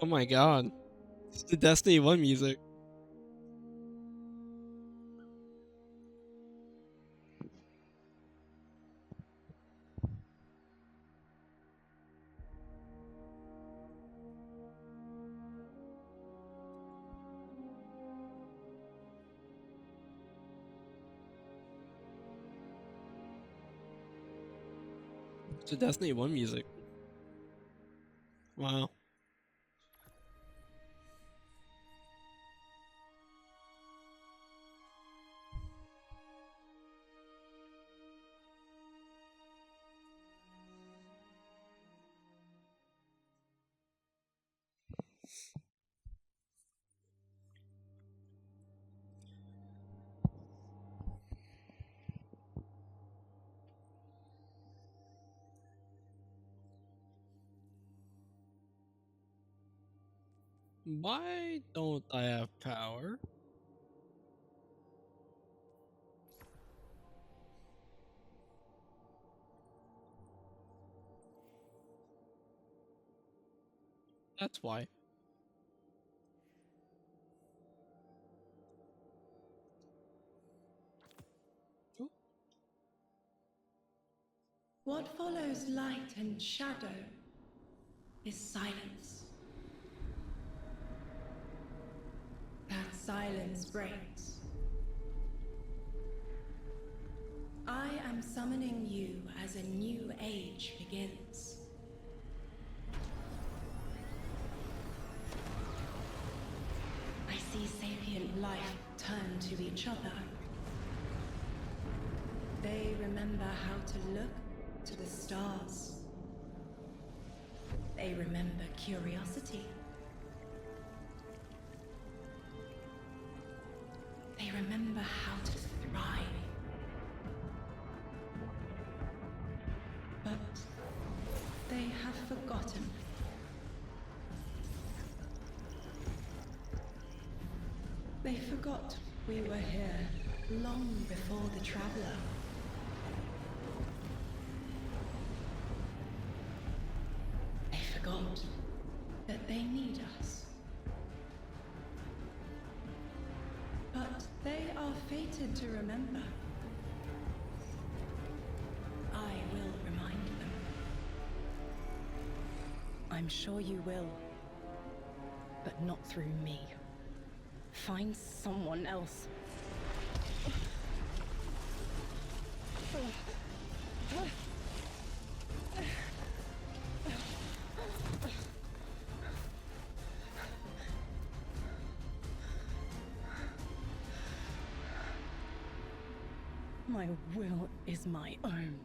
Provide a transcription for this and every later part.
Oh my god. It's the Destiny 1 music. It's the Destiny 1 music. Wow. Why don't I have power? That's why. Oh, What follows light and shadow is silence. That silence breaks. I am summoning you as a new age begins. I see sapient life turn to each other. They remember how to look to the stars. They remember curiosity. They remember how to thrive. But they have forgotten. They forgot we were here long before the Traveler. They forgot that they need us. But they are fated to remember. I will remind them. I'm sure you will. But not through me. Find someone else. My will is my own.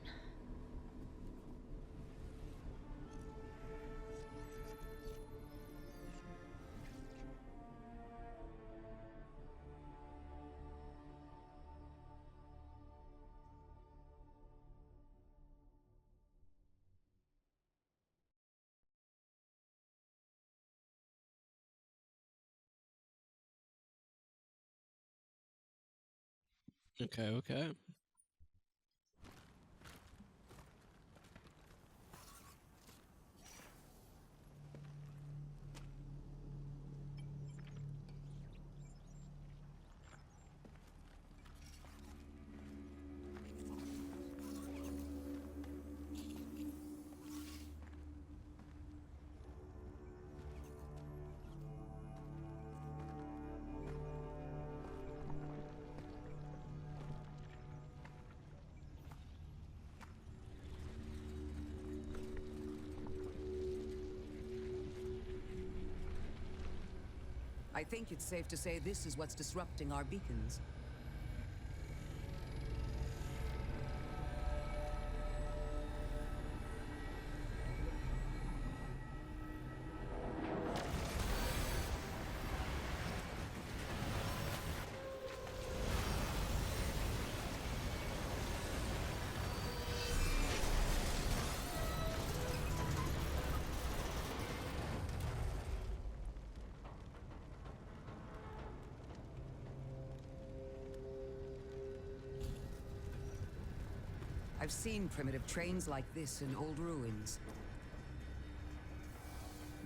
okay, okay. I think it's safe to say this is what's disrupting our beacons. I've seen primitive trains like this in old ruins.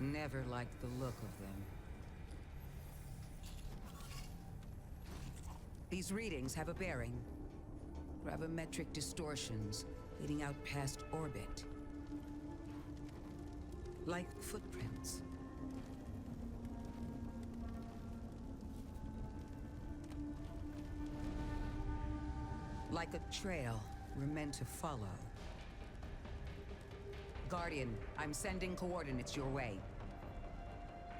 Never liked the look of them. These readings have a bearing. Gravimetric distortions leading out past orbit. Like footprints. Like a trail we're meant to follow. Guardian, I'm sending coordinates your way.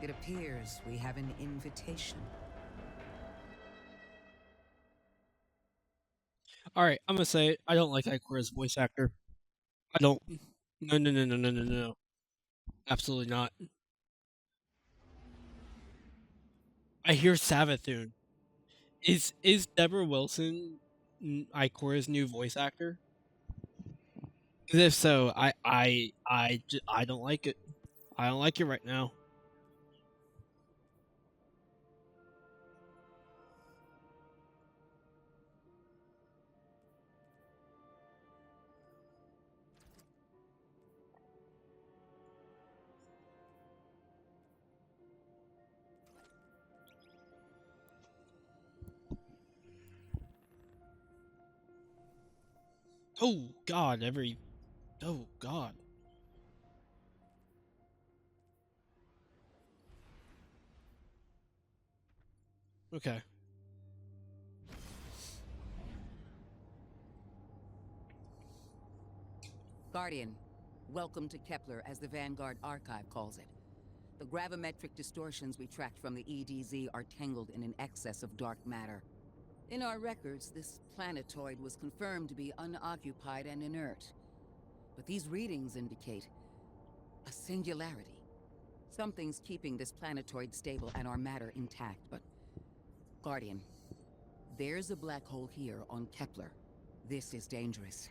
It appears we have an invitation. Alright, I'm gonna say it. I don't like Ikora's voice actor. I don't. No, no, no, no, no, no, no. Absolutely not. I hear Savathun. Is Deborah Wilson Ikora's new voice actor? 'Cause if so, I don't like it. I don't like it right now. Oh God! Oh God! Okay. Guardian, welcome to Kepler, as the Vanguard Archive calls it. The gravimetric distortions we tracked from the EDZ are tangled in an excess of dark matter. In our records, this planetoid was confirmed to be unoccupied and inert. But these readings indicate a singularity. Something's keeping this planetoid stable and our matter intact, but... Guardian, there's a black hole here on Kepler. This is dangerous.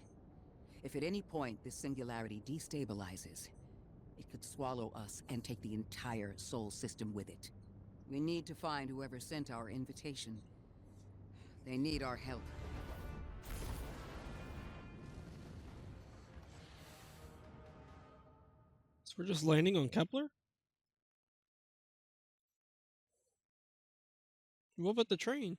If at any point this singularity destabilizes, it could swallow us and take the entire Sol system with it. We need to find whoever sent our invitation. They need our help. So we're just landing on Kepler? What about the train?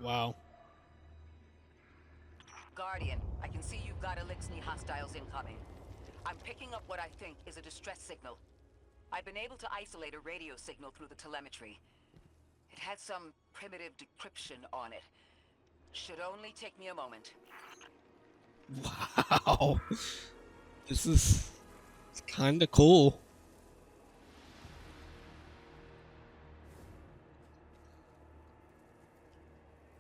Wow. Guardian, I can see you've got Elixni hostiles incoming. I'm picking up what I think is a distress signal. I've been able to isolate a radio signal through the telemetry. It had some primitive decryption on it. Should only take me a moment. Wow. This is kind of cool.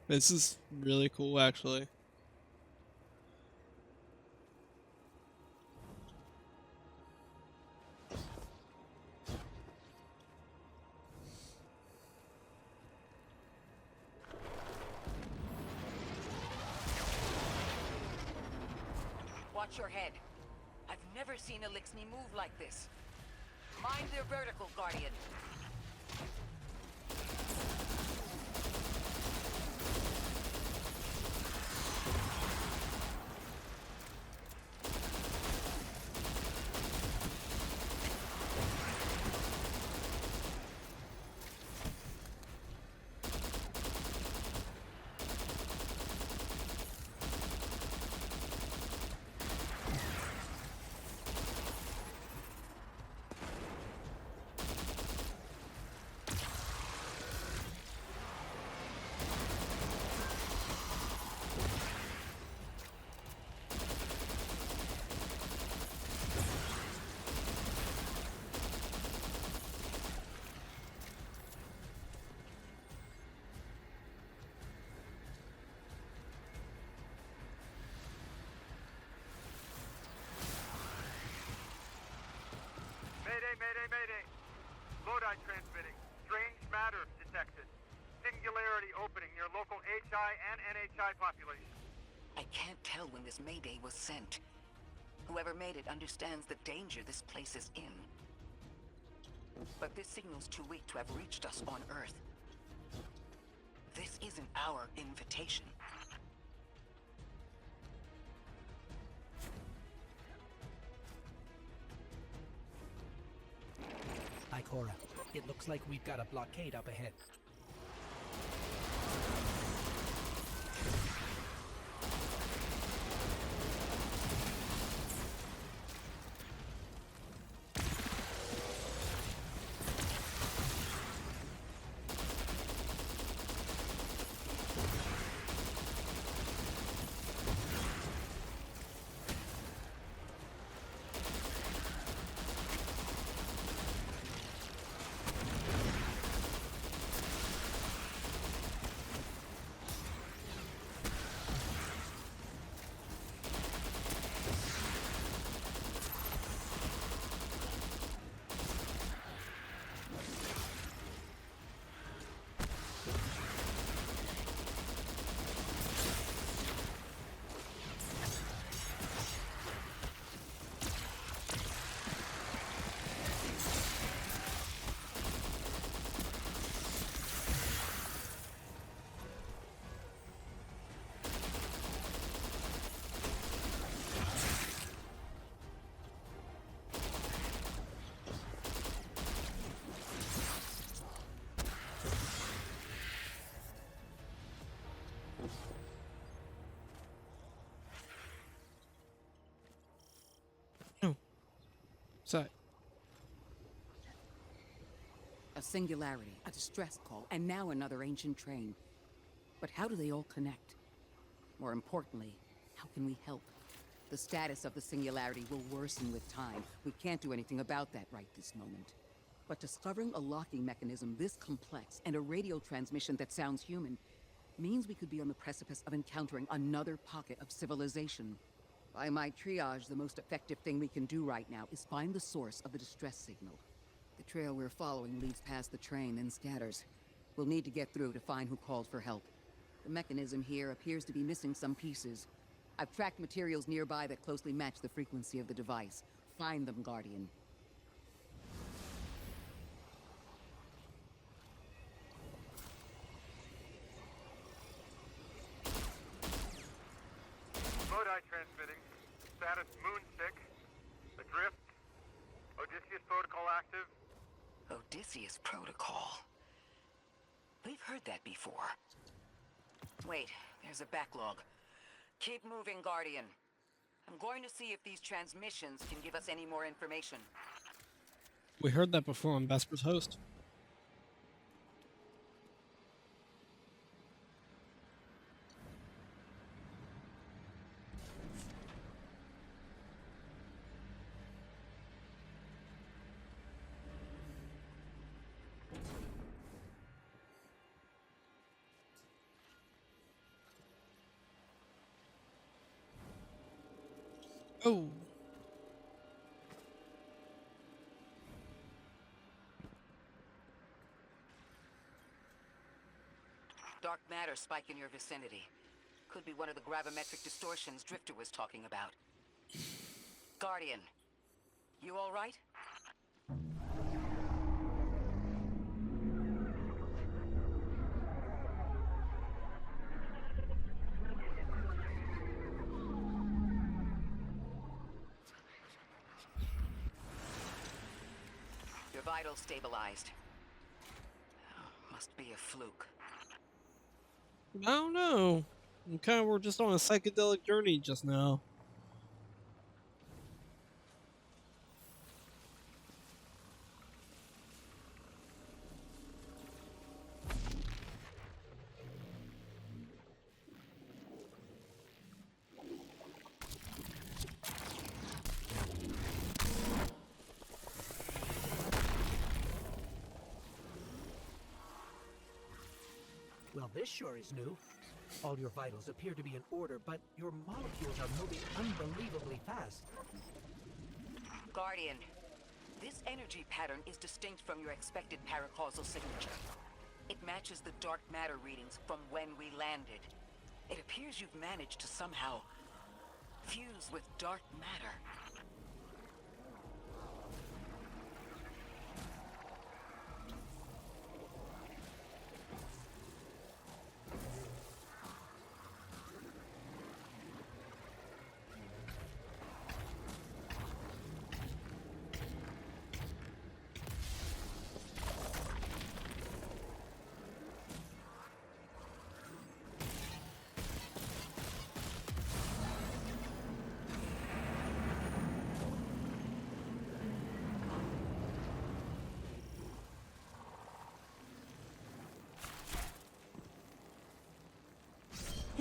This is really cool, actually. Watch your head. I've never seen Elixni move like this. Mind their vertical, Guardian. Modi transmitting. Strange matter detected. Singularity opening near local HI and NHI population. I can't tell when this Mayday was sent. Whoever made it understands the danger this place is in. But this signal's too weak to have reached us on Earth. This isn't our invitation. Ikora, it looks like we've got a blockade up ahead. So, A singularity, a distress call, and now another ancient train. But how do they all connect? More importantly, how can we help? The status of the singularity will worsen with time. We can't do anything about that right this moment. But discovering a locking mechanism this complex and a radio transmission that sounds human means we could be on the precipice of encountering another pocket of civilization. By my triage, the most effective thing we can do right now is find the source of the distress signal. The trail we're following leads past the train, then scatters. We'll need to get through to find who called for help. The mechanism here appears to be missing some pieces. I've tracked materials nearby that closely match the frequency of the device. Find them, Guardian. Modi transmitting. Status Moonsick. Adrift. Odysseus protocol active. Odysseus Protocol. We've heard that before. Wait, there's a backlog. Keep moving, Guardian. I'm going to see if these transmissions can give us any more information. we heard that before on Vesper's Host. Oh. Dark matter spike in your vicinity. Could be one of the gravimetric distortions Drifter was talking about. Guardian, you all right? Your vitals stabilized. Oh, must be a fluke. I don't know. We're just on a psychedelic journey just now. Well, this sure is new. All your vitals appear to be in order, but your molecules are moving unbelievably fast. Guardian, This energy pattern is distinct from your expected paracausal signature. It matches the dark matter readings from when we landed. It appears you've managed to somehow fuse with dark matter.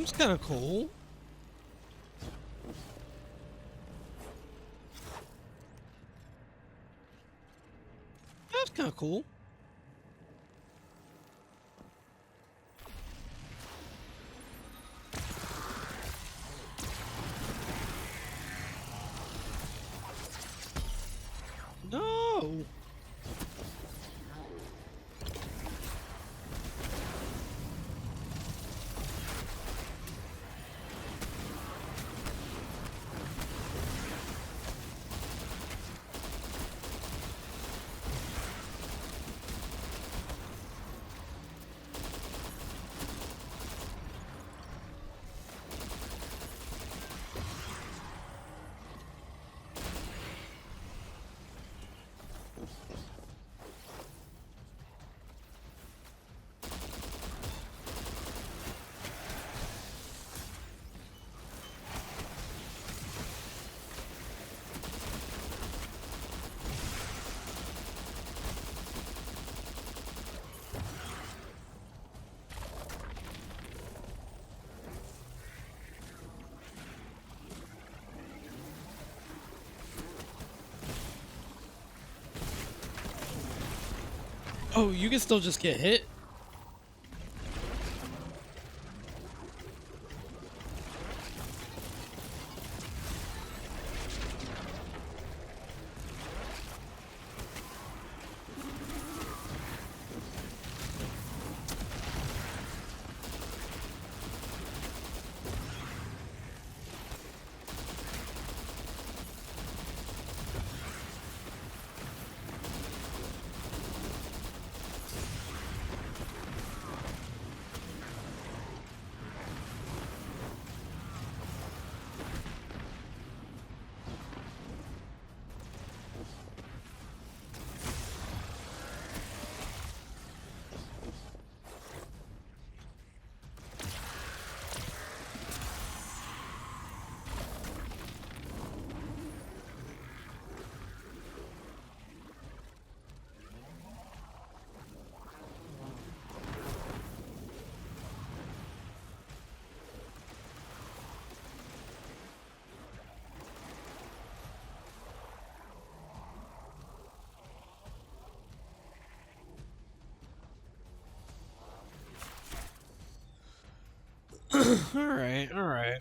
It's kind of cool. That's kind of cool. No. Oh, you can still just get hit? Alright, alright.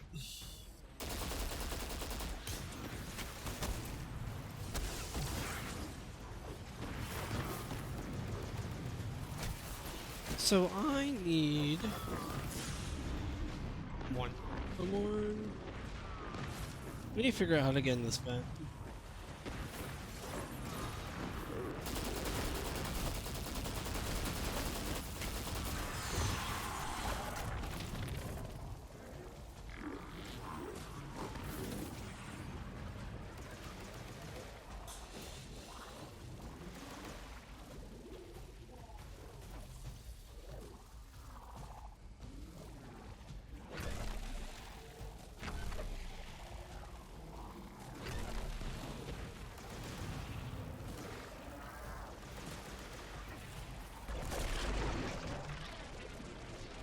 So I need one more. We need to figure out how to get in this vent.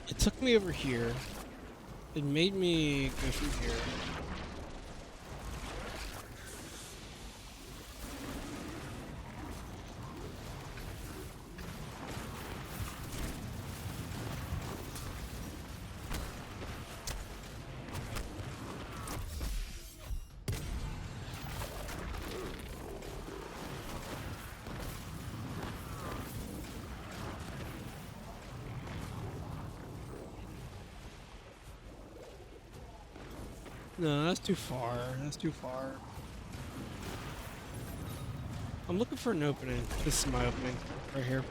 It took me over here. It made me go through here. No, that's too far. That's too far. I'm looking for an opening. This is my opening right here.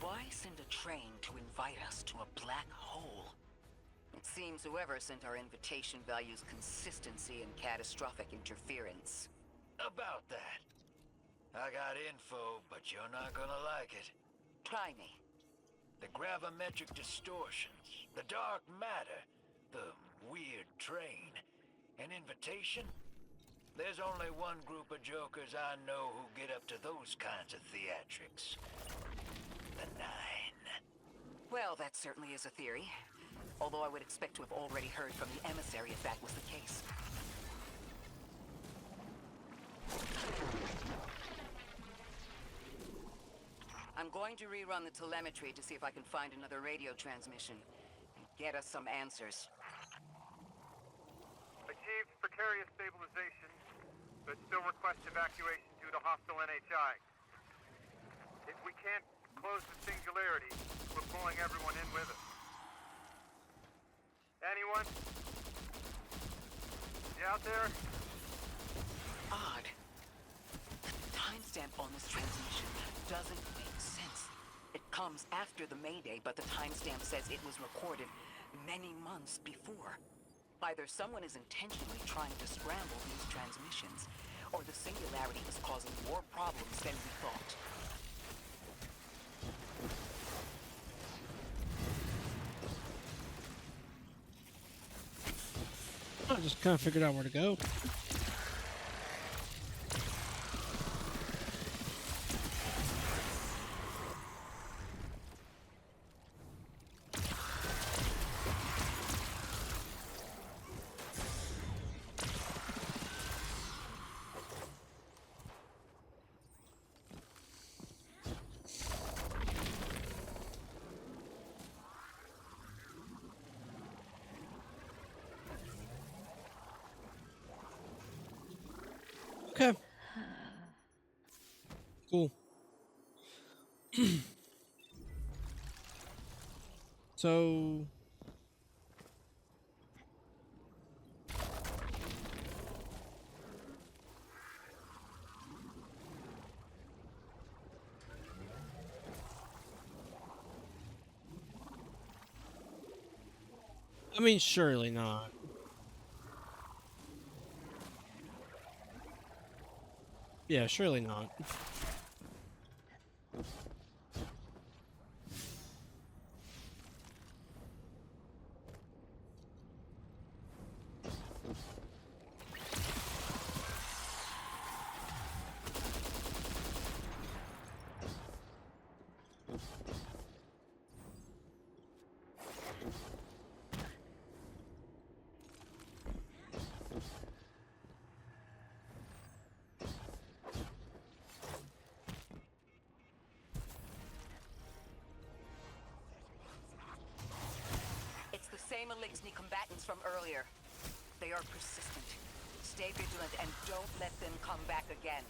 Why send a train to invite us to a black hole? It seems whoever sent our invitation values consistency and catastrophic interference. About that. I got info, but you're not gonna like it. Try me. The gravimetric distortions, the dark matter, the weird train. An invitation? There's only one group of jokers I know who get up to those kinds of theatrics. The Nine. Well, that certainly is a theory. Although I would expect to have already heard from the emissary if that was the case. I'm going to rerun the telemetry to see if I can find another radio transmission and get us some answers. Achieved precarious stabilization, but still request evacuation due to hostile NHI. If we can't close the singularity, we're pulling everyone in with us. Anyone? You out there? Odd. The timestamp on this transmission doesn't make sense. It comes after the Mayday, but the timestamp says it was recorded many months before. Either someone is intentionally trying to scramble these transmissions, or the singularity is causing more problems than we thought. I just kind of figured out where to go. Okay. Cool. So I mean, surely not. Yeah, surely not. It's the same Eliksni combatants from earlier. They are persistent. Stay vigilant and don't let them come back again.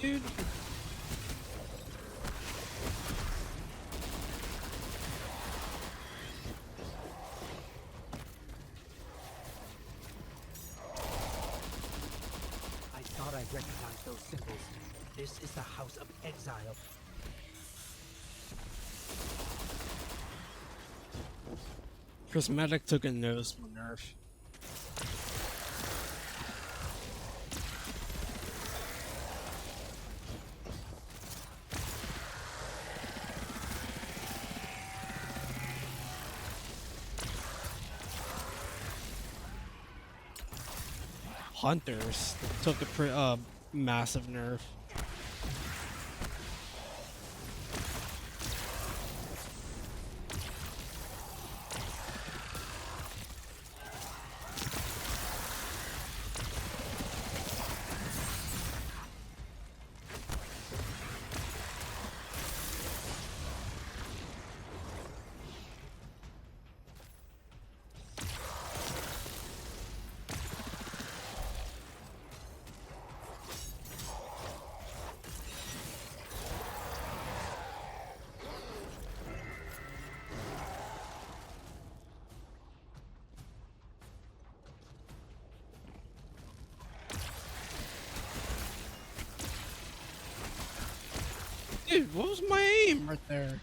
dude. I thought I recognized those symbols. This is the House of Exile. Prismatic took a noticeable nerf. Hunters took a massive nerf. Dude, what was my aim right there?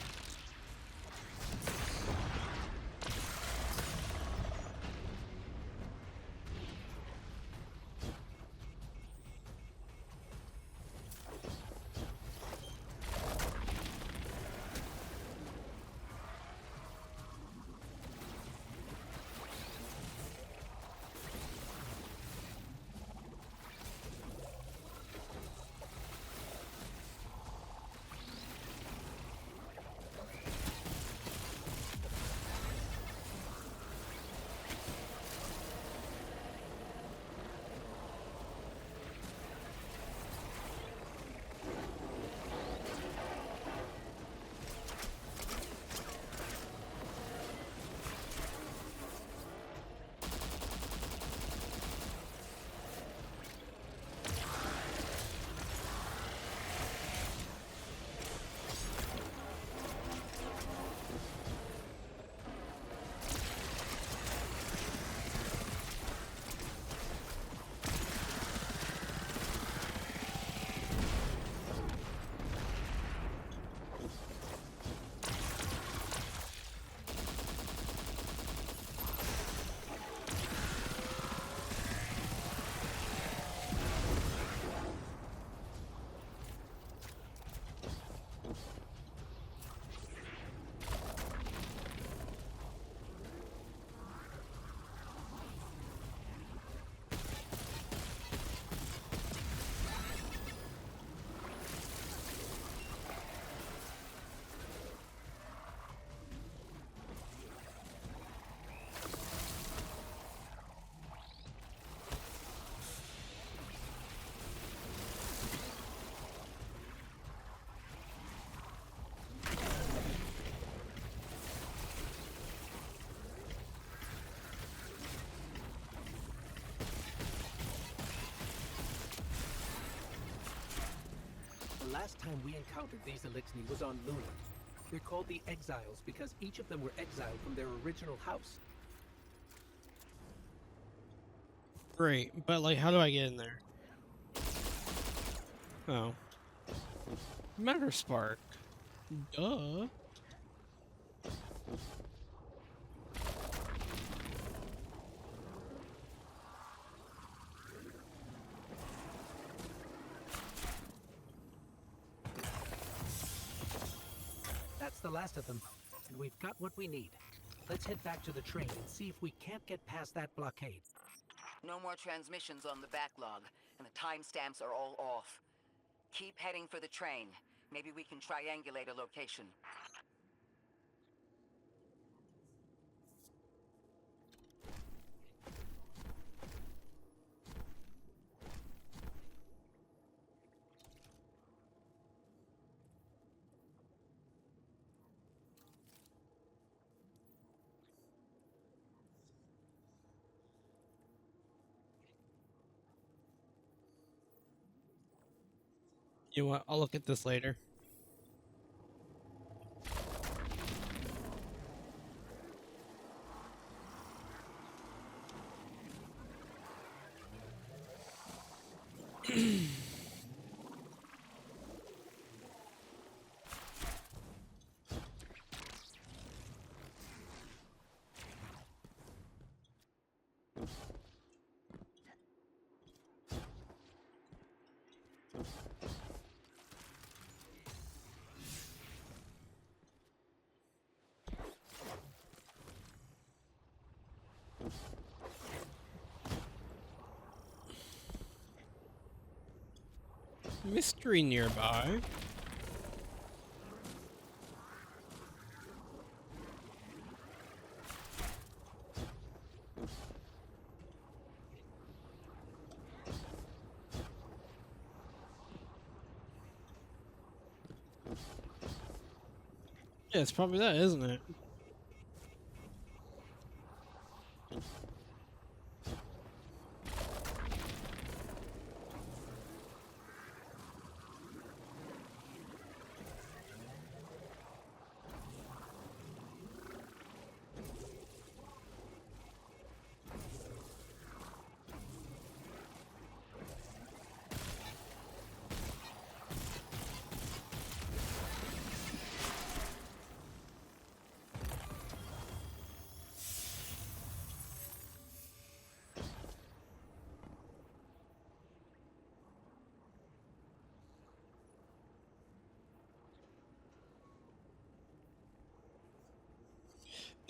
The last time we encountered these Elixni was on Luna. They're called the Exiles because each of them were exiled from their original house. Great, but like, how do I get in there? Oh. Matter Spark. Duh. That's the last of them, and we've got what we need. Let's head back to the train and see if we can't get past that blockade. No more transmissions on the backlog, and the timestamps are all off. Keep heading for the train. Maybe we can triangulate a location. You know what? I'll look at this later. Mystery nearby. Yeah, it's probably that, isn't it?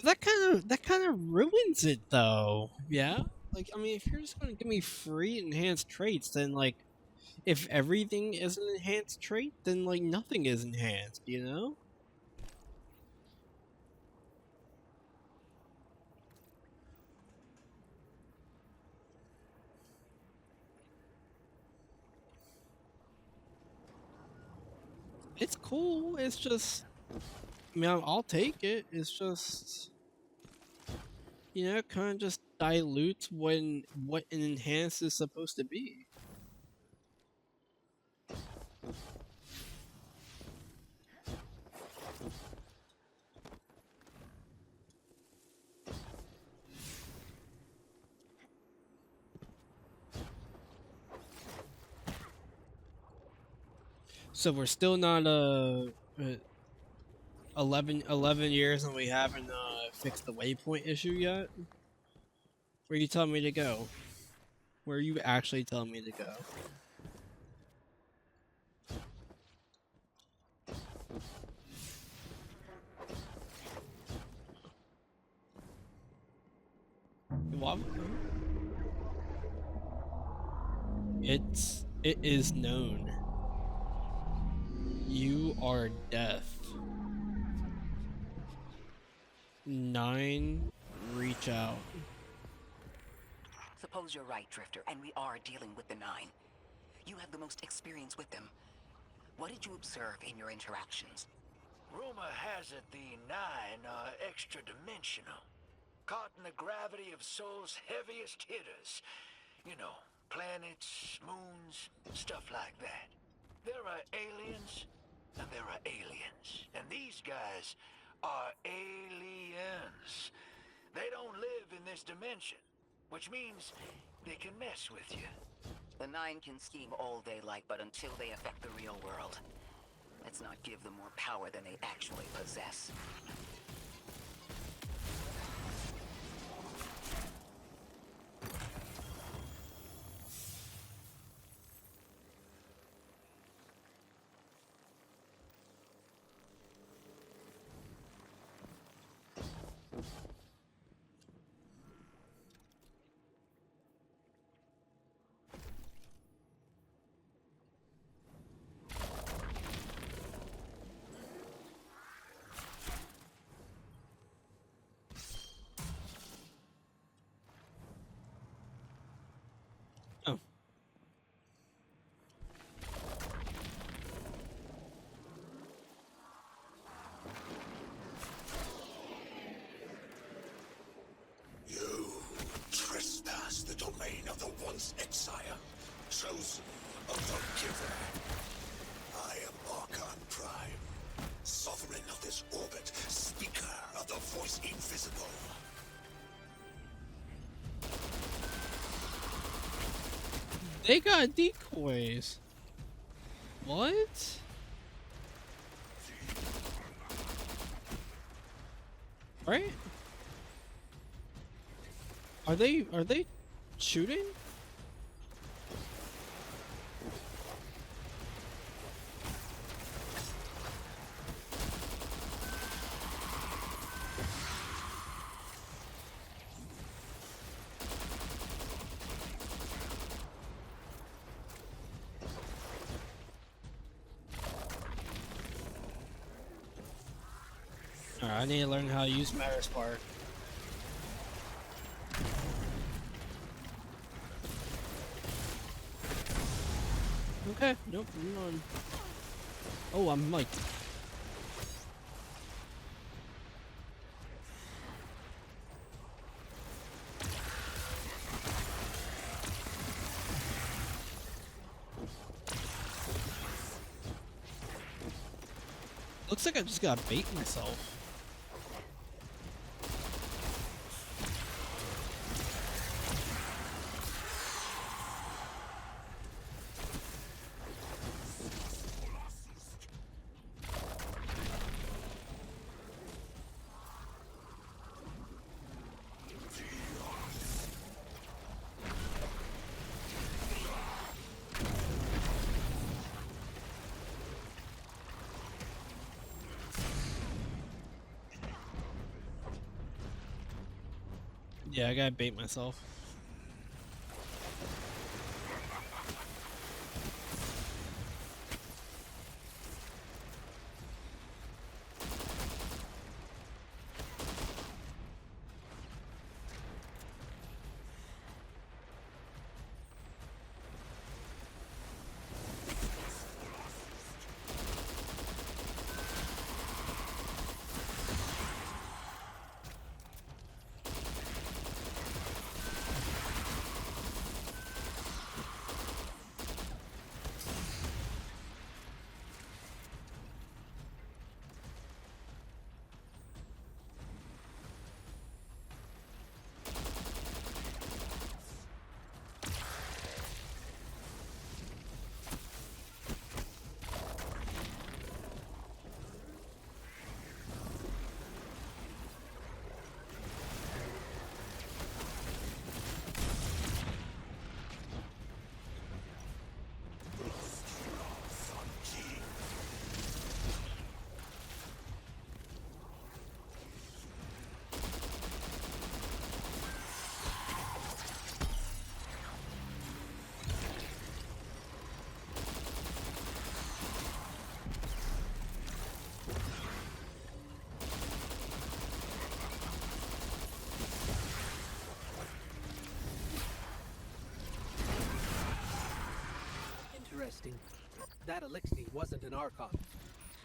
But that kind of ruins it though. Yeah? Like I mean if you're just gonna give me free enhanced traits, then like if everything is an enhanced trait, then like nothing is enhanced, you know? It's cool, it's just I mean I'll take it. It's just you know, kind of just dilutes when what an enhanced is supposed to be. So we're still not 11 years and we haven't fixed the waypoint issue yet. Where you telling me to go? Where are you actually telling me to go? What? It is known. You are death. 9, reach out. Suppose you're right, Drifter, and we are dealing with the Nine. You have the most experience with them. What did you observe in your interactions? Rumor has it the Nine are extra-dimensional. Caught in the gravity of Sol's heaviest hitters. You know, planets, moons, stuff like that. There are aliens, and there are aliens. And these guys are aliens. They don't live in this dimension, which means they can mess with you. The Nine can scheme all they like, but until they affect the real world, let's not give them more power than they actually possess. this orbit, speaker of the voice invisible. They got decoys. What? Right? Are they shooting? Alright, I need to learn how to use Matter Spark. Okay, nope, I'm on. Oh, I'm like. Looks like I just got bait myself. Yeah, I gotta bait myself. Interesting. That Elixir wasn't an Archon.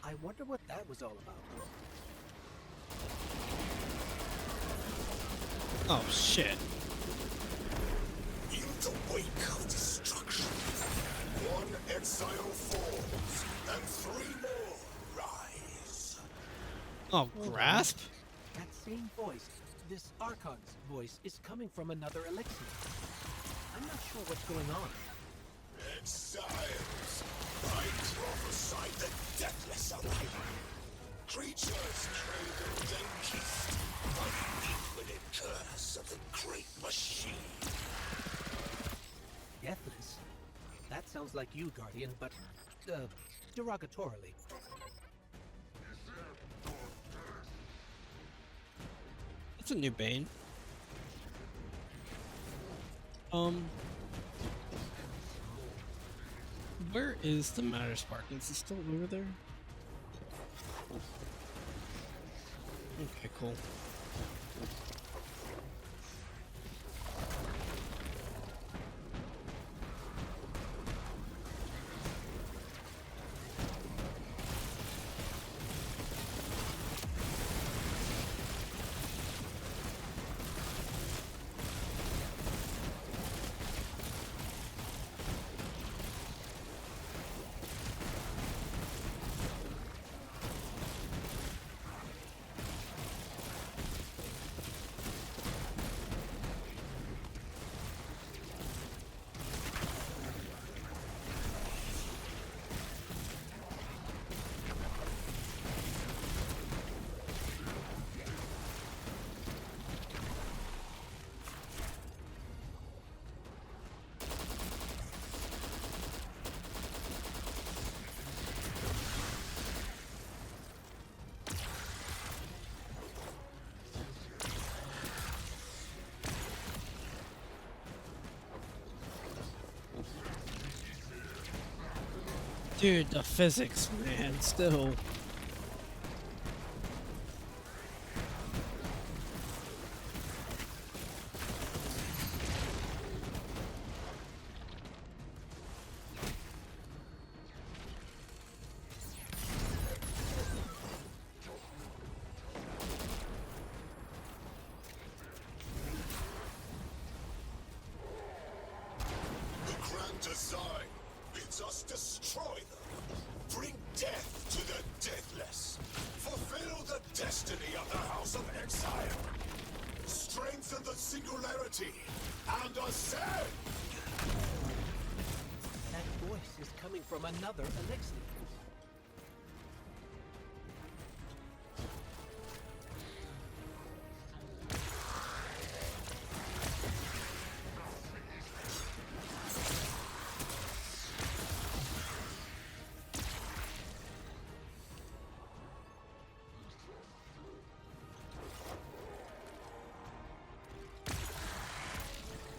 I wonder what that was all about. Oh shit. In the wake of destruction, one exile falls, and 3 more rise. Oh, grasp? That same voice, this Archon's voice, is coming from another Elixir. I'm not sure what's going on. Exiles, I prophesy the deathless arrival. Creatures cradled and kissed by the infinite curse of the great machine. Deathless? That sounds like you, Guardian, but, derogatorily. That's a new Bane. Where is the Matter Spark? Is it still over there? Okay, cool. Dude, the physics, man, still. The grand design bids us destroy them. Bring death to the deathless. Fulfill the destiny of the House of Exile. Strengthen the singularity and ascend! That voice is coming from another Elixir.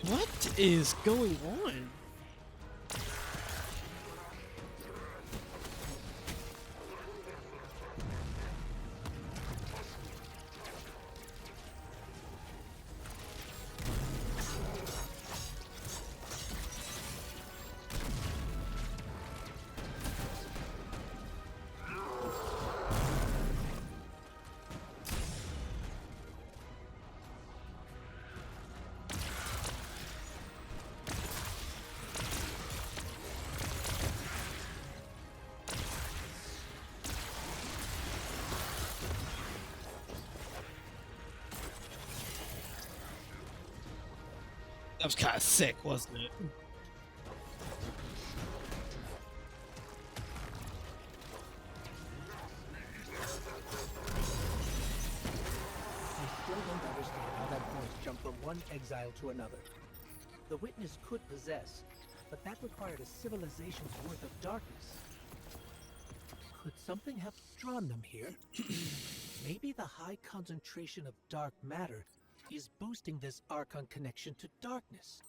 What is going on? That was kind of sick, wasn't it? I still don't understand how that voice jumped from one exile to another. The witness could possess, but that required a civilization's worth of darkness. Could something have drawn them here? Maybe the high concentration of dark matter is boosting this Archon connection to darkness.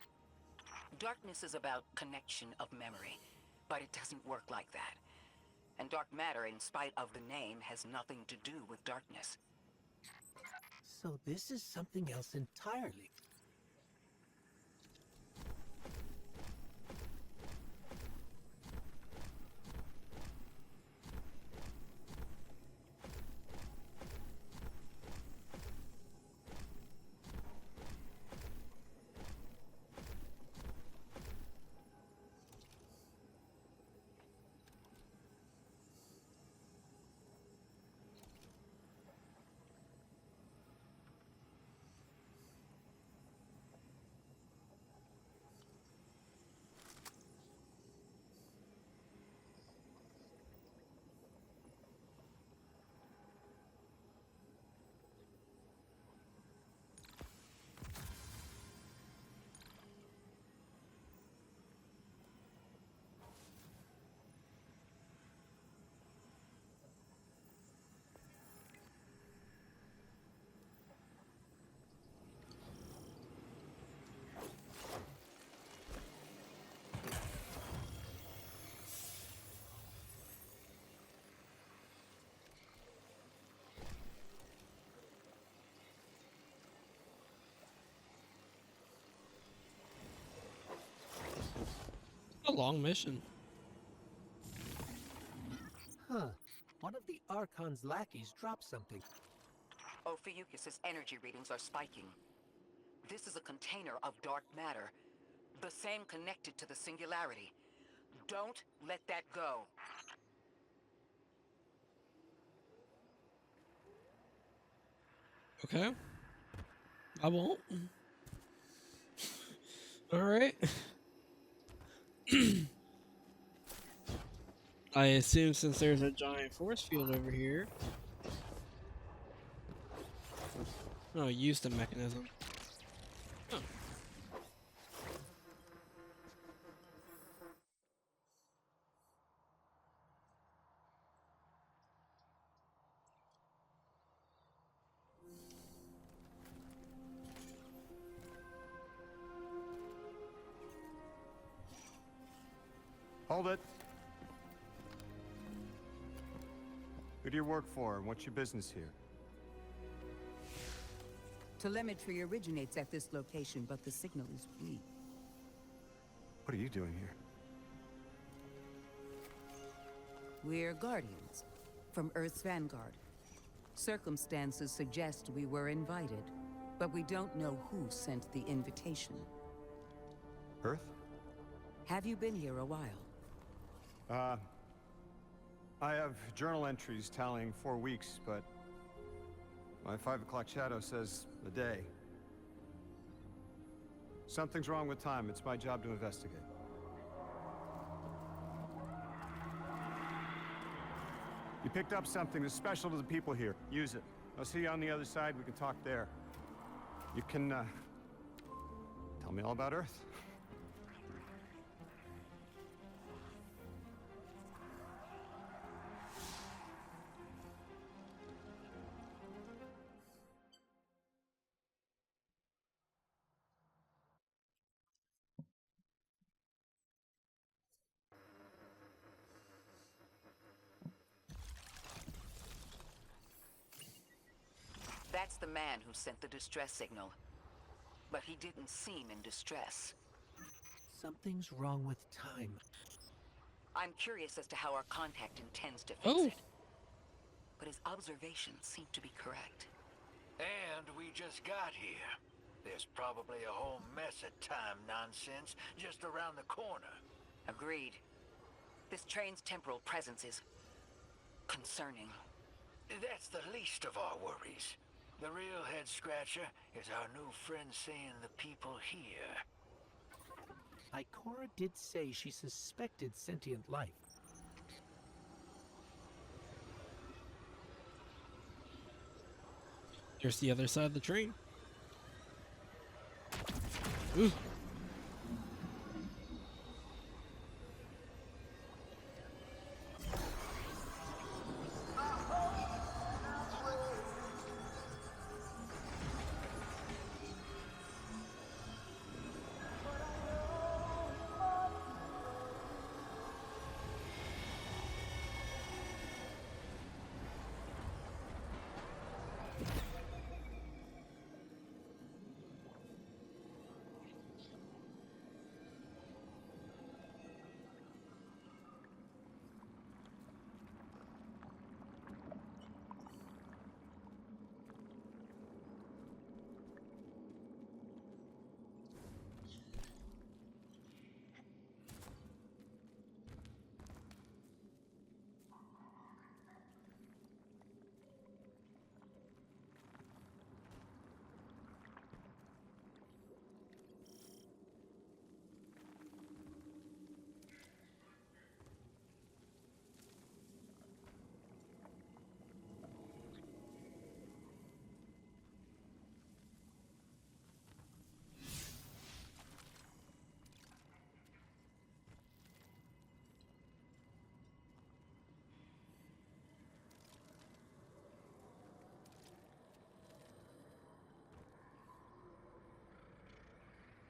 Darkness is about connection of memory, but it doesn't work like that. And dark matter, in spite of the name, has nothing to do with darkness. So this is something else entirely. A long mission. Huh. One of the Archon's lackeys dropped something. Ophiuchus's energy readings are spiking. This is a container of dark matter, the same connected to the singularity. Don't let that go. Okay. I won't. Alright. I assume since there's a giant force field over here. Oh, use the mechanism. Oh. Hold it. Who do you work for, and what's your business here? Telemetry originates at this location, but the signal is weak. What are you doing here? We're Guardians, from Earth's Vanguard. Circumstances suggest we were invited, but we don't know who sent the invitation. Earth? Have you been here a while? I have journal entries tallying 4 weeks, but my 5 o'clock shadow says a day. Something's wrong with time. It's my job to investigate. You picked up something that's special to the people here. Use it. I'll see you on the other side. We can talk there. You can, tell me all about Earth. That's the man who sent the distress signal. But he didn't seem in distress. Something's wrong with time. I'm curious as to how our contact intends to fix Oh. it. But his observations seem to be correct. And we just got here. There's probably a whole mess of time nonsense just around the corner. Agreed. This train's temporal presence is concerning. That's the least of our worries. The real head-scratcher is our new friend seeing the people here. Ikora did say she suspected sentient life. Here's the other side of the train. Ooh.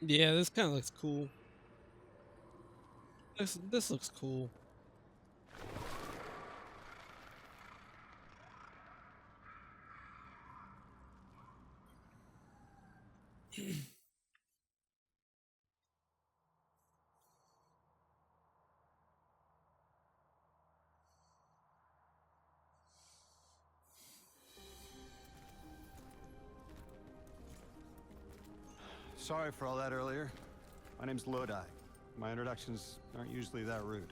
Yeah, this kind of looks cool. This looks cool. Sorry for all that earlier. My name's Lodi. My introductions aren't usually that rude.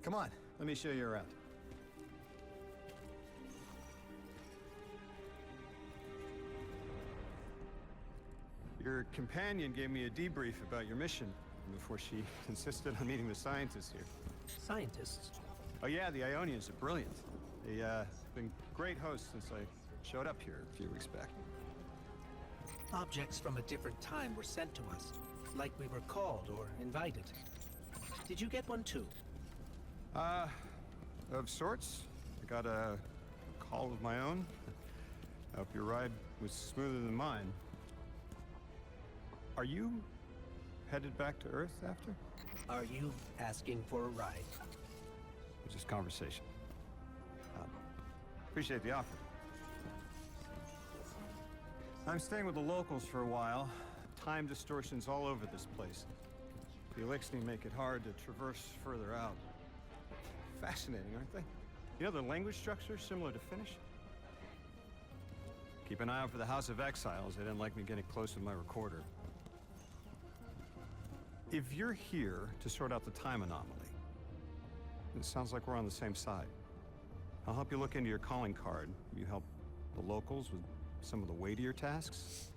Come on, let me show you around. Your companion gave me a debrief about your mission before she insisted on meeting the scientists here. Scientists? Oh yeah, the Ionians are brilliant. They've been great hosts since I showed up here a few weeks back. Objects from a different time were sent to us, like we were called or invited. Did you get one too? Of sorts. I got a call of my own. I hope your ride was smoother than mine. Are you headed back to Earth after? Are you asking for a ride? It's just conversation. Appreciate the offer. I'm staying with the locals for a while. Time distortions all over this place. The Elixni make it hard to traverse further out. Fascinating, aren't they? You know, the language structure is similar to Finnish. Keep an eye out for the House of Exiles. They didn't like me getting close with my recorder. If you're here to sort out the time anomaly, it sounds like we're on the same side. I'll help you look into your calling card. You help the locals with some of the weightier tasks.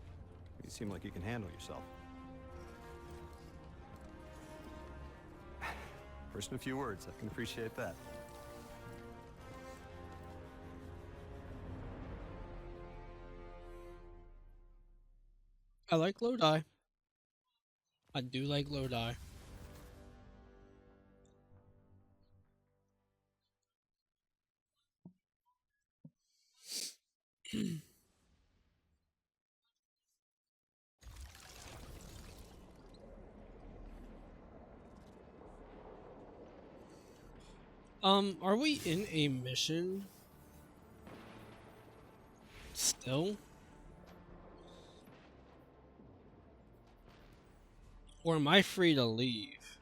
You seem like you can handle yourself. First in a few words, I can appreciate that. I like Lodi. I do like Lodi. Are we in a mission still? Or am I free to leave?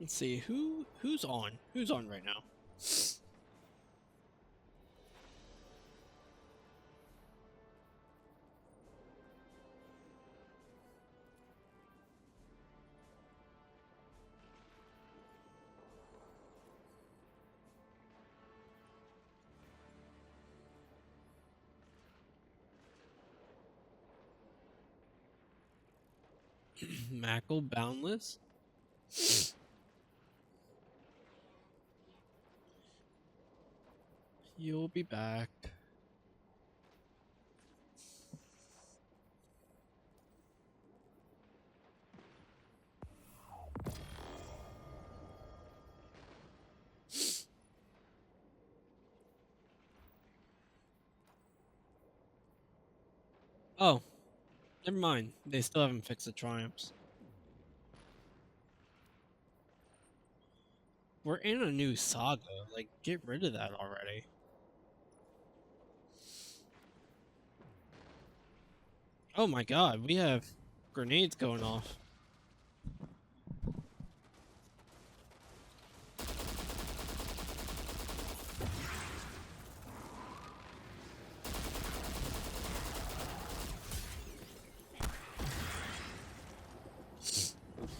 Let's see, who's on? Who's on right now? Mackle Boundless? You'll be back. Oh, never mind. They still haven't fixed the Triumphs. We're in a new saga. Like, get rid of that already. Oh my god, we have grenades going off.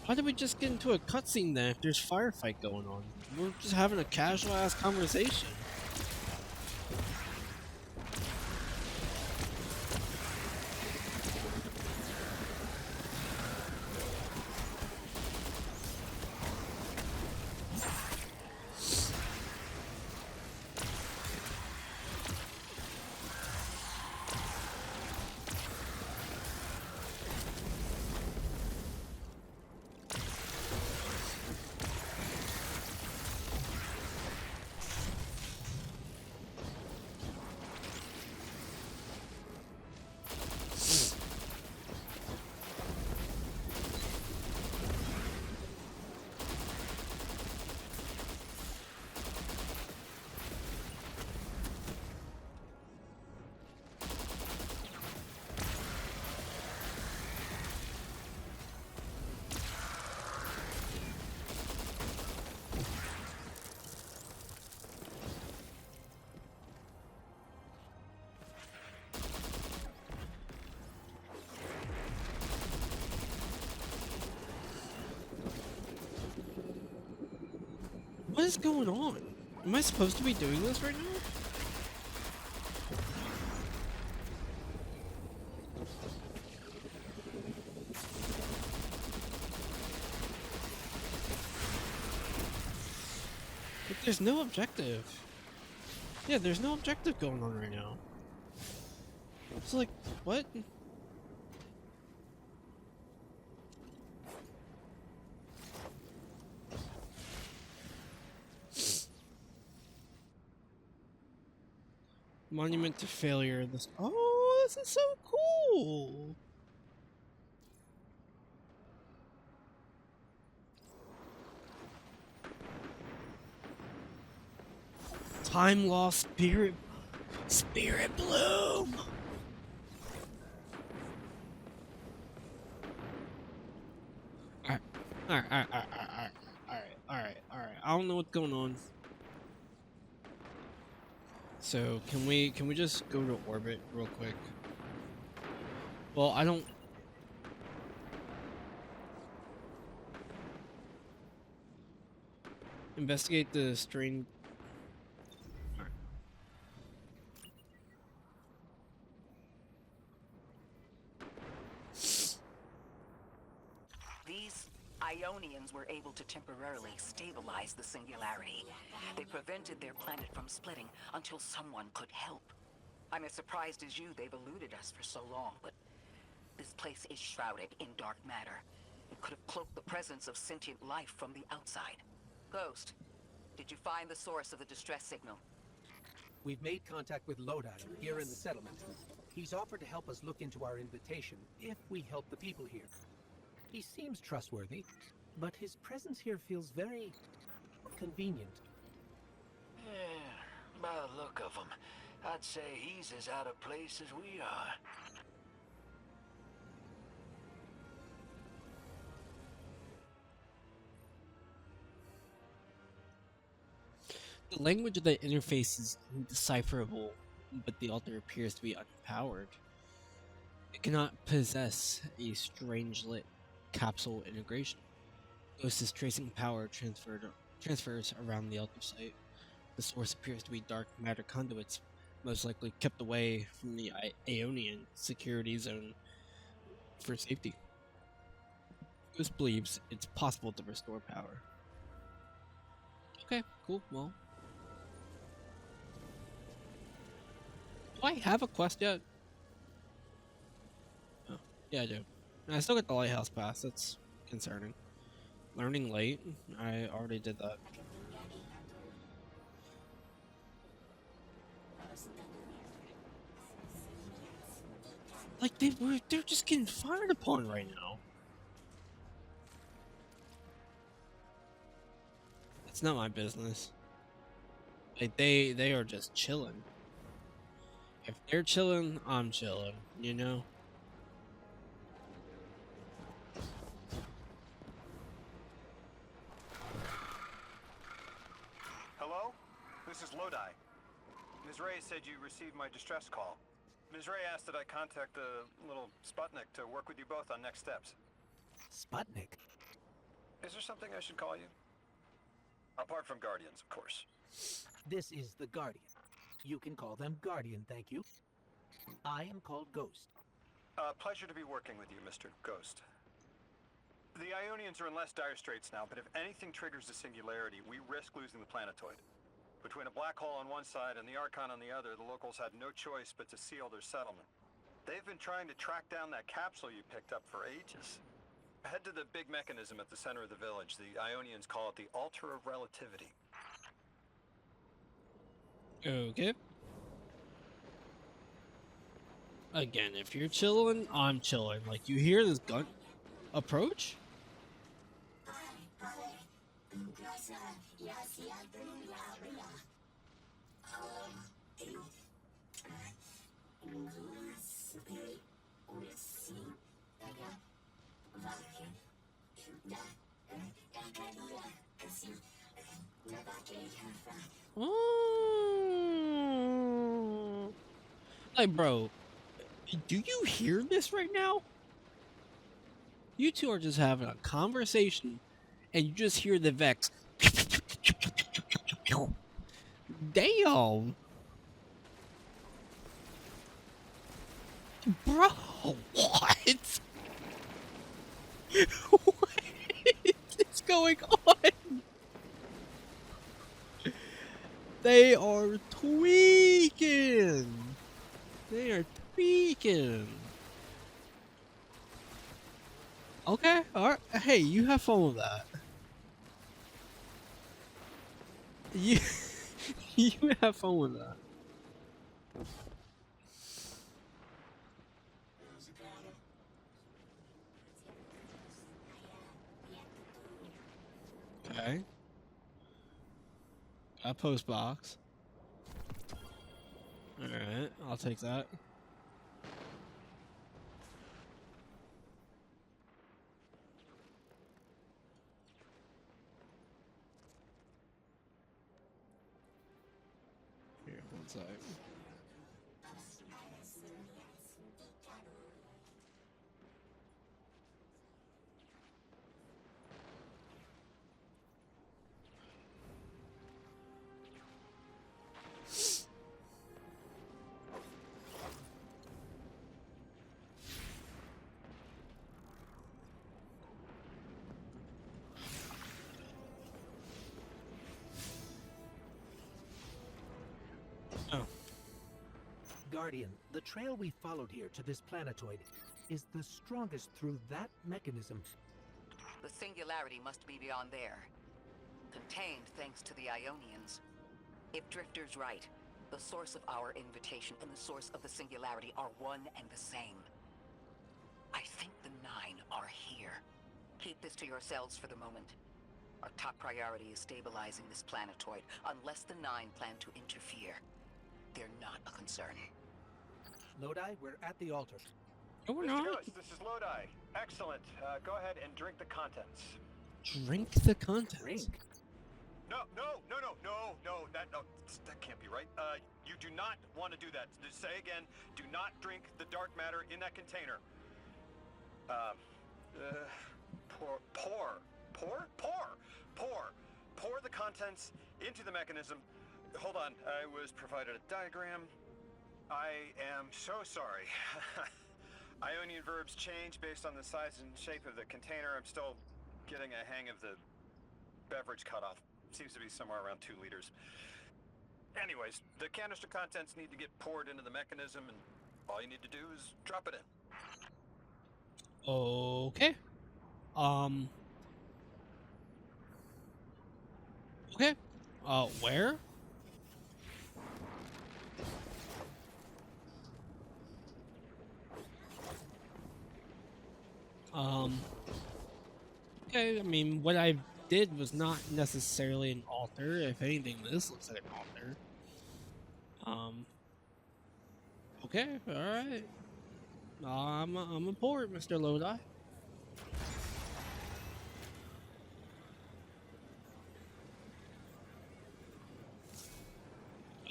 Why did we just get into a cutscene then if there's firefight going on? We're just having a casual ass conversation. What is going on? Am I supposed to be doing this right now? But there's no objective. Yeah, there's no objective going on right now. It's like, what? Monument to failure. This. Oh, this is so cool. Time lost spirit. Spirit bloom. Alright. I don't know what's going on. So can we just go to orbit real quick? Well, I don't. Investigate the strain. Alright. These Ionians were able to temporarily stabilize the singularity. They prevented their planet from splitting until someone could help. I'm as surprised as you they've eluded us for so long, but this place is shrouded in dark matter. It could have cloaked the presence of sentient life from the outside. Ghost, did you find the source of the distress signal? We've made contact with Lodi here in the settlement. He's offered to help us look into our invitation if we help the people here. He seems trustworthy, but his presence here feels very convenient. Yeah, by the look of him, I'd say he's as out of place as we are. The language of the interface is indecipherable, but the altar appears to be unpowered. It cannot possess a strange lit capsule integration. Ghost is tracing power transfers around the altar site. The source appears to be dark matter conduits, most likely kept away from the Aeonian security zone for safety. Ghost believes it's possible to restore power. Okay, cool, well. Do I have a quest yet? Oh, yeah, I do. I still got the lighthouse pass, that's concerning. Learning late? I already did that. Like, they're just getting fired upon right now. It's not my business. Like, they are just chilling. If they're chilling, I'm chilling, you know? Hello? This is Lodi. Ms. Ray said you received my distress call. Ms. Ray asked that I contact the little Sputnik to work with you both on next steps. Sputnik? Is there something I should call you? Apart from Guardians, of course. This is the Guardian. You can call them Guardian, thank you. I am called Ghost. Pleasure to be working with you, Mr. Ghost. The Ionians are in less dire straits now, but if anything triggers the singularity, we risk losing the planetoid. Between a black hole on one side and the Archon on the other, the locals had no choice but to seal their settlement. They've been trying to track down that capsule you picked up for ages. Head to the big mechanism at the center of the village. The Ionians call it the Altar of Relativity. Okay. Again, if you're chilling, I'm chilling. Like, you hear this gun approach? Oh. Like, bro, do you hear this right now? You two are just having a conversation, and you just hear the Vex. Damn. Bro, what? What is going on? They are tweaking. They are tweaking. Okay, alright. Hey, you have fun with that. You have fun with that. Okay. A post box. Alright, I'll take that. Here, one sec. Oh. Guardian, the trail we followed here to this planetoid is the strongest through that mechanism. The singularity must be beyond there. Contained thanks to the Ionians. If Drifter's right, the source of our invitation and the source of the singularity are one and the same. I think the Nine are here. Keep this to yourselves for the moment. Our top priority is stabilizing this planetoid, unless the Nine plan to interfere. They're not a concern. Lodi, we're at the altar. No, we're Mr. not. Ghost, this is Lodi. Excellent. Go ahead and drink the contents. Drink the contents. Drink. No, that can't be right. You do not want to do that. Just say again, do not drink the dark matter in that container. Pour the contents into the mechanism. Hold on, I was provided a diagram. I am so sorry. Ionian verbs change based on the size and shape of the container. I'm still getting a hang of the beverage cutoff. Seems to be somewhere around 2 liters. Anyways, the canister contents need to get poured into the mechanism, and all you need to do is drop it in. Okay. Okay. Where? Okay, I mean, what I did was not necessarily an altar. If anything, this looks like an altar. Okay, alright. I'm a port, Mr. Lodi.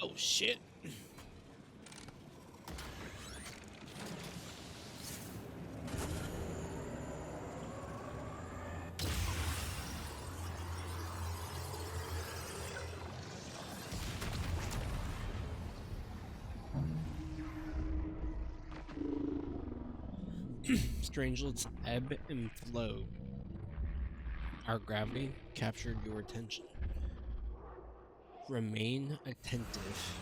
Oh, shit. Strangelet's ebb and flow. Our gravity captured your attention. Remain attentive.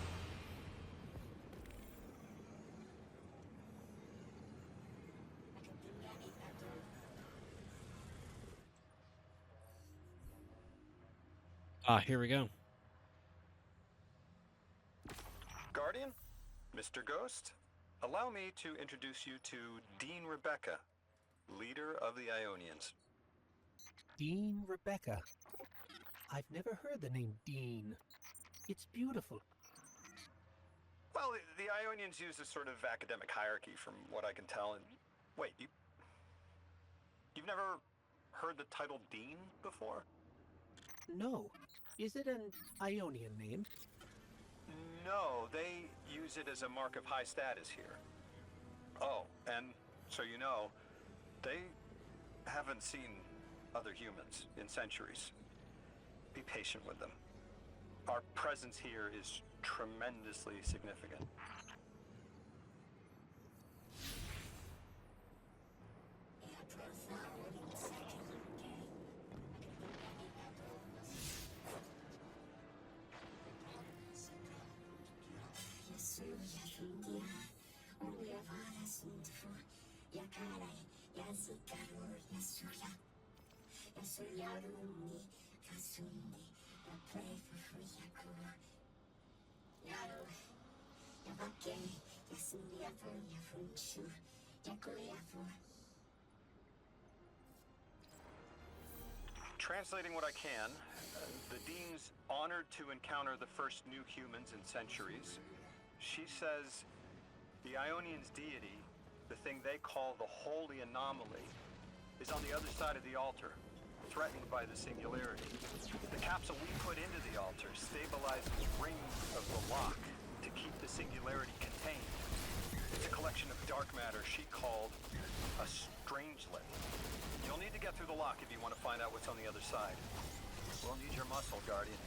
Here we go. Guardian, Mr. Ghost, allow me to introduce you to Dean Rebecca, leader of the Ionians. Dean Rebecca. I've never heard the name Dean. It's beautiful. Well, the Ionians use a sort of academic hierarchy from what I can tell, and wait, you've never heard the title Dean before? No. Is it an Ionian name? No, they use it as a mark of high status here. Oh, and so you know, they haven't seen other humans in centuries. Be patient with them. Our presence here is tremendously significant. Translating what I can, the Dean's honored to encounter the first new humans in centuries. She says the Ionians' deity, the thing they call the Holy Anomaly, is on the other side of the altar, threatened by the Singularity. The capsule we put into the altar stabilizes rings of the lock to keep the Singularity contained. It's a collection of dark matter she called a Strangelet. You'll need to get through the lock if you want to find out what's on the other side. We'll need your muscle, Guardian.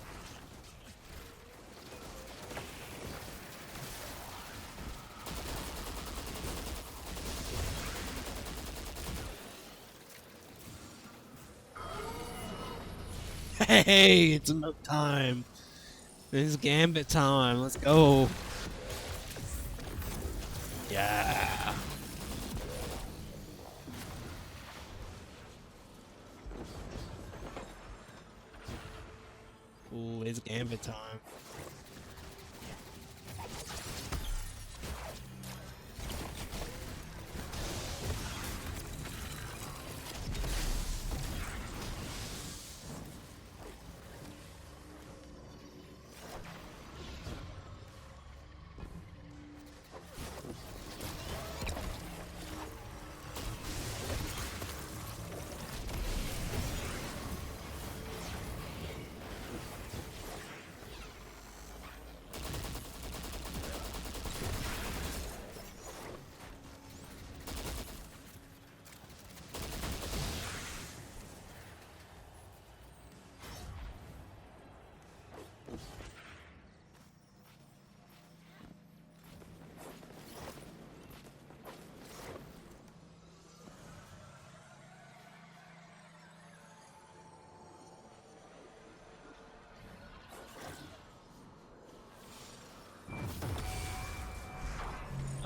Hey, it's about time. It's Gambit time. Let's go. Yeah. Ooh, it's Gambit time.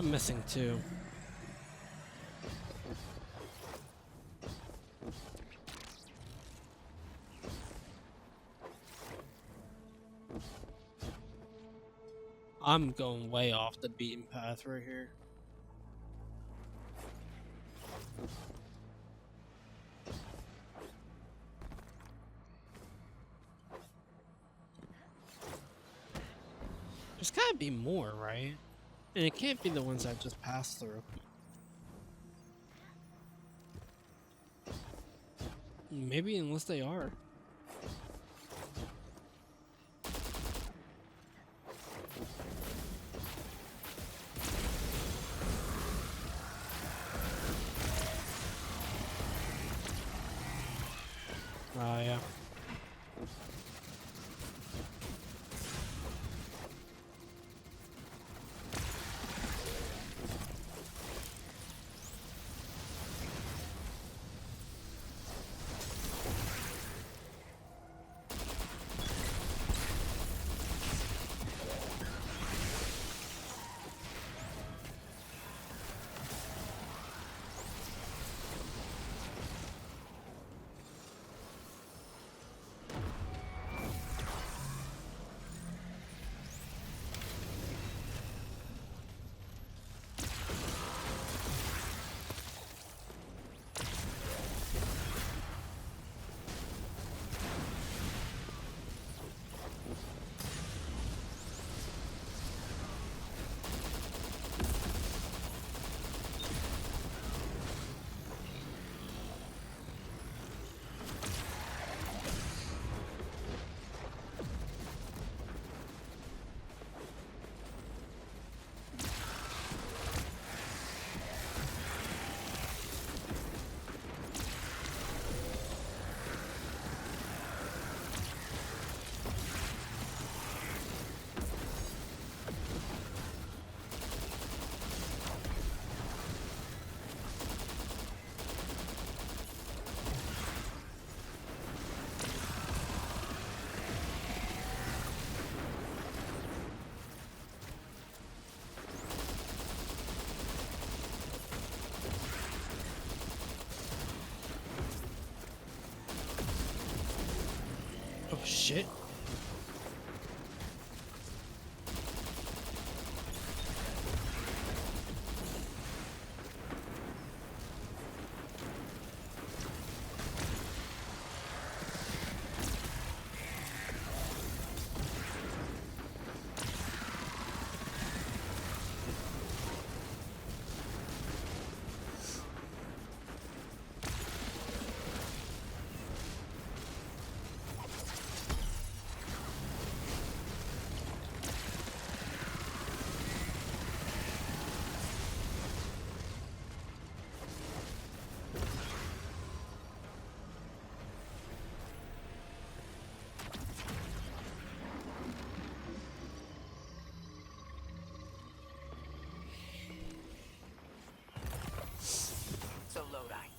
I'm missing two. I'm going way off the beaten path right here. There's gotta be more, right? And it can't be the ones I just passed through. Maybe, unless they are. Yeah. Oh shit.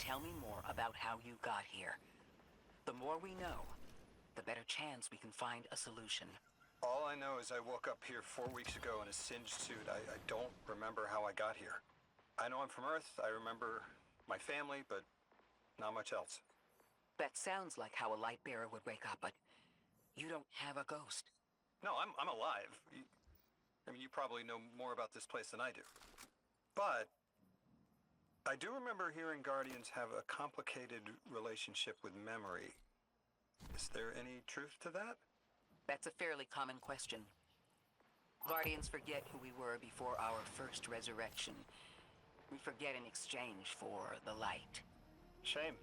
tell me more about how you got here. The more we know, the better chance we can find a solution. All I know is I woke up here 4 weeks ago in a singed suit. I don't remember how I got here. I know I'm from Earth. I remember my family, but not much else. That sounds like how a light bearer would wake up, but you don't have a ghost. No, I'm alive. I mean, you probably know more about this place than I do. But I do remember hearing Guardians have a complicated relationship with memory. Is there any truth to that? That's a fairly common question. Guardians forget who we were before our first resurrection. We forget in exchange for the light. Shame.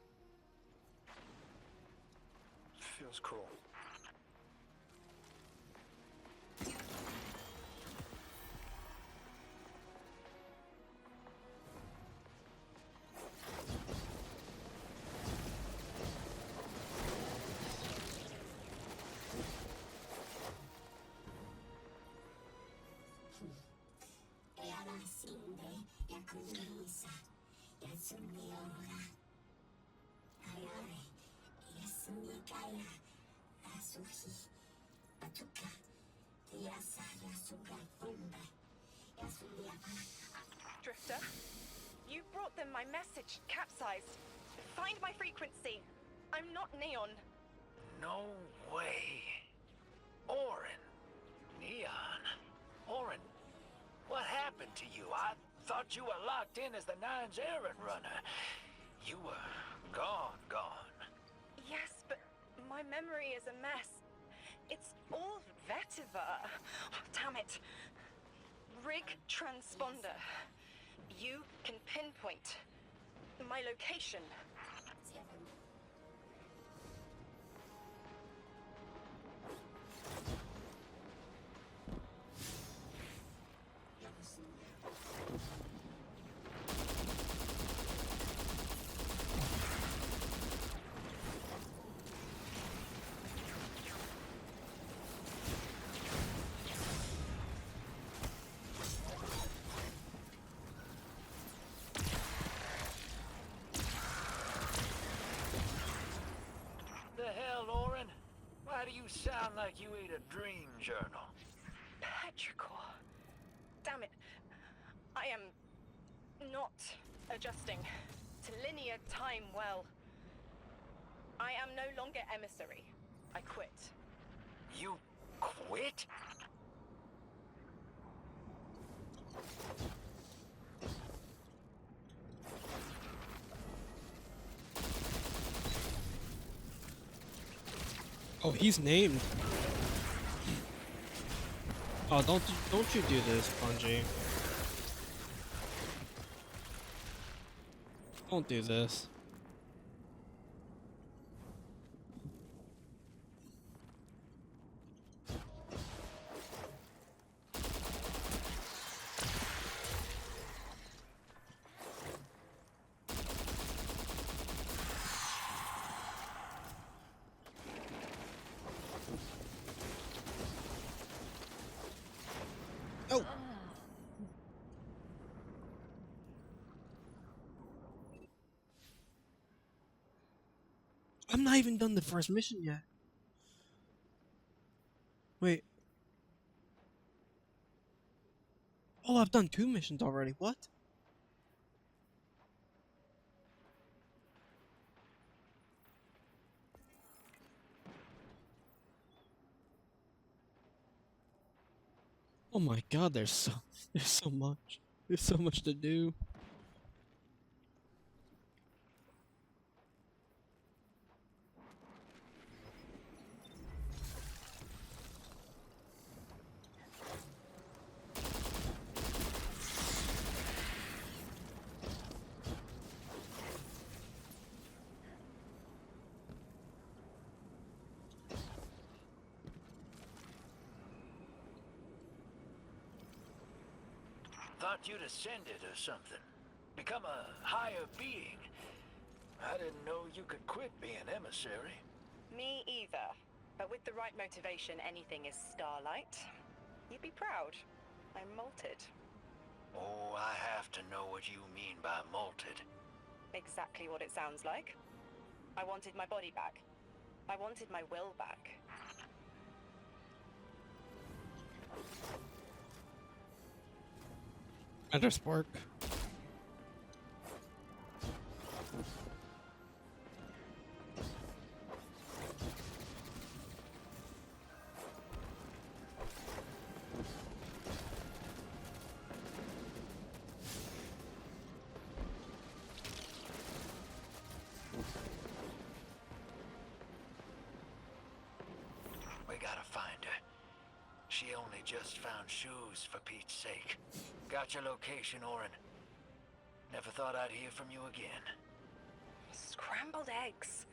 Feels cruel. Drifter, you brought them my message, capsized. Find my frequency. I'm not Neon. No way. Orin. Neon. Orin, what happened to you? I thought you were locked in as the Nine's errand runner. You were gone. Yes, but my memory is a mess. It's all vetiver. Oh, damn it. Rig transponder. You can pinpoint my location. The hell, Orin? Why do you sound like you ate a dream journal? Petrichor. Damn it. I am not adjusting to linear time well. I am no longer emissary. I quit. You quit? Oh, he's named. Oh, don't you do this, Bungie. Don't do this. Oh! I'm not even done the first mission yet. Wait. Oh, I've done 2 missions already. What? Oh my god, there's so much. There's so much to do. Thought you'd ascended or something. Become a higher being. I didn't know you could quit being emissary. Me either. But with the right motivation, anything is Starlight. You'd be proud. I'm molted. Oh, I have to know what you mean by molted. exactly what it sounds like. I wanted my body back. I wanted my will back. Spark. We gotta find her. She only just found shoes, for Pete's sake. Got your location, Orin. Never thought I'd hear from you again. Scrambled eggs.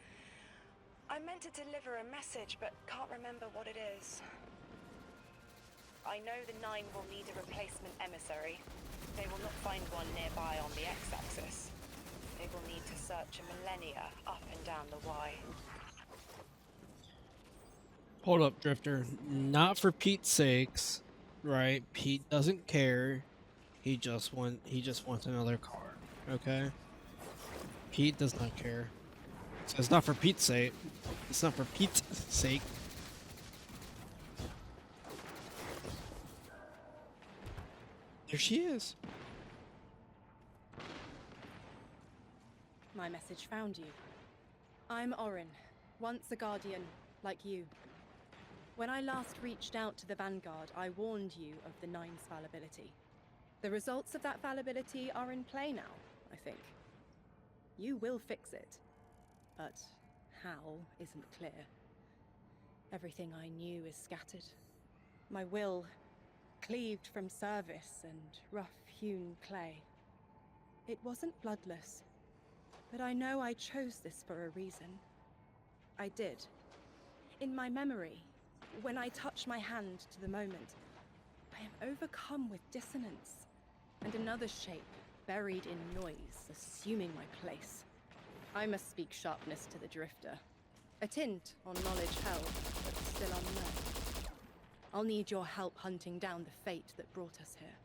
I meant to deliver a message, but can't remember what it is. I know the Nine will need a replacement emissary. They will not find one nearby on the X-axis. They will need to search a millennia up and down the Y. Hold up, Drifter. Not for Pete's sakes, right? Pete doesn't care. He just wants another car. Okay? Pete does not care. So it's not for Pete's sake. It's not for Pete's sake. There she is. My message found you. I'm Orin, once a Guardian, like you. When I last reached out to the Vanguard, I warned you of the Nine's fallibility. The results of that fallibility are in play now, I think. You will fix it, but how isn't clear. Everything I knew is scattered. My will cleaved from service and rough-hewn clay. It wasn't bloodless, but I know I chose this for a reason. I did. In my memory, when I touch my hand to the moment, I am overcome with dissonance, and another shape, buried in noise, assuming my place. I must speak sharpness to the Drifter. A tint on knowledge held, but still unknown. I'll need your help hunting down the fate that brought us here.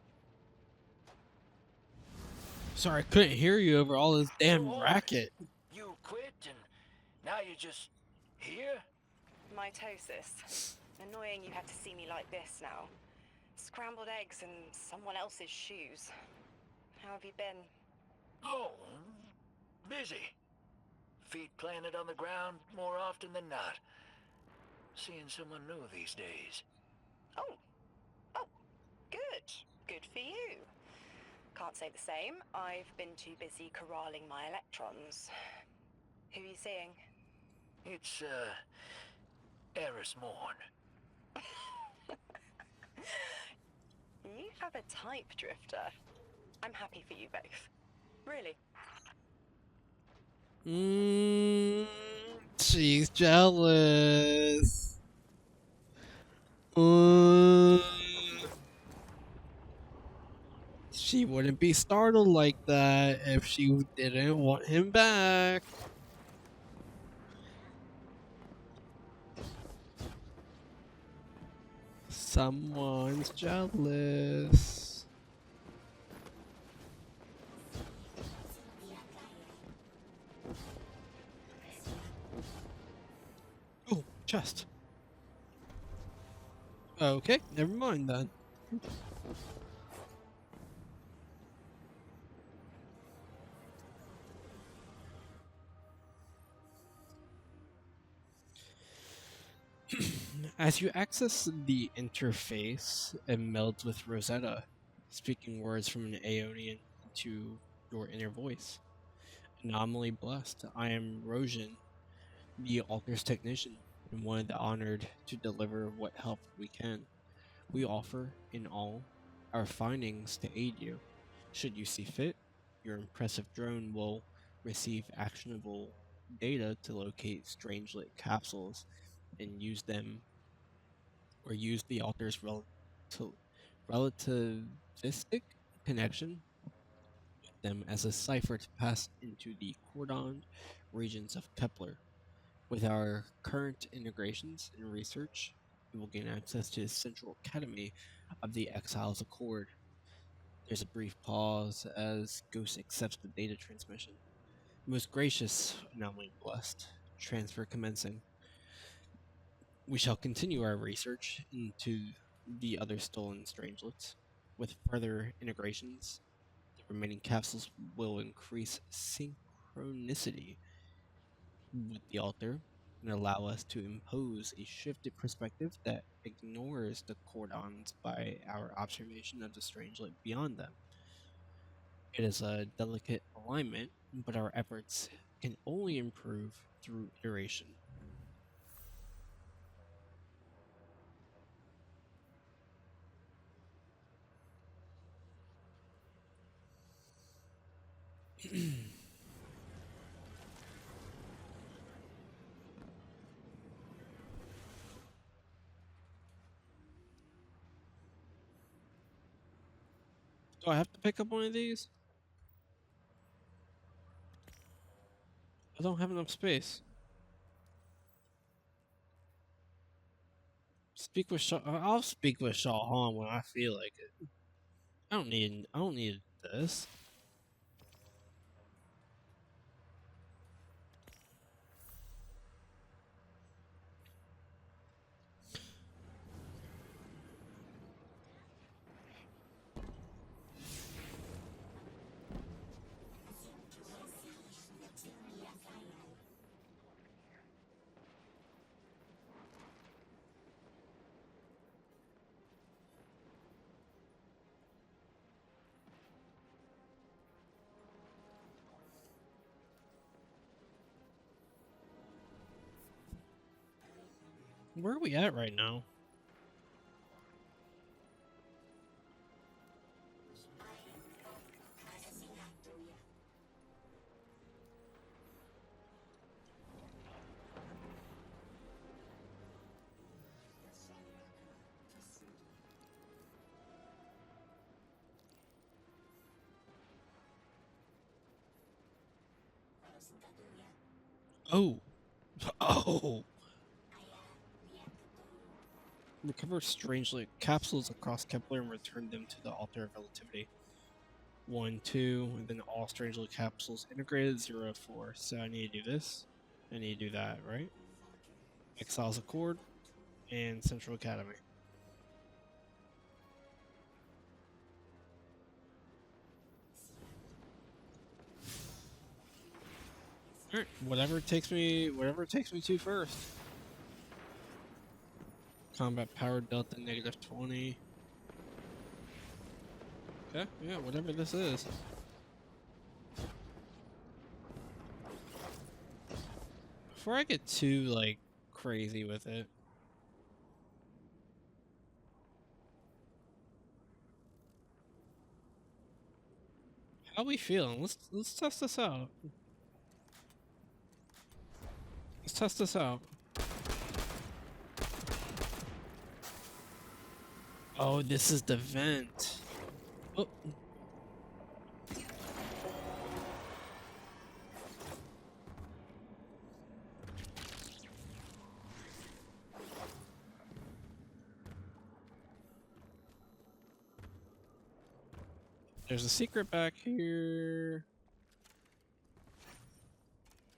Sorry, I couldn't hear you over all this damn racket. You quit and now you're just here? Mitosis. Annoying you have to see me like this now. Scrambled eggs and someone else's shoes. How have you been? Oh, busy. Feet planted on the ground more often than not. Seeing someone new these days. Oh, good. Good for you. Can't say the same. I've been too busy corralling my electrons. Who are you seeing? It's, Eris Morn. You have a type, Drifter. I'm happy for you both. Really. She's jealous. She wouldn't be startled like that if she didn't want him back. Someone's jealous. Oh, chest. Okay, never mind then. As you access the interface, it melds with Rosetta, speaking words from an Aeonian to your inner voice. Anomaly blessed, I am Rosian, the Altar's technician, and one of the honored to deliver what help we can. We offer, in all, our findings to aid you. Should you see fit, your impressive drone will receive actionable data to locate strange lit capsules and use them, or use the Altar's relativistic connection with them as a cipher to pass into the cordoned regions of Kepler. With our current integrations and research, we will gain access to the Central Academy of the Exiles Accord. There's a brief pause as Ghost accepts the data transmission. Most gracious anomaly blessed. Transfer commencing. We shall continue our research into the other stolen strangelets. With further integrations, the remaining capsules will increase synchronicity with the altar and allow us to impose a shifted perspective that ignores the cordons by our observation of the strangelet beyond them. It is a delicate alignment, but our efforts can only improve through iteration. Do I have to pick up one of these? I don't have enough space. Speak with Shaw. I'll speak with Shaw Han when I feel like it. I don't need this. Where are we at right now? Oh. Oh. Recover strangely capsules across Kepler and return them to the altar of relativity. 1, 2, and then all strangely capsules integrated 0, 4. So I need to do this. I need to do that, right? Exiles Accord and Central Academy. Alright, whatever takes me to first. Combat power delta -20. Okay, yeah, whatever this is. Before I get too, like, crazy with it. How we feeling? Let's test this out. Let's test this out. Oh, this is the vent. Oh. There's a secret back here.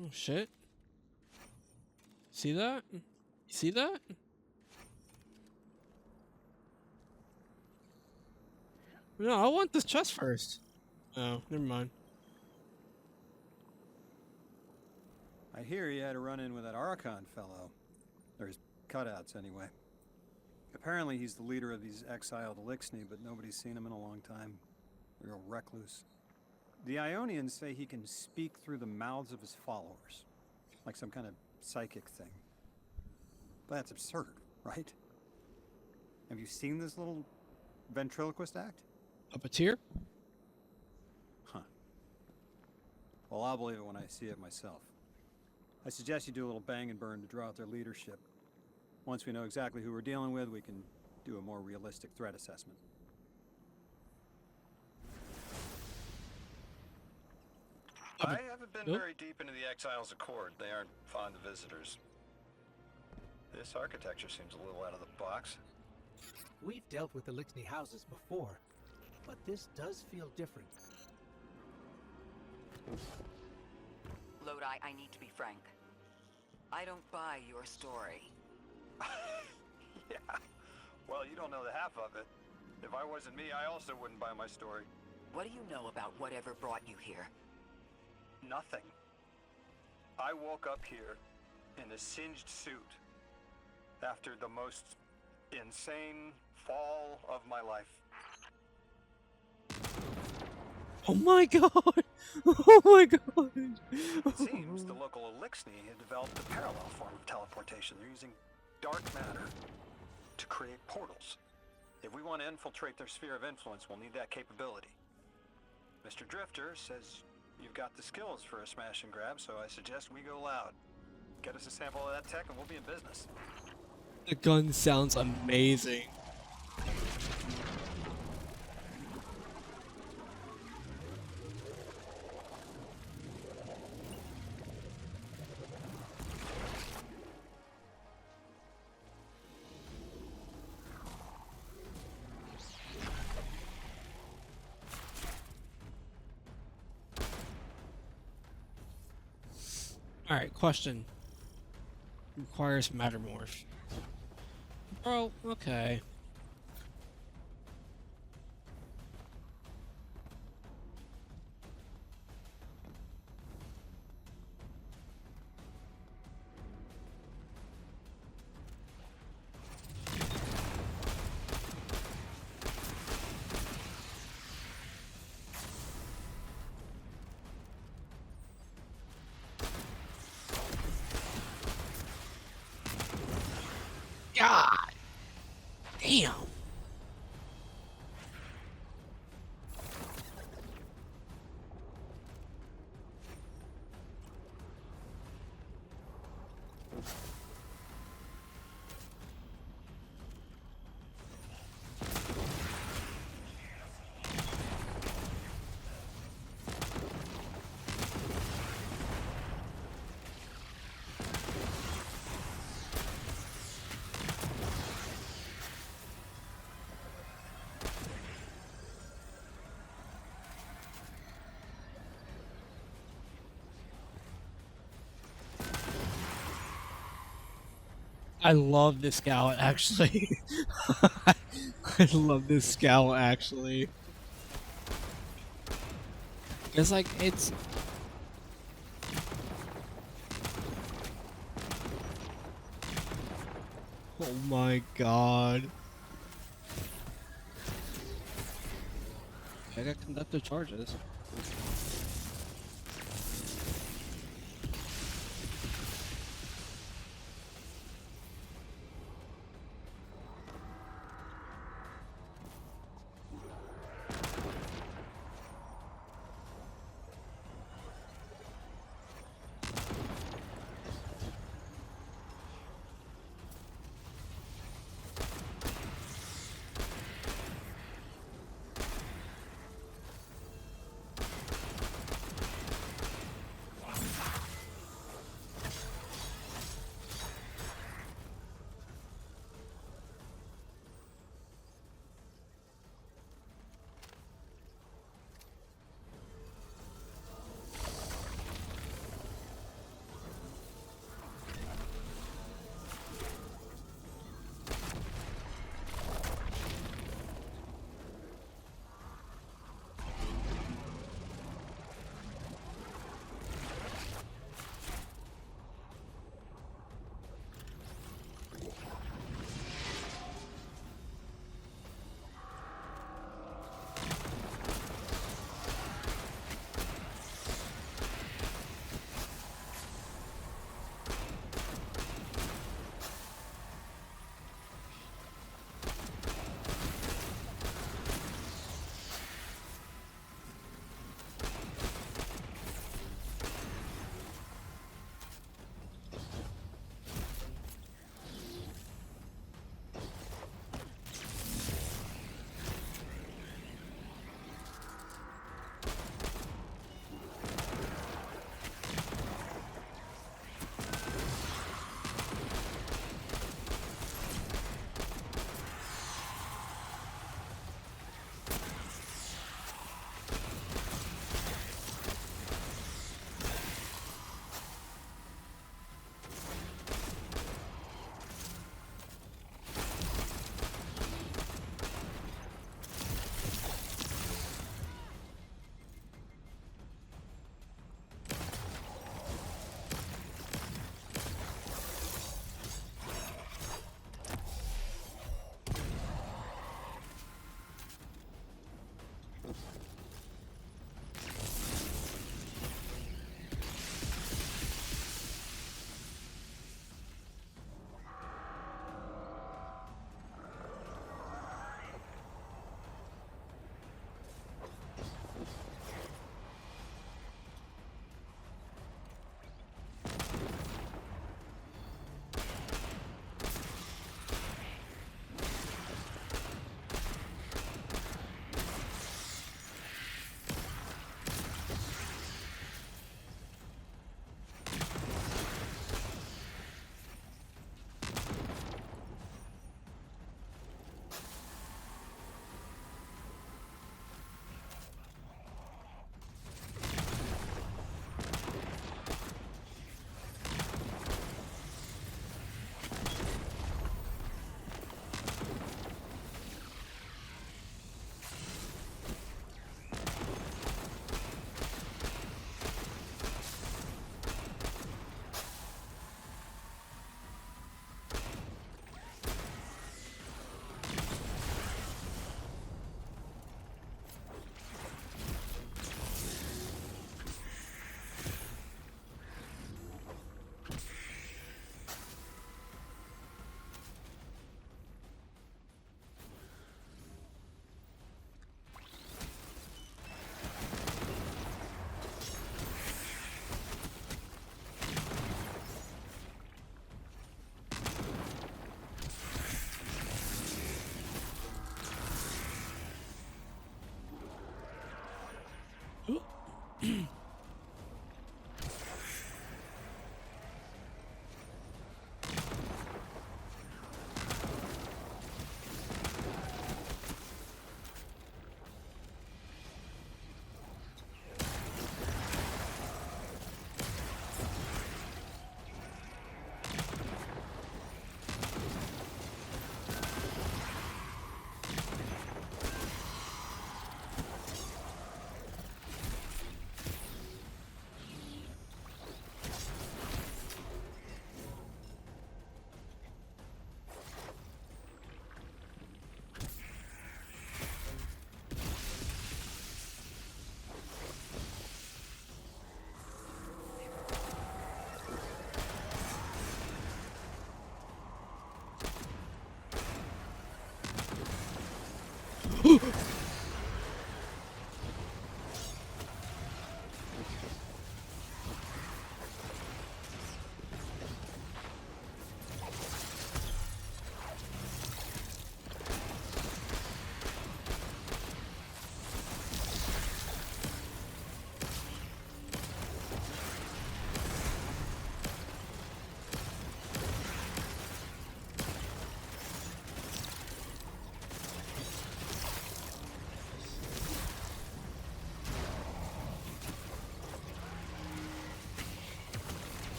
Oh shit. See that? You see that? No, I want this chest first. Oh, never mind. I hear you had a run-in with that Archon fellow. Or his cutouts, anyway. Apparently he's the leader of these exiled Elixni, but nobody's seen him in a long time. Real recluse. The Ionians say he can speak through the mouths of his followers. Like some kind of psychic thing. But that's absurd, right? Have you seen this little ventriloquist act? Puppeteer? Huh. Well, I'll believe it when I see it myself. I suggest you do a little bang and burn to draw out their leadership. Once we know exactly who we're dealing with, we can do a more realistic threat assessment. I haven't been very deep into the Exiles Accord. They aren't fond of visitors. This architecture seems a little out of the box. We've dealt with Elixni houses before, but this does feel different. Lodi, I need to be frank. I don't buy your story. Yeah. Well, you don't know the half of it. If I wasn't me, I also wouldn't buy my story. What do you know about whatever brought you here? Nothing. I woke up here in a singed suit after the most insane fall of my life. Oh my god! Oh my god! It seems the local Elixni had developed a parallel form of teleportation. They're using dark matter to create portals. If we want to infiltrate their sphere of influence, we'll need that capability. Mr. Drifter says you've got the skills for a smash and grab, so I suggest we go loud. Get us a sample of that tech and we'll be in business. The gun sounds amazing. Alright, question. Requires Mattermorph. Oh, okay. God damn. I love this scout, actually. I love this scout, actually. It's like, it's... Oh my god. I got conductive charges.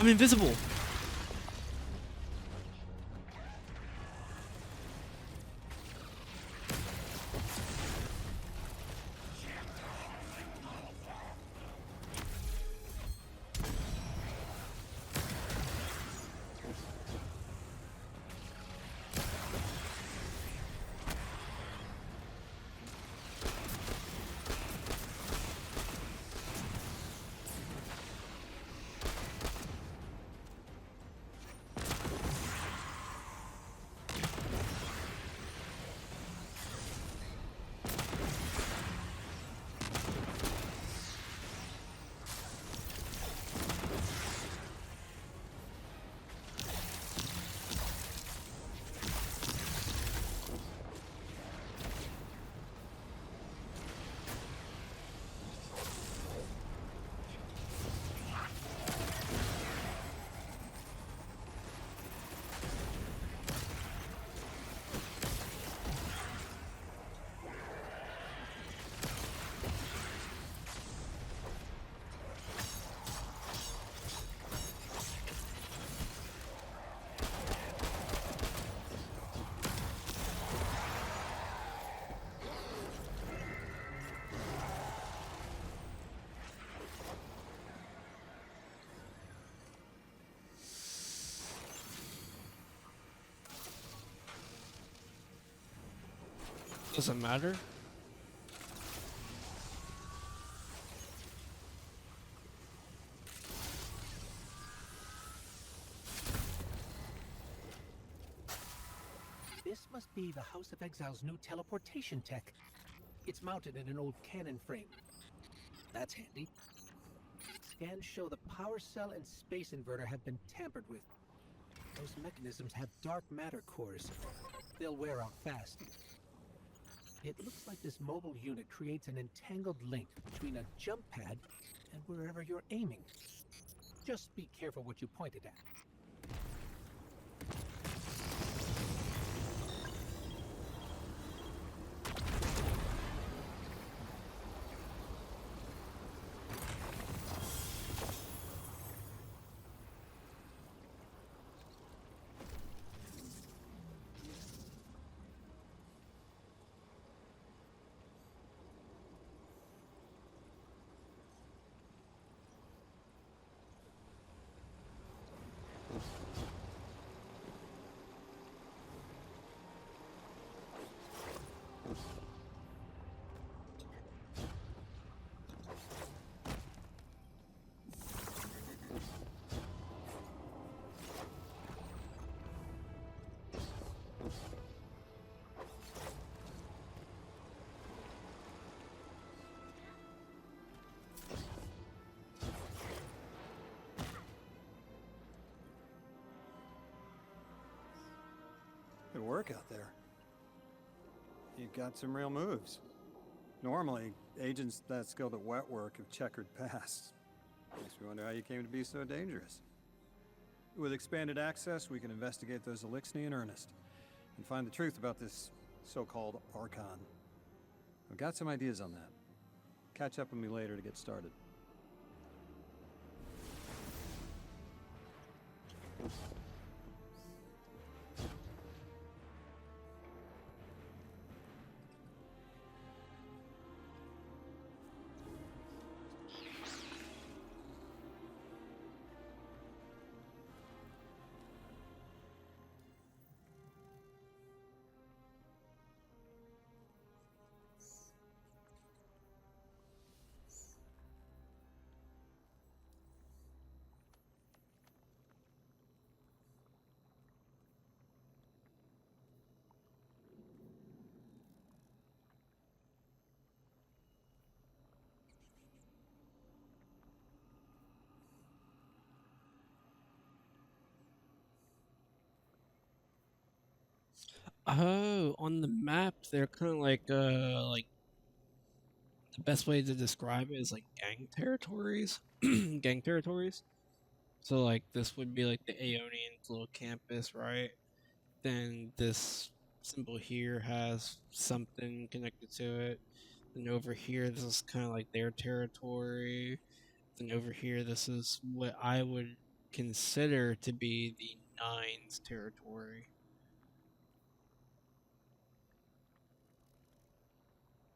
I'm invisible. Doesn't matter. This must be the House of Exile's new teleportation tech. It's mounted in an old cannon frame. That's handy. Scans show the power cell and space inverter have been tampered with. Those mechanisms have dark matter cores. They'll wear out fast. It looks like this mobile unit creates an entangled link between a jump pad and wherever you're aiming. Just be careful what you pointed at. Good work out there. You got some real moves. Normally, agents that skilled at wet work have checkered past. Makes me wonder how you came to be so dangerous. With expanded access, we can investigate those Elixni in earnest and find the truth about this so-called Archon. I've got some ideas on that. Catch up with me later to get started. Oh, on the map, they're kind of like the best way to describe it is like gang territories. Gang territories. So like this would be like the Aeonian's little campus, right? Then this symbol here has something connected to it. Then over here, this is kind of like their territory. Then over here, this is what I would consider to be the Nine's territory.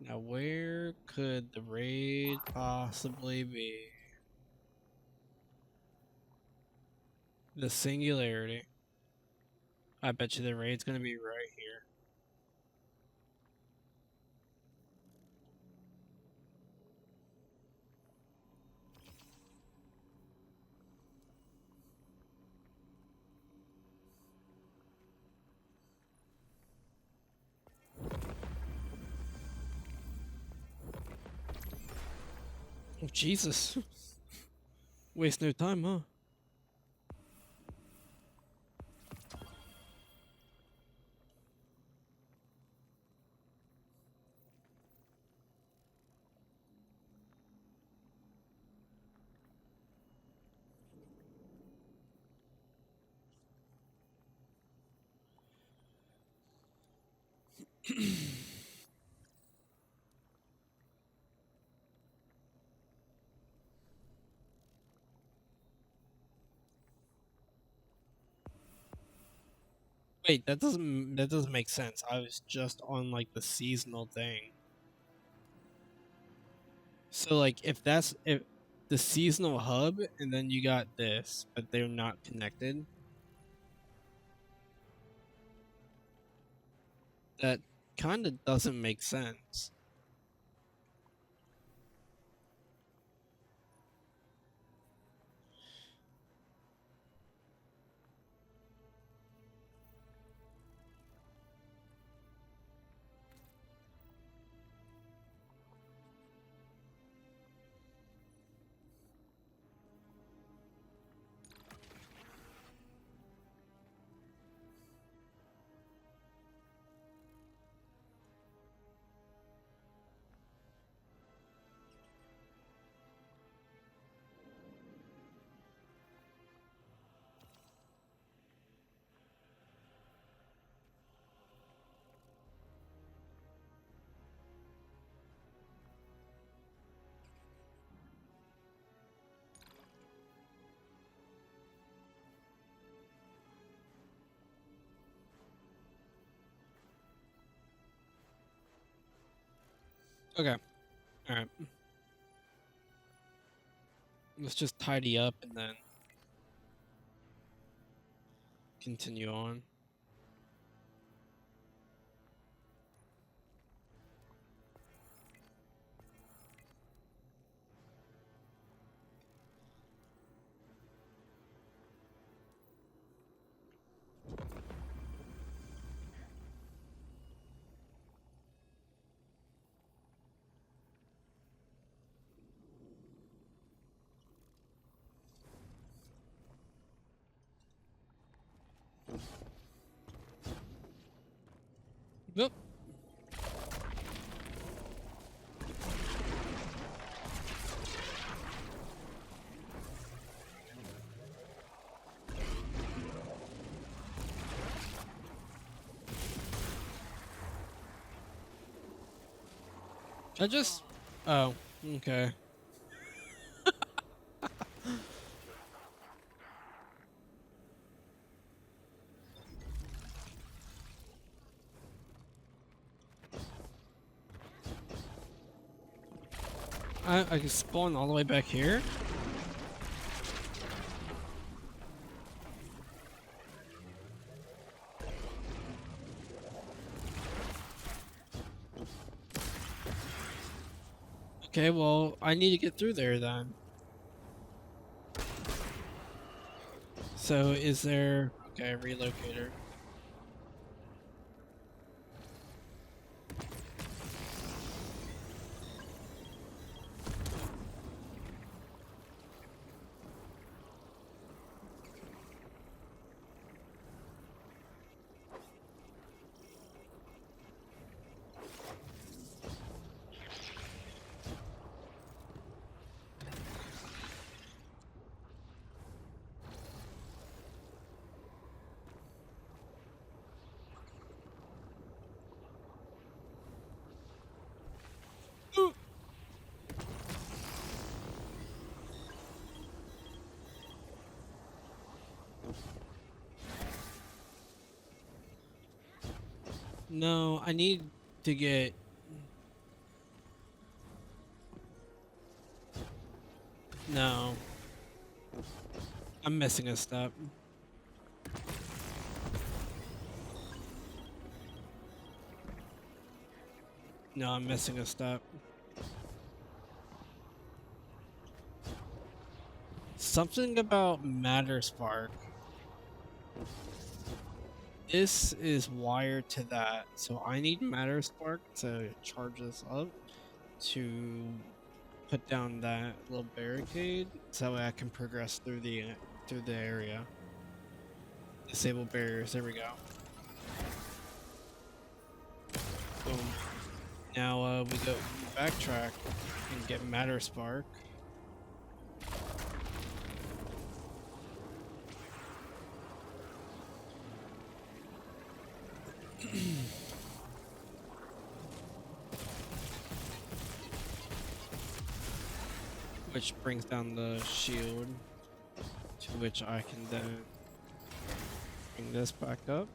Now, where could the raid possibly be? The Singularity. I bet you the raid's gonna be right here. Oh, Jesus. Waste no time, huh? Wait, that doesn't make sense. I was just on like the seasonal thing. So like if the seasonal hub and then you got this, but they're not connected. That kind of doesn't make sense. Okay. Alright. Let's just tidy up and then continue on. Nope. I just... Oh, okay. I can spawn all the way back here? Okay, well, I need to get through there then. So, is there... Okay, relocator. No, I need to get. No. I'm missing a step. No, I'm missing a step. Something about Matter Spark. This is wired to that, so I need Matter Spark to charge this up to put down that little barricade, so that way I can progress through the area. Disable barriers. There we go. Boom. Now we go backtrack and get Matter Spark. Which brings down the shield, to which I can then bring this back up.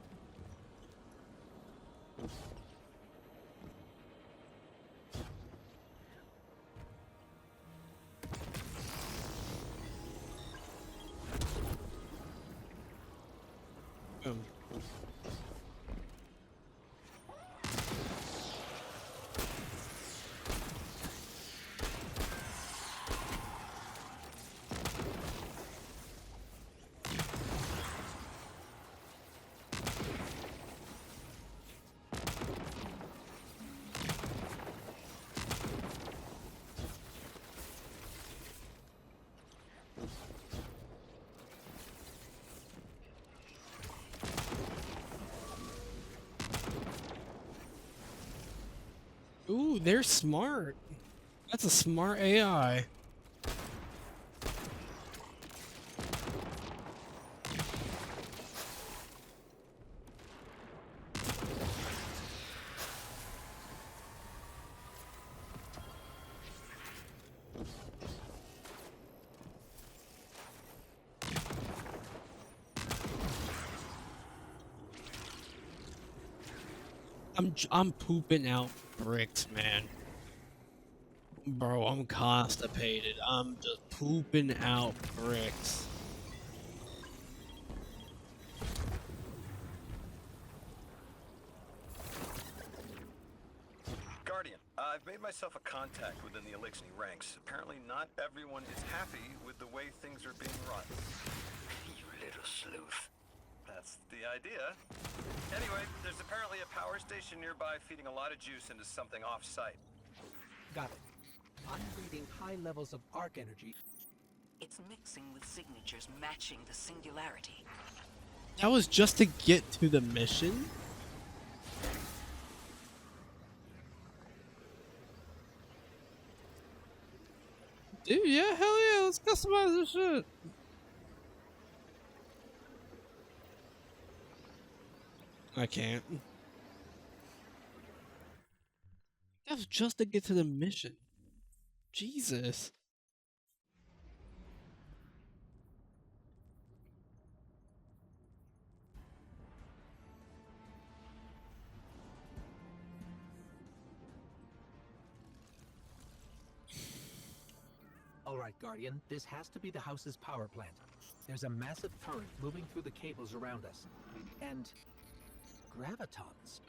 Boom. Ooh, they're smart. That's a smart AI. I'm pooping out bricks, man. Bro, I'm constipated. I'm just pooping out bricks. Guardian, I've made myself a contact within the Elixni ranks. Apparently not everyone is happy with the way things are being run. You little sleuth. That's the idea. Anyway, there's apparently a power station nearby feeding a lot of juice into something off-site. Got it. I'm reading high levels of arc energy. It's mixing with signatures matching the singularity. That was just to get to the mission? Dude, yeah, hell yeah, let's customize this shit. I can't. That was just to get to the mission. Jesus. All right, Guardian, this has to be the house's power plant. There's a massive current moving through the cables around us. And gravitons.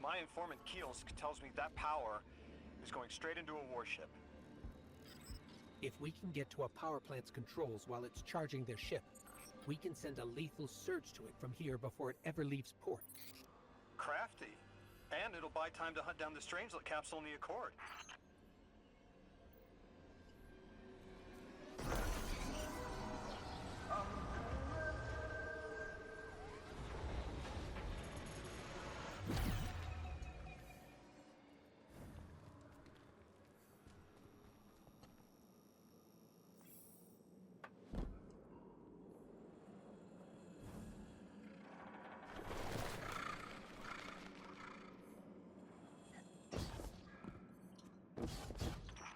My informant Keels tells me that power is going straight into a warship. If we can get to a power plant's controls while it's charging their ship, we can send a lethal surge to it from here before it ever leaves port. Crafty. And it'll buy time to hunt down the Strangelet capsule in the Accord.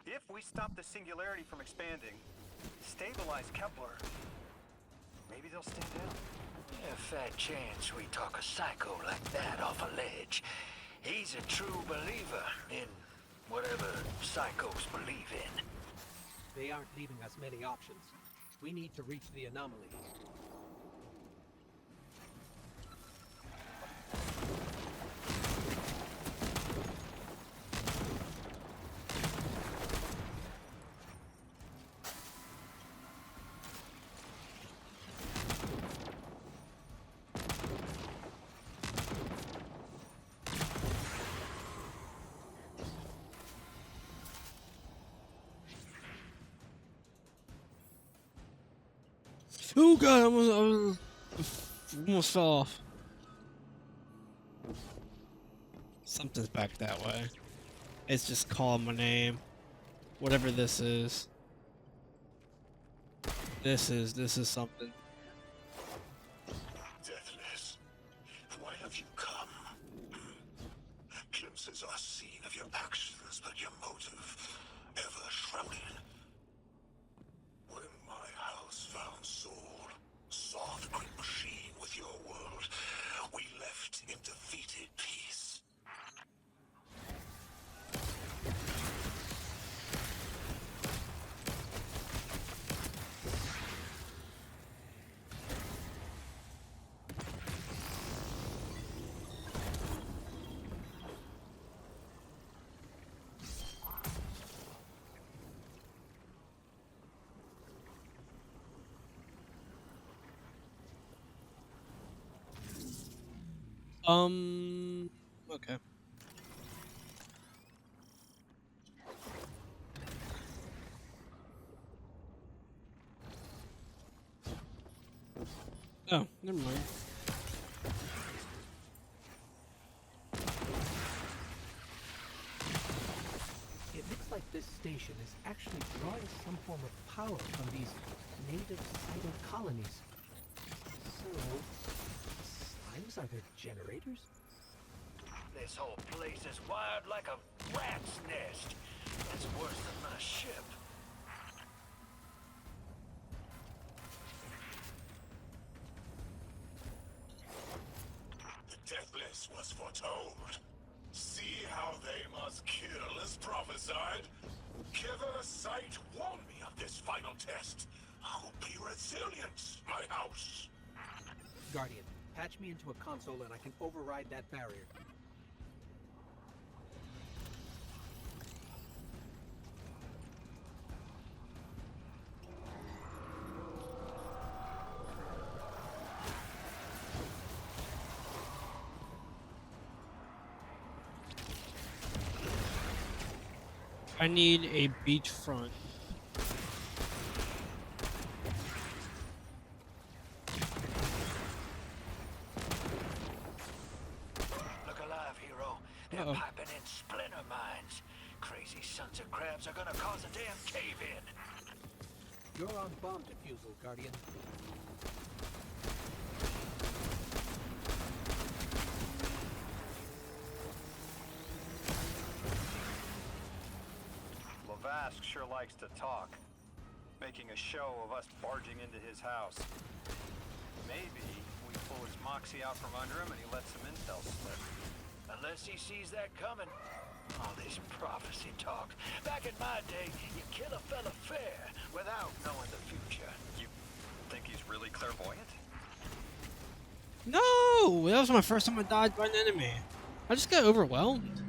If we stop the singularity from expanding, stabilize Kepler, maybe they'll stand down. A fat chance we talk a psycho like that off a ledge. He's a true believer in whatever psychos believe in. They aren't leaving us many options. We need to reach the anomaly. Oh god, I almost fell off. Something's back that way. It's just calling my name. Whatever this is. This is something. Deathless, why have you come? Glimpses are seen of your actions, but your motive ever shrouded. When my house found Soul, saw the great machine with your world, we left in defeated peace. Okay. Oh, never mind. It looks like this station is actually drawing some form of power from these native cyto colonies. So, slimes are their generators? This whole place is wired like a rat's nest. It's worse than my ship. The Deathless was foretold. See how they must kill as prophesied? Kiver Sight warned me of this final test. I'll be resilient, my house. Guardian, patch me into a console and I can override that barrier. I need a beachfront. Look alive, hero. They're Uh-oh. piping in splinter mines. Crazy sons of crabs are gonna cause a damn cave-in. You're on bomb defusal, Guardian. Lavask sure likes to talk, making a show of us barging into his house. Maybe we pull his moxie out from under him and he lets some intel slip. Unless he sees that coming. All this prophecy talk. Back in my day, you kill a fella fair without knowing the future. You think he's really clairvoyant? No! That was my first time I died by an enemy. I just got overwhelmed.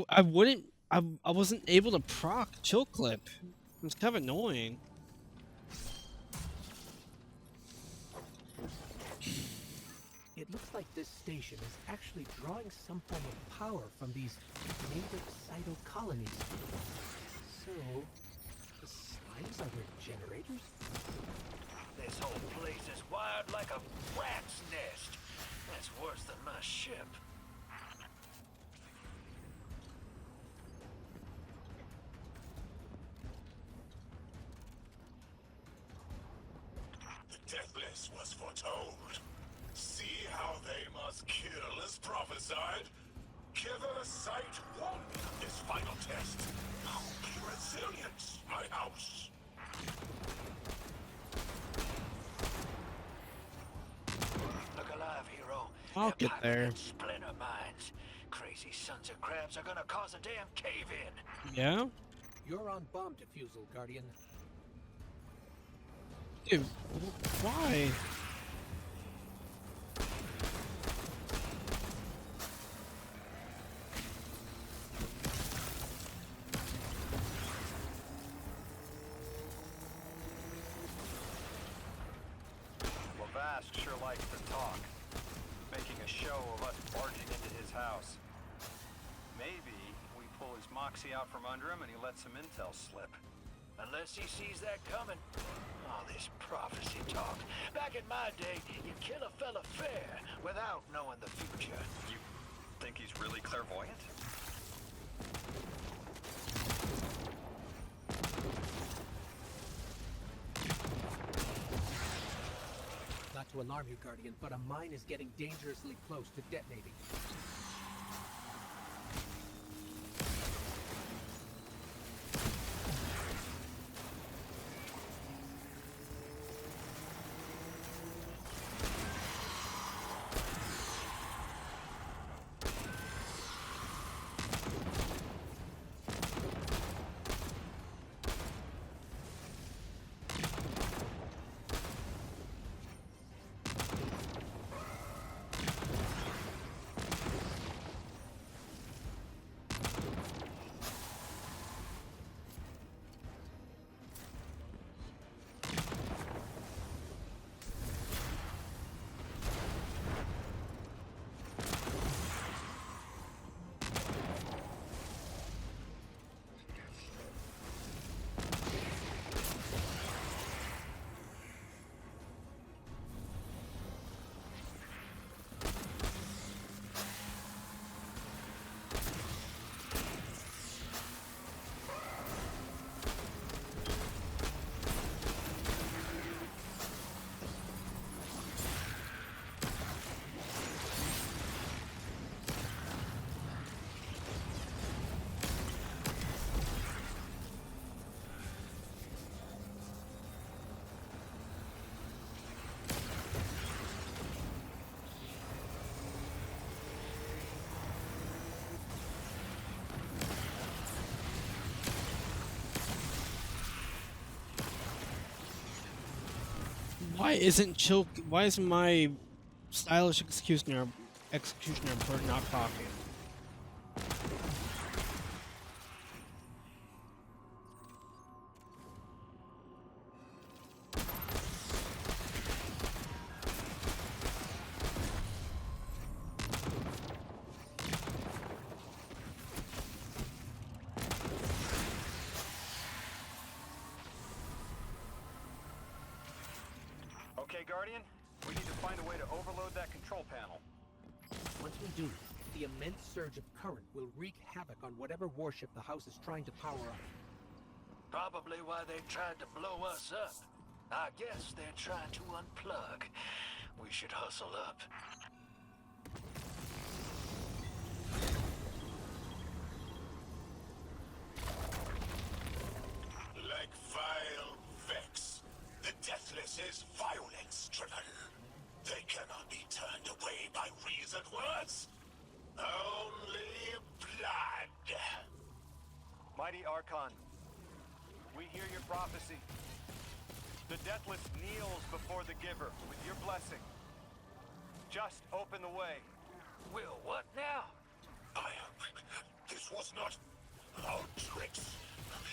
I wouldn't... I wasn't able to proc chill clip. It was kind of annoying. It looks like this station is actually drawing some form of power from these native cyto colonies. So, the slimes are their generators? This whole place is wired like a rat's nest. That's worse than my ship. The Deathless was foretold. See how they must kill as prophesied? Kiver Sight warned me of this final test. I'll be resilient, my house. Look alive, hero. I'll They're get there. pocketing splinter mines. Crazy sons of crabs are gonna cause a damn cave-in. Yeah? You're on bomb defusal, Guardian. Dude, why? Lavask sure likes to talk, making a show of us barging into his house. Maybe we pull his moxie out from under him and he lets some intel slip. Unless he sees that coming. All this prophecy talk. Back in my day, you kill a fella fair without knowing the future. You think he's really clairvoyant? Not to alarm you, Guardian, but a mine is getting dangerously close to detonating. Why isn't my stylish executioner bird not talking? Okay, Guardian, we need to find a way to overload that control panel. Once we do, the immense surge of current will wreak havoc on whatever warship the house is trying to power up. Probably why they tried to blow us up. I guess they're trying to unplug. We should hustle up. Like vile Vex, the Deathless is violence-driven. They cannot be turned away by reasoned words. Only blood. Mighty Archon, we hear your prophecy. The Deathless kneels before the Giver with your blessing. Just open the way. Will what now? This was not our tricks.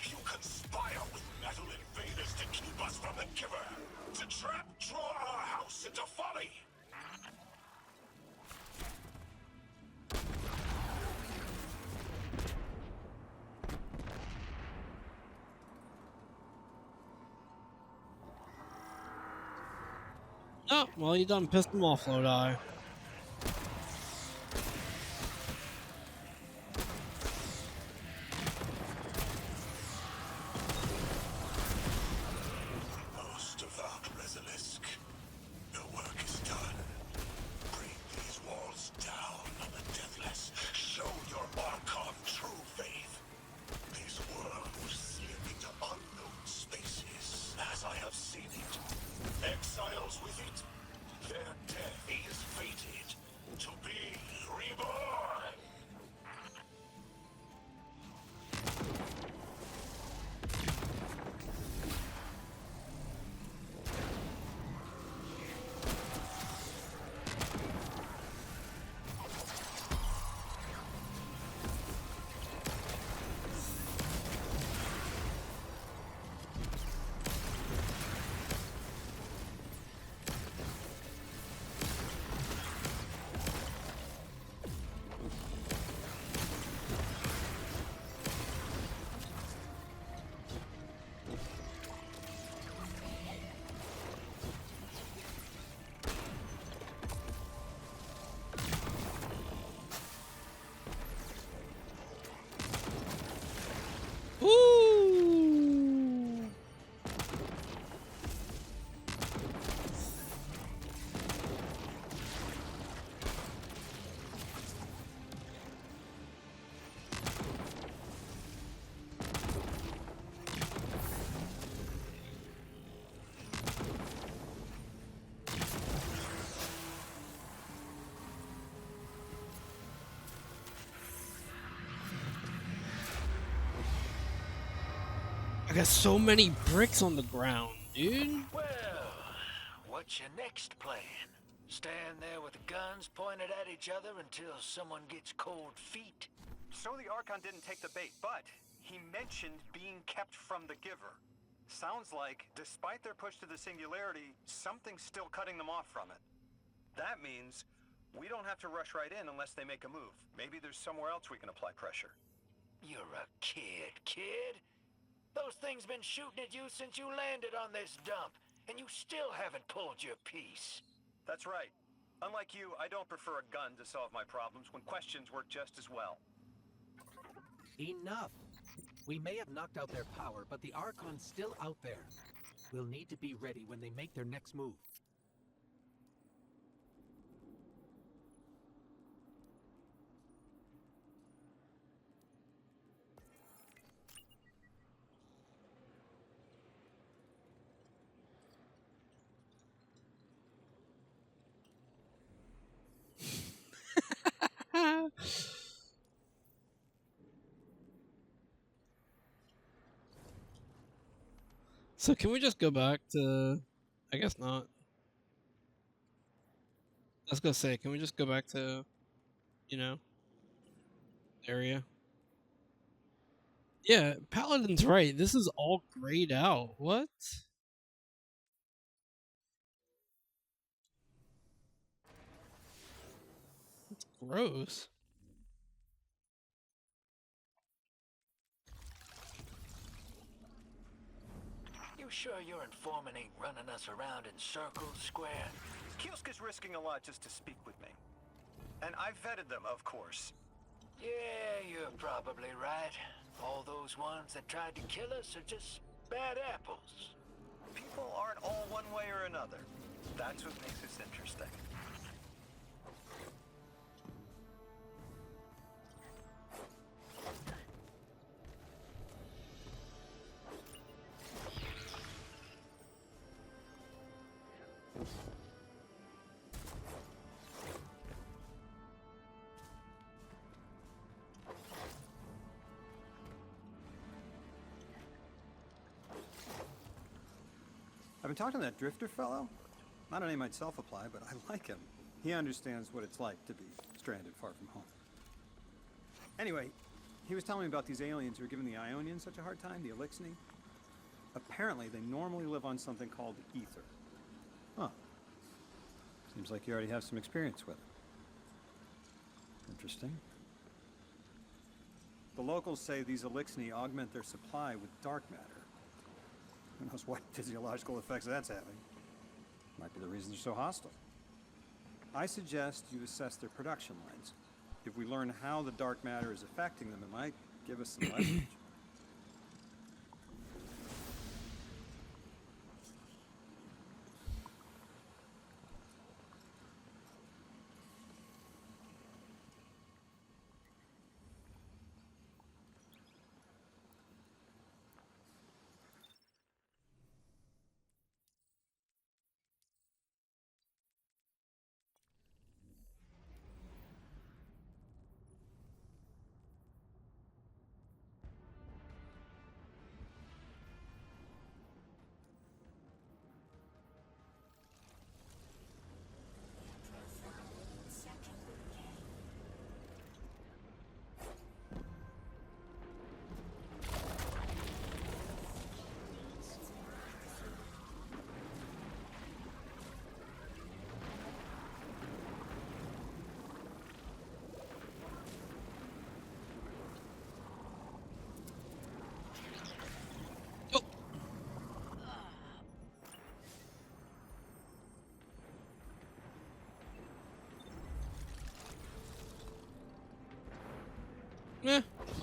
You conspire with metal invaders to keep us from the Giver. To draw our house into folly. Oh, well, you done pissed them off, Lodi. Most devout Resilisk, your work is done. Bring these walls down on the Deathless. Show your Archon true faith. These worlds slip into unknown spaces. I got so many bricks on the ground, dude. Well, what's your next plan? Stand there with guns pointed at each other until someone gets cold feet? So the Archon didn't take the bait, but he mentioned being kept from the Giver. Sounds like, despite their push to the Singularity, something's still cutting them off from it. That means we don't have to rush right in unless they make a move. Maybe there's somewhere else we can apply pressure. You're a kid. Those things been shooting at you since you landed on this dump, and you still haven't pulled your piece. That's right. Unlike you, I don't prefer a gun to solve my problems when questions work just as well. Enough. We may have knocked out their power, but the Archon's still out there. We'll need to be ready when they make their next move. So can we just go back to... I guess not. I was gonna say, can we just go back to, you know, area? Yeah, Paladin's right. This is all grayed out. What? It's gross. You sure your informant ain't running us around in circles, Square? Kiosk is risking a lot just to speak with me. And I've vetted them, of course. Yeah, you're probably right. All those ones that tried to kill us are just bad apples. People aren't all one way or another. That's what makes this interesting. I've been talking to that Drifter fellow. Not a name I'd self-apply, but I like him. He understands what it's like to be stranded far from home. Anyway, he was telling me about these aliens who are giving the Ionians such a hard time, the Elixni. Apparently, they normally live on something called ether. Huh. Seems like you already have some experience with it. Interesting. The locals say these Elixni augment their supply with dark matter. Who knows what physiological effects that's having. Might be the reason they're so hostile. I suggest you assess their production lines. If we learn how the dark matter is affecting them, it might give us some leverage.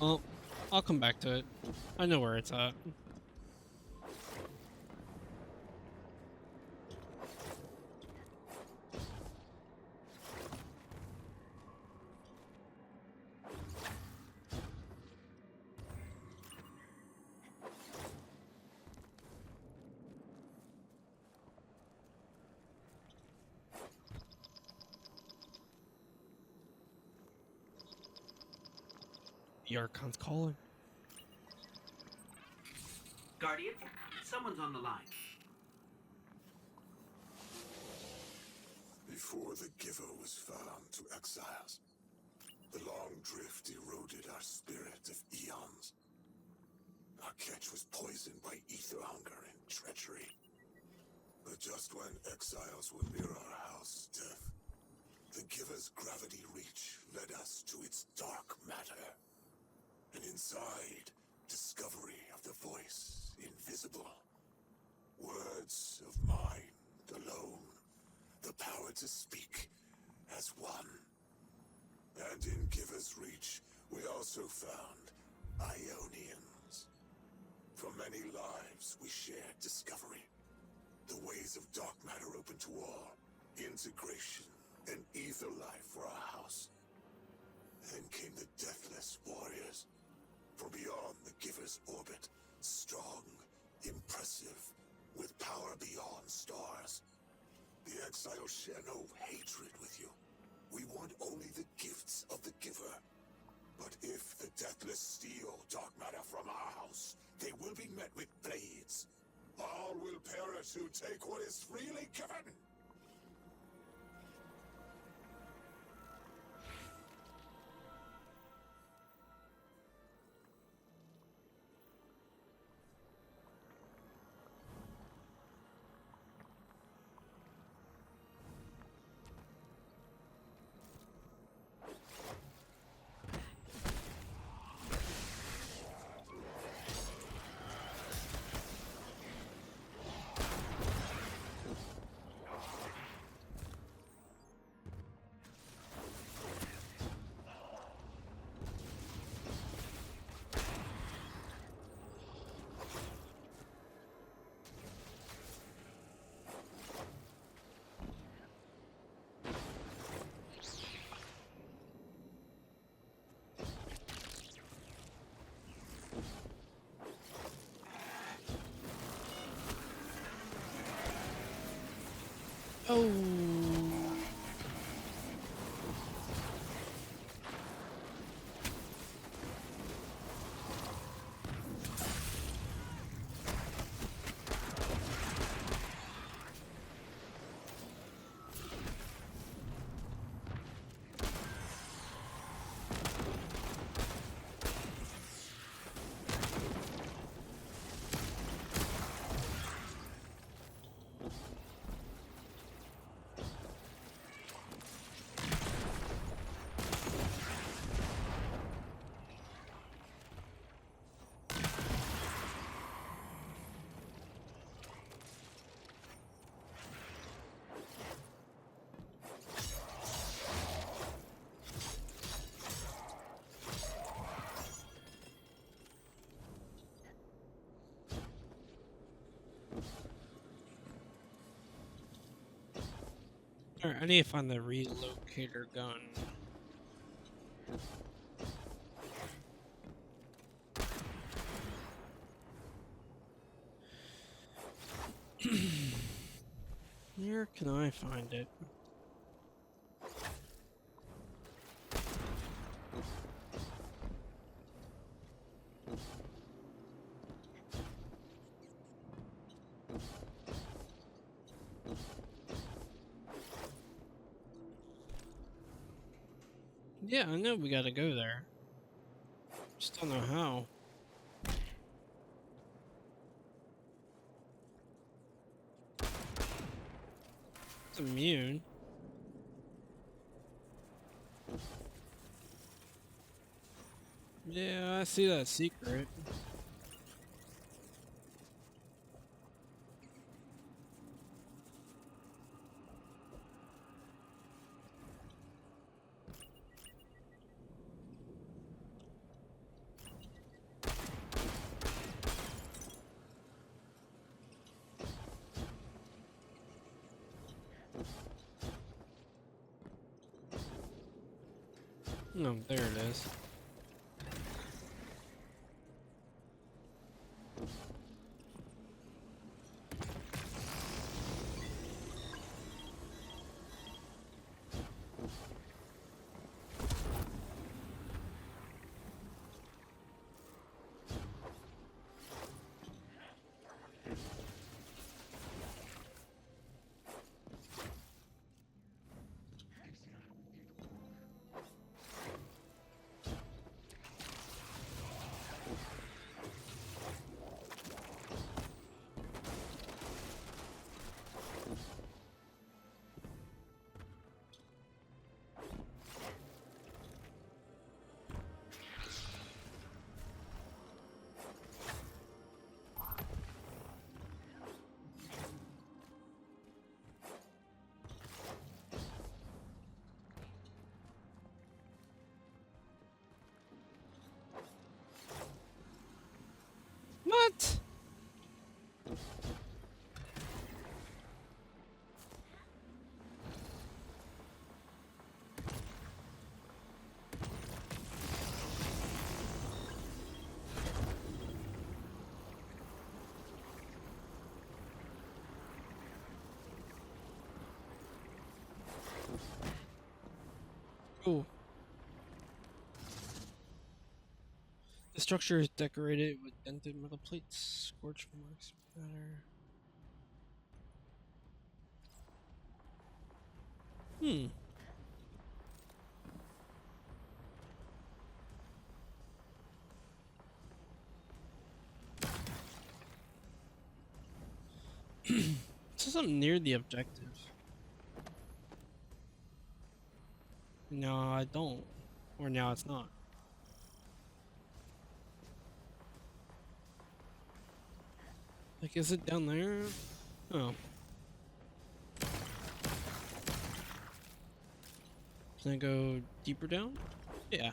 Well, I'll come back to it. I know where it's at. The Archon's calling. Guardian, someone's on the line. Before the Giver was found to exiles, the long drift eroded our spirit of eons. Our catch was poisoned by ether hunger and treachery. But just when exiles were near our house, death, the Giver's gravity reach led us to its dark matter. And inside, discovery of the voice invisible. Words of mind alone. The power to speak as one. And in Giver's reach, we also found Ionians. For many lives, we shared discovery. The ways of dark matter open to all. Integration and ether life for our house. Then came the Deathless Warriors. From beyond the Giver's orbit. Strong, impressive, with power beyond stars. The exiles share no hatred with you. We want only the gifts of the Giver. But if the Deathless steal dark matter from our house, they will be met with blades. All will perish who take what is freely given. Oh. Alright, I need to find the relocator gun. Where can I find it? Yeah, I know we gotta go there. Just don't know how. It's immune. Yeah, I see that secret. No, there it is. Cool. The structure is decorated with dented metal plates, scorch marks matter. Hmm. So something near the objective. No, I don't. Or now it's not. Like, is it down there? Oh. Can I go deeper down? Yeah.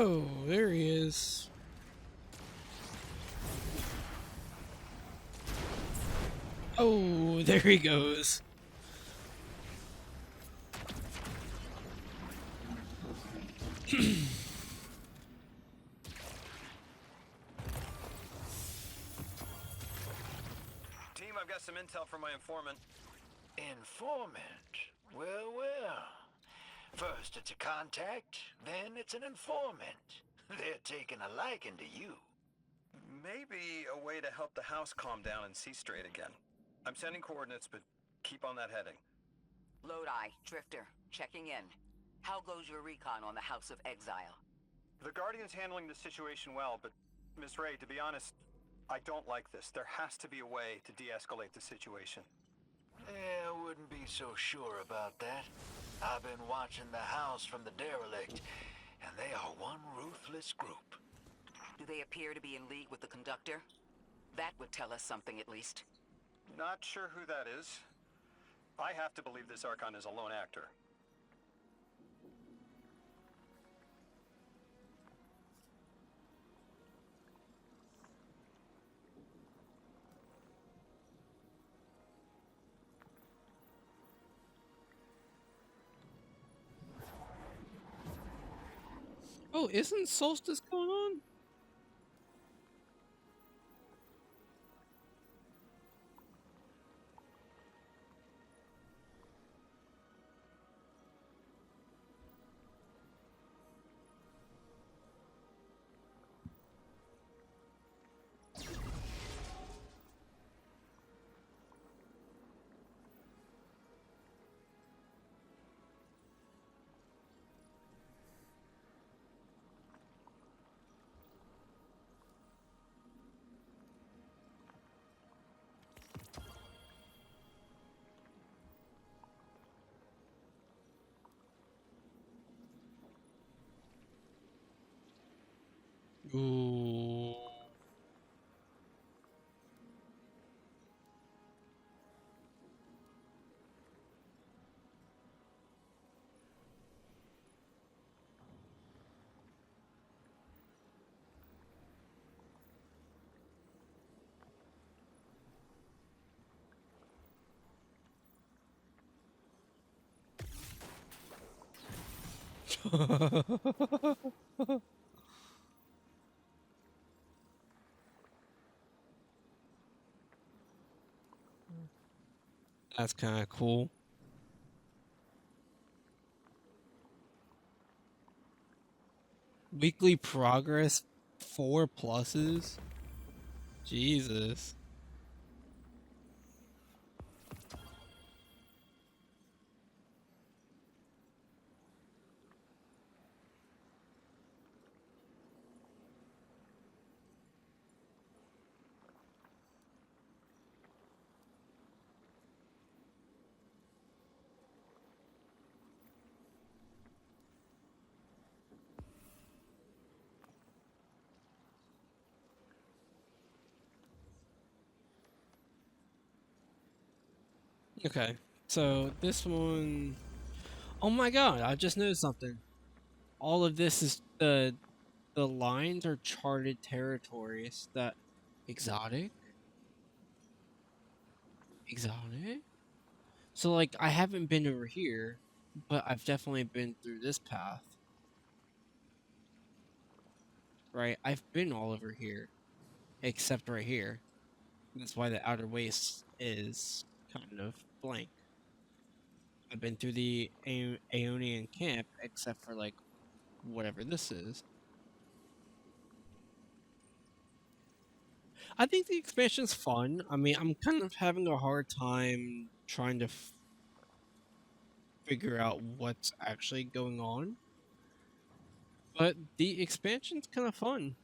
Oh, there he is. Oh, there he goes. Team, I've got some intel from my informant. Informant? Well, well. First it's a contact, then it's an informant. They're taking a liking to you. Maybe a way to help the house calm down and see straight again. I'm sending coordinates, but keep on that heading. Lodi, Drifter, checking in. How goes your recon on the House of Exile? The Guardian's handling the situation well, but Miss Ray, to be honest, I don't like this. There has to be a way to de-escalate the situation. I wouldn't be so sure about that. I've been watching the house from the derelict, and they are one ruthless group. Do they appear to be in league with the Conductor? That would tell us something at least. Not sure who that is. I have to believe this Archon is a lone actor. Oh, isn't Solstice going on? Ooh. That's kind of cool. Weekly progress, 4 pluses. Jesus. Okay, so this one, oh my god, I just noticed something. All of this is the lines are charted territories. That exotic? Exotic? So like I haven't been over here, but I've definitely been through this path. Right? I've been all over here. Except right here. That's why the outer waste is kind of blank. I've been through the Aeonian camp, except for like whatever this is. I think the expansion's fun. I mean, I'm kind of having a hard time trying to figure out what's actually going on. But the expansion's kind of fun.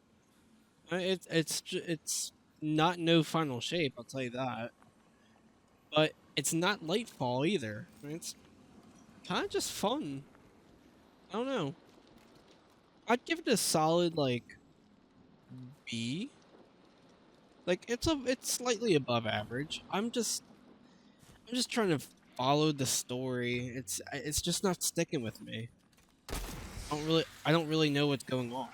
It's not no final shape, I'll tell you that. But it's not Lightfall either. It's kind of just fun. I don't know. I'd give it a solid like B. Like it's slightly above average. I'm just trying to follow the story. It's just not sticking with me. I don't really know what's going on.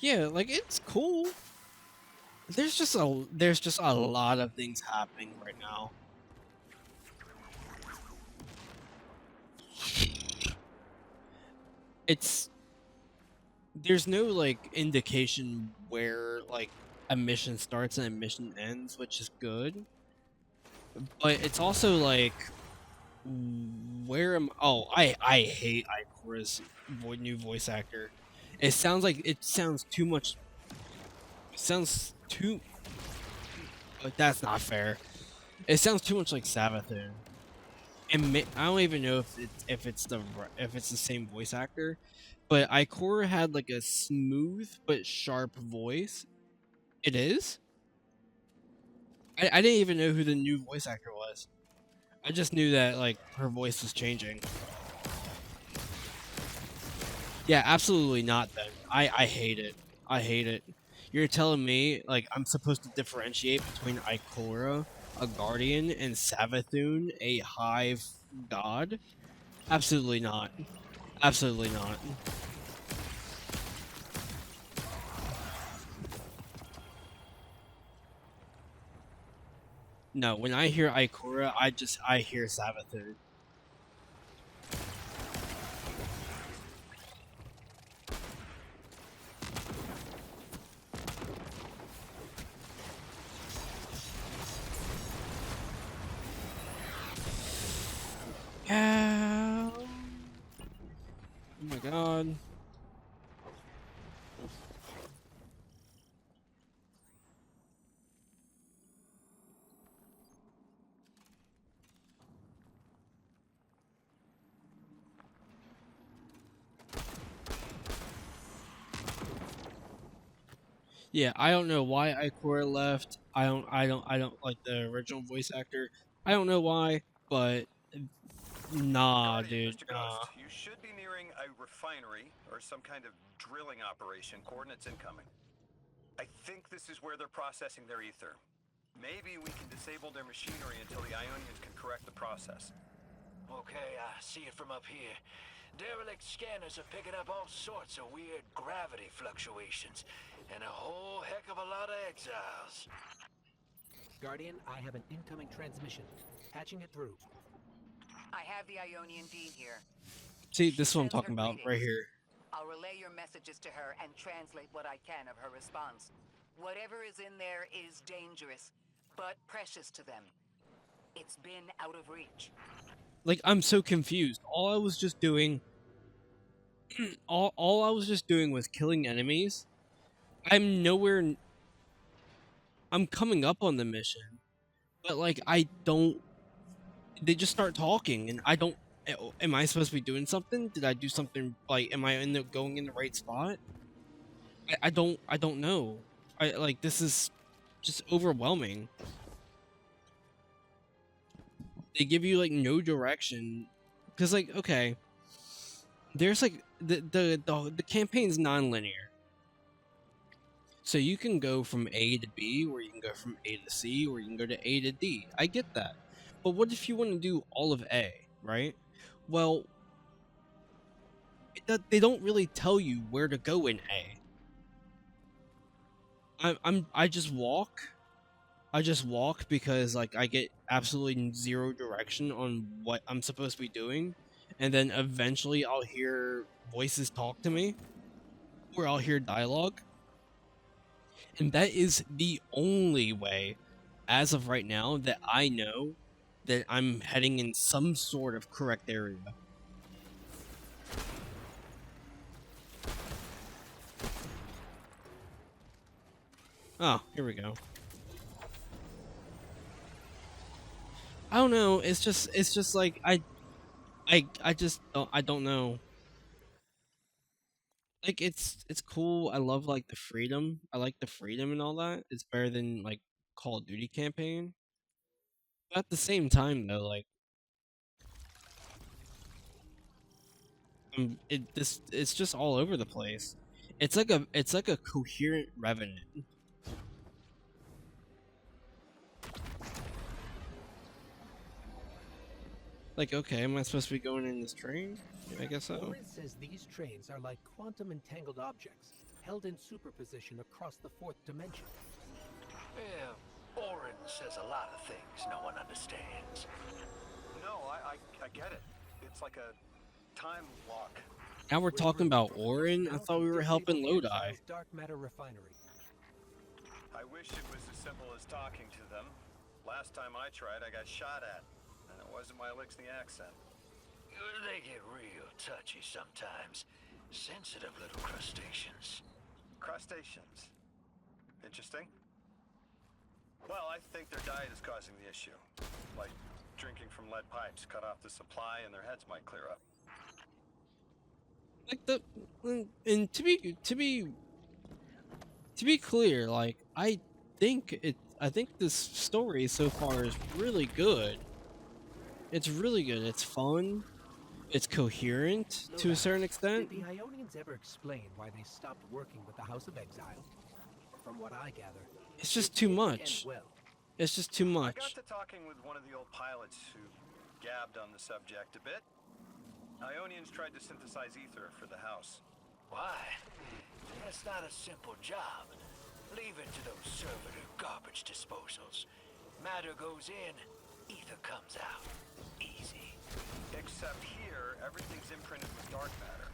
Yeah, like it's cool. There's just a lot of things happening right now. There's no like indication where like a mission starts and a mission ends, which is good. But it's also like I hate Ikora's new voice actor. It sounds too much. It sounds too. That's not fair. It sounds too much like Savathun. And I don't even know if it's the same voice actor, but Ikora had like a smooth but sharp voice. It is. I didn't even know who the new voice actor was. I just knew that like her voice was changing. Yeah, absolutely not. Then I hate it. I hate it. You're telling me like I'm supposed to differentiate between Ikora, a guardian, and Savathun, a hive god? Absolutely not. Absolutely not. No, when I hear Ikora, I hear Savathun. Yeah. Oh my god. Yeah, I don't know why Ikora left. I don't like the original voice actor. I don't know why, but nah, Guardian, dude. Mr. Ghost, you should be nearing a refinery or some kind of drilling operation. Coordinates incoming. I think this is where they're processing their ether. Maybe we can disable their machinery until the Ionians can correct the process. Okay, I see it from up here. Derelict scanners are picking up all sorts of weird gravity fluctuations, and a whole heck of a lot of exiles. Guardian, I have an incoming transmission. Patching it through. I have the Ionian Dean here. See, this is what I'm Sends her talking about greetings. right here. I'll relay your messages to her and translate what I can of her response. Whatever is in there is dangerous, but precious to them. It's been out of reach. Like, I'm so confused. All I was just doing was killing enemies. I'm coming up on the mission, but like they just start talking and I don't. Am I supposed to be doing something? Did I do something? Like, am I going in the right spot? I don't know. This is just overwhelming. They give you like no direction, because like, okay, there's like the campaign's non-linear, so you can go from A to B, or you can go from A to C, or you can go to A to D. I get that, but what if you want to do all of A, right? Well, they don't really tell you where to go in A. I just walk. I just walk because like I get absolutely zero direction on what I'm supposed to be doing, and then eventually I'll hear voices talk to me, or I'll hear dialogue, and that is the only way, as of right now, that I know that I'm heading in some sort of correct area. Oh, here we go. I don't know. It's just like I don't know. like it's cool. I love like the freedom. I like the freedom and all that. It's better than like Call of Duty campaign. But at the same time though, like it's just all over the place. It's like a coherent Revenant. Like, okay, am I supposed to be going in this train? I guess so. Orin says these trains are like quantum entangled objects, held in superposition across the fourth dimension. Yeah, Orin says a lot of things no one understands. No, I get it. It's like a time lock. Now we're talking about Orin? I thought we were helping Lodi. Dark matter refinery. I wish it was as simple as talking to them. Last time I tried, I got shot at. And it wasn't my Elixni accent. They get real touchy sometimes. Sensitive little crustaceans. Crustaceans. Interesting. Well, I think their diet is causing the issue. Like drinking from lead pipes, cut off the supply, and their heads might clear up. Like and to be clear, like I think this story so far is really good. It's really good. It's fun. It's coherent to a certain extent. Did the Ionians ever explain why they stopped working with the House of Exile? From what I gather, It's just too much. well. It's just too I got much. to talking with one of the old pilots who gabbed on the subject a bit. Ionians tried to synthesize ether for the house. Why? That's not a simple job. Leave it to those servitor garbage disposals. Matter goes in, ether comes out. Easy. Except here, everything's imprinted with dark matter,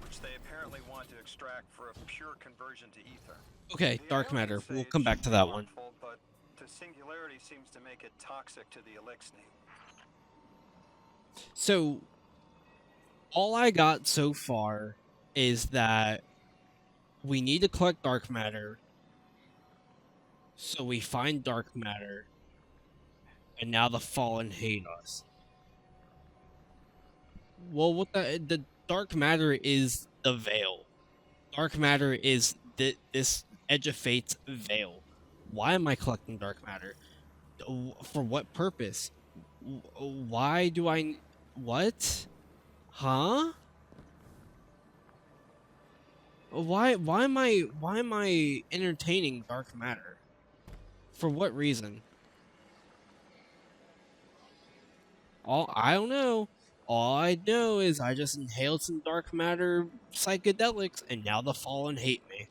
which they apparently want to extract for a pure conversion to ether. Okay, The dark matter. Ionians say We'll it come back shouldn't to be that one. harmful, but the singularity seems to make it toxic to the Elixni. So, all I got so far is that we need to collect dark matter. So we find dark matter. And now the Fallen hate us. Well, what the dark matter is the veil. Dark matter is this Edge of Fate's veil. Why am I collecting dark matter? For what purpose? Why do I... What? Huh? Why am I entertaining dark matter? For what reason? I don't know. All I know is I just inhaled some dark matter psychedelics, and now the Fallen hate me.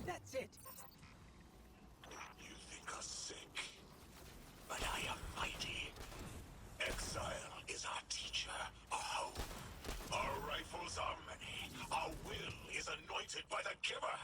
That's it. You think us sick, but I am mighty. Exile is our teacher, our home. Our rifles are many. Our will is anointed by the giver.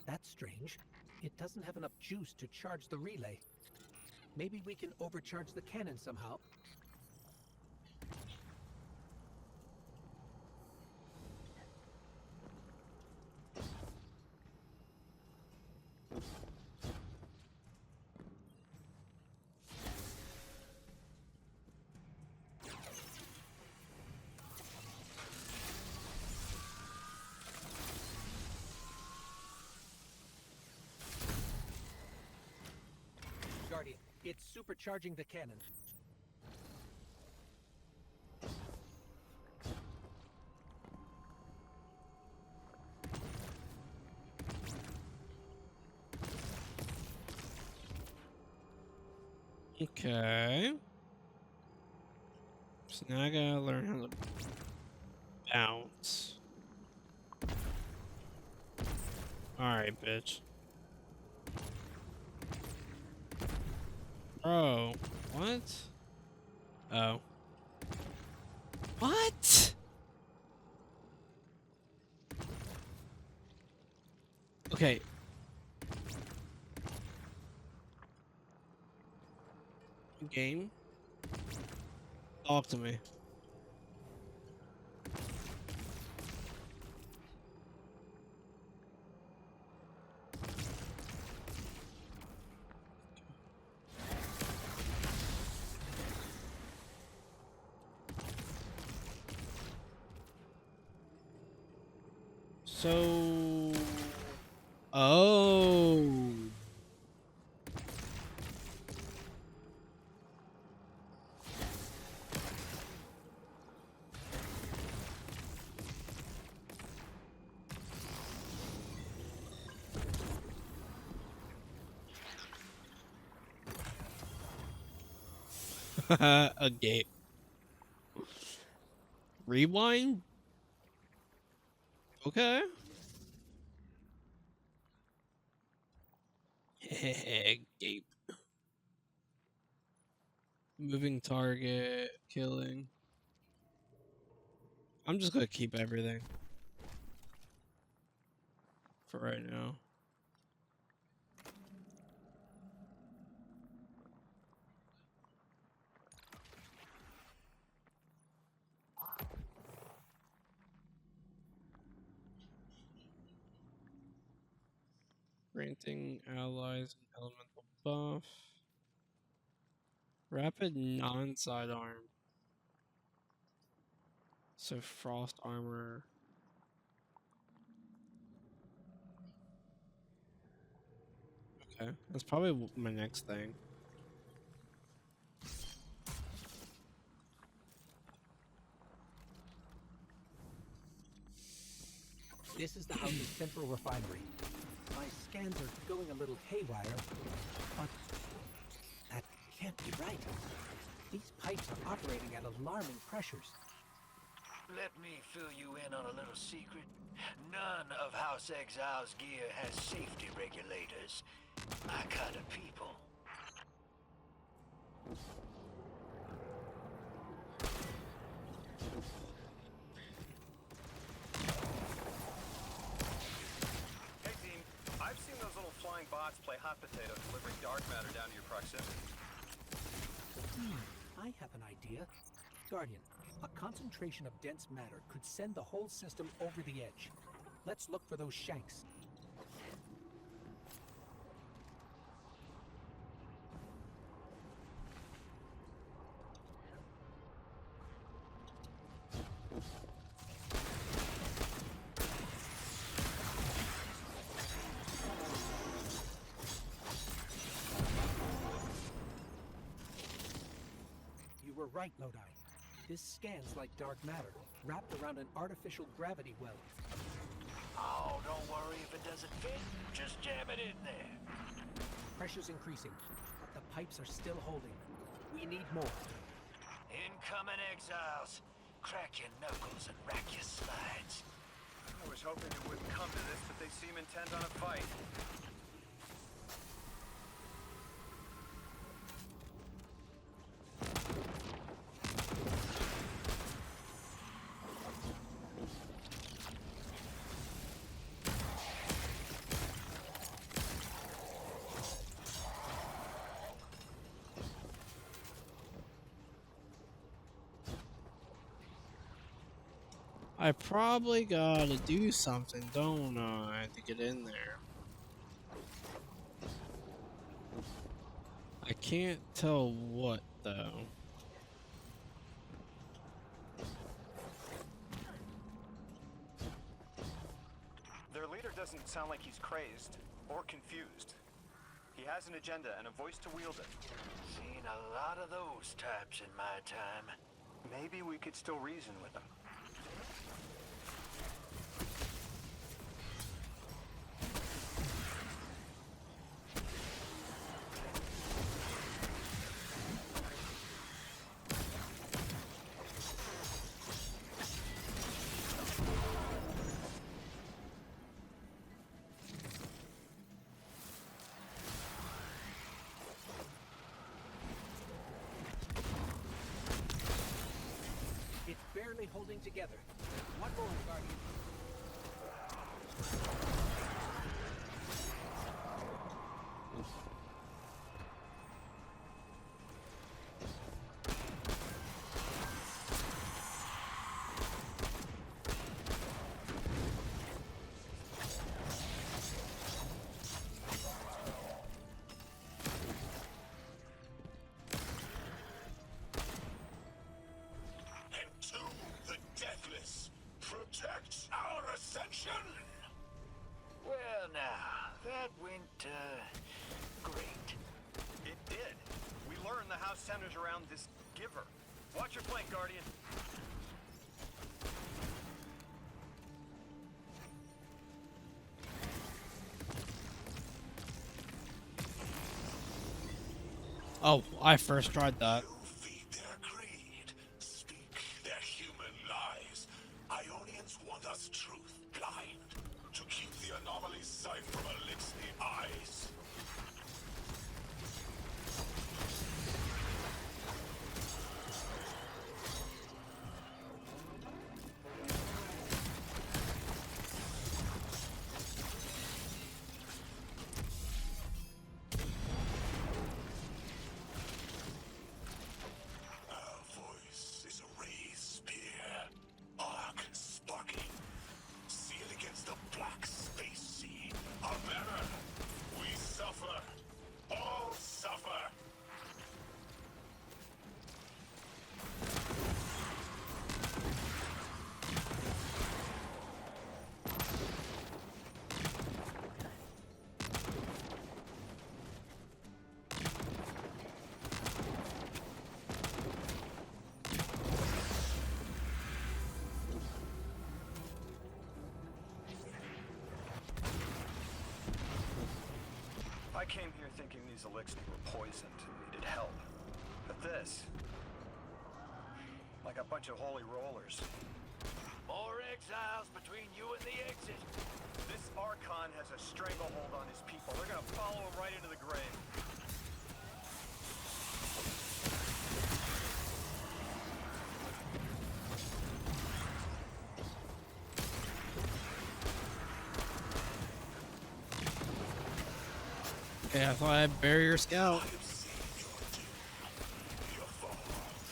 That's strange. It doesn't have enough juice to charge the relay. Maybe we can overcharge the cannon somehow. Guardian, it's supercharging the cannon. Okay. So now I gotta learn how to bounce. Alright, bitch. Bro, what? Oh. What? Okay. Game? Talk to me. So... Oh... A gate. Rewind? Okay. Gape. Moving target, killing. I'm just gonna keep everything. For right now. Granting allies an elemental buff. Rapid non-sidearm. So frost armor. Okay, that's probably my next thing. This is the house's central refinery. My scans are going a little haywire, but that can't be right. These pipes are operating at alarming pressures. Let me fill you in on a little secret. None of House Exile's gear has safety regulators. My kind of people. Hey team, I've seen those little flying bots play hot potato delivering dark matter down to your proximity. I have an idea. Guardian, a concentration of dense matter could send the whole system over the edge. Let's look for those shanks. You were right, Lodi. This scans like dark matter, wrapped around an artificial gravity well. Oh, don't worry if it doesn't fit. Just jam it in there. Pressure's increasing, but the pipes are still holding. We need more. Incoming exiles. Crack your knuckles and rack your slides. I was hoping it wouldn't come to this, but they seem intent on a fight. I probably gotta do something, don't I, to get in there. I can't tell what, though. Their leader doesn't sound like he's crazed or confused. He has an agenda and a voice to wield it. Seen a lot of those types in my time. Maybe we could still reason with him. finally holding together. One more, Guardian. Entomb the Deathless. Protect our ascension. Well, now, that went, great. It did. We learned the house centers around this giver. Watch your flank, Guardian. Oh, I first tried that. You feed their greed, speak their human lies. Ionians want us truth blind, to keep the anomaly's sight from Elixni eyes. Our voice is a raised spear, arc sparking, sealed against the black space sea. A mirror. We suffer. All suffer. I came here thinking these Elixni were poisoned and needed help. But this... like a bunch of holy rollers. More exiles between you and the exit. This Archon has a stranglehold on his people. They're gonna follow him right into the grave. Okay, I thought I had barrier scout. I have seen your doom. Your fall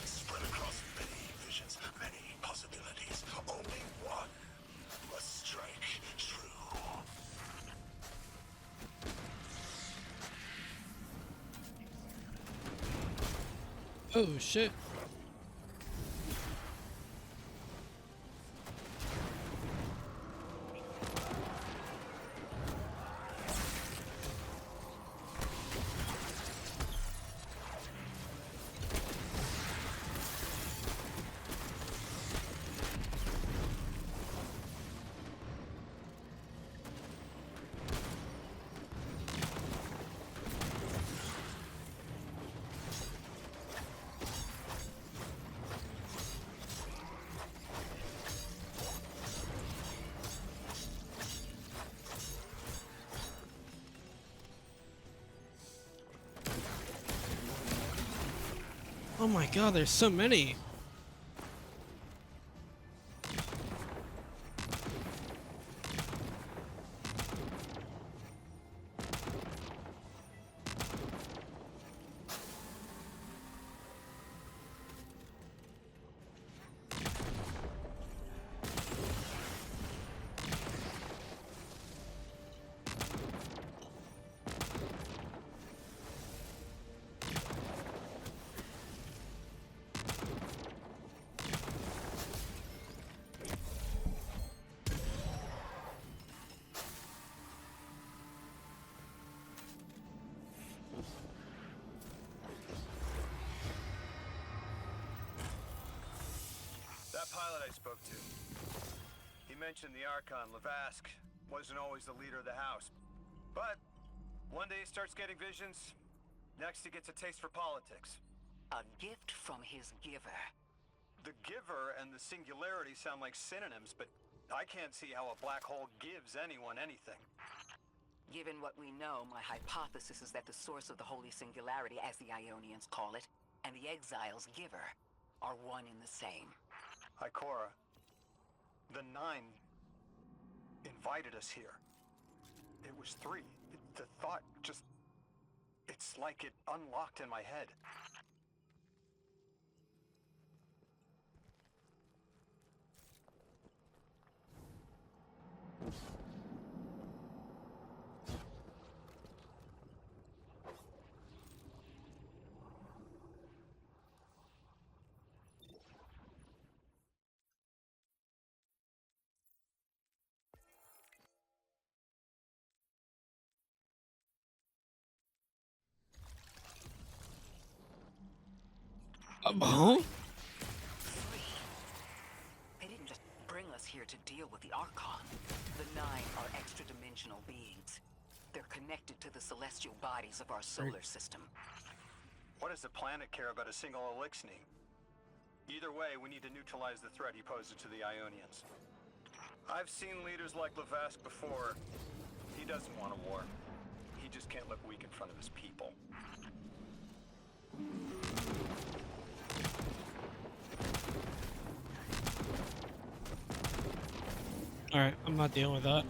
spread across many visions, many possibilities. Only one must strike true. Oh shit. Oh my god, there's so many. That pilot I spoke to, he mentioned the Archon, Lavask, wasn't always the leader of the house. But one day he starts getting visions, next he gets a taste for politics. A gift from his giver. The giver and the singularity sound like synonyms, but I can't see how a black hole gives anyone anything. Given what we know, my hypothesis is that the source of the Holy Singularity, as the Ionians call it, and the Exile's giver are one and the same. Ikora, the Nine invited us here. It was 3. The thought just... It's like it unlocked in my head. Huh? They didn't just bring us here to deal with the Archon. The Nine are extra-dimensional beings. They're connected to the celestial bodies of our solar system. What does the planet care about a single Elixni? Either way, we need to neutralize the threat he poses to the Ionians. I've seen leaders like Lavask before. He doesn't want a war. He just can't look weak in front of his people. Alright, I'm not dealing with that.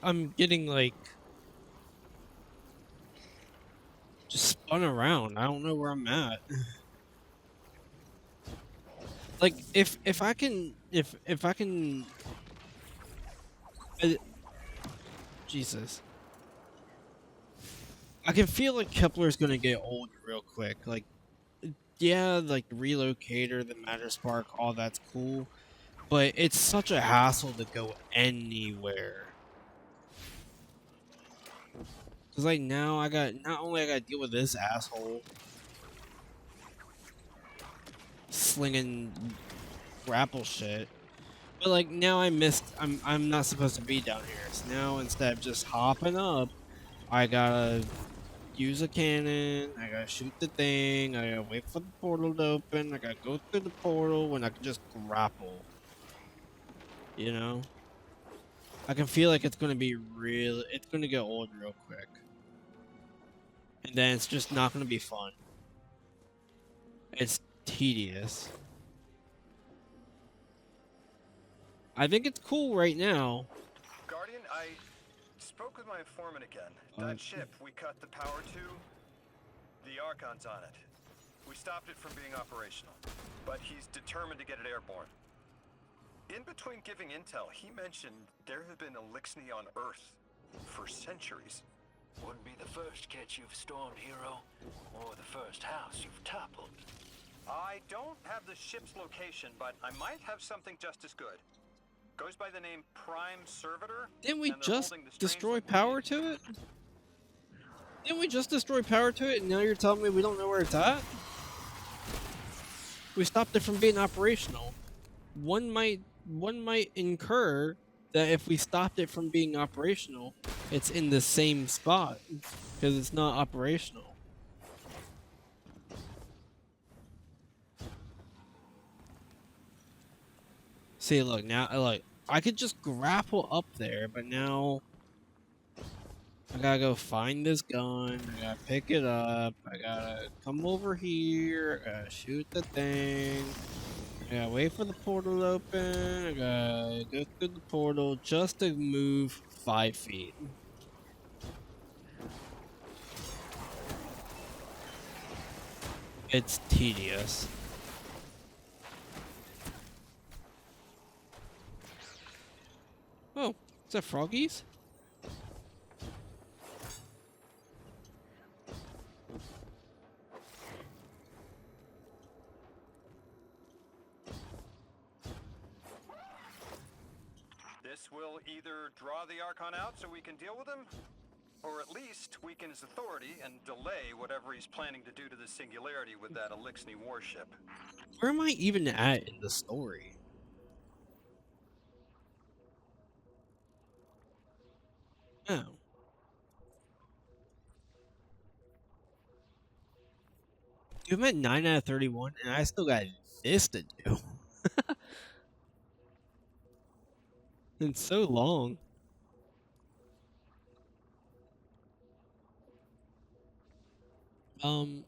I'm getting like just spun around. I don't know where I'm at. Like if I can Jesus. I can feel like Kepler's gonna get old real quick. Like yeah, like the relocator, the matter spark, all that's cool. But it's such a hassle to go anywhere. Cause like now I gotta deal with this asshole slinging grapple shit, but like now I'm not supposed to be down here. So now instead of just hopping up, I gotta use a cannon. I gotta shoot the thing. I gotta wait for the portal to open. I gotta go through the portal when I can just grapple. You know, I can feel like it's gonna get old real quick. And then it's just not going to be fun. It's tedious. I think it's cool right now. Guardian, I spoke with my informant again. That ship we cut the power to, the Archon's on it. We stopped it from being operational, but he's determined to get it airborne. In between giving intel, he mentioned there have been Elixni on Earth for centuries. Wouldn't be the first catch you've stormed, hero, or the first house you've toppled. I don't have the ship's location, but I might have something just as good. Goes by the name Prime Servitor. Didn't we just destroy power to it? Didn't we just destroy power to it, and now you're telling me we don't know where it's at? We stopped it from being operational. One might incur that if we stopped it from being operational, it's in the same spot because it's not operational. See, look now, like I could just grapple up there, but now I gotta go find this gun. I gotta pick it up. I gotta come over here. I gotta shoot the thing. I gotta wait for the portal to open. I gotta go through the portal just to move 5 feet. It's tedious. Oh, is that froggies? This will either draw the Archon out so we can deal with him, Or at least weaken his authority and delay whatever he's planning to do to the Singularity with that Elixni warship. Where am I even at in the story? Oh. I'm at 9 out of 31, and I still got this to do. It's so long. Hmm.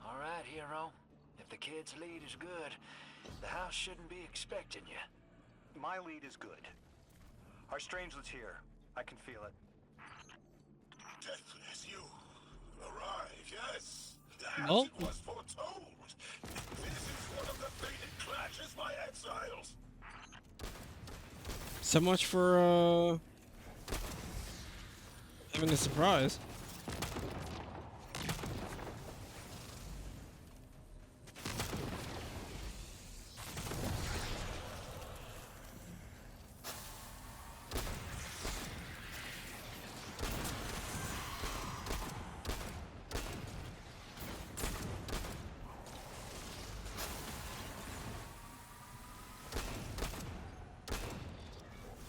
All right, hero. If the kid's lead is good, the house shouldn't be expecting you. My lead is good. Our strangelet's here. I can feel it. Deathless, you arrive, yes. As Well, it was foretold. This is one of the fated clashes, my exiles. so much for having a surprise.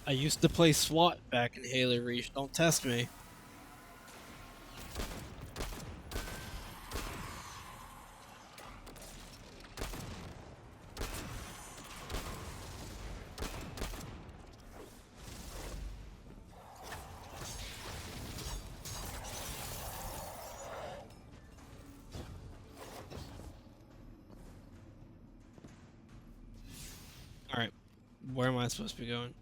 I used to play SWAT back in Halo Reach. Don't test me. Alright. Where am I supposed to be going?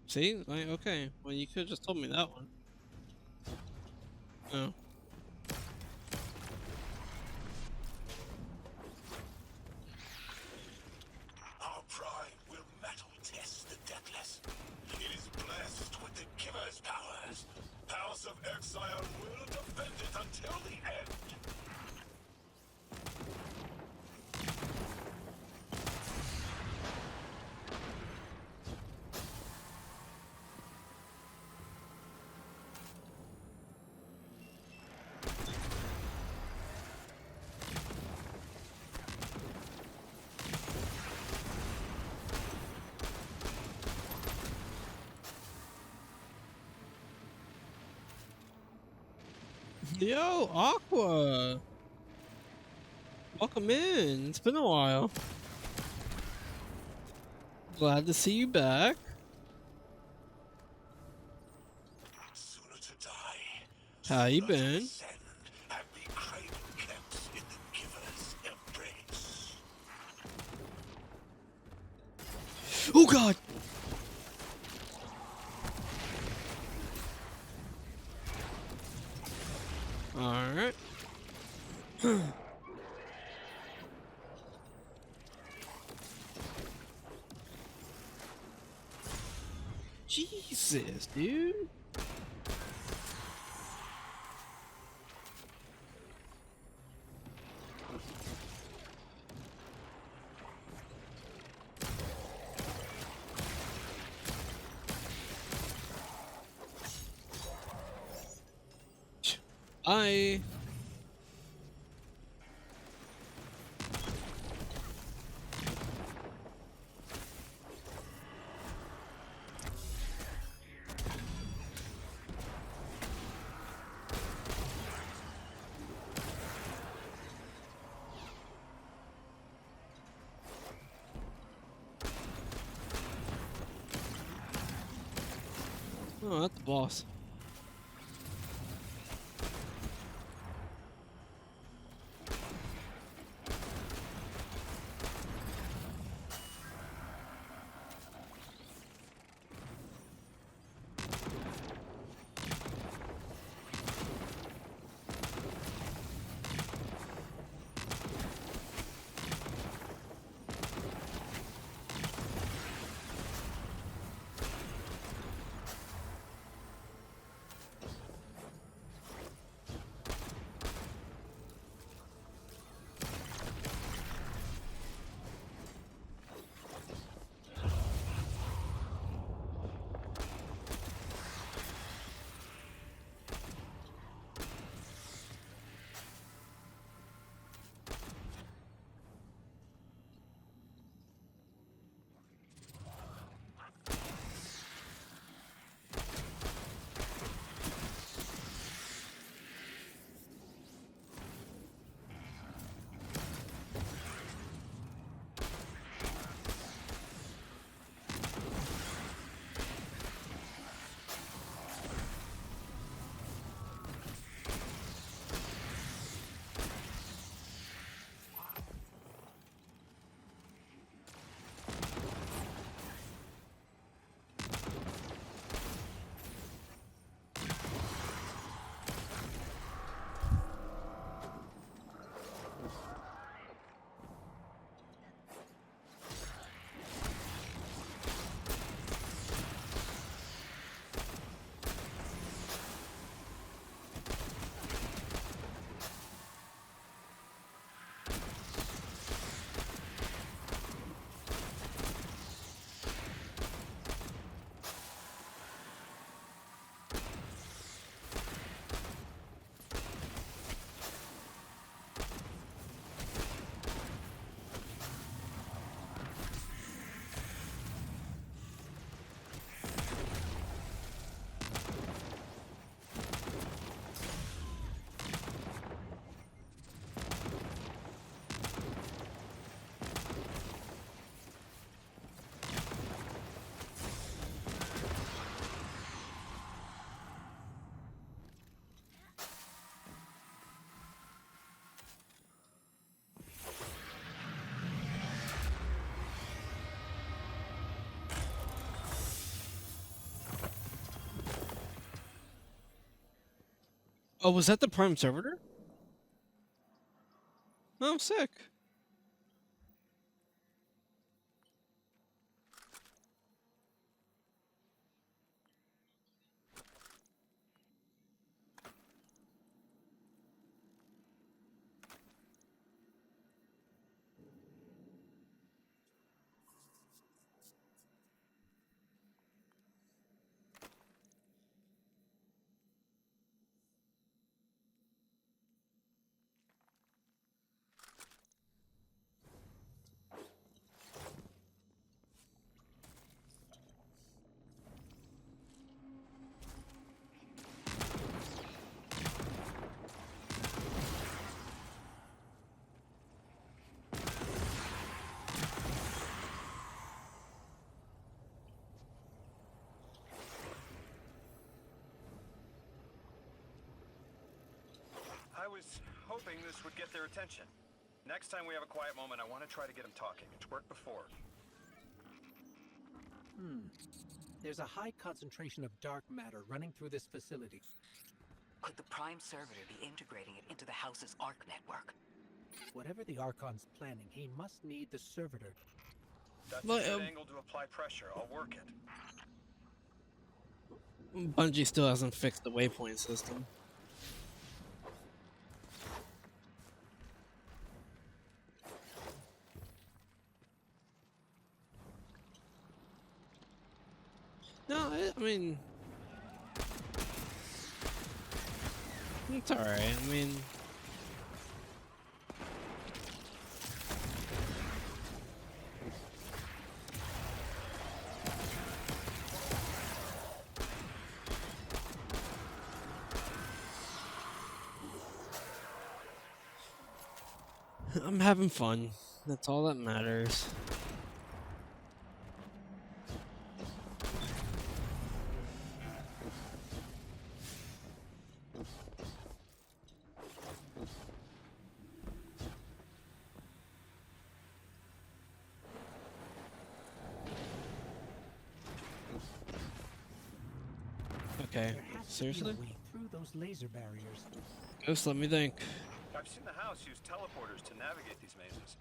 See? Like, okay. Well, you could have just told me that one. Oh. Our pride will metal test the deathless. It is blessed with the giver's powers. House of Exile will defend it until the end. Yo, Aqua! Welcome in. It's been a while. Glad to see you back. Sooner to die. How you sooner to been? ascend and be cradle kept in the giver's embrace. Oh god! Alright. Jesus, dude. Bye. Oh, that's the boss. Oh, was that the Prime Servitor? Oh, sick. I was hoping this would get their attention. Next time we have a quiet moment, I want to try to get them talking. It's worked before. There's a high concentration of dark matter running through this facility. Could the Prime Servitor be integrating it into the House's Arc network? Whatever the Archon's planning, he must need the Servitor. That's Well, a good angle to apply pressure. I'll work it. Bungie still hasn't fixed the waypoint system. No, I mean, it's alright. I mean, I'm having fun. That's all that matters. Okay, There has to seriously? be a way through those laser barriers. Ghost, let me think. I've seen the House use teleporters to navigate these mazes.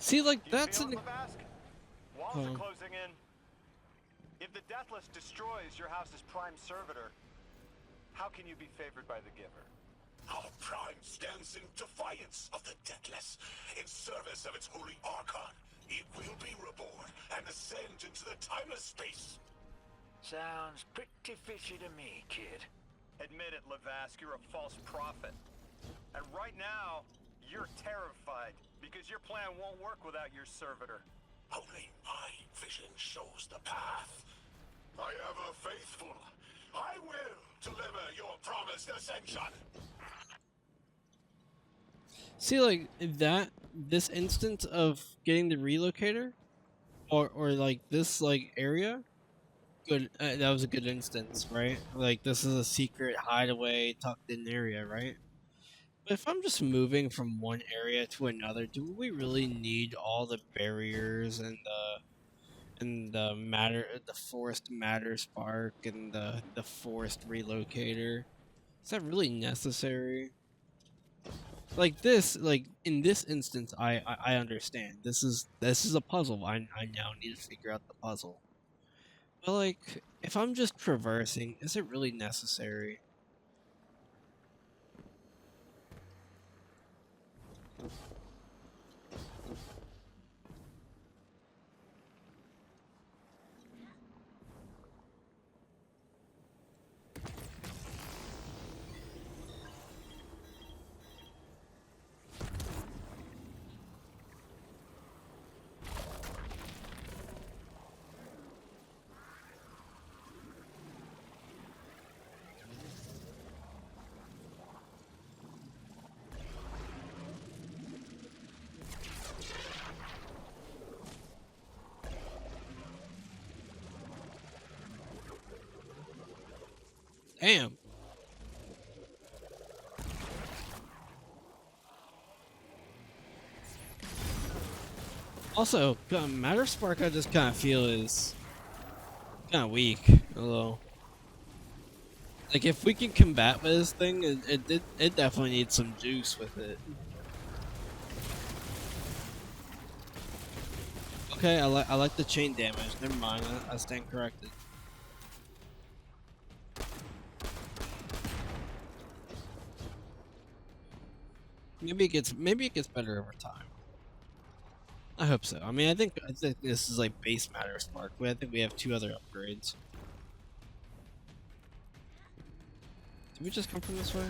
See, like, You that's feel an. it, Lavask? Walls Oh. are closing in. If the Deathless destroys your house's Prime Servitor, how can you be favored by the Giver? Our Prime stands in defiance of the Deathless, in service of its holy Archon. It will be reborn and ascend into the timeless space. Sounds pretty fishy to me, kid. Admit it, Lavask, you're a false prophet. And right now, you're terrified, because your plan won't work without your servitor. Only my vision shows the path. I ever faithful. I will deliver your promised ascension. See, like, this instance of getting the relocator, or like, this, like, area, good, that was a good instance, right? Like, this is a secret hideaway, tucked-in area, right? But if I'm just moving from one area to another, do we really need all the barriers and the forest matter spark and the forest relocator? Is that really necessary? Like this, like in this instance, I understand. This is a puzzle. I now need to figure out the puzzle. But like, if I'm just traversing, is it really necessary? Damn. Also, Matter Spark, I just kind of feel is kind of weak. A little. Like, if we can combat with this thing, it definitely needs some juice with it. Okay, I like the chain damage. Never mind, I stand corrected. Maybe it gets better over time. I hope so. I mean, I think this is like base Matter Spark. I think we have 2 other upgrades. Did we just come from this way?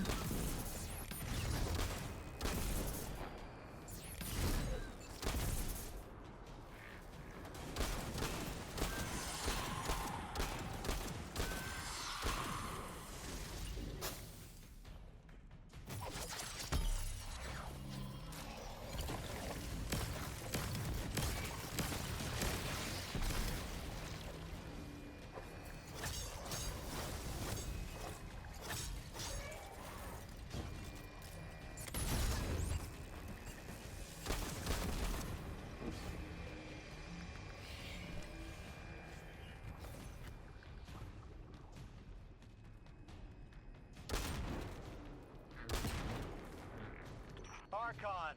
Archon,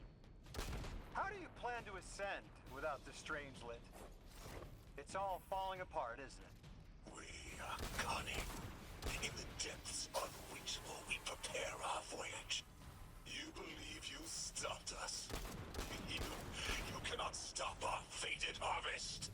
how do you plan to ascend without the Strangelet? It's all falling apart, isn't it? We are cunning. In the depths on which will we prepare our voyage? You believe you stopped us? You cannot stop our fated harvest.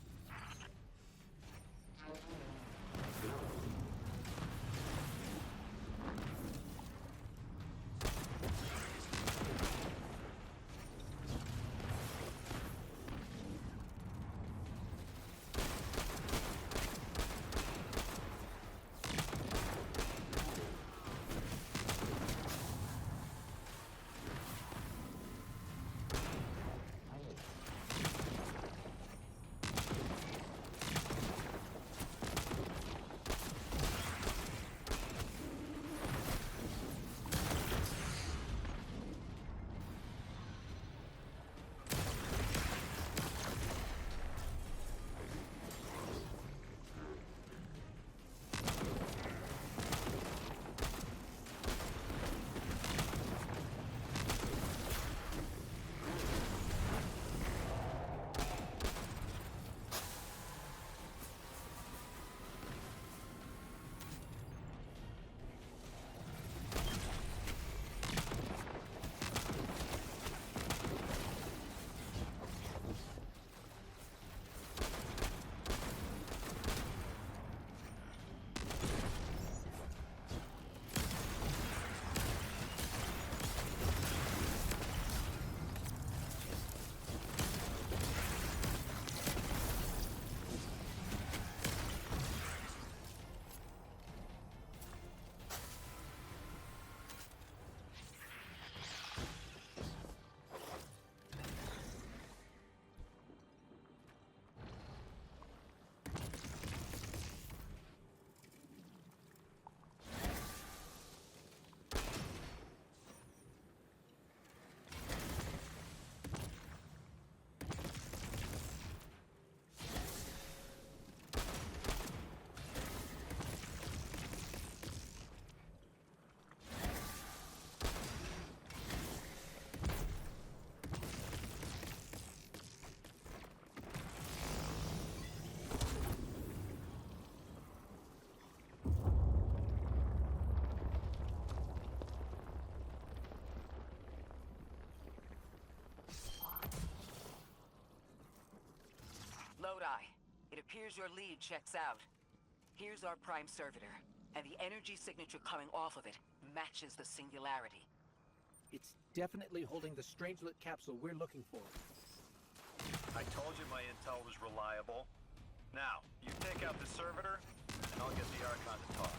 Lodi, it appears your lead checks out. Here's our prime servitor, and the energy signature coming off of it matches the singularity. It's definitely holding the Strangelet capsule we're looking for. I told you my intel was reliable. Now, you take out the servitor, and I'll get the Archon to talk.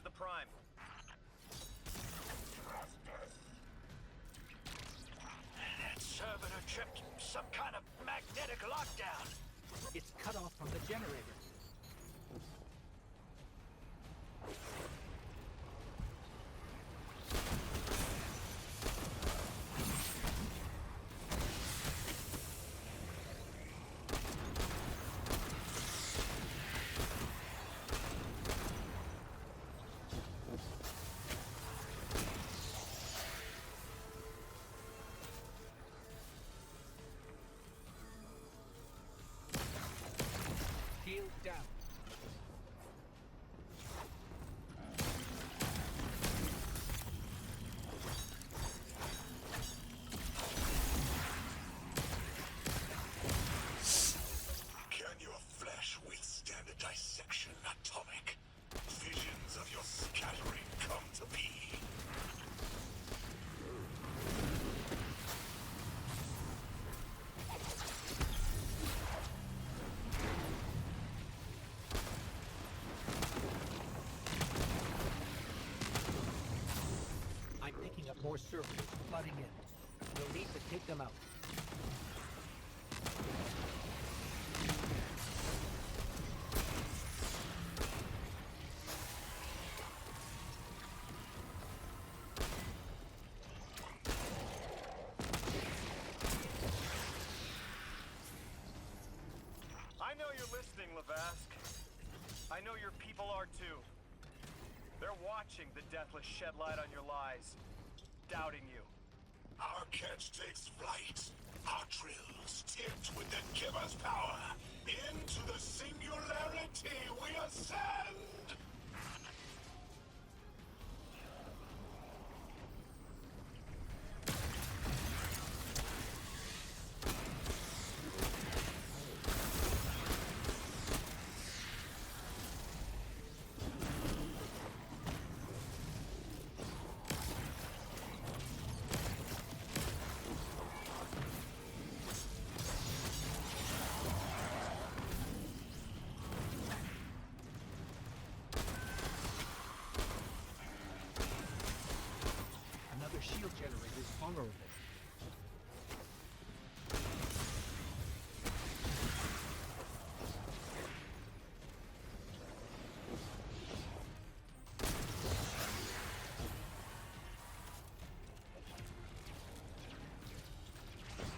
the Prime? That servitor tripped some kind of magnetic lockdown. It's cut off from the generator. Shield down. Can your flesh withstand a dissection, Atomic? Visions of your scattering come to be. I'm picking up more servitors flooding in. We'll need to take them out. I know you're listening, Lavask. I know your people are too. They're watching the Deathless shed light on your lies, doubting you. Our catch takes flight. Our drills tipped with the giver's power. Into the singularity we ascend! Another shield generator is vulnerable.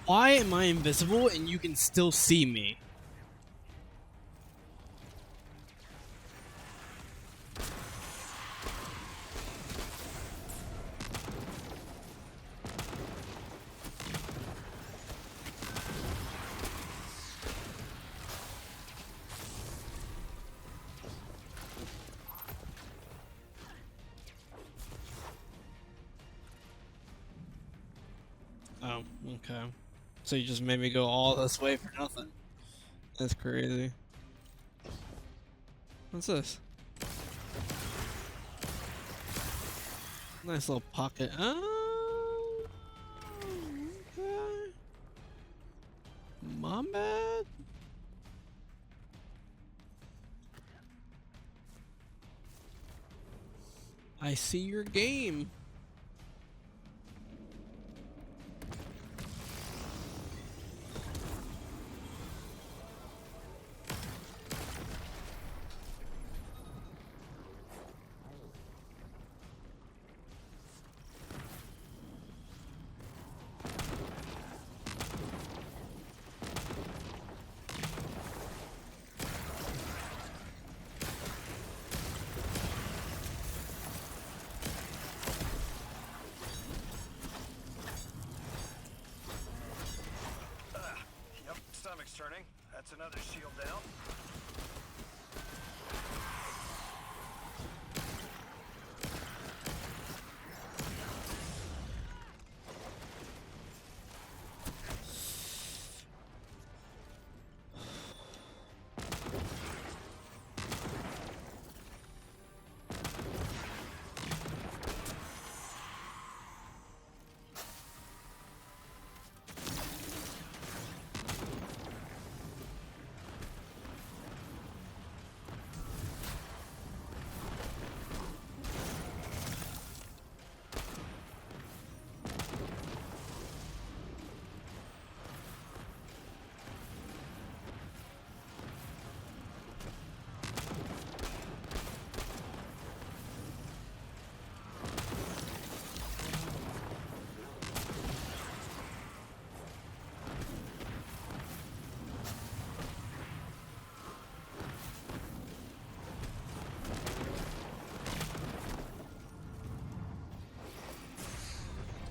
Why am I invisible and you can still see me? Oh, okay. So you just made me go all this way for nothing. That's crazy. What's this? Nice little pocket. Oh, okay. My bad. I see your game. Yep, stomach's turning. That's another shield down.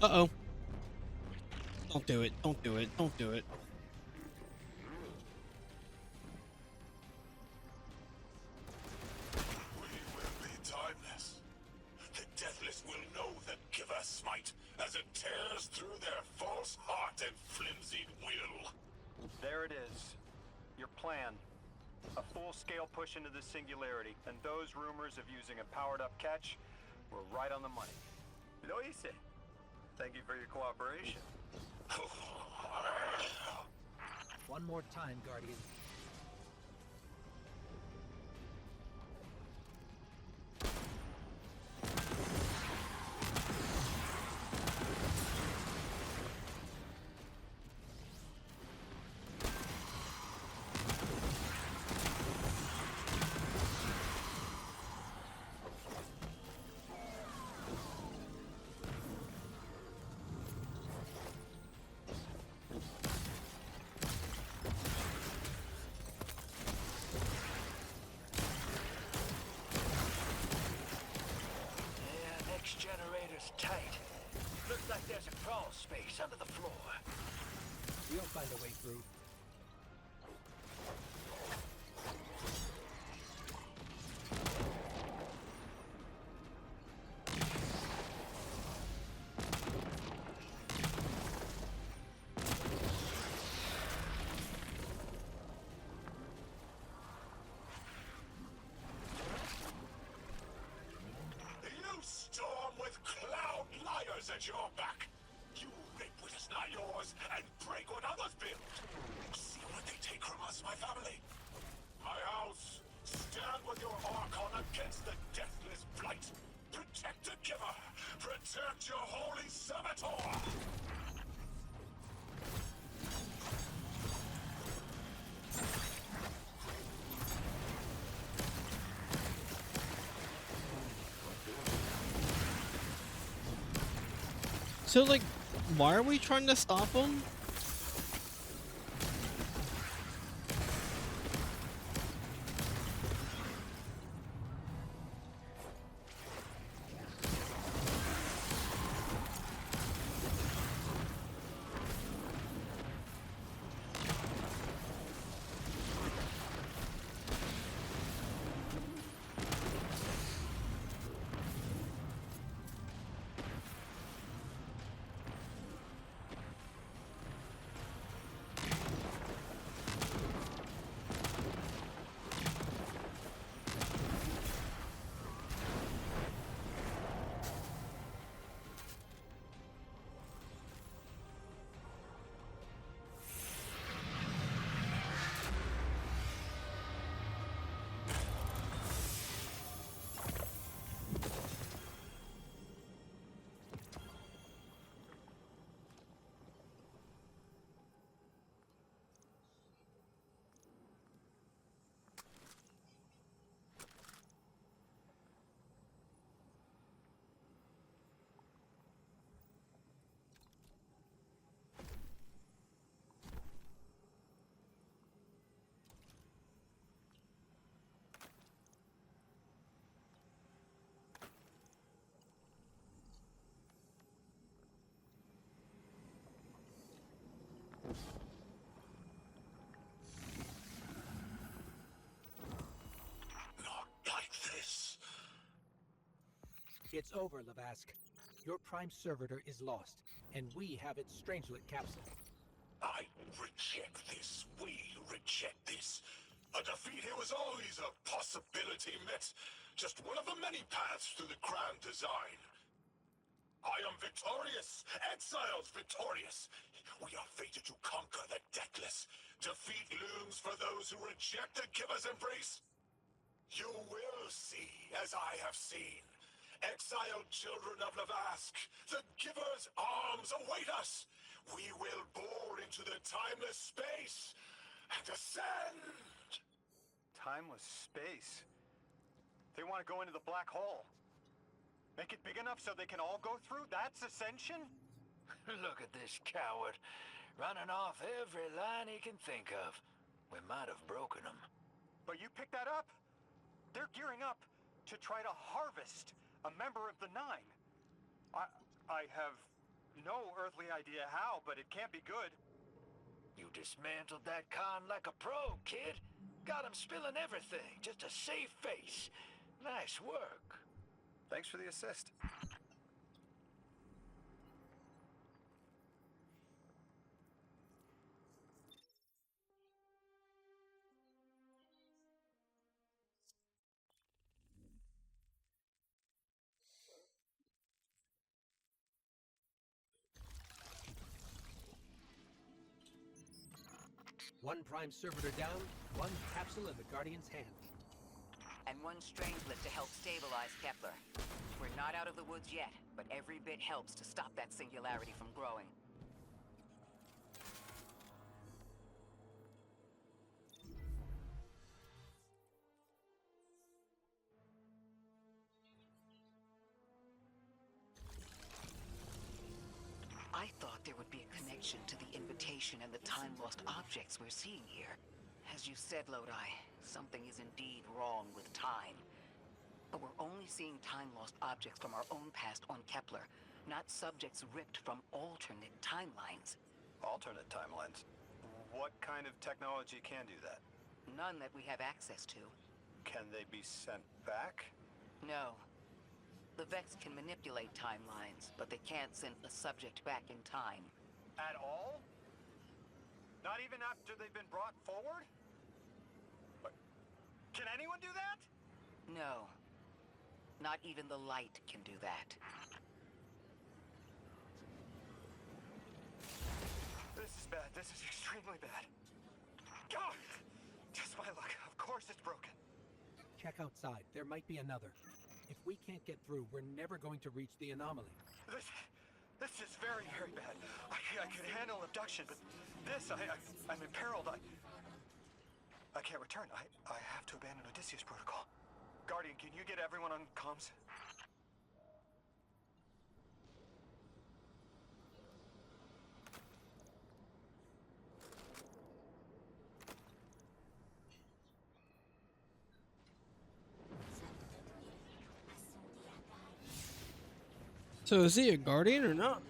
Uh-oh. Don't do it. Don't do it. Don't do it. We will be timeless. The Deathless will know the Giver Smite as it tears through their false heart and flimsy will. There it is. Your plan. A full-scale push into the singularity, and those rumors of using a powered-up catch were right on the money. Lo hice. Thank you for your cooperation. One more time, Guardian. Yeah, next generator's tight. Looks like there's a crawl space under the floor. We'll find a way through. You storm with cloud liars at your back. You make what is not yours and break what others build. See what they take from us, my family. My house, stand with your Archon against the Deathless Blight. Protect the Giver. Protect your holy Servitor. So, like, why are we trying to stop him? Not like this. It's over, Lavask. Your Prime Servitor is lost, and we have its Strangelet capsule. I reject this. We reject this. A defeat here was always a possibility, Met. Just one of the many paths to the grand design. I am victorious. Exiles victorious. We are fated to conquer the Deathless. Defeat looms for those who reject the Giver's embrace. You will see, as I have seen. Exiled children of Lavask, the Giver's arms await us. We will bore into the timeless space and ascend. Timeless space. They want to go into the black hole. Make it big enough so they can all go through? That's ascension? Look at this coward, running off every line he can think of. We might have broken him. But you picked that up. They're gearing up to try to harvest a member of the Nine. I have no earthly idea how, but it can't be good. You dismantled that con like a pro, kid. Got him spilling everything, just to save face. Nice work. Thanks for the assist. One prime servitor down, one capsule in the Guardian's hand. And one strangelet to help stabilize Kepler. We're not out of the woods yet, but every bit helps to stop that singularity from growing. I thought there would be a connection to the invitation and the time-lost objects we're seeing here. As you said, Lodi, something is indeed wrong with time. But we're only seeing time-lost objects from our own past on Kepler, not subjects ripped from alternate timelines. Alternate timelines? What kind of technology can do that? None that we have access to. Can they be sent back? No. The Vex can manipulate timelines, but they can't send a subject back in time. At all? Not even after they've been brought forward? But can anyone do that? No. Not even the light can do that. This is bad. This is extremely bad. God! Just my luck. Of course it's broken. Check outside. There might be another. If we can't get through, we're never going to reach the anomaly. This is very, very bad. I could handle abduction, but this, I'm imperiled. I can't return. I have to abandon Odysseus protocol. Guardian, can you get everyone on comms? So is he a guardian or not?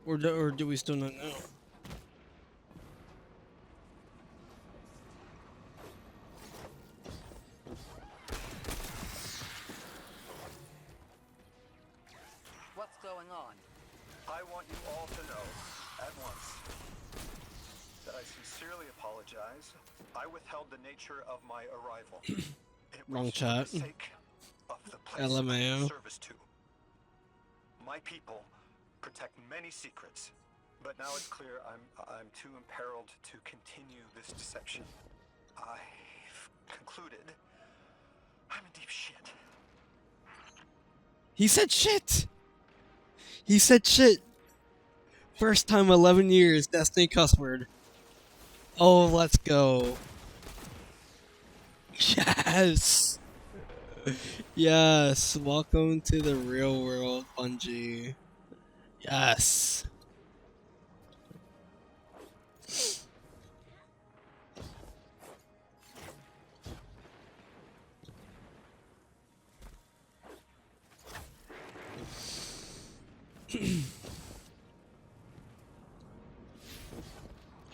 Or do we still not know? What's going on? I want you all to know, at once, that I sincerely apologize. I withheld the nature of my arrival. It Wrong was chat. for the sake of the place LMAO. I'm in service to. My people protect many secrets, but now it's clear I'm too imperiled to continue this deception. I've concluded I'm in deep shit. He said shit! He said shit! First time 11 years, Destiny cuss word. Oh, let's go. Yes! Yes, welcome to the real world, Bungie. Yes.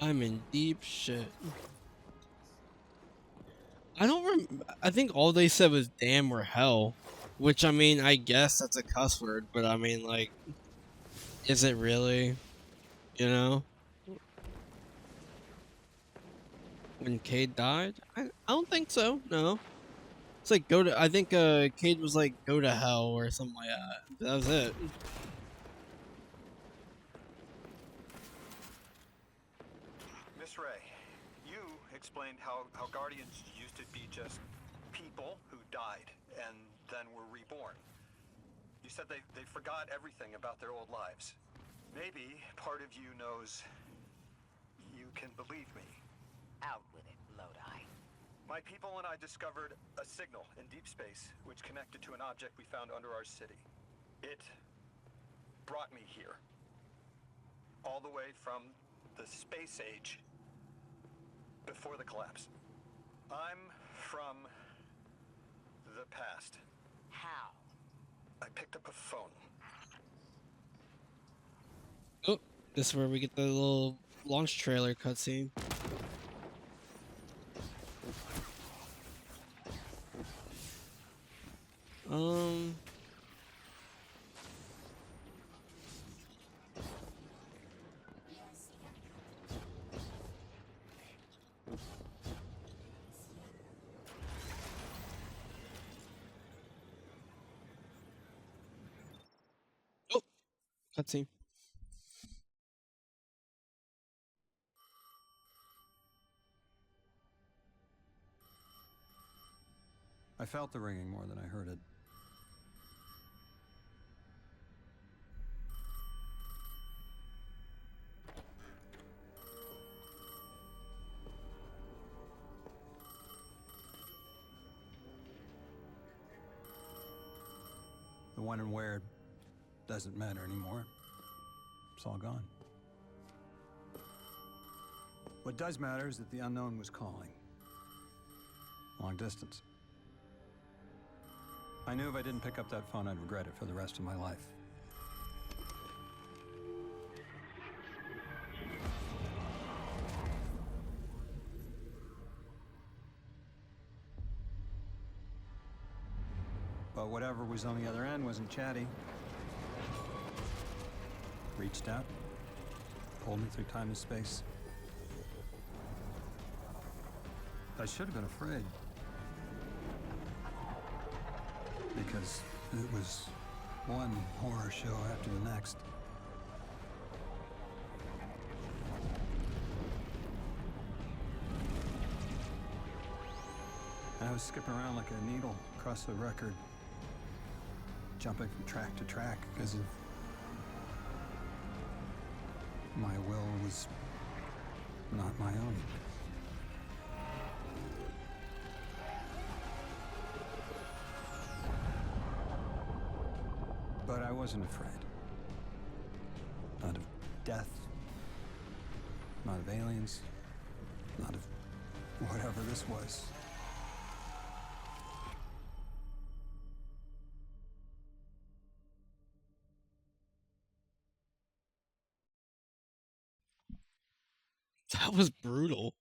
I'm in deep shit. I think all they said was damn or hell. Which, I mean, I guess that's a cuss word, but I mean, like, is it really? You know? When Cade died? I don't think so, no. It's like, I think, Cade was like, go to hell or something like that. That was it. Miss Ray, you explained how Guardians used to be just people who died and then were reborn. You said they forgot everything about their old lives. Maybe part of you knows you can believe me. Out with it, Lodi. My people and I discovered a signal in deep space which connected to an object we found under our city. It brought me here. All the way from the space age before the collapse. I'm from the past. How? I picked up a phone. This is where we get the little launch trailer cutscene. Oh, cutscene. I felt the ringing more than I heard it. The when and where doesn't matter anymore. It's all gone. What does matter is that the unknown was calling. Long distance. I knew if I didn't pick up that phone, I'd regret it for the rest of my life. But whatever was on the other end wasn't chatty. Reached out, pulled me through time and space. I should have been afraid. Because it was one horror show after the next. I was skipping around like a needle across the record, jumping from track to track because of my will was not my own. But I wasn't afraid. Not of death, not of aliens, not of whatever this was. That was brutal.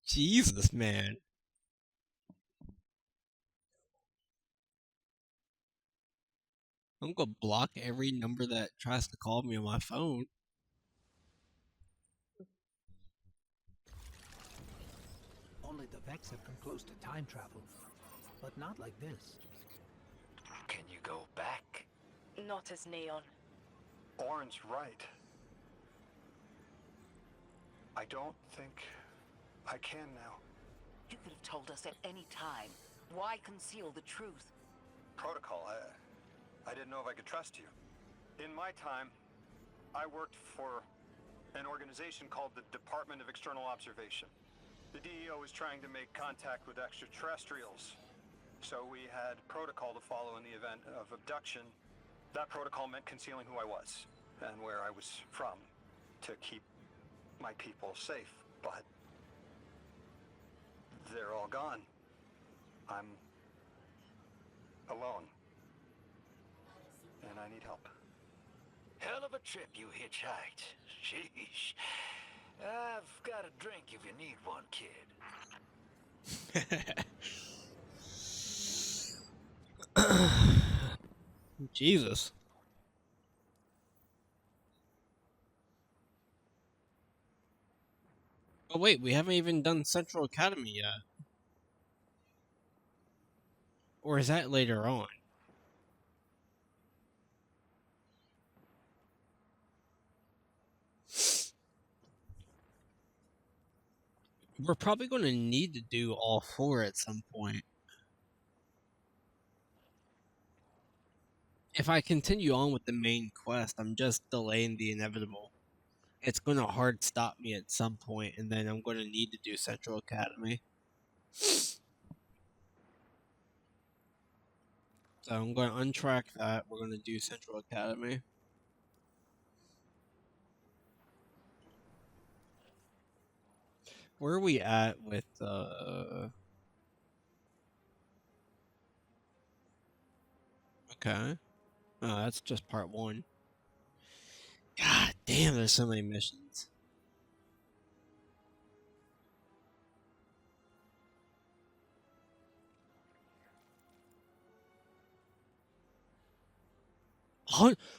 Jesus, man. I'm gonna block every number that tries to call me on my phone. Only the Vex have come close to time travel, but not like this. Can you go back? Not as Neon. Orin's right. I don't think I can now. You could have told us at any time. Why conceal the truth? Protocol, I didn't know if I could trust you. In my time, I worked for an organization called the Department of External Observation. The DEO was trying to make contact with extraterrestrials. So we had protocol to follow in the event of abduction. That protocol meant concealing who I was and where I was from to keep my people safe, but they're all gone. I'm alone. And I need help. Hell of a trip you hitchhiked. Sheesh. I've got a drink if you need one, kid. Jesus. Oh wait, we haven't even done Central Academy yet. Or is that later on? We're probably going to need to do all 4 at some point. If I continue on with the main quest, I'm just delaying the inevitable. It's going to hard stop me at some point, and then I'm going to need to do Central Academy. So I'm going to untrack that. We're going to do Central Academy. Where are we at with Okay. Oh, that's just part 1. God damn, there's so many missions.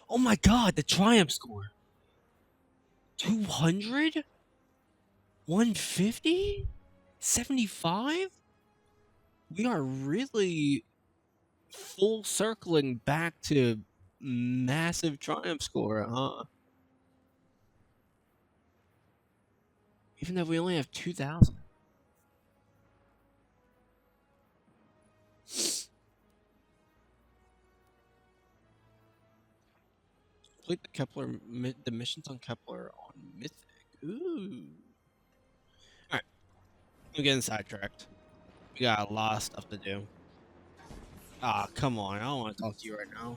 Oh my god, the triumph score. 200? 150? 75? We are really full circling back to massive triumph score, huh? Even though we only have 2,000. Complete the Kepler, the missions on Kepler on Mythic. Ooh. Alright. I'm getting sidetracked. We got a lot of stuff to do. Ah, come on. I don't want to talk to you right now.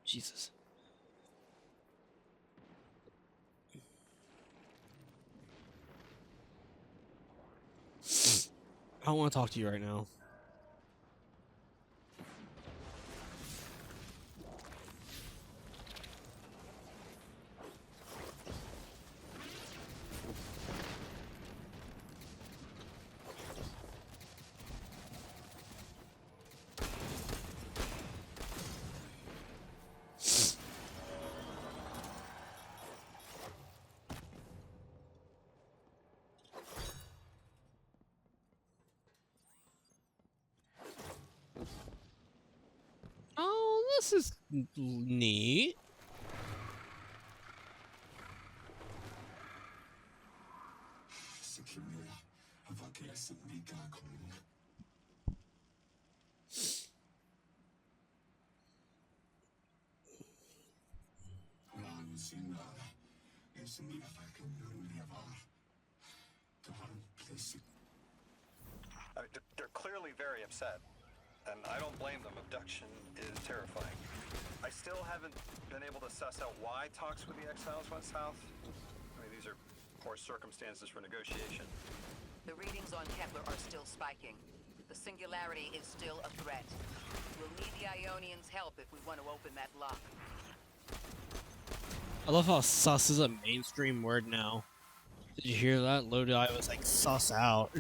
Jesus. I don't want to talk to you right now. Oh, this is neat. They're clearly very upset, and I don't blame them. Abduction is terrifying. I still haven't been able to suss out why talks with the Exiles went south. I mean, these are poor circumstances for negotiation. The readings on Kepler are still spiking. The singularity is still a threat. We'll need the Ionians' help if we want to open that lock. I love how sus is a mainstream word now. Did you hear that? Lodi was like, suss out.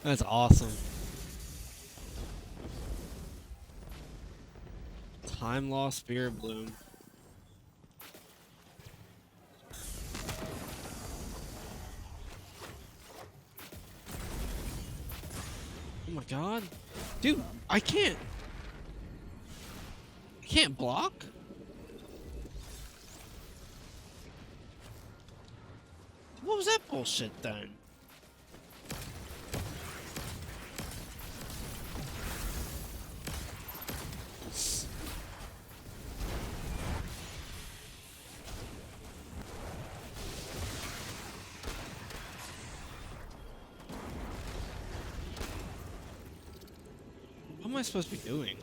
That's awesome. Time lost spirit bloom. Oh my god. Dude, I can't block? What was that bullshit then? What am I supposed to be doing?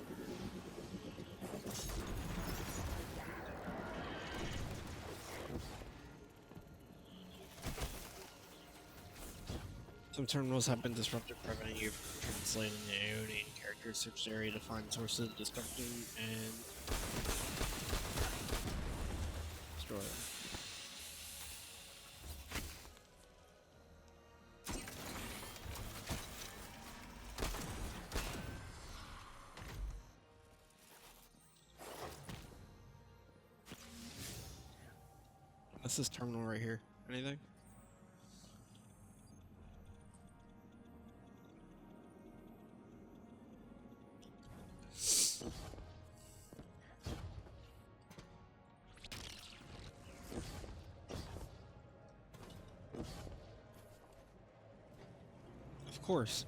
Some terminals have been disrupted, preventing you from translating the Ionian characters. Search the area to find sources of destruction and destroy them. What's this terminal right here? Anything? Of course.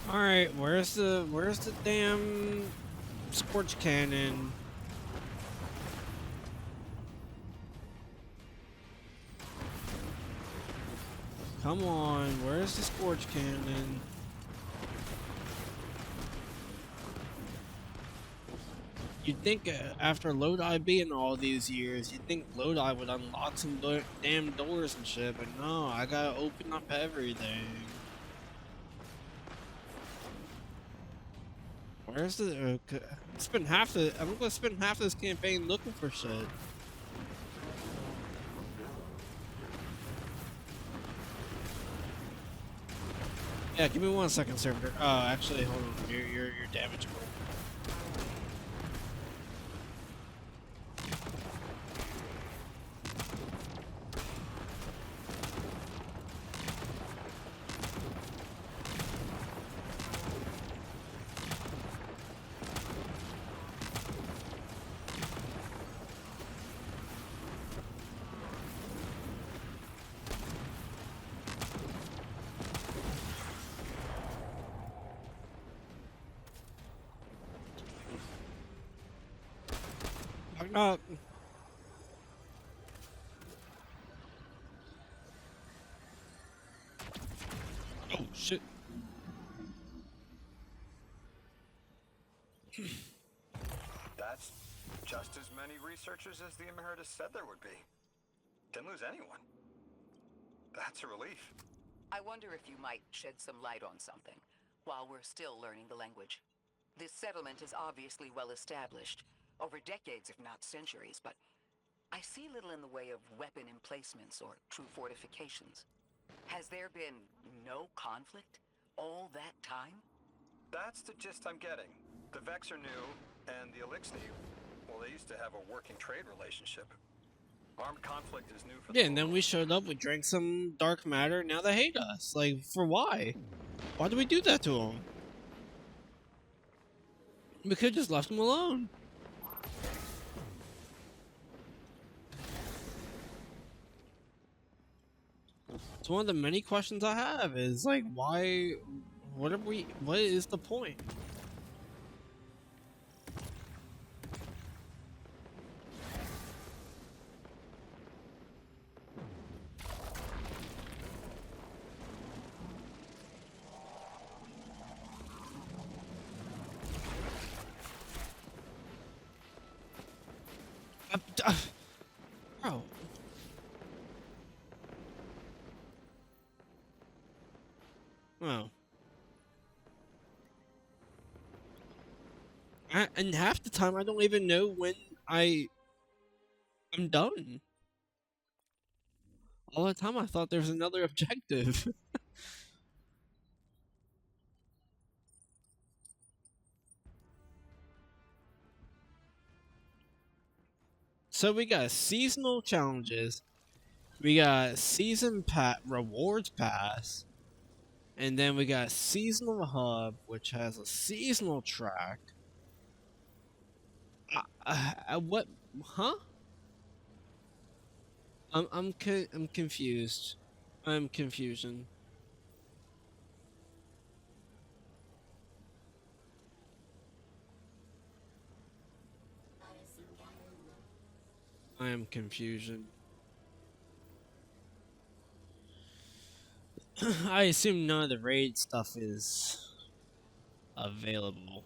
All right, where's the damn scorch cannon? Come on, where's the scorch cannon? You'd think after Lodi being all these years, you'd think Lodi would unlock some damn doors and shit, but no, I gotta open up everything. Where's the? I'm gonna spend half this campaign looking for shit. Yeah, give me 1 second, servitor. Actually, hold on. You're damageable. Up. Oh shit. That's just as many researchers as the Emeritus said there would be. Didn't lose anyone. That's a relief. I wonder if you might shed some light on something while we're still learning the language. This settlement is obviously well established, over decades if not centuries, but I see little in the way of weapon emplacements or true fortifications. Has there been no conflict all that time? That's the gist I'm getting. The Vex are new, and the Elixni, well, they used to have a working trade relationship. Armed conflict is new for Yeah, and then we showed up, we drank some dark matter, now they hate us. Like, for why? Why do we do that to them? We could've just left them alone. It's one of the many questions I have, is like, why, what is the point? Bro. Oh. And half the time I don't even know when I'm done. All the time I thought there was another objective. So we got seasonal challenges, we got season rewards pass, and then we got seasonal hub, which has a seasonal track. What? Huh? I'm confused. I'm confusion. I am confusion. I assume none of the raid stuff is available.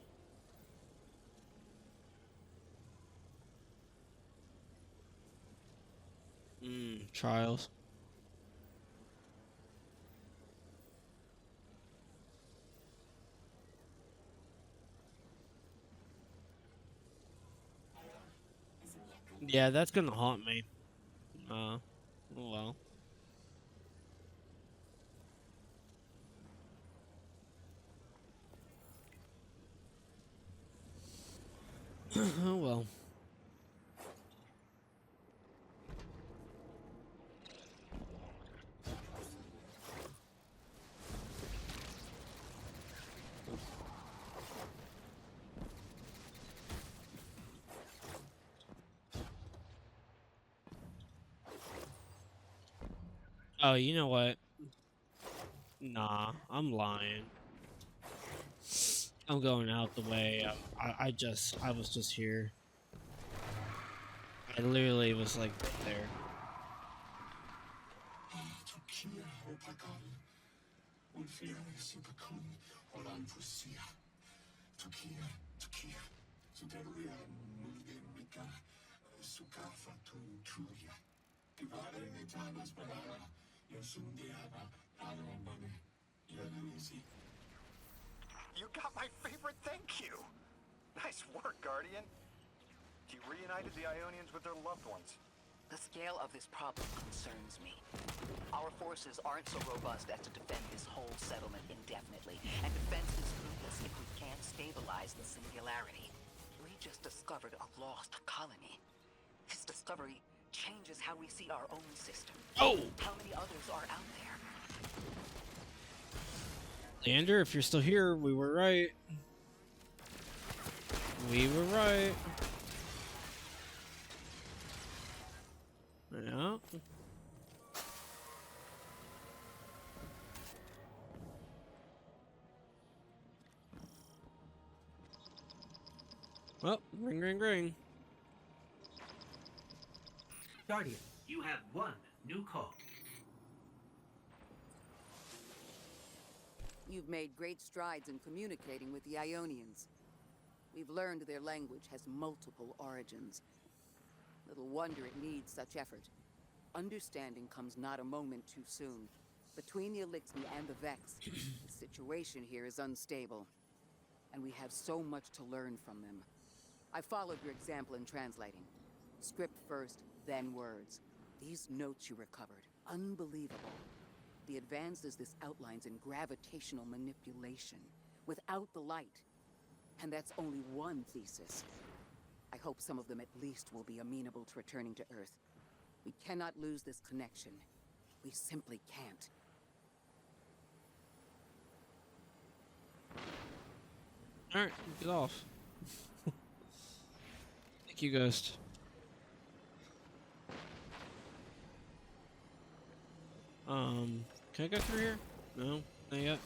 Trials. Yeah, that's gonna haunt me. Oh well. Oh well. Oh, you know what? Nah, I'm lying. I'm going out the way. I was just here. I literally was like right there. You got my favorite thank you! Nice work, Guardian. You reunited the Ionians with their loved ones. The scale of this problem concerns me. Our forces aren't so robust as to defend this whole settlement indefinitely, and defense is fruitless if we can't stabilize the singularity. We just discovered a lost colony. This discovery changes how we see our own system. Oh! How many others are out there? Leander, if you're still here, we were right. We were right. Yeah. Well, ring, ring, ring. Guardian, you have one new call. You've made great strides in communicating with the Ionians. We've learned their language has multiple origins. Little wonder it needs such effort. Understanding comes not a moment too soon. Between the Elixni and the Vex, the situation here is unstable. And we have so much to learn from them. I followed your example in translating. Script first, then words. These notes you recovered, unbelievable. The advances this outlines in gravitational manipulation, without the light. And that's only one thesis. I hope some of them at least will be amenable to returning to Earth. We cannot lose this connection. We simply can't. Alright, get off. Thank you, Ghost. Can I go through here? No, not yet.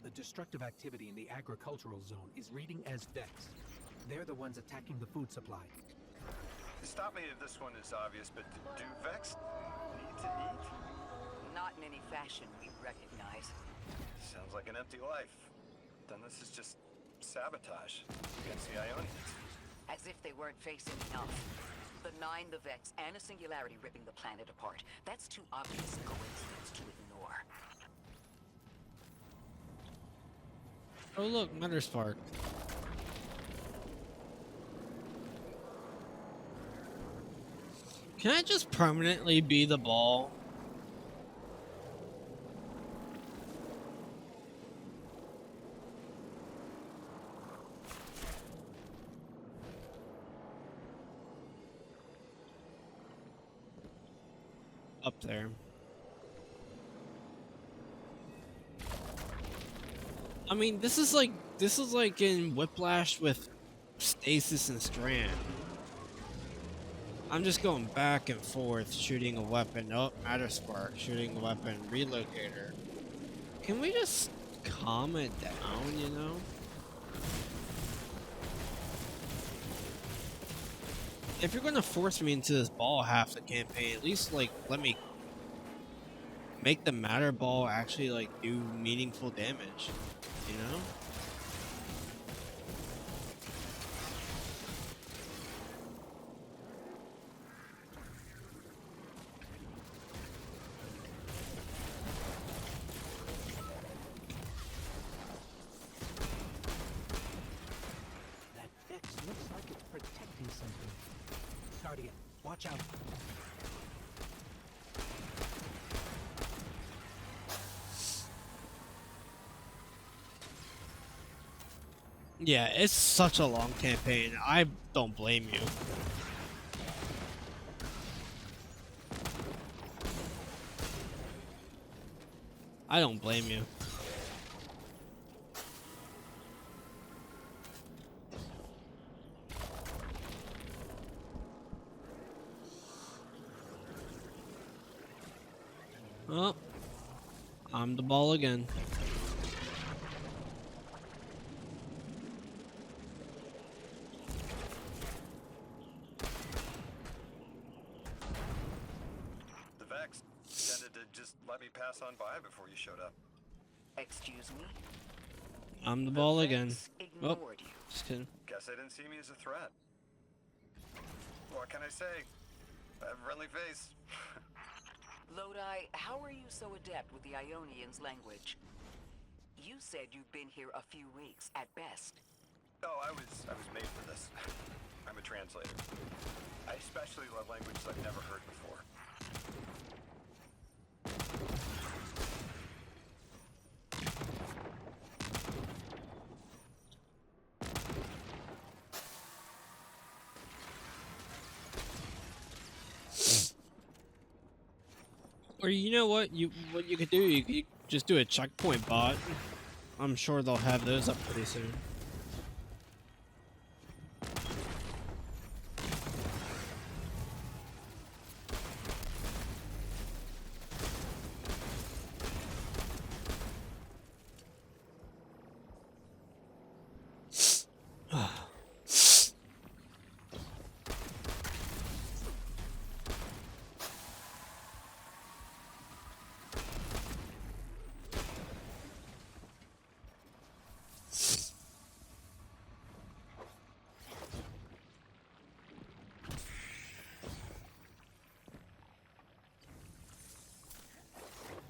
The destructive activity in the agricultural zone is reading as Vex. They're the ones attacking the food supply. Stop me if this one is obvious, but do Vex need to eat? Not in any fashion we recognize. Sounds like an empty life. Then this is just sabotage against the Ionians. As if they weren't facing enough. The Nine, the Vex, and a singularity ripping the planet apart. That's too obvious a coincidence to ignore. Oh look, Matter Spark. Can I just permanently be the ball? Up there. I mean, this is like in Whiplash with Stasis and Strand. I'm just going back and forth, shooting a weapon. Oh, Matter Spark, shooting a weapon, relocator. Can we just calm it down, you know? If you're gonna force me into this ball half the campaign, at least like let me make the Matter Ball actually like do meaningful damage, you know? That Vex looks like it's protecting something. Guardian, watch out. Yeah, it's such a long campaign. I don't blame you. I don't blame you. Oh, I'm the ball again. The Vex tended to just let me pass on by before you showed up. Excuse me? I'm the ball again. Vex Oh, ignored you. just kidding. Guess they didn't see me as a threat. What can I say? I have a friendly face. Lodi, how are you so adept with the Ionians' language? You said you've been here a few weeks, at best. Oh, I was made for this. I'm a translator. I especially love languages I've never heard before. Or you know what you could do? You could just do a checkpoint bot. I'm sure they'll have those up pretty soon.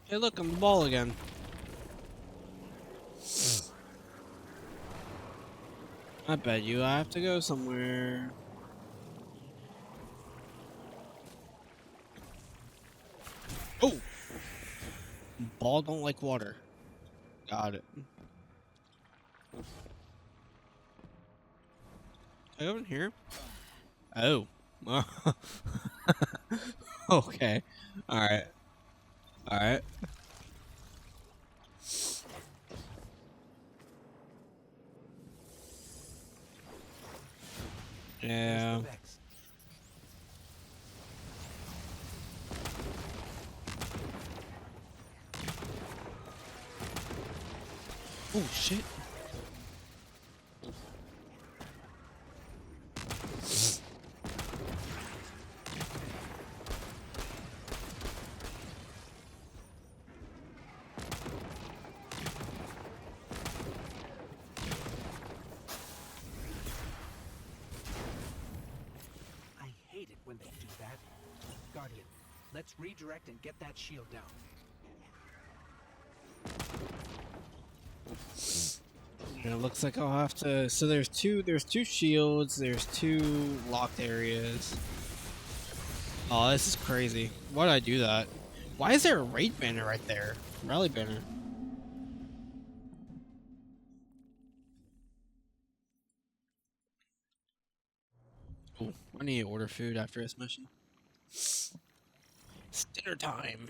Hey, look, I'm the ball again. I bet you I have to go somewhere. Oh! Ball don't like water. Got it. Can I go in here? Oh. Okay. Alright. Alright. Yeah. Oh shit. I hate it when they do that. Guardian, let's redirect and get that shield down. And it looks like I'll have to. So there's two shields. There's two locked areas. Oh, this is crazy. Why did I do that? Why is there a raid banner right there? Rally banner. Oh, I need to order food after this mission. It's dinner time.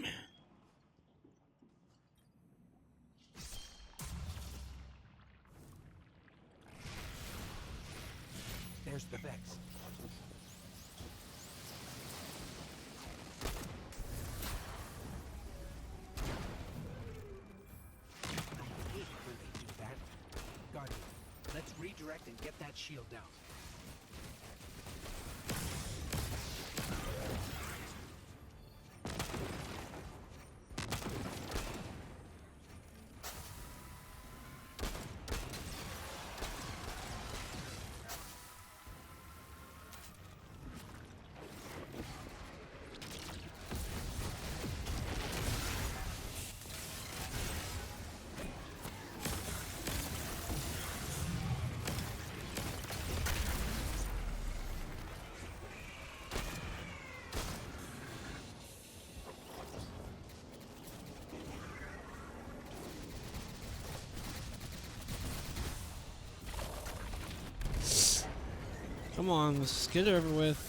There's the Vex. I hate it when they do that. Guardian, let's redirect and get that shield down. Come on, let's just get it over with.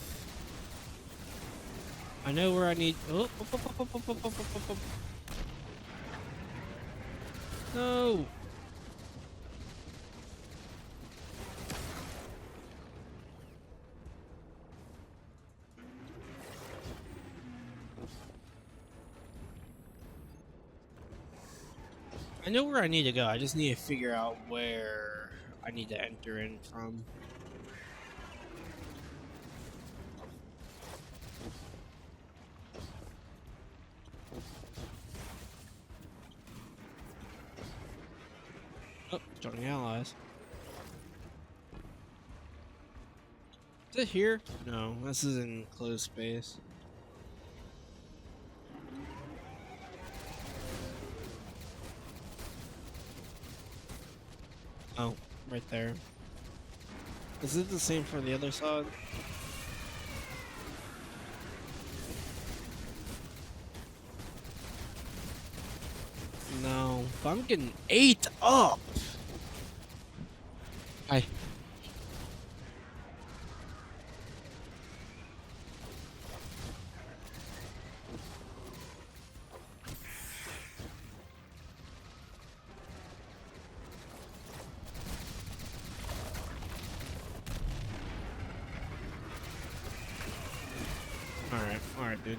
I know where I need. Oh, no. I know where I need to go. I just need to figure out where I need to enter in from. Oh, joining allies. Is it here? No, this is in closed space. Oh, right there. Is it the same for the other side? No, but I'm getting ate up. Hi. Alright, dude.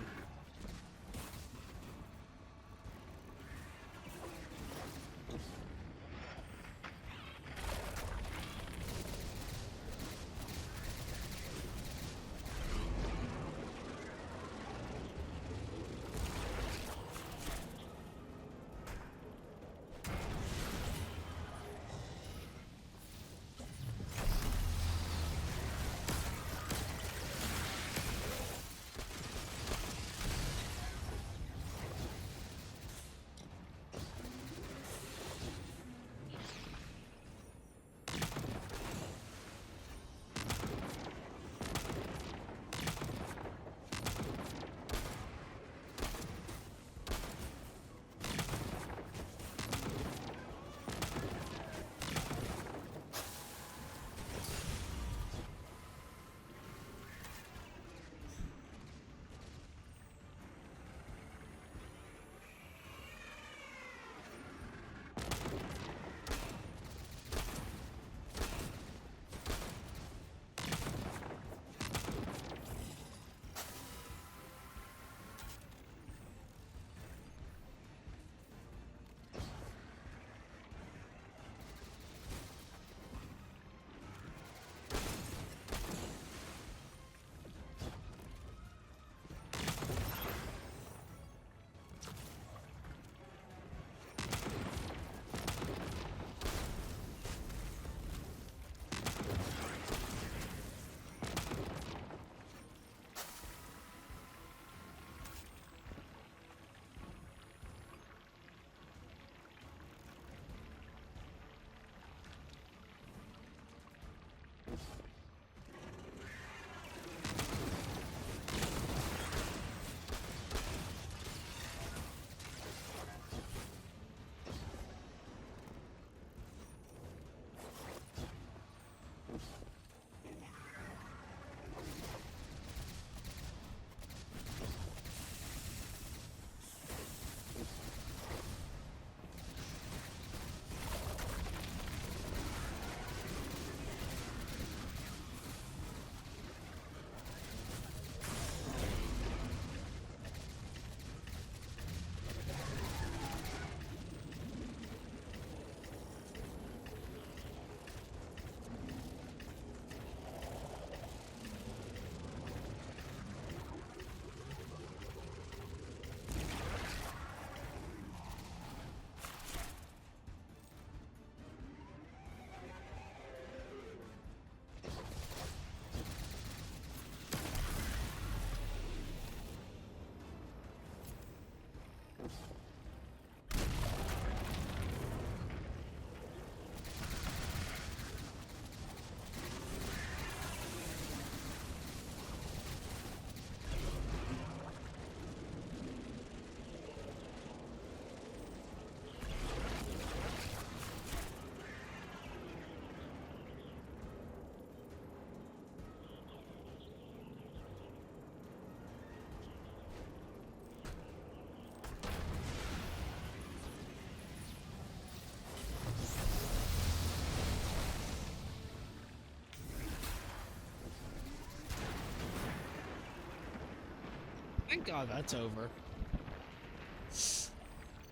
Thank God that's over.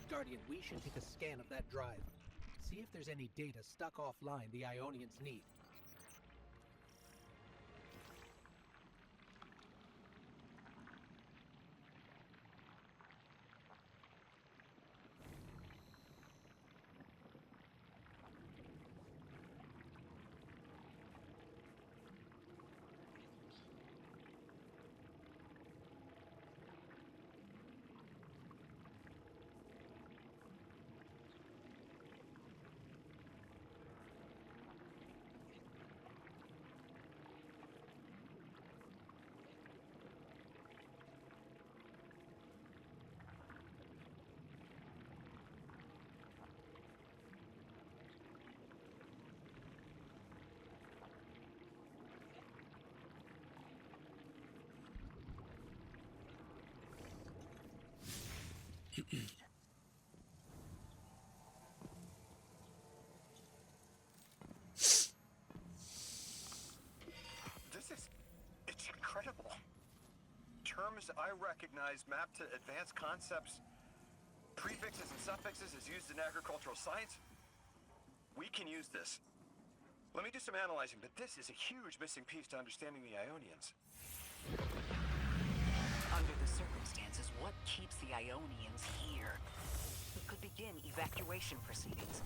Guardian, we should take a scan of that drive. See if there's any data stuck offline the Ionians need. It's incredible. Terms I recognize mapped to advanced concepts, prefixes and suffixes as used in agricultural science. We can use this. Let me do some analyzing, but this is a huge missing piece to understanding the Ionians. Under the circumstances, what keeps the Ionians here? We could begin evacuation proceedings.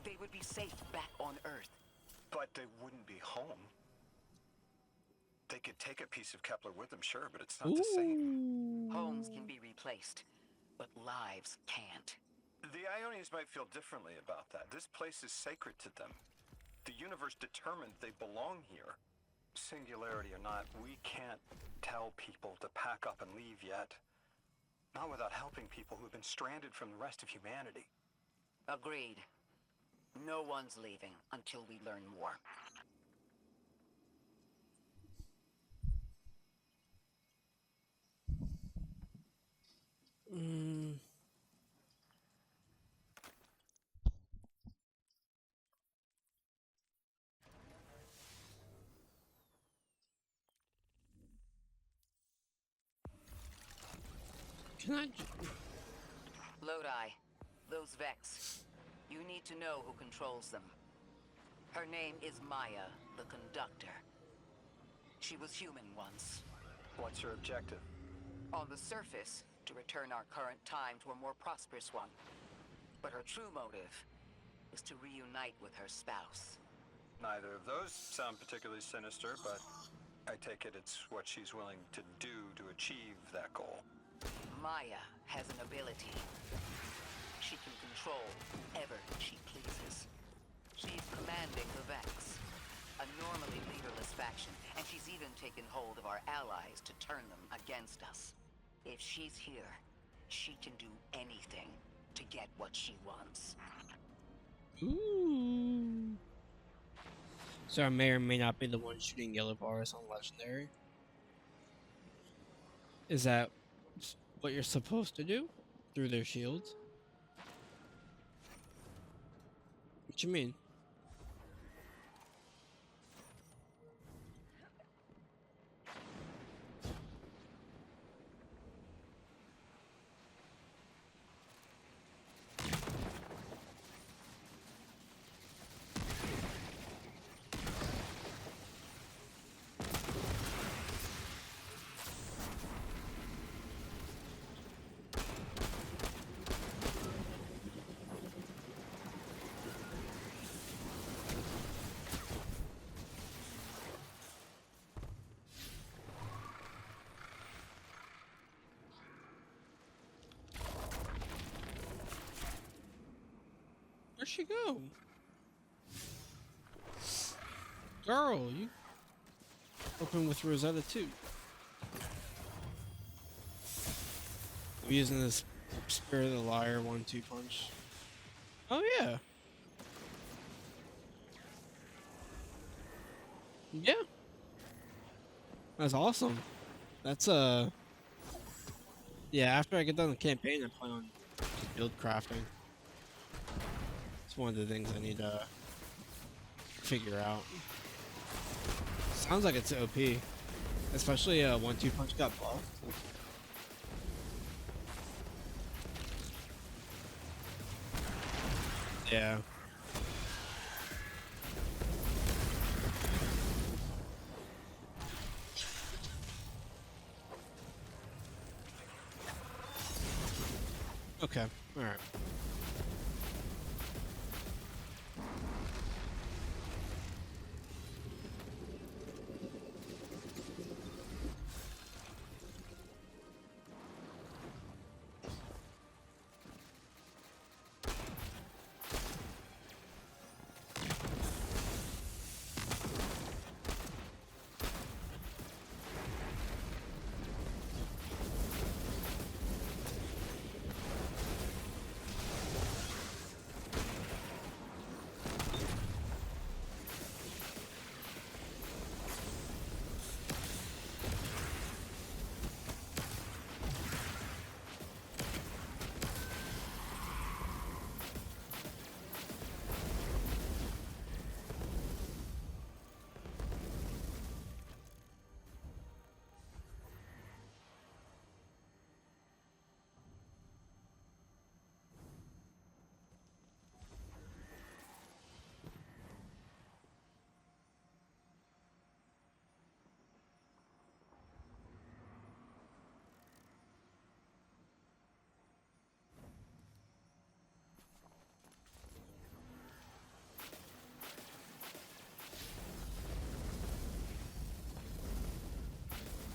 They would be safe back on Earth. But they wouldn't be home. They could take a piece of Kepler with them, sure, but it's not the same. Homes can be replaced, but lives can't. The Ionians might feel differently about that. This place is sacred to them. The universe determined they belong here. Singularity or not, we can't tell people to pack up and leave yet. Not without helping people who've been stranded from the rest of humanity. Agreed. No one's leaving until we learn more. Can I? Lodi, those Vex. You need to know who controls them. Her name is Maya, the Conductor. She was human once. What's her objective? On the surface, to return our current time to a more prosperous one. But her true motive is to reunite with her spouse. Neither of those sound particularly sinister, but I take it it's what she's willing to do to achieve that goal. Maya has an ability. She can control whoever she pleases. She's commanding the Vex, a normally leaderless faction, and she's even taken hold of our allies to turn them against us. If she's here, she can do anything to get what she wants. Ooh. So I may or may not be the one shooting yellow bars on Legendary. Is that what you're supposed to do? Through their shields? What you mean? Where'd she go? Girl, you open with Rosetta too. I'm using this Spirit of the Liar 1-2 punch. Oh yeah. Yeah. That's awesome. That's yeah, after I get done the campaign I plan on just build crafting. It's one of the things I need to figure out. Sounds like it's OP. Especially 1-2 punch got buffed. Yeah. Okay. All right.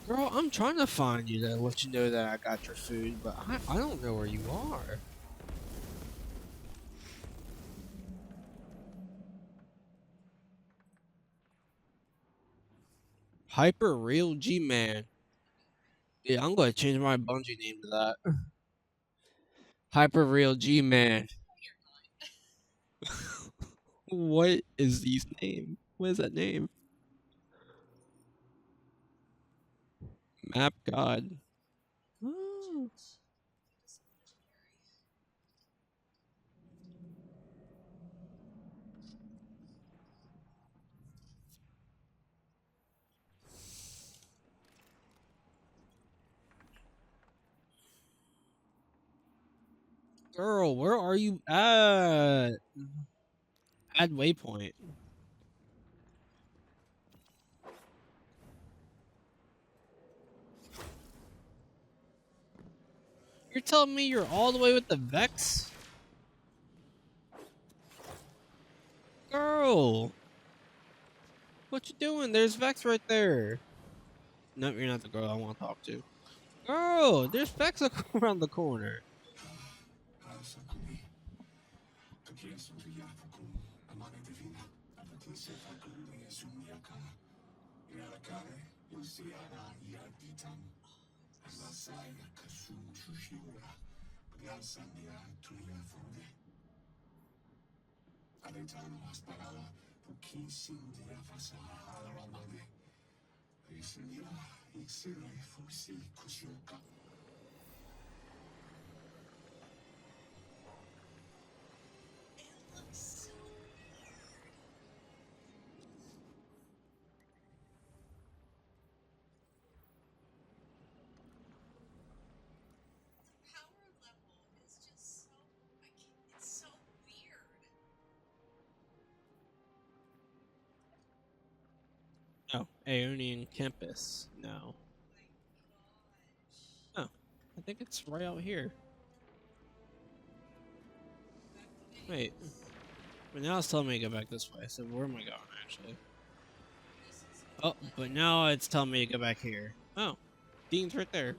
Girl, I'm trying to find you to let you know that I got your food, but I don't know where you are. Hyper Real G-Man. Yeah, I'm gonna change my Bungie name to that. Hyper Real G-Man. What is his name? What is that name? Map God. Oh. Girl, where are you at? Add waypoint. You're telling me you're all the way with the Vex? Girl! What you doing? There's Vex right there. No, you're not the girl I want to talk to. Girl, there's Vex around the corner. Oh, Aeonian Campus. No. Oh, I think it's right out here. Wait. But now it's telling me to go back this way. So where am I going, actually? Oh, but now it's telling me to go back here. Oh, Dean's right there.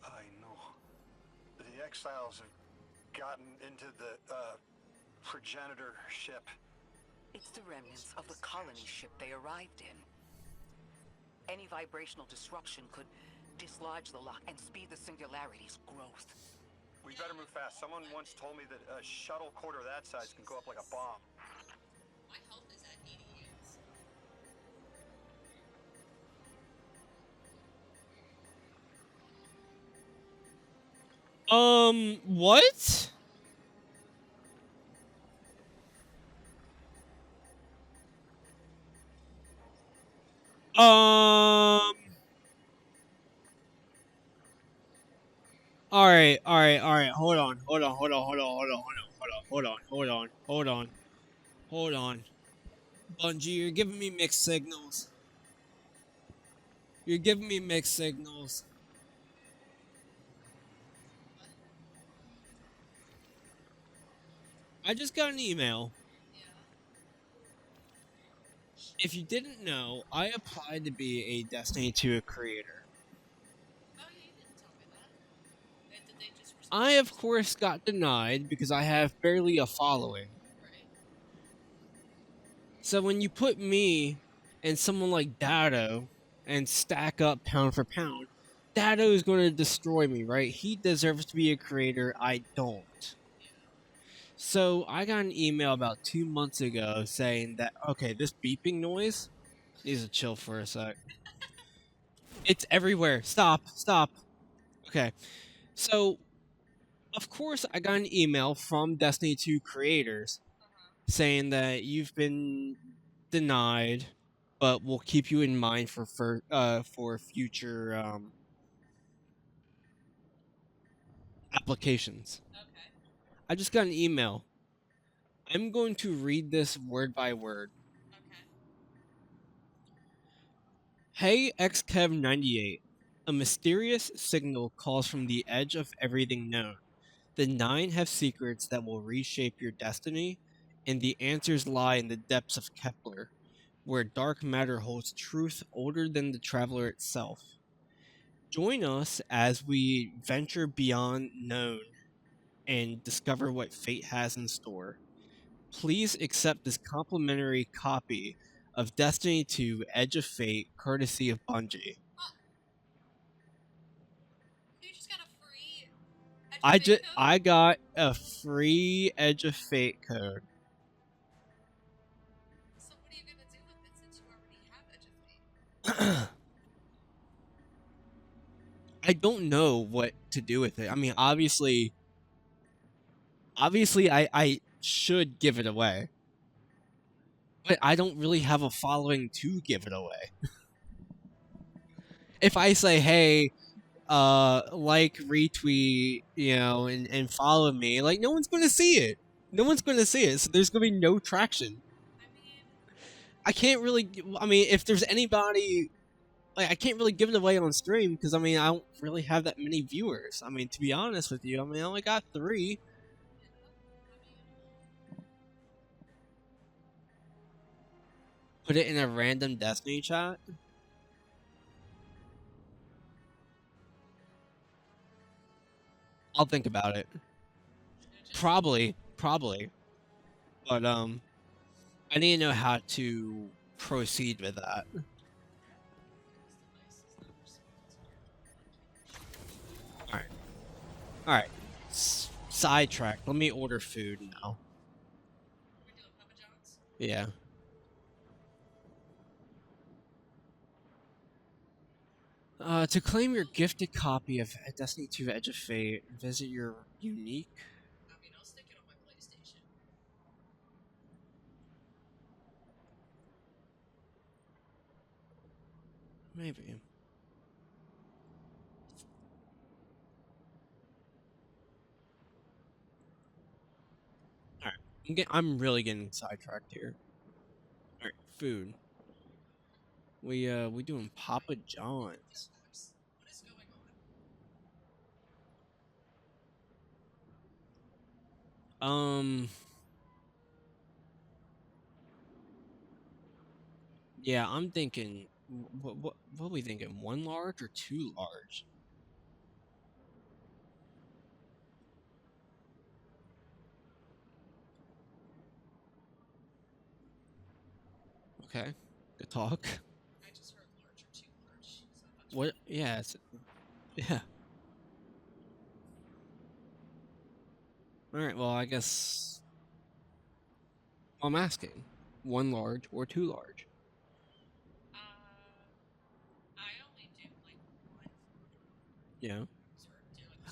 I know. The exiles have gotten into the, progenitor ship. It's the remnants of the colony ship they arrived in. Any vibrational disruption could dislodge the lock and speed the singularity's growth. We better move fast. Someone once told me that a shuttle quarter that size can go up like a bomb. My health is at 80 years. What? All right. Hold on. Hold on. Bungie, you're giving me mixed signals. You're giving me mixed signals. I just got an email. If you didn't know, I applied to be a Destiny 2 creator. Oh, yeah, you didn't tell me that. Did they just respond? I, of course, got denied because I have barely a following. Right. So when you put me and someone like Dado and stack up pound for pound, Dado is going to destroy me, right? He deserves to be a creator. I don't. So I got an email about 2 months ago saying that, okay, this beeping noise needs to chill for a sec. It's everywhere. Stop. Okay. So, of course, I got an email from Destiny 2 creators saying that you've been denied, but we'll keep you in mind for future applications. Okay. I just got an email. I'm going to read this word by word. Okay. Hey, XKev98. A mysterious signal calls from the edge of everything known. The Nine have secrets that will reshape your destiny, and the answers lie in the depths of Kepler, where dark matter holds truth older than the Traveler itself. Join us as we venture beyond known and discover what fate has in store. Please accept this complimentary copy of Destiny 2 Edge of Fate, courtesy of Bungie. You just got a free Edge of Fate code? I got a free Edge of Fate code. So what are you gonna do with it since you already have Edge of Fate? I don't know what to do with it. I mean, obviously I should give it away. But I don't really have a following to give it away. If I say, hey, like, retweet, and follow me, like, no one's going to see it. So there's going to be no traction. I can't really, if there's anybody, like, I can't really give it away on stream because, I don't really have that many viewers. To be honest with you, I only got 3. Put it in a random Destiny chat? I'll think about it. Probably. But, I need to know how to proceed with that. Alright. Sidetrack. Let me order food now. We're doing Papa John's? Yeah. To claim your gifted copy of Destiny 2 Edge of Fate, visit your unique... I'll stick it on my PlayStation. Maybe. Alright. I'm really getting sidetracked here. Alright, food. We doing Papa John's. What is going on? Yeah, I'm thinking. What are we thinking? 1 large or 2 large? Okay, good talk. I just heard large or too large. So What? Yeah, yeah. Alright, well, I guess I'm asking. 1 large or 2 large? I only do like one. Yeah.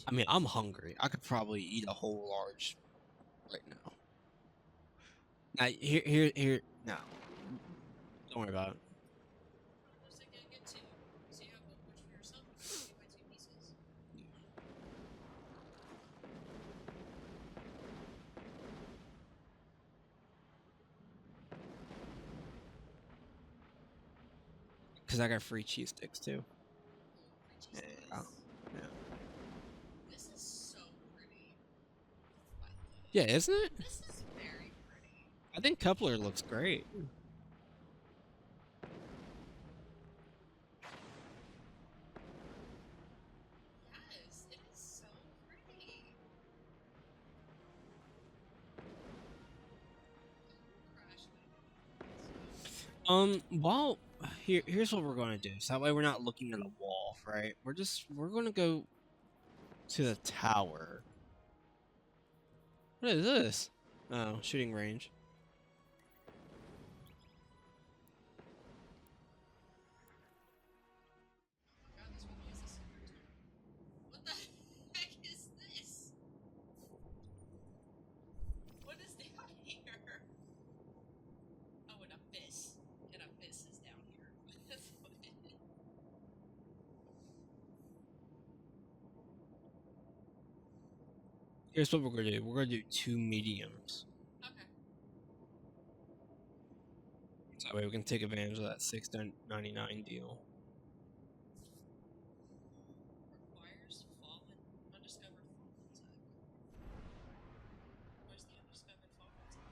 I mean, I'm hungry. I could probably eat a whole large right now. Now, here. No, don't worry about it. What was I gonna get to? So you have one much for yourself, and you buy 2 pieces. Because I got free cheese sticks too. Free cheese Yeah. sticks. Yeah. This is so pretty. By the way. Yeah, isn't it? This is very pretty. I think Kepler looks great. Yes, it is so pretty. Crash my Well, here's what we're gonna do. So that way we're not looking at a wall, right? We're gonna go to the tower. What is this? Oh, shooting range. God, this one is a silver too. What the heck is this? What is down here? Oh, an abyss. An abyss is down here. That's what it is. Here's what we're gonna do. We're gonna do 2 mediums. Okay. So that way we can take advantage of that $6.99 deal. Requires fallen, undiscovered fallen tech. Where's the undiscovered fallen tech?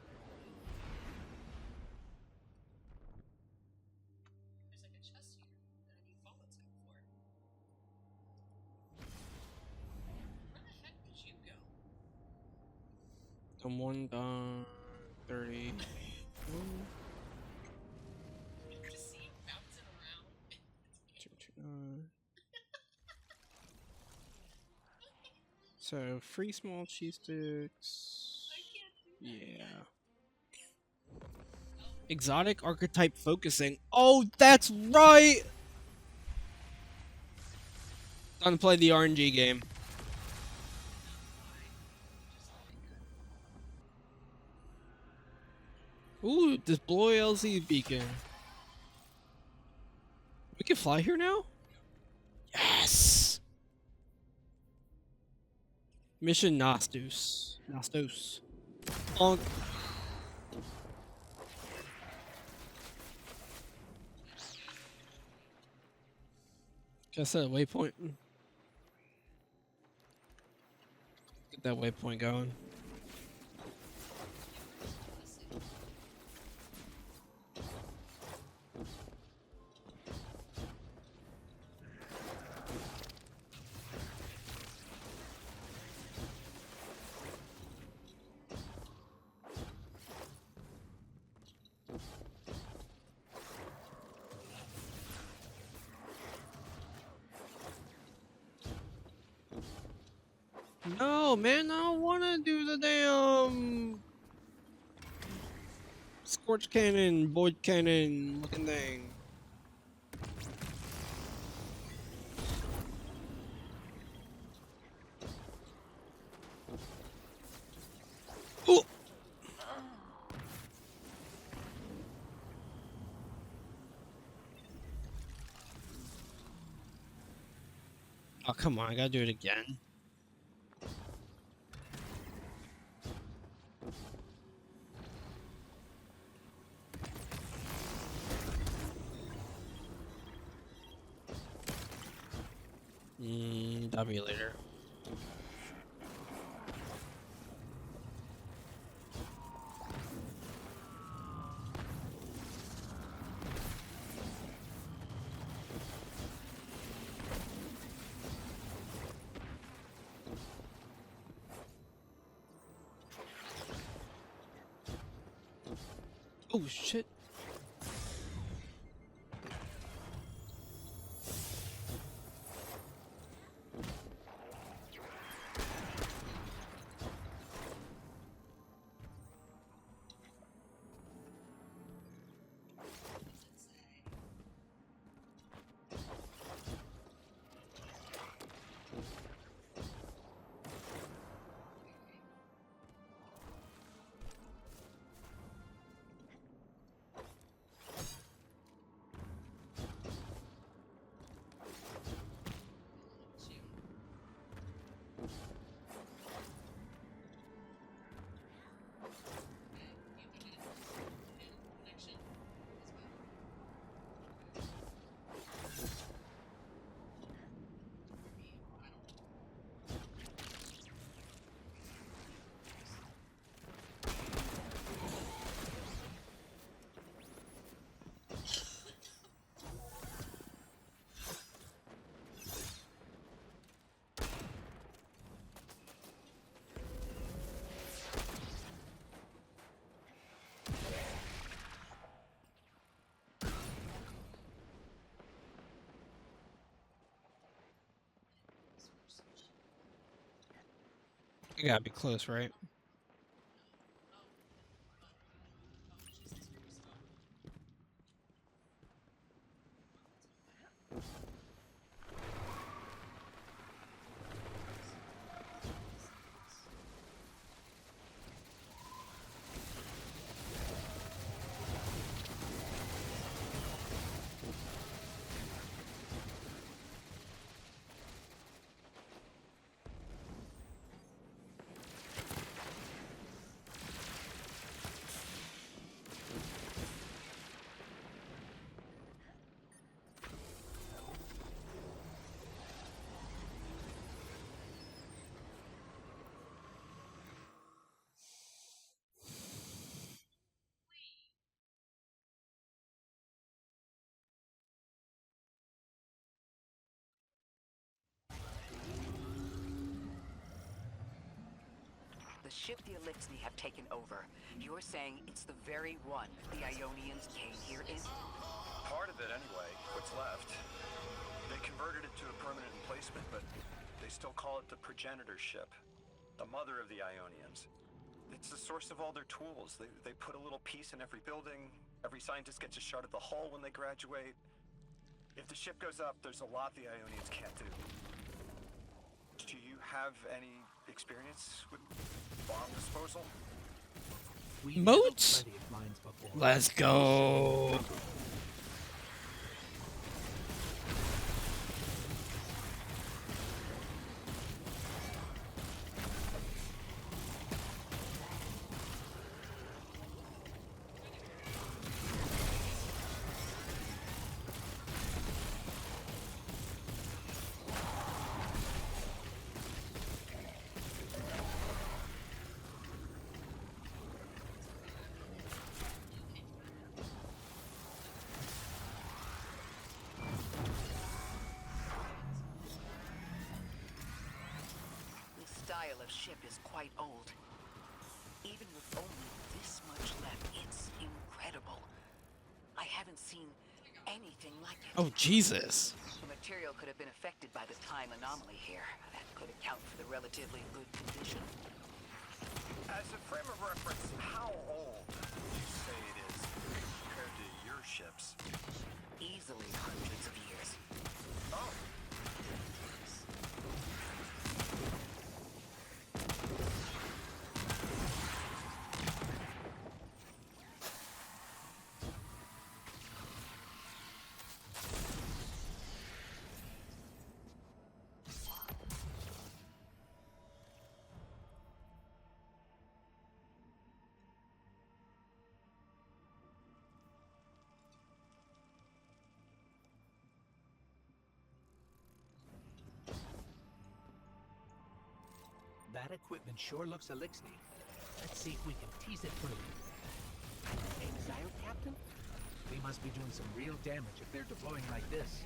There's like a chest here that I need fallen tech for. Where the heck did you go? The 1.30. Just see you bouncing around. 229. So free small cheese sticks. I can't do that. Yeah. Exotic archetype focusing. Oh, that's right. Time to play the RNG game. Ooh, deploy LZ beacon. We can fly here now? Yes! Mission Nostos. Nostos. Bonk. Can I set a waypoint? Get that waypoint going. No, man, I don't want to do the damn Scorch Cannon, Void Cannon looking thing. Oh! Oh, come on, I gotta do it again. W later. Oh shit. I gotta be close, right? The ship the Elixni have taken over. You're saying it's the very one the Ionians came here in? Part of it, anyway. What's left. They converted it to a permanent emplacement, but they still call it the progenitor ship. The mother of the Ionians. It's the source of all their tools. They put a little piece in every building. Every scientist gets a shot at the hull when they graduate. If the ship goes up, there's a lot the Ionians can't do. Do you have any experience with bomb disposal? Moats? Let's go. Style of ship is quite old. Even with only this much left, it's incredible. I haven't seen anything like it. Oh, Jesus. The material could have been affected by the time anomaly here. That could account for the relatively good condition. As a frame of reference, how old would you say it is compared to your ships? Easily hundreds of years. Oh. That equipment sure looks Elixni. Let's see if we can tease it further. Exile Captain? They must be doing some real damage if they're deploying like this.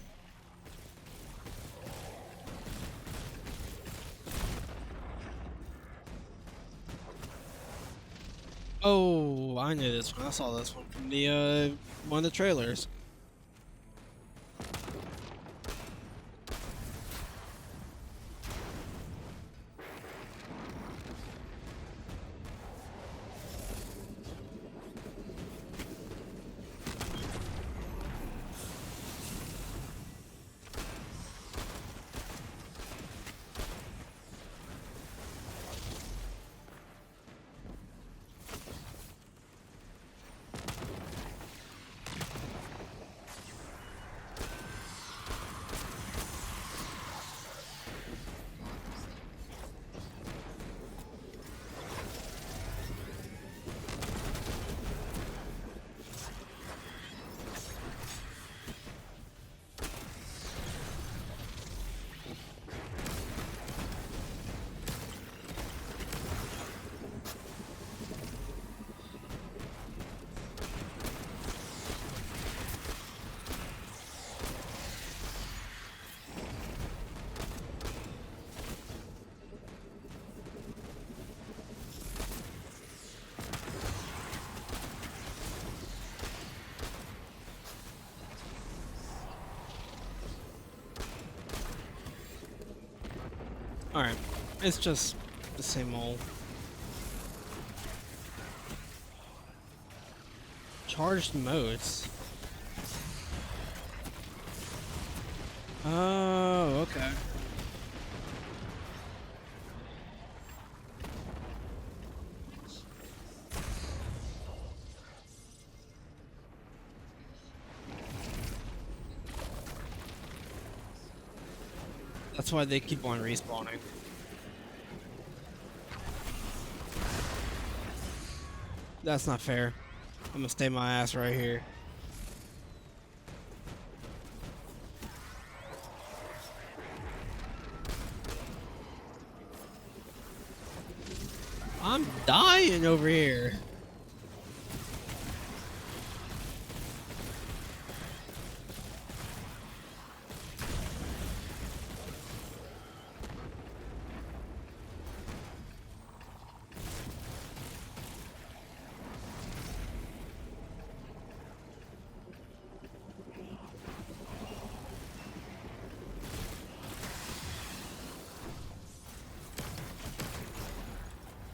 Oh, I knew this one. I saw this one from the one of the trailers. Alright, it's just the same old. Charged modes. Oh, okay. That's why they keep on respawning. That's not fair. I'm gonna stay my ass right here. I'm dying over here.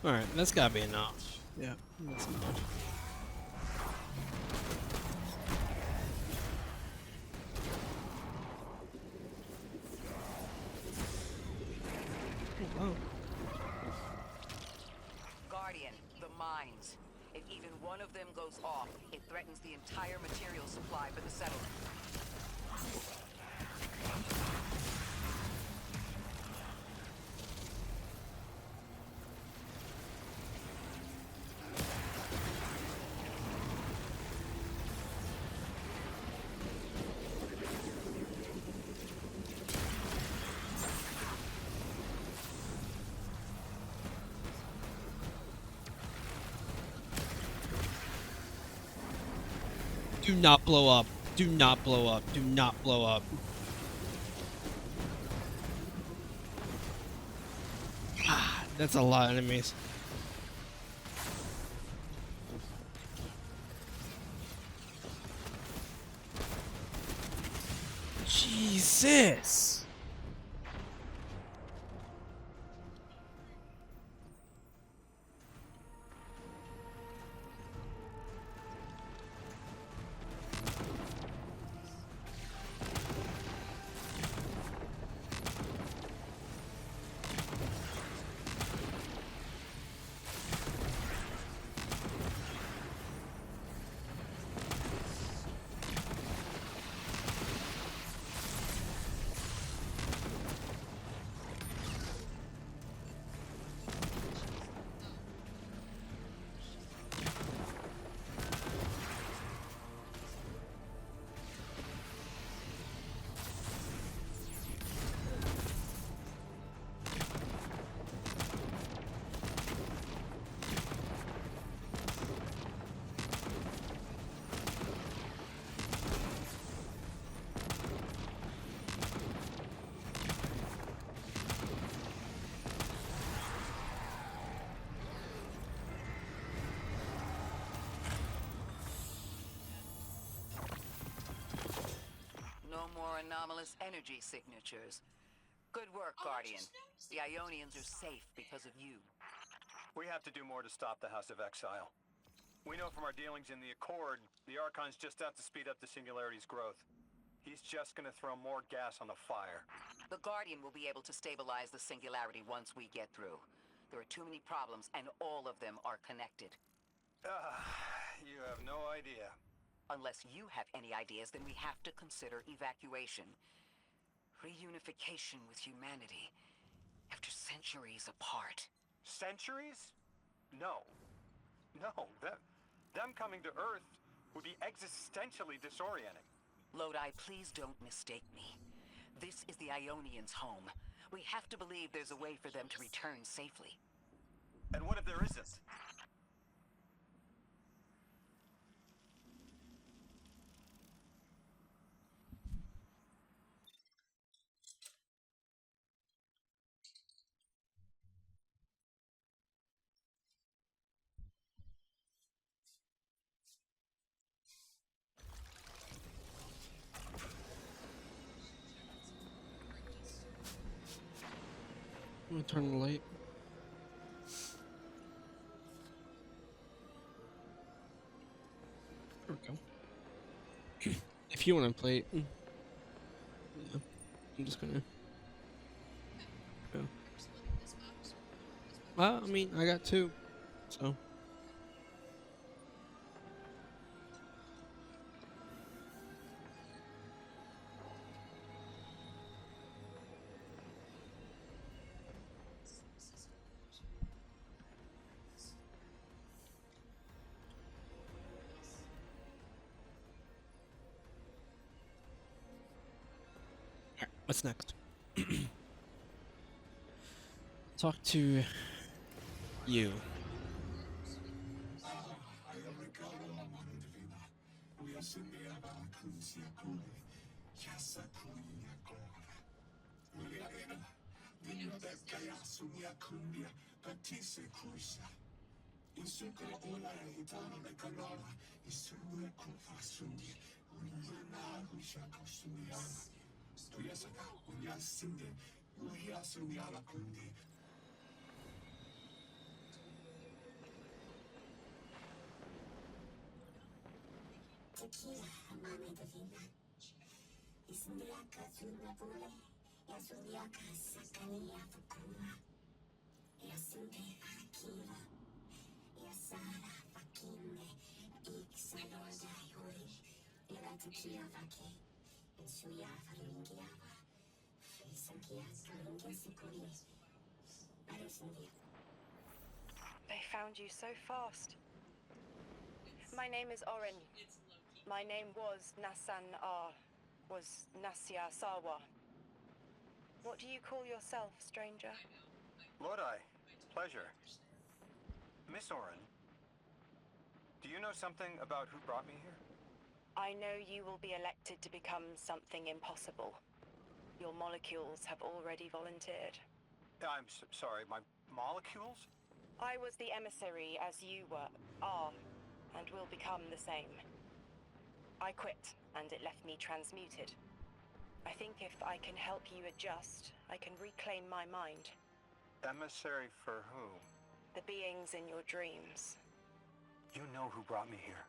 Alright, that's gotta be enough. Yeah, that's enough. Oh. Guardian, the mines. If even one of them goes off, it threatens the entire material supply for the settlement. Do not blow up. Do not blow up. Do not blow up. Ah, that's a lot of enemies. Jesus. No more anomalous energy signatures. Good work, Guardian. The Ionians are safe because of you. We have to do more to stop the House of Exile. We know from our dealings in the Accord, the Archon's just out to speed up the Singularity's growth. He's just gonna throw more gas on the fire. The Guardian will be able to stabilize the Singularity once we get through. There are too many problems, and all of them are connected. You have no idea. Unless you have any ideas, then we have to consider evacuation. Reunification with humanity. After centuries apart. Centuries? No. No, them coming to Earth would be existentially disorienting. Lodi, please don't mistake me. This is the Ionians' home. We have to believe there's a way for them to return safely. And what if there isn't? I'm gonna turn the light. If you want to play it, yeah, I'm just gonna go. Well, I mean, I got two, so. Alright, what's next? Talk to you. They found you so fast. My name is Orin. My name was Nassan R. Was Nasya Sawa. What do you call yourself, stranger? Lodi, pleasure. Miss Orin, do you know something about who brought me here? I know you will be elected to become something impossible. Your molecules have already volunteered. I'm sorry, my molecules? I was the emissary as you are, and will become the same. I quit, and it left me transmuted. I think if I can help you adjust, I can reclaim my mind. Emissary for whom? The beings in your dreams. You know who brought me here.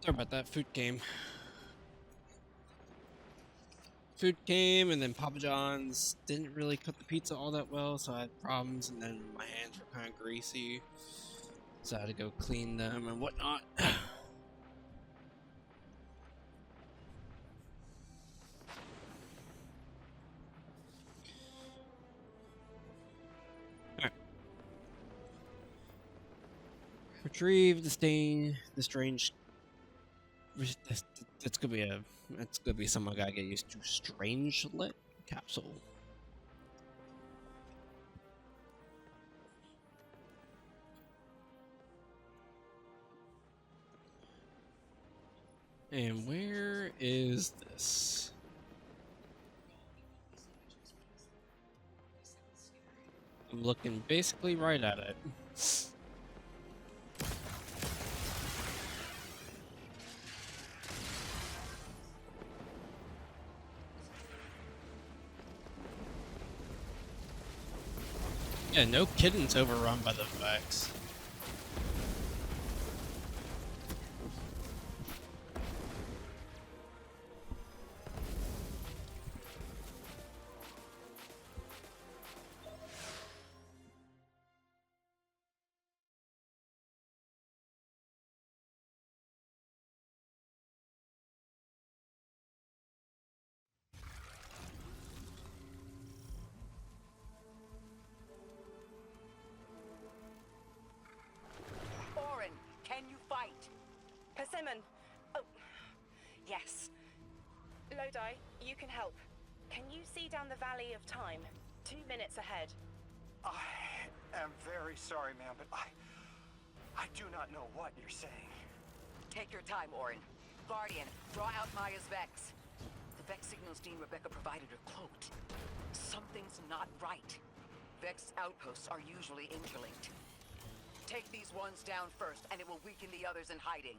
Sorry about that. Food came. Food came, and then Papa John's didn't really cook the pizza all that well, so I had problems, and then my hands were kind of greasy, so I had to go clean them and whatnot. Alright. Retrieve the strange. That's gonna be something I gotta get used to. Strange lit capsule. And where is this? I'm looking basically right at it. Yeah, no kidding's overrun by the Vex. Orin, can you fight? Persimmon! Oh, yes. Lodi, you can help. Can you see down the Valley of Time? 2 minutes ahead. I am very sorry, ma'am, but I do not know what you're saying. Take your time, Orin. Guardian, draw out Maya's Vex. The Vex signals Dean Rebecca provided are cloaked. Something's not right. Vex outposts are usually interlinked. Take these ones down first, and it will weaken the others in hiding.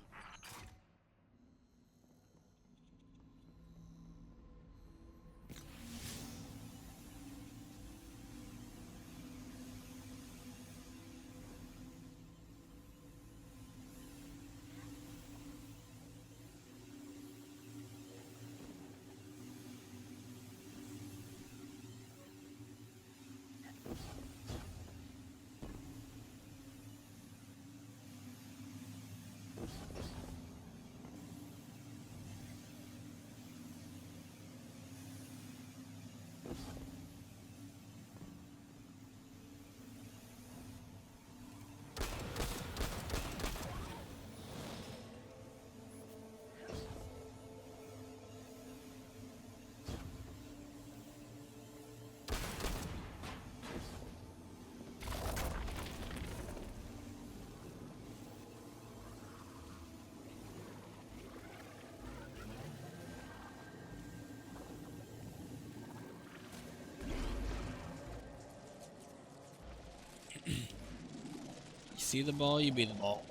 You see the ball, you be the ball.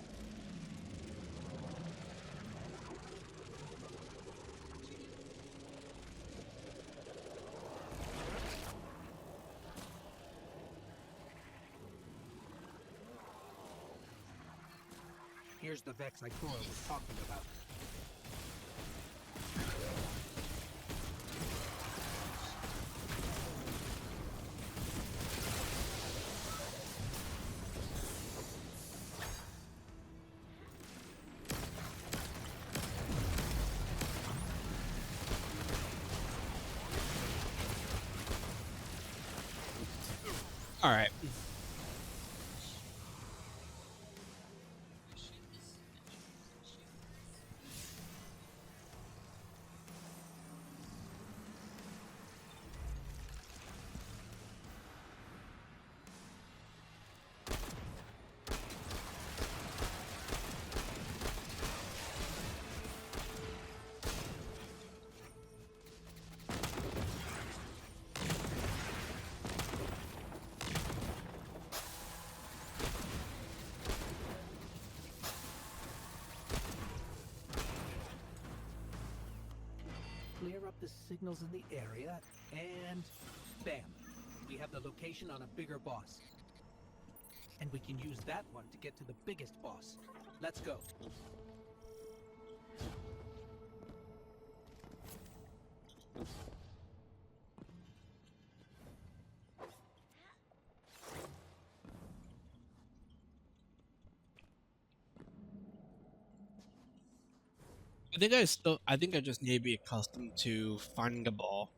Here's the Vex Ikora was talking about. All right. Clear up the signals in the area, and bam! We have the location on a bigger boss. And we can use that one to get to the biggest boss. Let's go. I think I just need to be accustomed to finding a ball.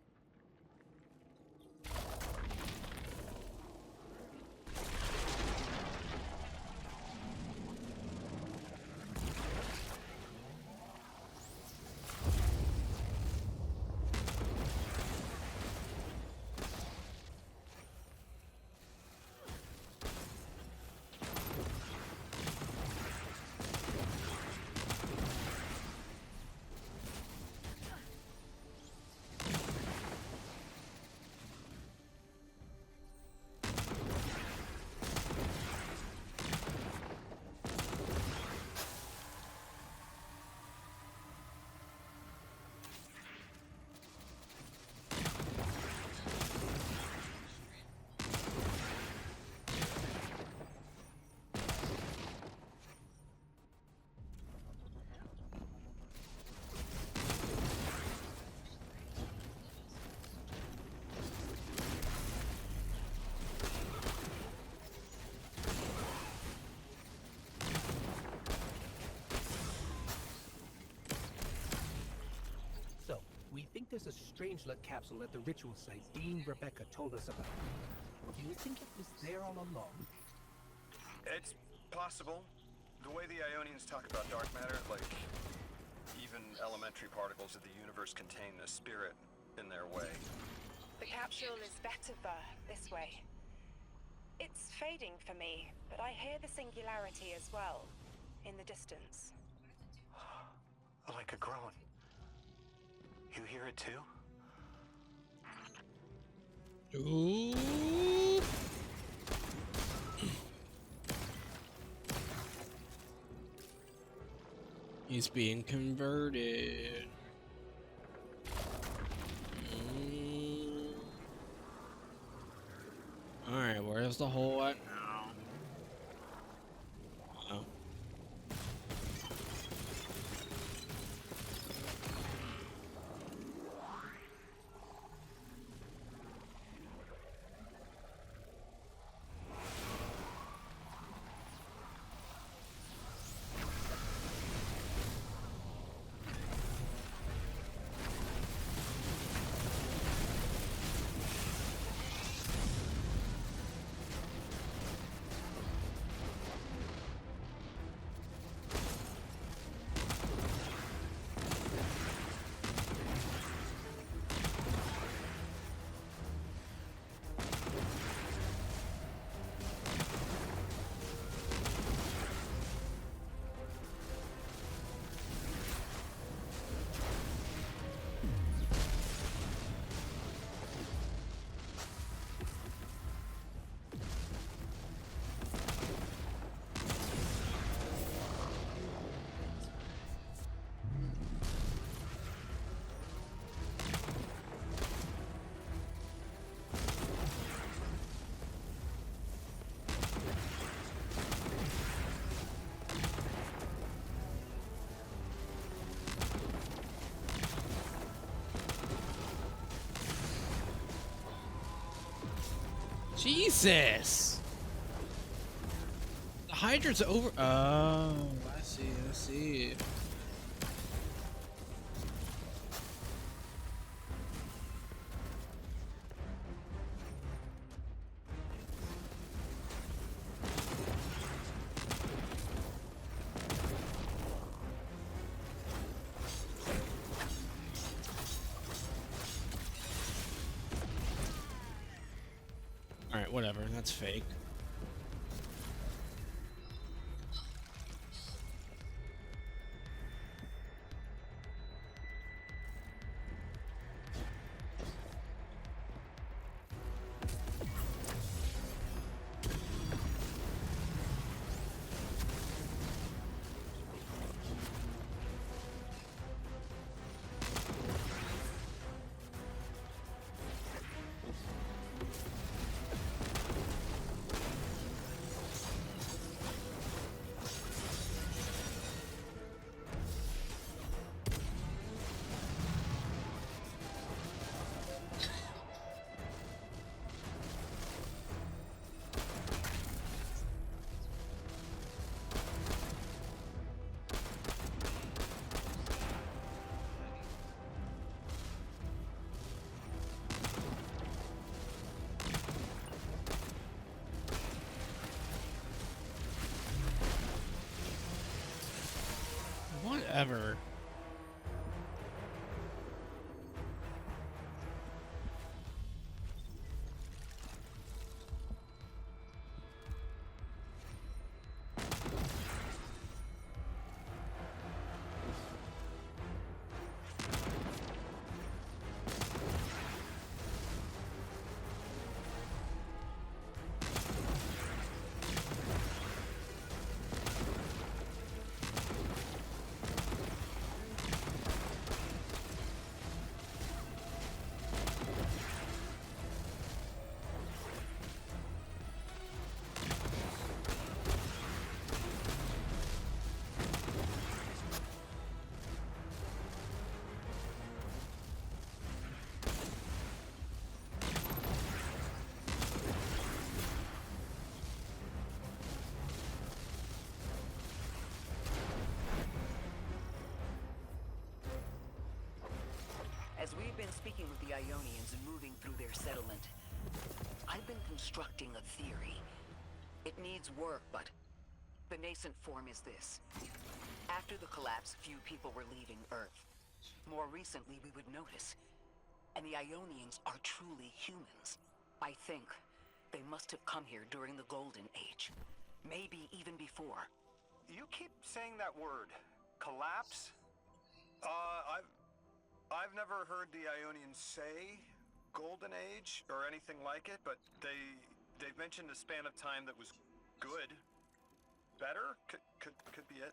So, we think there's a Strangelet capsule at the ritual site Dean Rebecca told us about. Do you think it was there all along? It's possible. The way the Ionians talk about dark matter, like even elementary particles of the universe contain a spirit in their way. The capsule is Vetiver, this way. It's fading for me, but I hear the singularity as well, in the distance. Like a groan. You hear it too? Ooh. He's being converted. Alright, where's the hole at now? Oh. Jesus! The Hydra's over. Oh, I see, I see. Alright, whatever, that's fake. Whatever. As we've been speaking with the Ionians and moving through their settlement, I've been constructing a theory. It needs work, but the nascent form is this. After the collapse, few people were leaving Earth. More recently, we would notice. And the Ionians are truly humans. I think they must have come here during the Golden Age. Maybe even before. You keep saying that word. Collapse? I've never heard the Ionians say Golden Age or anything like it, but they've mentioned a span of time that was good. Better? Could be it.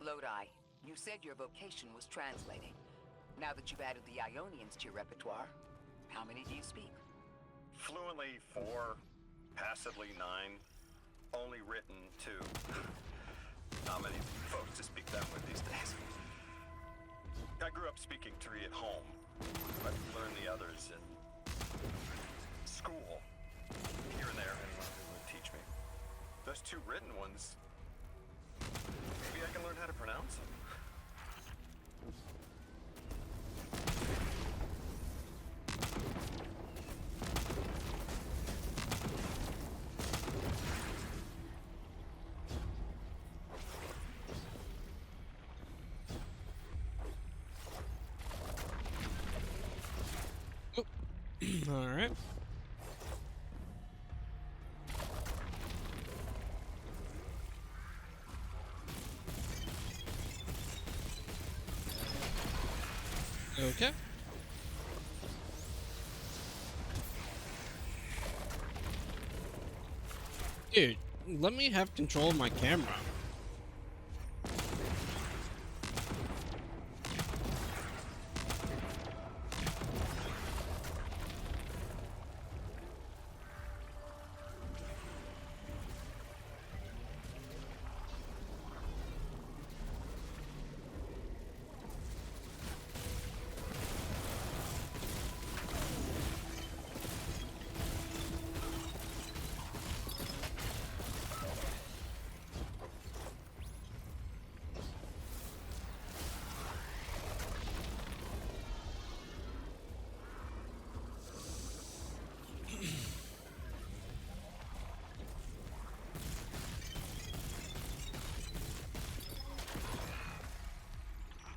Lodi, you said your vocation was translating. Now that you've added the Ionians to your repertoire, how many do you speak? Fluently 4, passively 9, only written 2. Not many folks to speak that with these days. I grew up speaking 3 at home. I've learned the others in school. Here and there, anyone who would teach me. Those 2 written ones, maybe I can learn how to pronounce them. All right. Okay. Dude, let me have control of my camera.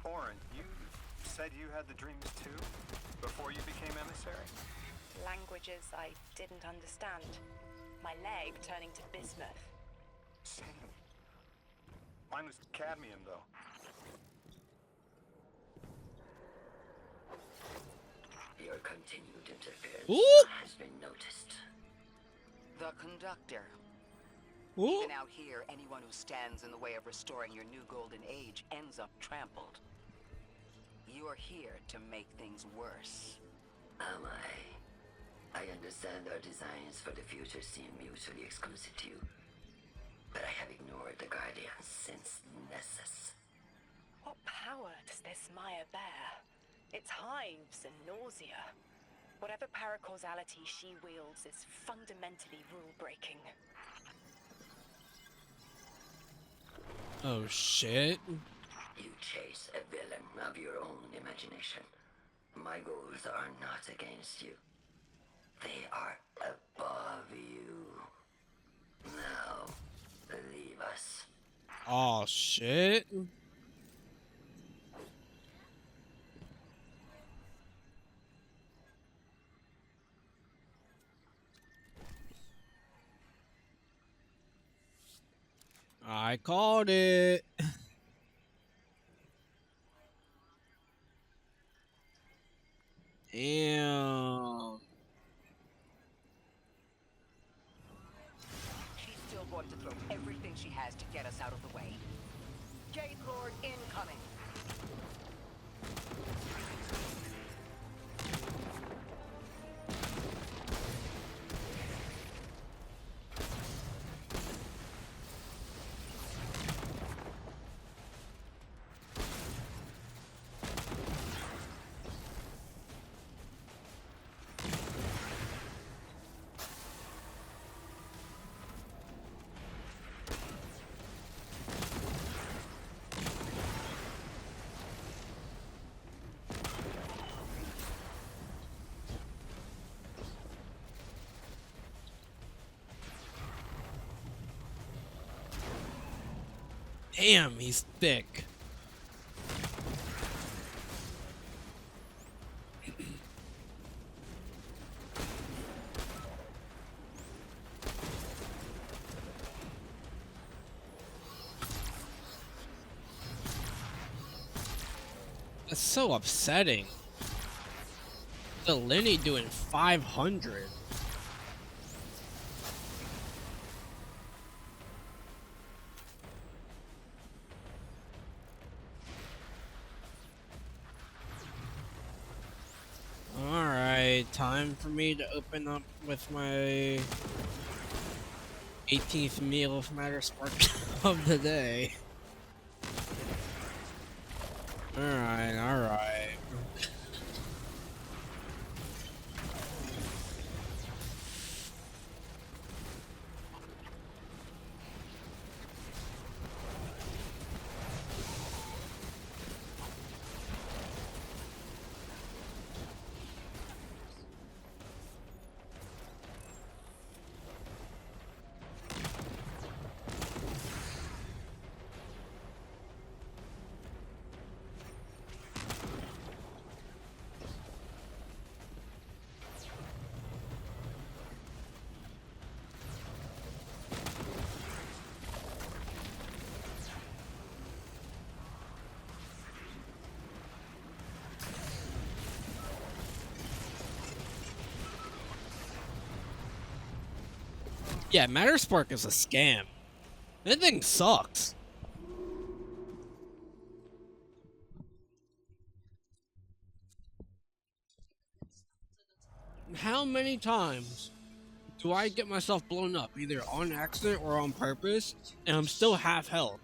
Orin, you said you had the dreams too? Before you became emissary? Languages I didn't understand. My leg turning to bismuth. Same. Mine was cadmium, though. continued interference Ooh. has been noticed. The Conductor. Ooh. Even out here, anyone who stands in the way of restoring your new golden age ends up trampled. You're here to make things worse. Am I? I understand our designs for the future seem mutually exclusive to you. But I have ignored the Guardians since Nessus. What power does this Maya bear? It's hives and nausea. Whatever paracausality she wields is fundamentally rule-breaking. Oh shit. You chase a villain of your own imagination. My goals are not against you. They are above you. Now, leave us. Oh shit. I called it. Damn. She's still going to throw everything she has to get us out of the way. Jade Lord incoming. Damn, he's thick. That's so upsetting. The Lenny doing 500. Alright, time for me to open up with my 18th meal of Matter Spark of the day. Alright, alright. Yeah, Matter Spark is a scam. That thing sucks. How many times do I get myself blown up, either on accident or on purpose, and I'm still half health?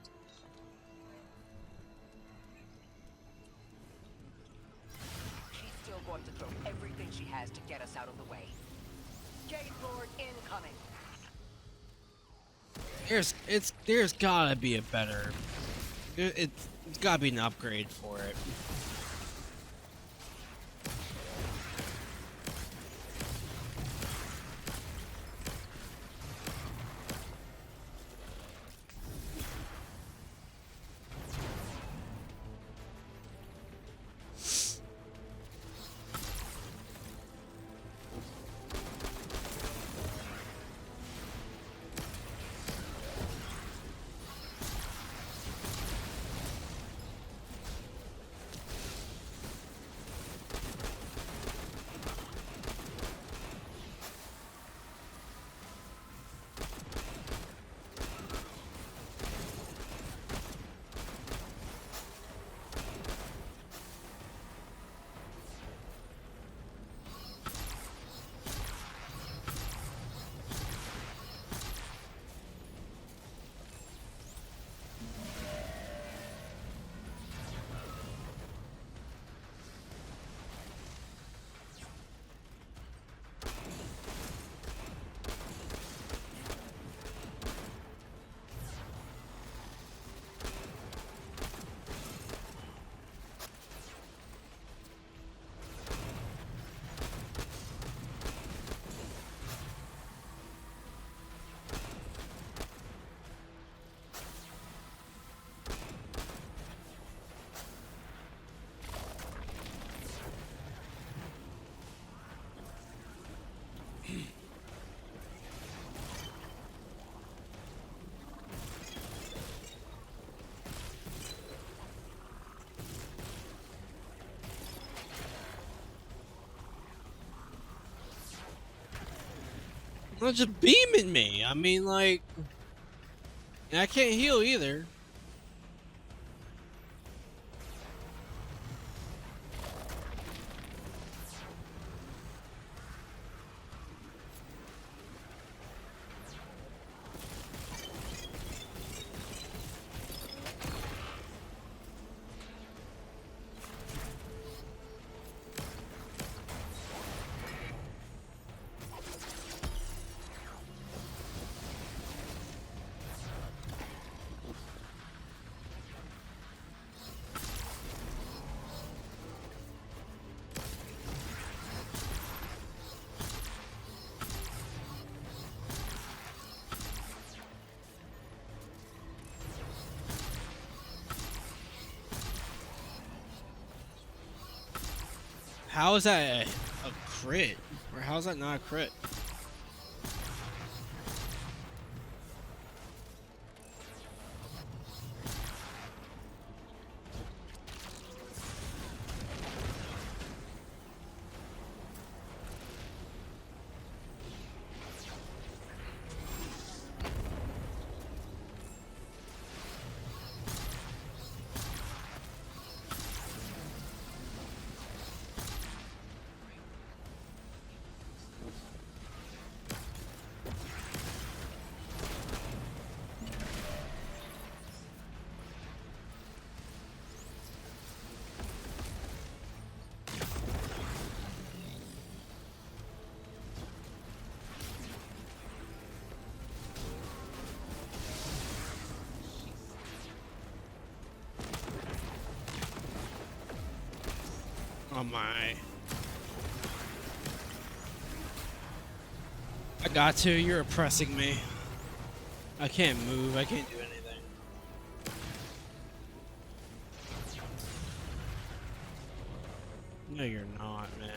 She's still going to throw everything she has to get us out of the way. Jade Lord incoming. There's gotta be a better. It's gotta be an upgrade for it. Not just beaming me. I mean, like, and I can't heal either. How is that a crit? Or how is that not a crit? Oh my. I got to, you're oppressing me. I can't move, I can't do anything. No, you're not, man.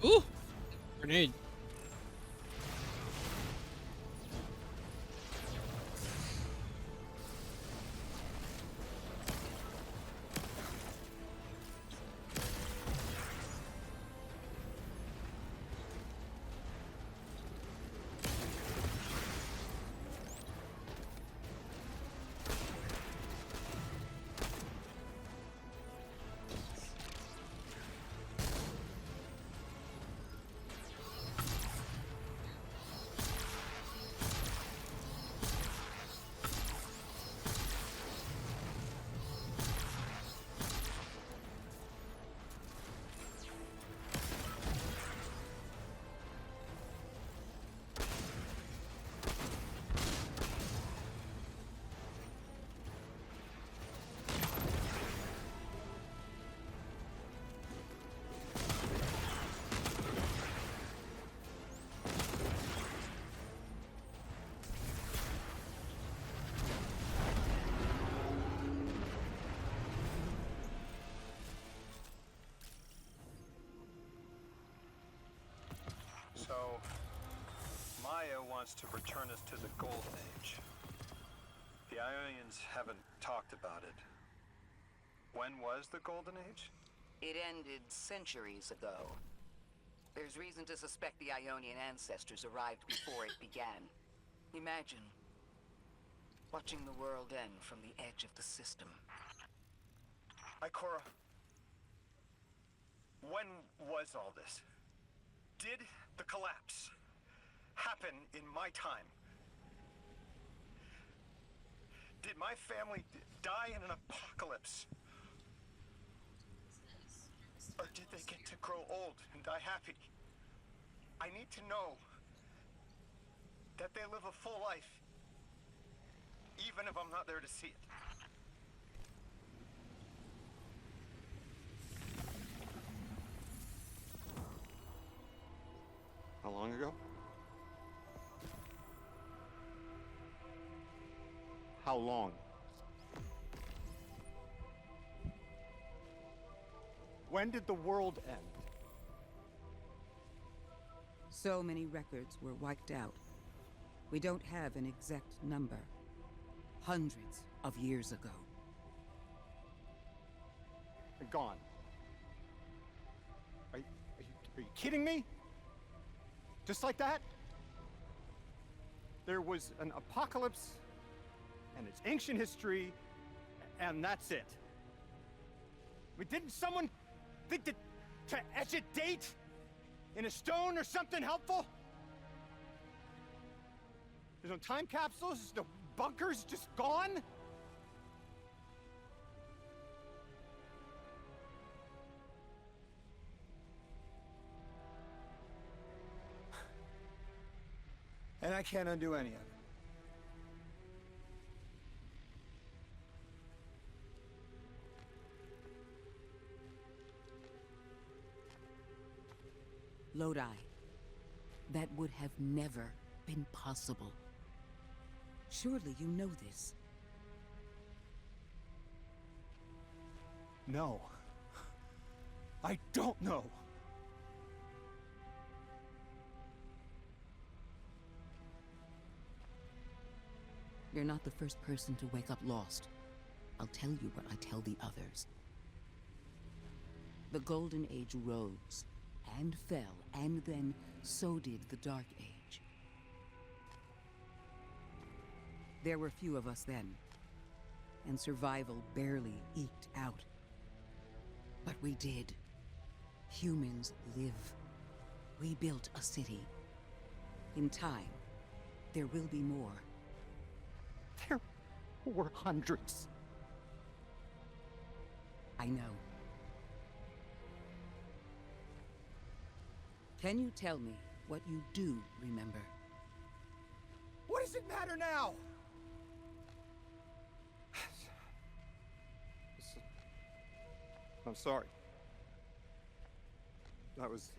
Ooh! Grenade. Aya wants to return us to the Golden Age. The Ionians haven't talked about it. When was the Golden Age? It ended centuries ago. There's reason to suspect the Ionian ancestors arrived before it began. Imagine watching the world end from the edge of the system. Ikora, when was all this? Did the collapse happen in my time? Did my family die in an apocalypse? Or did they get to grow old and die happy? I need to know that they live a full life, even if I'm not there to see it. How long ago? How long? When did the world end? So many records were wiped out. We don't have an exact number. Hundreds of years ago. They're gone. Are you kidding me? Just like that? There was an apocalypse, and it's ancient history, and that's it. I mean, didn't someone think to etch a date in a stone or something helpful? There's no time capsules, no bunkers, just gone? And I can't undo any of it. Lodi. That would have never been possible. Surely you know this. No. I don't know. You're not the first person to wake up lost. I'll tell you what I tell the others. The Golden Age rose and fell, and then so did the Dark Age. There were few of us then, and survival barely eked out. But we did. Humans live. We built a city. In time, there will be more. There were hundreds. I know. Can you tell me what you do remember? What does it matter now? I'm sorry. That was...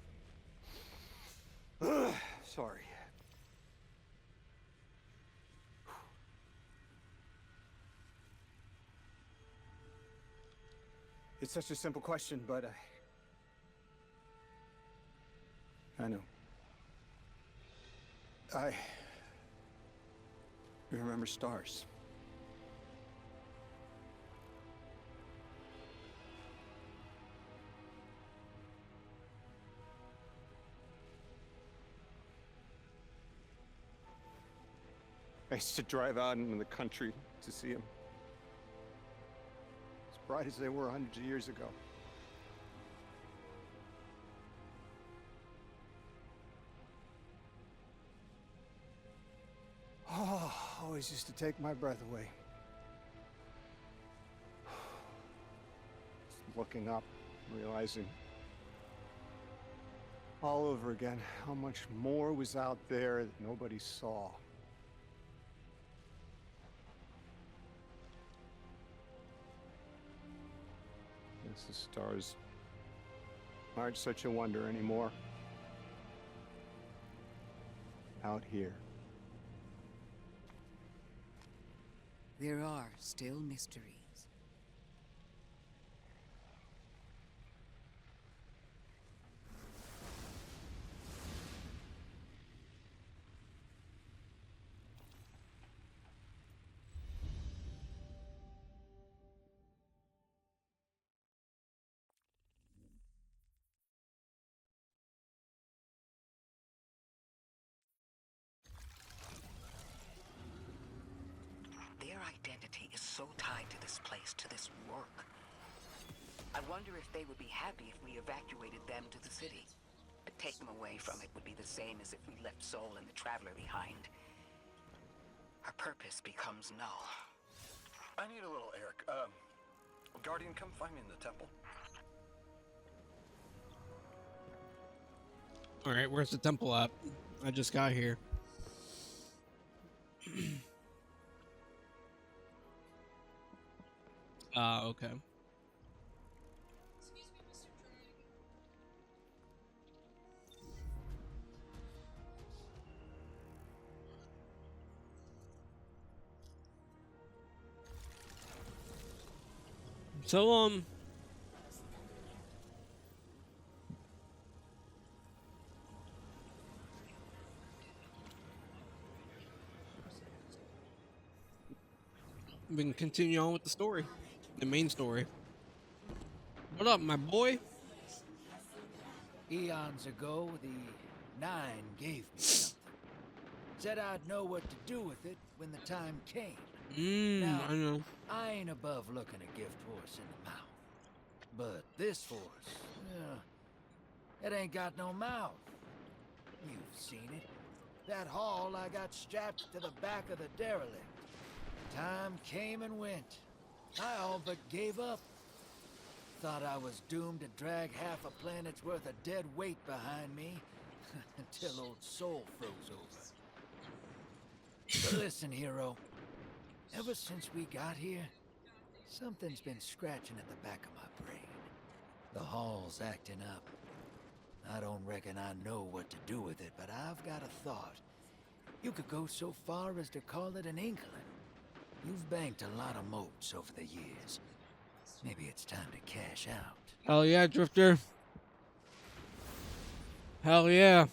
sorry. It's such a simple question, but I know. I remember stars. I used to drive out into the country to see them. As bright as they were hundreds of years ago. Oh, always used to take my breath away. Just looking up, realizing all over again how much more was out there that nobody saw. Guess the stars aren't such a wonder anymore. Out here. There are still mysteries. loyalty is so tied to this place, to this work. I wonder if they would be happy if we evacuated them to the city. To take them away from it would be the same as if we left Soul and the Traveler behind. Our purpose becomes null. I need a little Eric. Guardian, come find me in the temple. Alright, where's the temple at? I just got here. Okay. Excuse me, Mr. Drake. So, we can continue on with the story. The main story. What up, my boy? Eons ago, the Nine gave me something. Said I'd know what to do with it when the time came. Now, I know. I ain't above looking a gift horse in the mouth. But this horse, it ain't got no mouth. You've seen it. That haul I got strapped to the back of the derelict. Time came and went. I all but gave up. Thought I was doomed to drag half a planet's worth of dead weight behind me until old Soul froze over. But listen, hero. Ever since we got here, something's been scratching at the back of my brain. The hall's acting up. I don't reckon I know what to do with it, but I've got a thought. You could go so far as to call it an inkling. You've banked a lot of moats over the years. Maybe it's time to cash out. Hell yeah, Drifter. Hell yeah.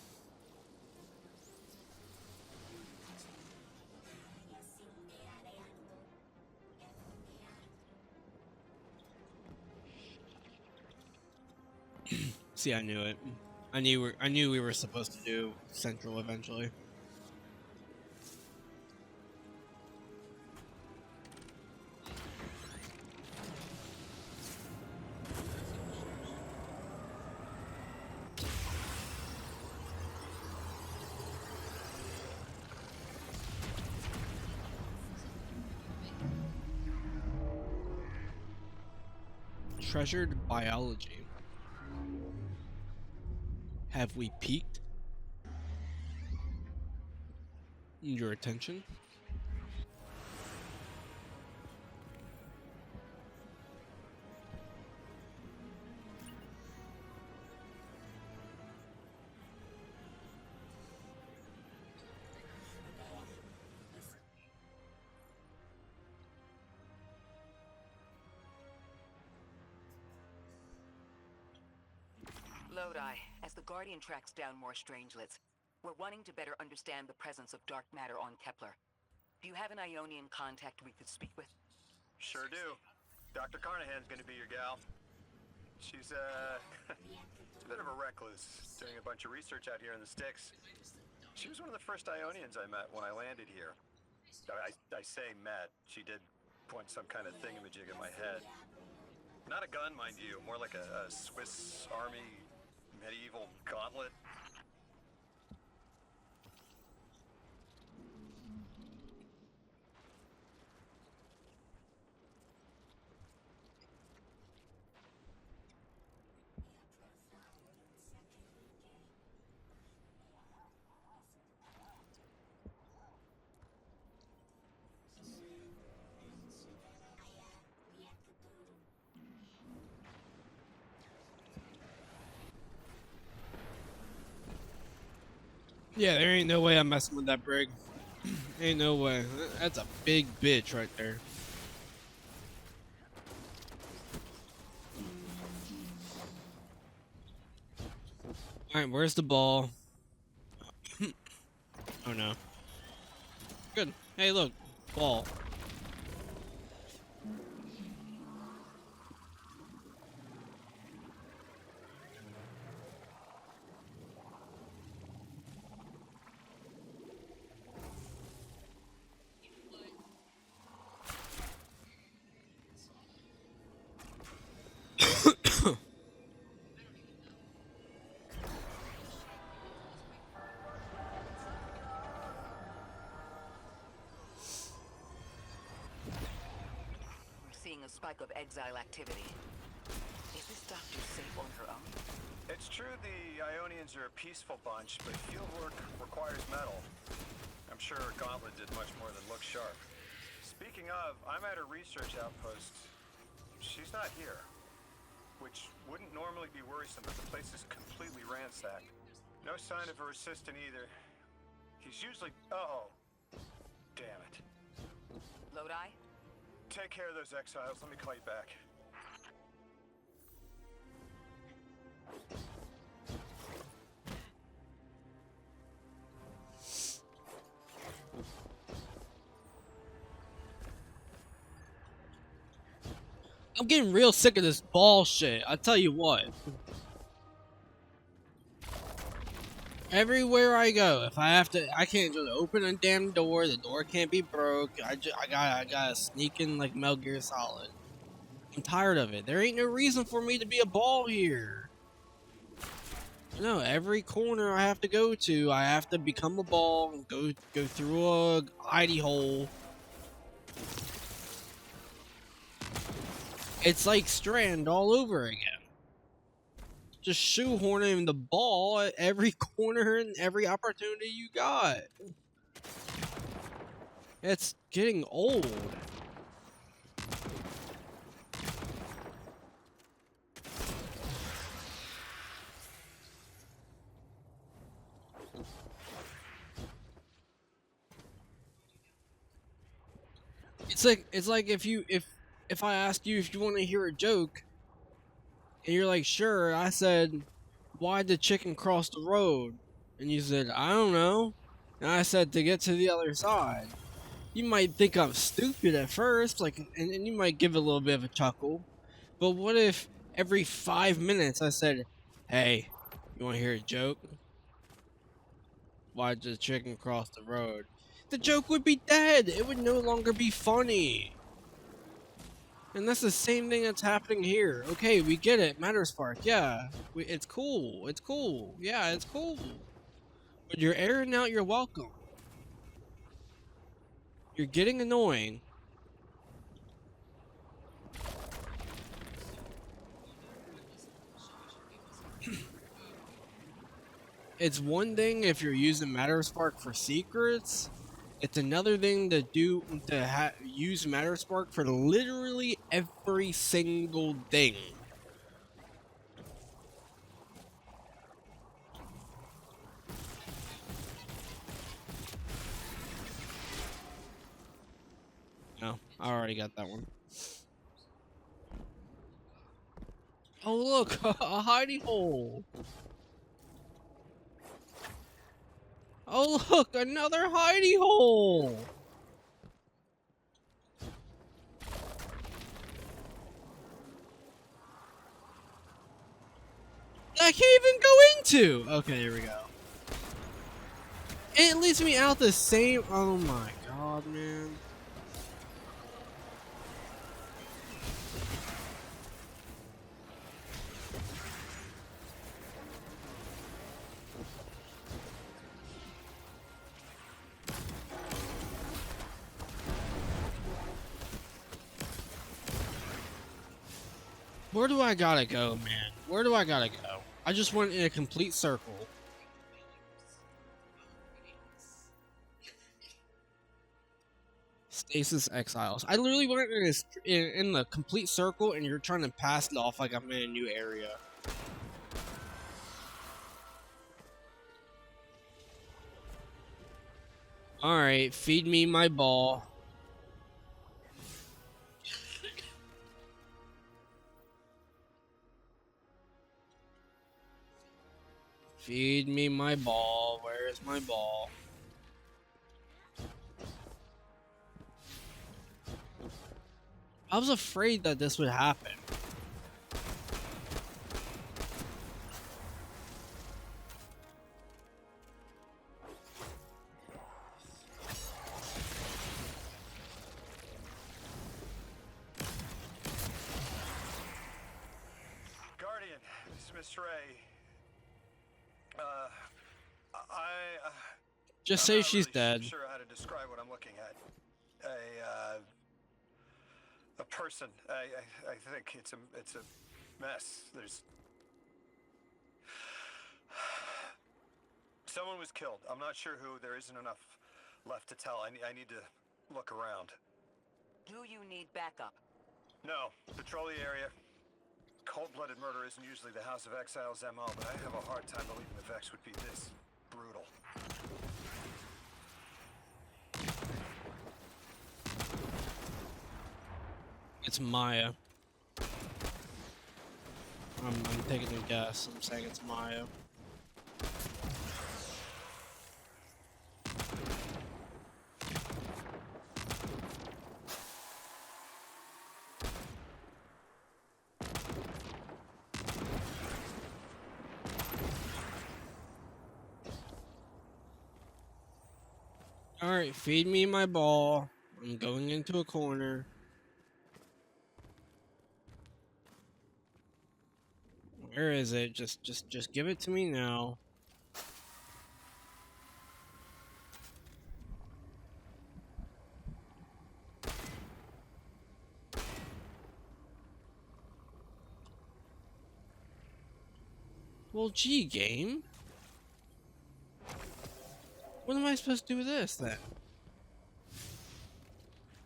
See, I knew it. I knew we were supposed to do Central eventually. Treasured biology. Have we piqued your attention? Lodi, as the Guardian tracks down more strangelets, we're wanting to better understand the presence of dark matter on Kepler. Do you have an Ionian contact we could speak with? Sure do. Dr. Carnahan's gonna be your gal. She's a bit of a recluse, doing a bunch of research out here in the sticks. She was one of the first Ionians I met when I landed here. I say met. She did point some kind of thingamajig at my head. Not a gun, mind you, more like a Swiss Army medieval gauntlet. Yeah, there ain't no way I'm messing with that brig. Ain't no way. That's a big bitch right there. Alright, where's the ball? Oh no. Good. Hey, look. Ball. seeing a spike of exile activity. Is this doctor safe on her own? It's true the Ionians are a peaceful bunch, but fieldwork requires metal. I'm sure Gauntlet did much more than look sharp. Speaking of, I'm at her research outpost. She's not here, which wouldn't normally be worrisome, but the place is completely ransacked. No sign of her assistant either. He's usually... Oh, damn it. Lodi? Take care of those exiles. Let me call you back. I'm getting real sick of this bullshit. I tell you what. Everywhere I go, if I have to, I can't just open a damn door. The door can't be broke. I gotta sneak in like Metal Gear Solid. I'm tired of it. There ain't no reason for me to be a ball here. No, every corner I have to go to, I have to become a ball and go through a hidey hole. It's like Strand all over again. Just shoehorning the ball at every corner and every opportunity you got. It's getting old. It's like if I asked you if you want to hear a joke, and you're like, sure, I said, why'd the chicken cross the road? And you said, I don't know. And I said, to get to the other side. You might think I'm stupid at first, like, and you might give a little bit of a chuckle. But what if every 5 minutes I said, hey, you want to hear a joke? Why'd the chicken cross the road? The joke would be dead. It would no longer be funny. And that's the same thing that's happening here. Okay, we get it. Matterspark, yeah. It's cool. It's cool. Yeah, it's cool. But you're airing out your welcome. You're getting annoying. It's one thing if you're using Matterspark for secrets. It's another thing to use Matterspark for literally every single thing. No, I already got that one. Oh look, a hidey hole. Oh look, another hidey hole! I can't even go into! Okay, here we go. And it leads me out the same... Oh my god, man. Where do I gotta go, man? Where do I gotta go? I just went in a complete circle. Stasis Exiles. I literally went in the complete circle, and you're trying to pass it off like I'm in a new area. Alright, feed me my ball. Feed me my ball. Where's my ball? I was afraid that this would happen. Guardian, this is Miss Ray. Just say she's dead. I'm not really sure how to describe what I'm looking at. A person. I think it's a mess. There's someone was killed. I'm not sure who. There isn't enough left to tell. I need to look around. Do you need backup? No. Patrol the area. Cold-blooded murder isn't usually the House of Exile's MO, but I have a hard time believing the Vex would be this brutal. It's Maya. I'm taking a guess. I'm saying it's Maya. Alright, feed me my ball. I'm going into a corner. Where is it? Just give it to me now. Well, gee, game. What am I supposed to do with this then?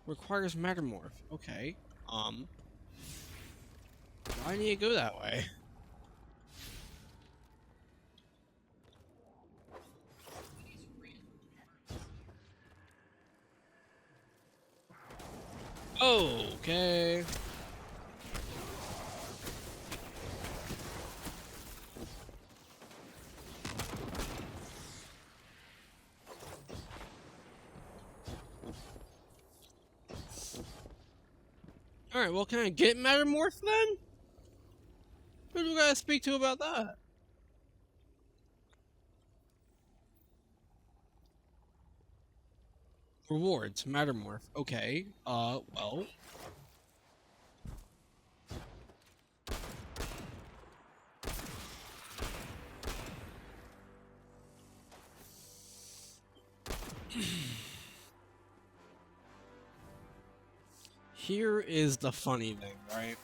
Requires Mattermorph. Okay. Why need to go that way? Okay. Alright, well, can I get Mattermorph then? Who do we gotta speak to about that? Rewards, Mattermorph. Okay, well. Here is the funny thing, right?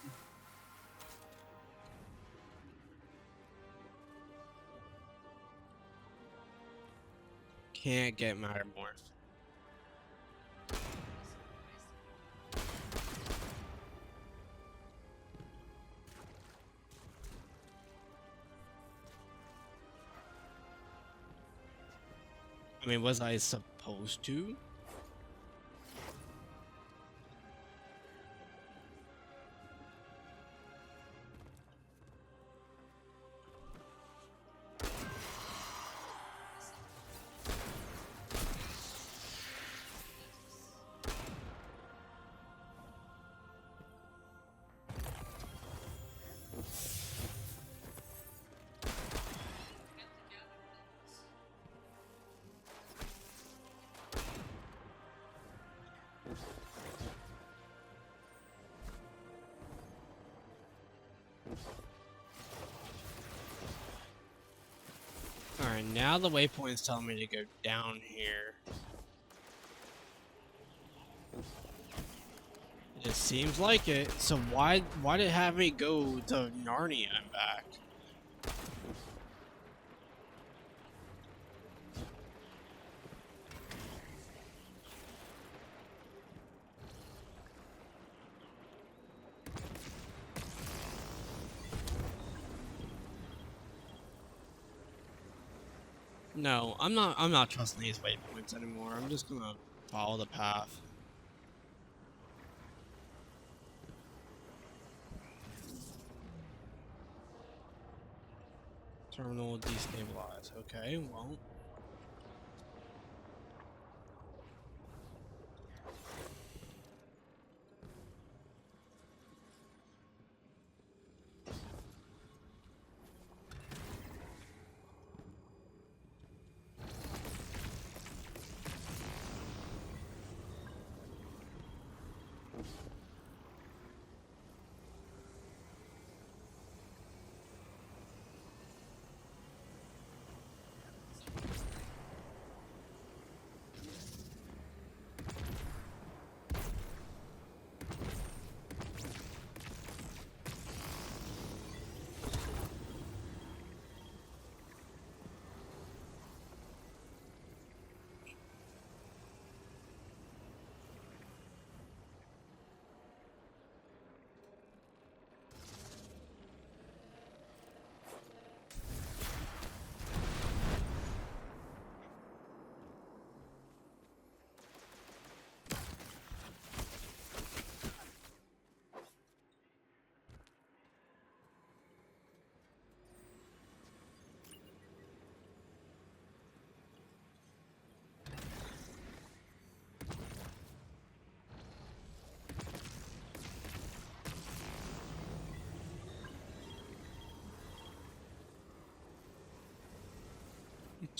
Can't get Mattermorph. I mean, was I supposed to? Alright, now the waypoint's telling me to go down here. It seems like it. So why did it have me go to Narnia and back? No, I'm not trusting these waypoints anymore. I'm just gonna follow the path. Terminal destabilized. Okay, well.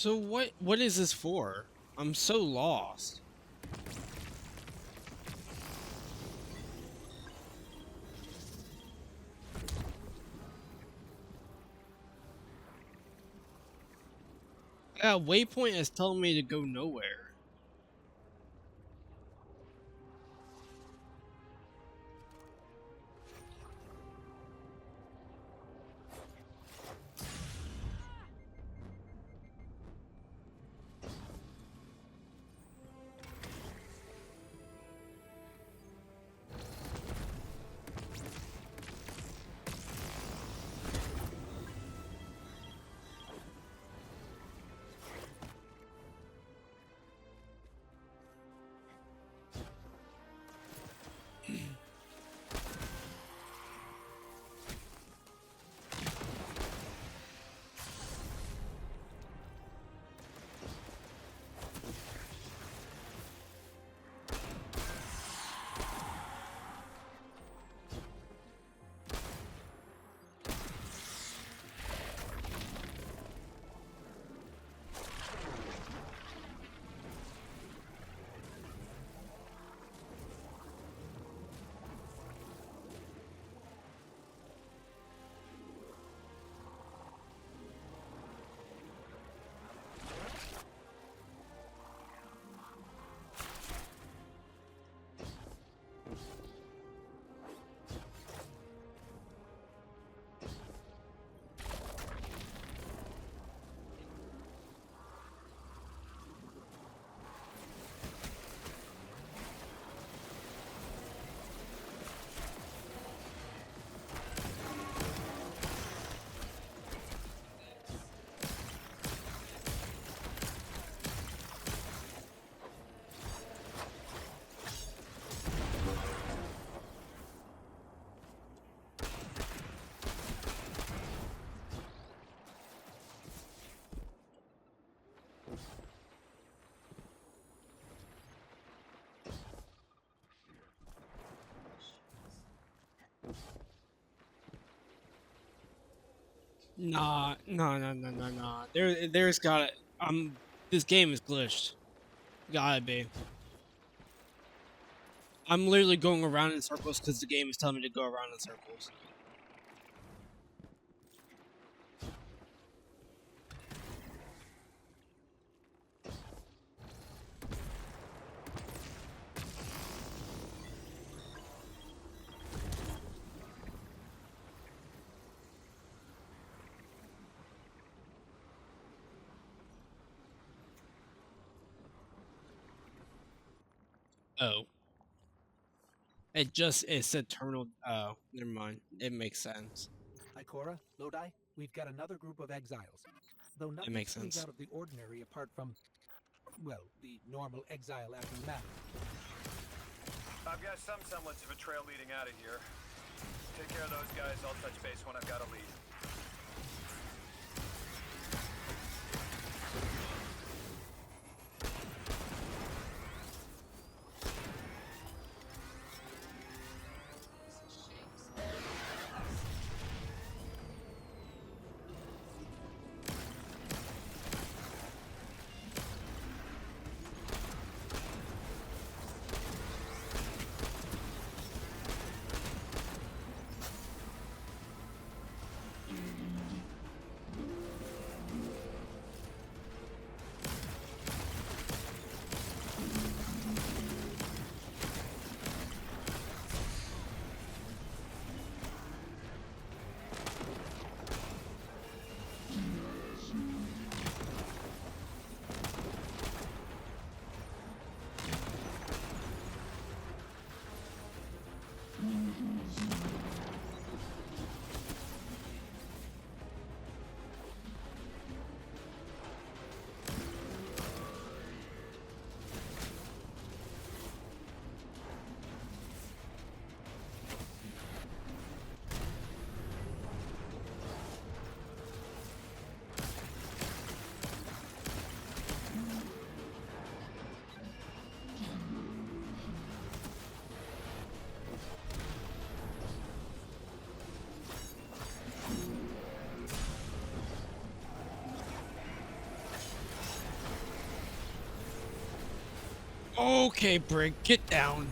So what is this for? I'm so lost. Yeah, waypoint is telling me to go nowhere. Nah. There's gotta. This game is glitched. Gotta be. I'm literally going around in circles because the game is telling me to go around in circles. Oh. It's eternal. Oh, never mind. It makes sense. Ikora, Lodi, we've got another group of exiles. Though nothing makes springs sense. out of the ordinary apart from, well, the normal exile aftermath. I've got some semblance of a trail leading out of here. Take care of those guys. I'll touch base when I've got a lead. Okay, Brig, get down.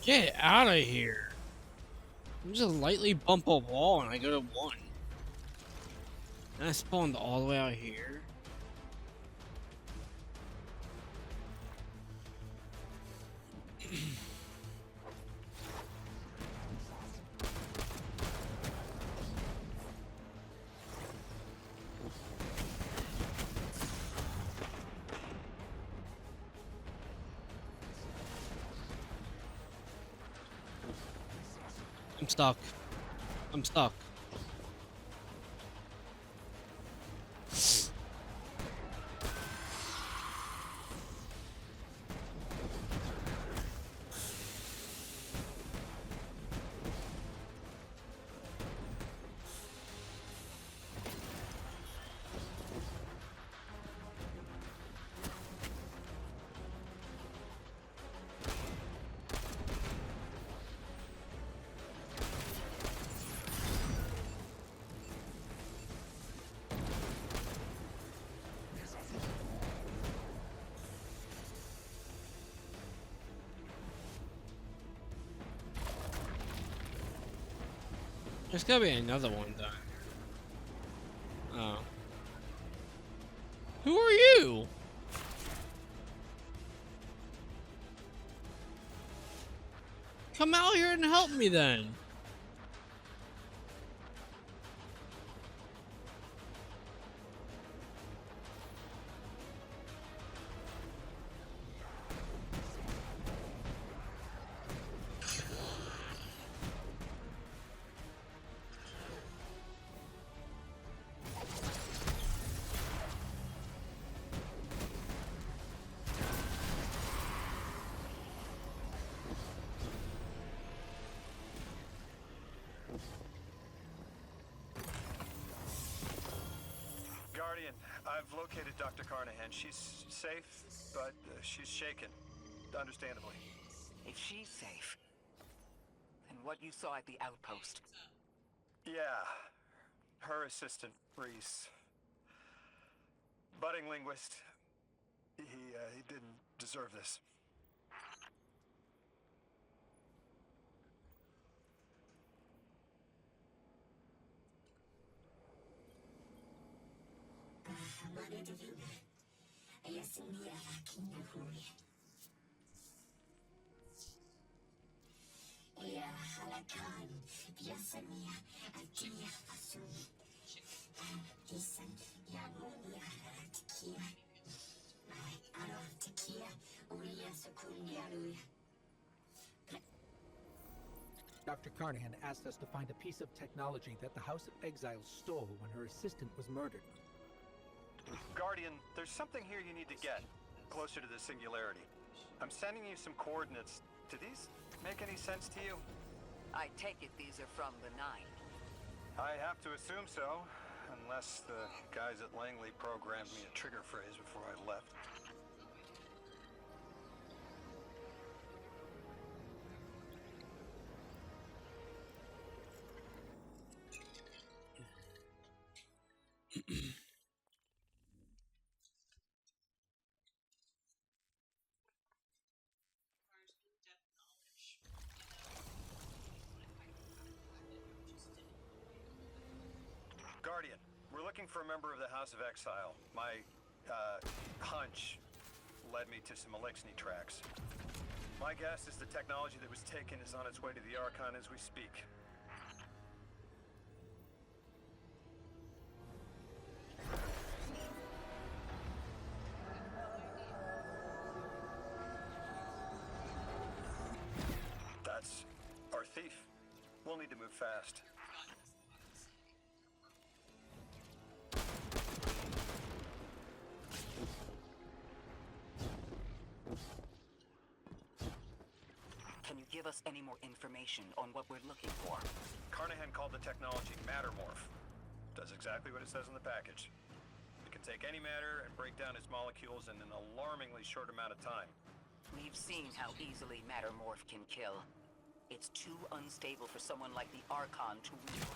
Get out of here. I'm just lightly bump a wall and I go to 1. And I spawned all the way out here. I'm stuck. I'm stuck. There's gotta be another one though. Oh. Who are you? Come out here and help me then. Guardian, I've located Dr. Carnahan. She's safe, but she's shaken. Understandably. If she's safe, then what you saw at the outpost. Yeah. Her assistant, Reese. Budding linguist. He didn't deserve this. Dr. Carnahan asked us to find a piece of technology that the House of Exiles stole when her assistant was murdered. Guardian, there's something here you need to get. Closer to the singularity. I'm sending you some coordinates. Do these make any sense to you? I take it these are from the Nine. I have to assume so. Unless the guys at Langley programmed me a trigger phrase before I left. Guardian, we're looking for a member of the House of Exile. My, hunch led me to some Elixni tracks. My guess is the technology that was taken is on its way to the Archon as we speak. That's our thief. We'll need to move fast. Can you give us any more information on what we're looking for? Carnahan called the technology Mattermorph. Does exactly what it says in the package. It can take any matter and break down its molecules in an alarmingly short amount of time. We've seen how easily Mattermorph can kill. It's too unstable for someone like the Archon to wield.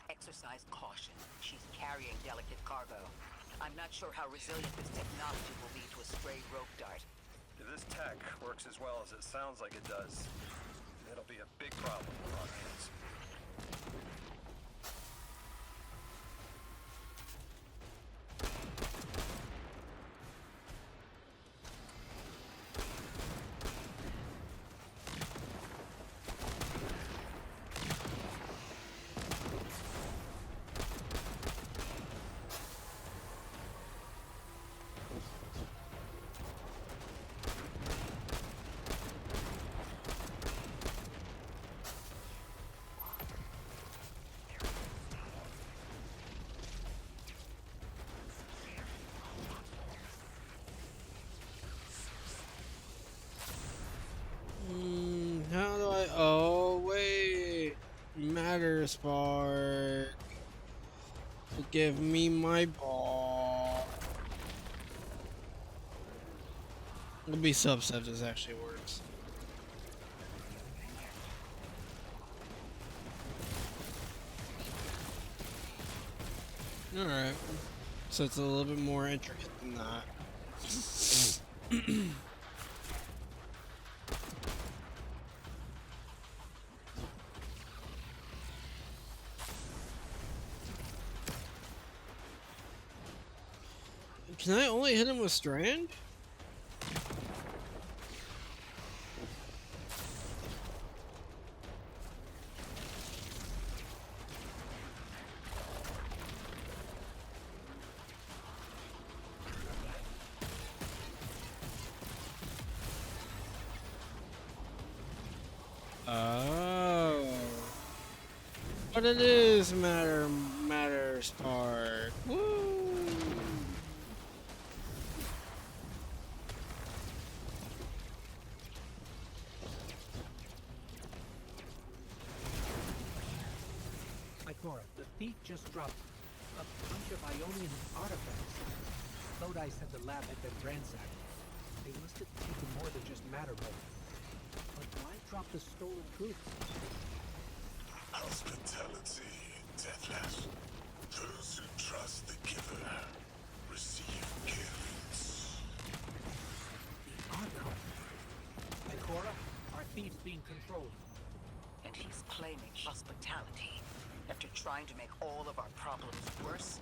Exercise caution. She's carrying delicate cargo. I'm not sure how resilient this technology will be to a stray rope dart. If this tech works as well as it sounds like it does, it'll be a big problem for our hands. spark. Give me my ball. It'll be subs if this actually works. Alright. So it's a little bit more intricate than that. Can I only hit him with Strand? Oh. But it is matter spark. Woo! Ikora, the thief just dropped a bunch of Ionian artifacts. Lodi said the lab had been ransacked. They must have taken more than just matter bolts. But why drop the stolen goods? Hospitality, Deathless. Those who trust the giver receive gifts. The Archon. Ikora, our thief's being controlled. And he's claiming hospitality after trying to make all of our problems worse.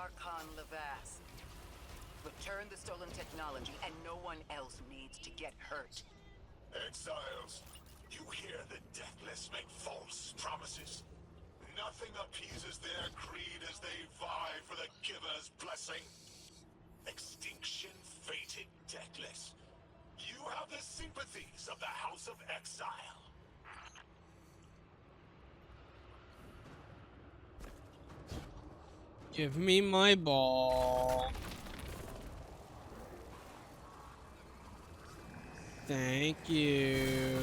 Archon Levas. Return the stolen technology, and no one else needs to get hurt. Exiles, you hear the Deathless make false promises. Nothing appeases their greed as they vie for the Giver's blessing. Extinction fated Deathless. You have the sympathies of the House of Exile. Give me my ball. Thank you.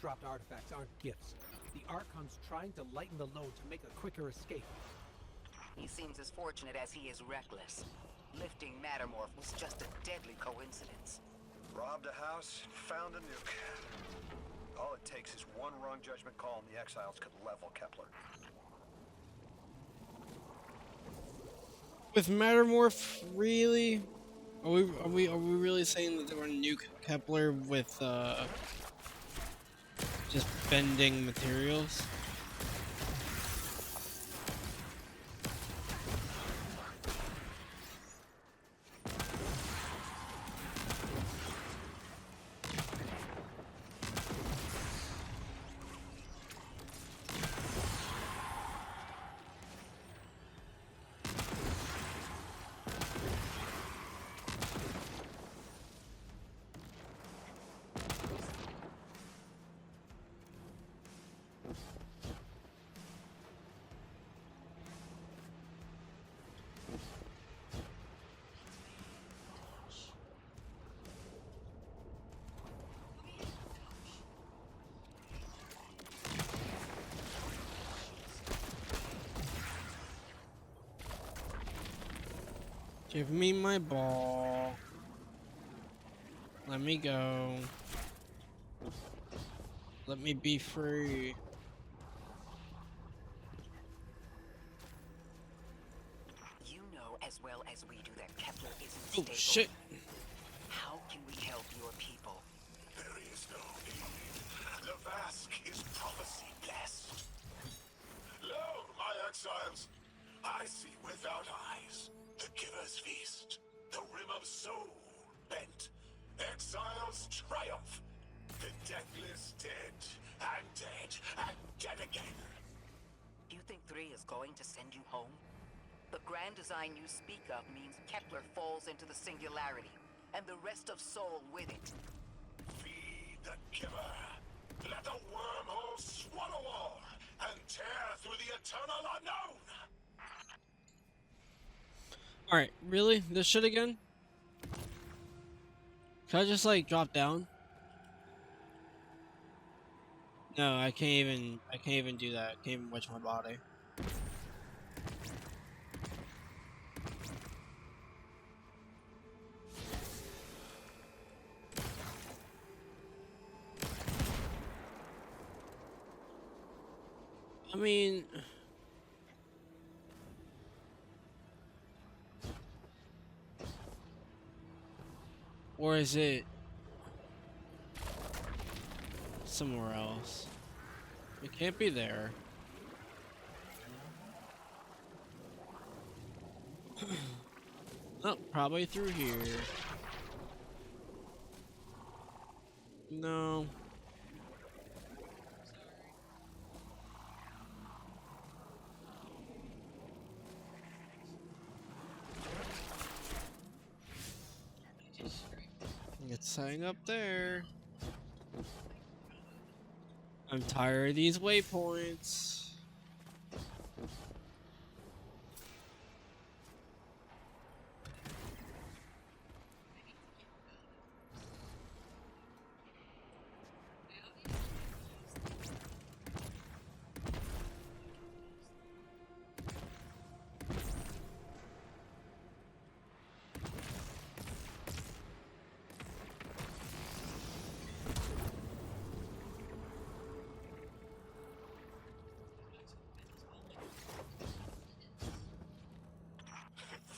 dropped artifacts aren't gifts. The Archon's trying to lighten the load to make a quicker escape. He seems as fortunate as he is reckless. Lifting Mattermorph was just a deadly coincidence. Robbed a house, found a nuke. All it takes is one wrong judgment call and the Exiles could level Kepler. With Mattermorph, really? Are we really saying that they were nuke Kepler with just bending materials? Give me my ball. Let me go. Let me be free. You know as well as we do that Kepler isn't Oh stable. shit! How can we help your people? There is no need. The Vask is prophecy blessed. Lo, my exiles, I see without eyes. The Giver's Feast, the Rim of Soul, bent. Exiles triumph. The deathless dead, and dead, and dead again. You think 3 is going to send you home? The grand design you speak of means Kepler falls into the singularity, and the rest of Soul with it. Feed the Giver. Let the wormhole swallow all, and tear through the eternal unknown. Alright, really? This shit again? Can I just like drop down? No, I can't even do that. I can't even wedge my body. I mean, or is it somewhere else? It can't be there. Oh, probably through here. No. It's saying up there. I'm tired of these waypoints.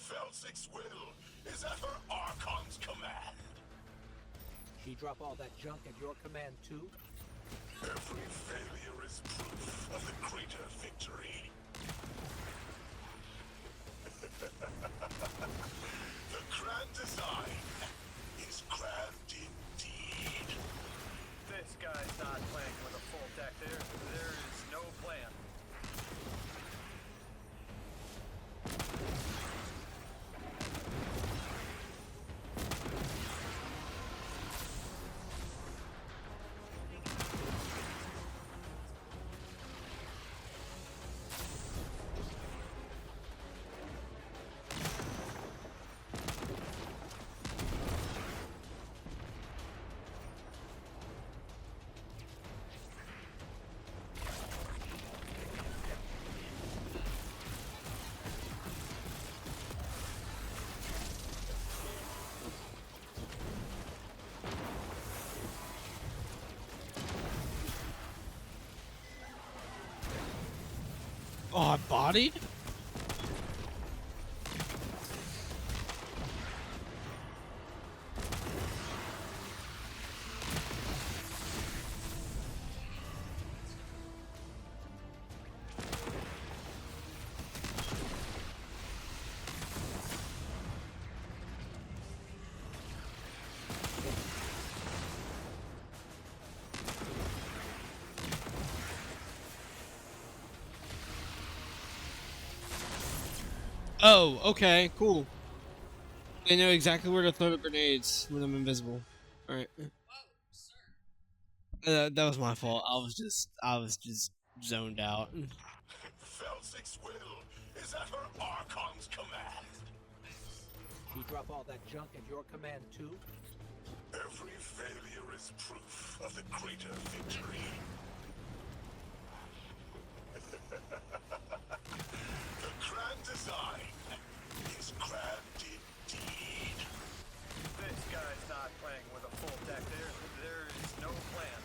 Felsic's will is at her Archon's command. She drop all that junk at your command too? Every failure is proof of the greater victory. The grand design is grand indeed. This guy's not playing with a full deck. There is no plan. Oh, bodied? Oh, okay, cool. They know exactly where to throw the grenades when I'm invisible. Alright. That was my fault. I was just zoned out. Felsic's will is at her Archon's command. She drop all that junk at your command too? Every failure is proof of the greater victory. The grand design is grand indeed. This guy's not playing with a full deck. There is no plan.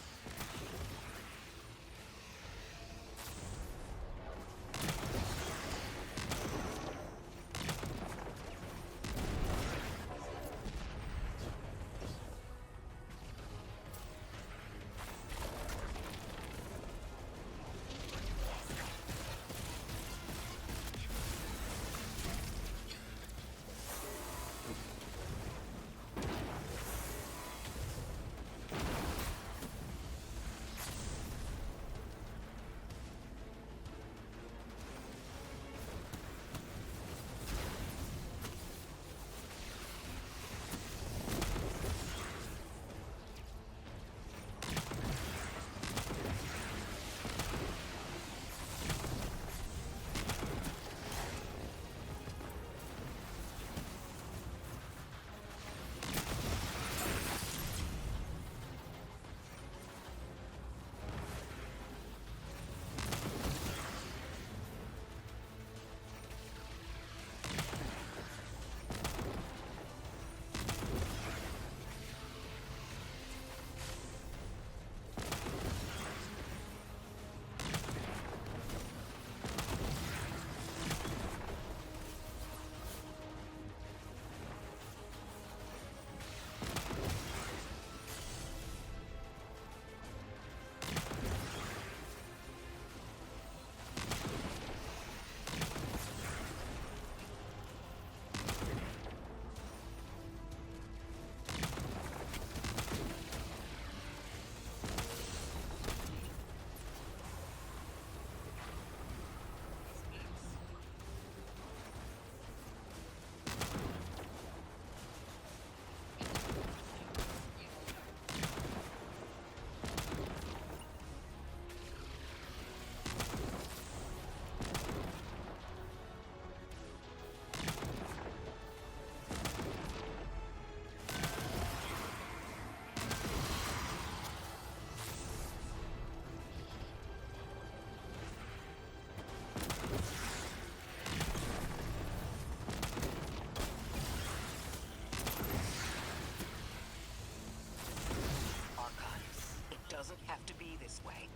Doesn't have to be this way.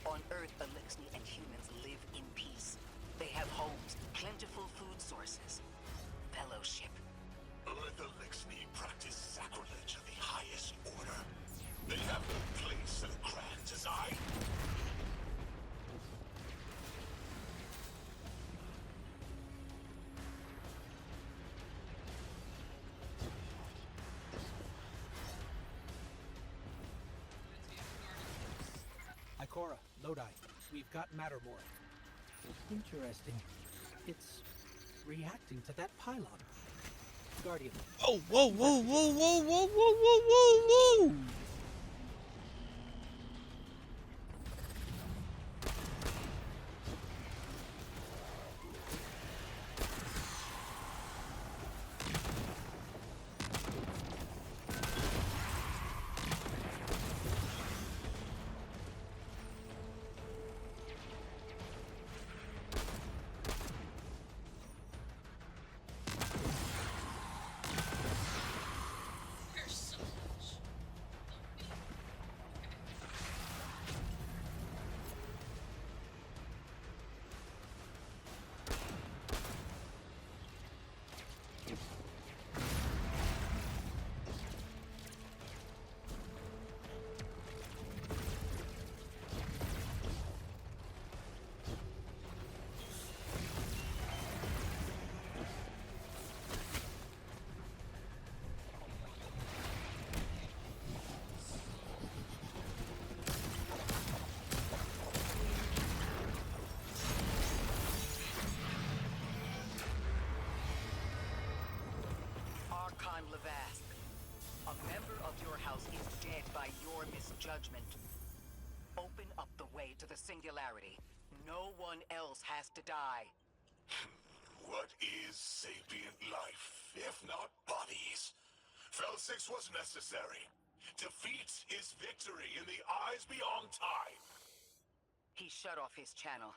On Earth, Eliksni and humans live in peace. They have homes, plentiful food sources, fellowship. Let the Eliksni practice sacrilege of the highest order. They have no place in a grand design. Ikora, Lodi, we've got Mattermore. Interesting. It's reacting to that pylon. Guardian. Oh, whoa, whoa, whoa, whoa, whoa, whoa, whoa, whoa, whoa! There's so much. house is dead by your misjudgment. Open up the way to the Singularity. No one else has to die. What is sapient life, if not bodies? Fel 6 was necessary. Defeat is victory in the eyes beyond time. He shut off his channel.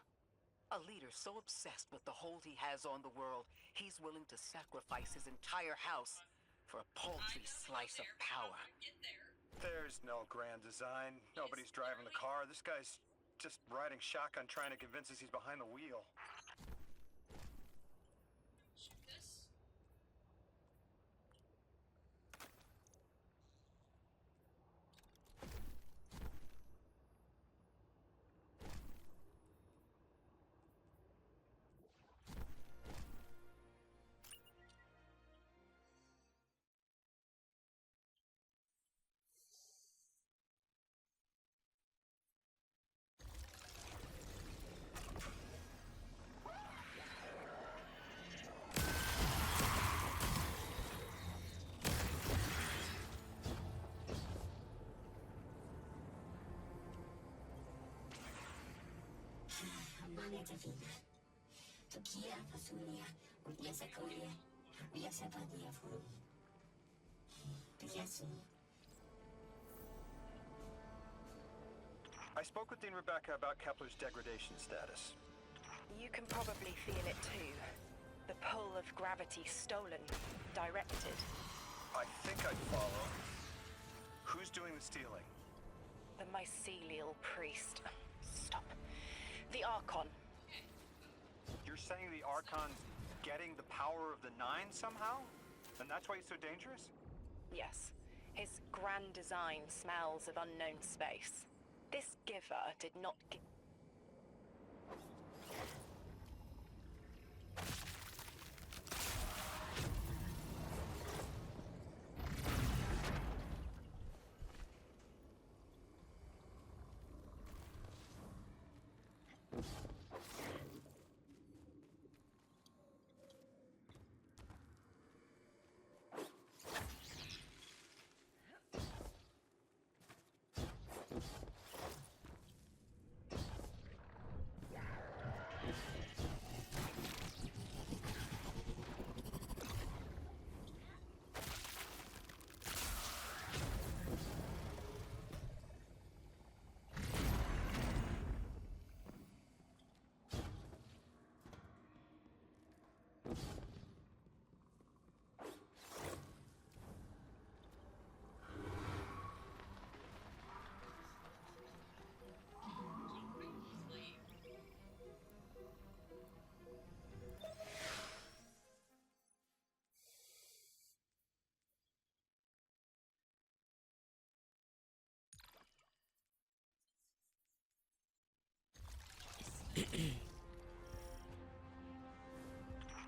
A leader so obsessed with the hold he has on the world, he's willing to sacrifice his entire house for a paltry slice of power. There's no grand design. Nobody's driving the car. This guy's just riding shotgun trying to convince us he's behind the wheel. I spoke with Dean Rebecca about Kepler's degradation status. You can probably feel it too. The pull of gravity stolen, directed. I think I'd follow. Who's doing the stealing? The mycelial priest. Stop. The Archon. You're saying the Archon's getting the power of the Nine somehow? And that's why he's so dangerous? Yes. His grand design smells of unknown space. This giver did not give...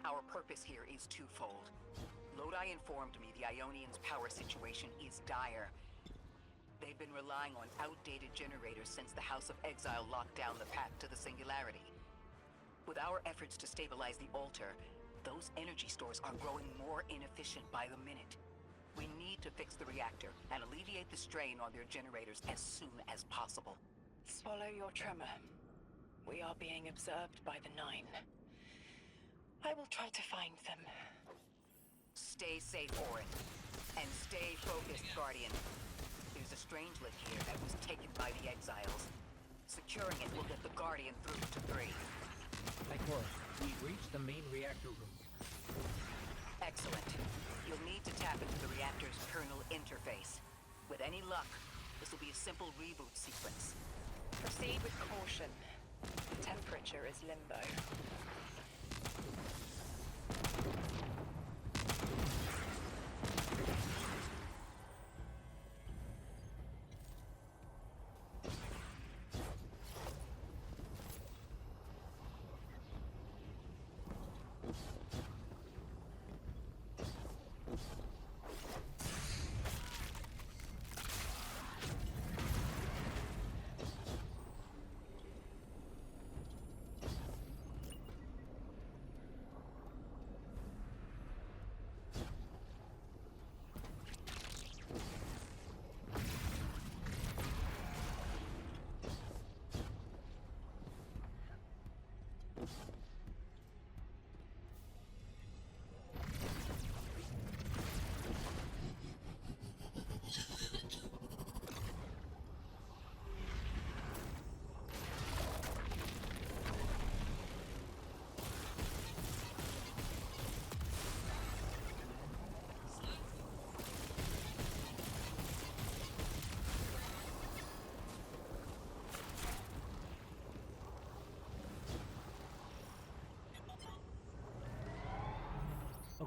Our purpose here is twofold. Lodi informed me the Ionians' power situation is dire. They've been relying on outdated generators since the House of Exile locked down the path to the Singularity. With our efforts to stabilize the altar, those energy stores are growing more inefficient by the minute. We need to fix the reactor and alleviate the strain on their generators as soon as possible. Swallow your tremor. We are being observed by the Nine. I will try to find them. Stay safe, Orin. And stay focused, Guardian. There's a Strangelet here that was taken by the Exiles. Securing it will get the Guardian through to 3. Ikora, we've reached the main reactor room. Excellent. You'll need to tap into the reactor's kernel interface. With any luck, this will be a simple reboot sequence. Proceed with caution. The temperature is limbo.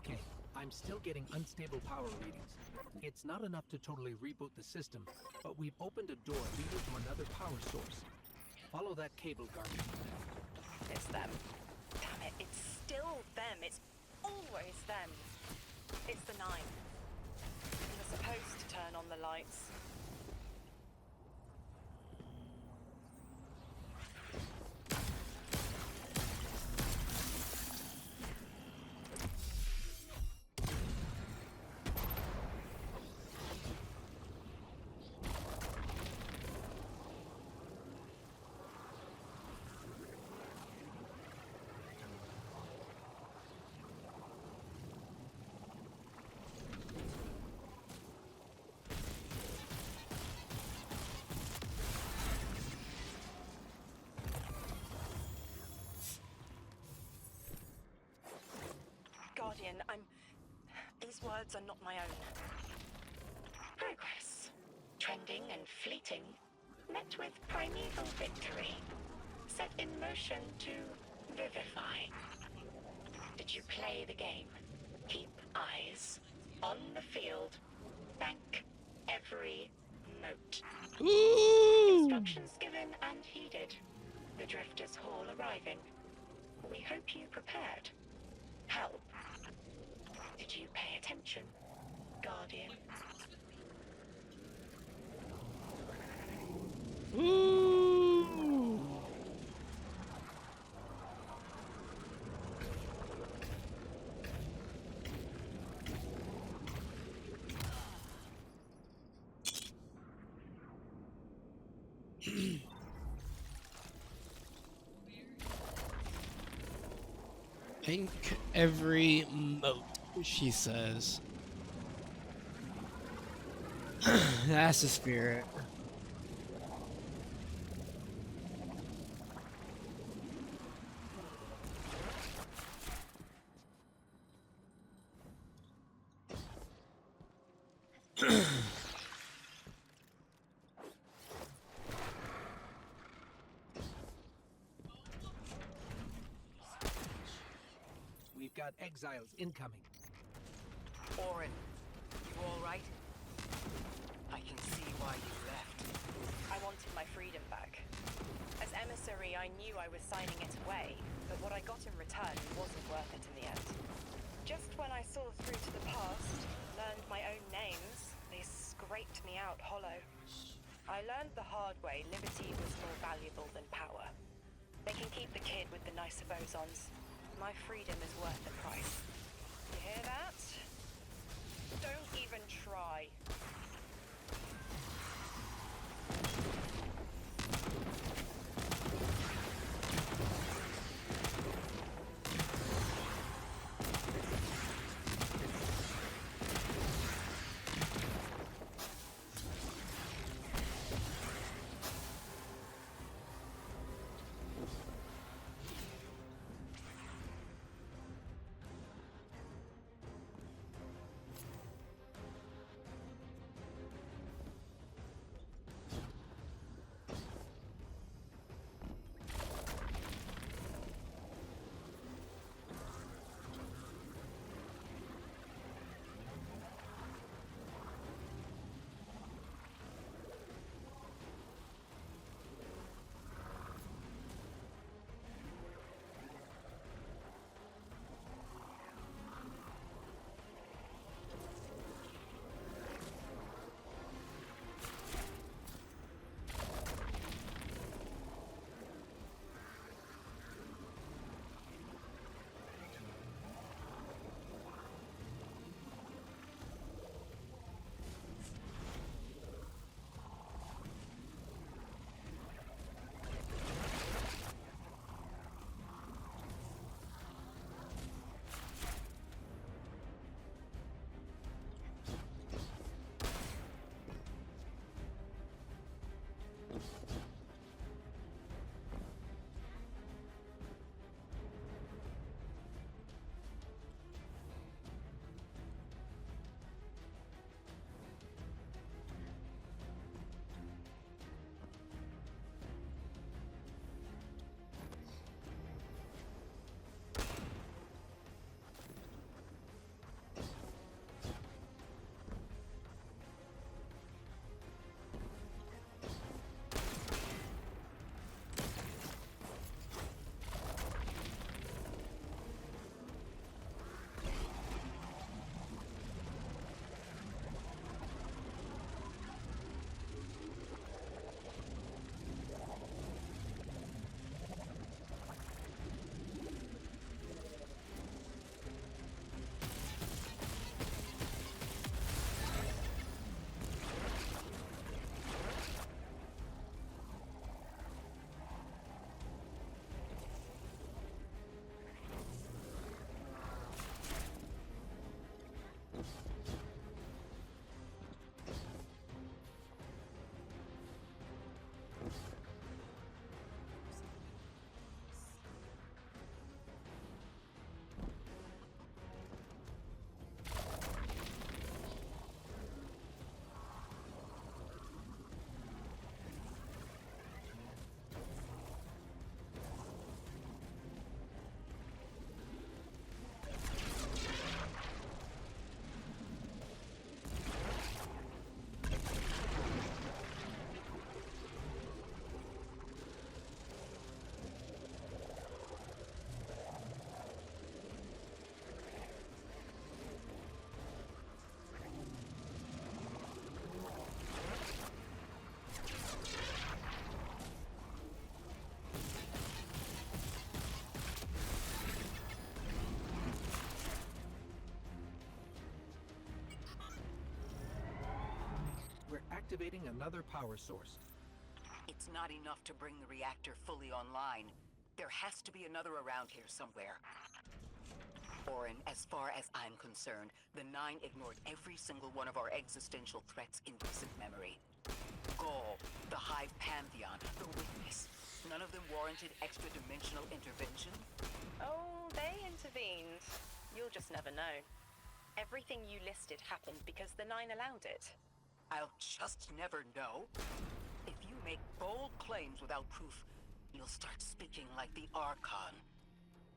Okay, I'm still getting unstable power readings. It's not enough to totally reboot the system, but we've opened a door leading to another power source. Follow that cable, Guardian. It's them. Damn it, it's still them. It's always them. It's the Nine. You're supposed to turn on the lights. Guardian, these words are not my own. Progress. Trending and fleeting. Met with primeval victory. Set in motion to vivify. Did you play the game? Keep eyes on the field. Bank every note. Ooh. Instructions given and heeded. The Drifters' Hall arriving. We hope you prepared. Help. Did you pay attention, Guardian? Ooh. Think every moat, she says. That's the spirit. We've got exiles incoming. Orin, you all right? I can see why you left. I wanted my freedom back. As emissary, I knew I was signing it away, but what I got in return wasn't worth it in the end. Just when I saw through to the past, learned my own names, they scraped me out hollow. I learned the hard way liberty was more valuable than power. They can keep the kid with the nicer bosons. My freedom is worth the price. You hear that? Don't even try. activating another power source. It's not enough to bring the reactor fully online. There has to be another around here somewhere. Orin, as far as I'm concerned, the Nine ignored every single one of our existential threats in recent memory. Gaul, the Hive Pantheon, the Witness. None of them warranted extra-dimensional intervention? Oh, they intervened. You'll just never know. Everything you listed happened because the Nine allowed it. I'll just never know. If you make bold claims without proof, you'll start speaking like the Archon.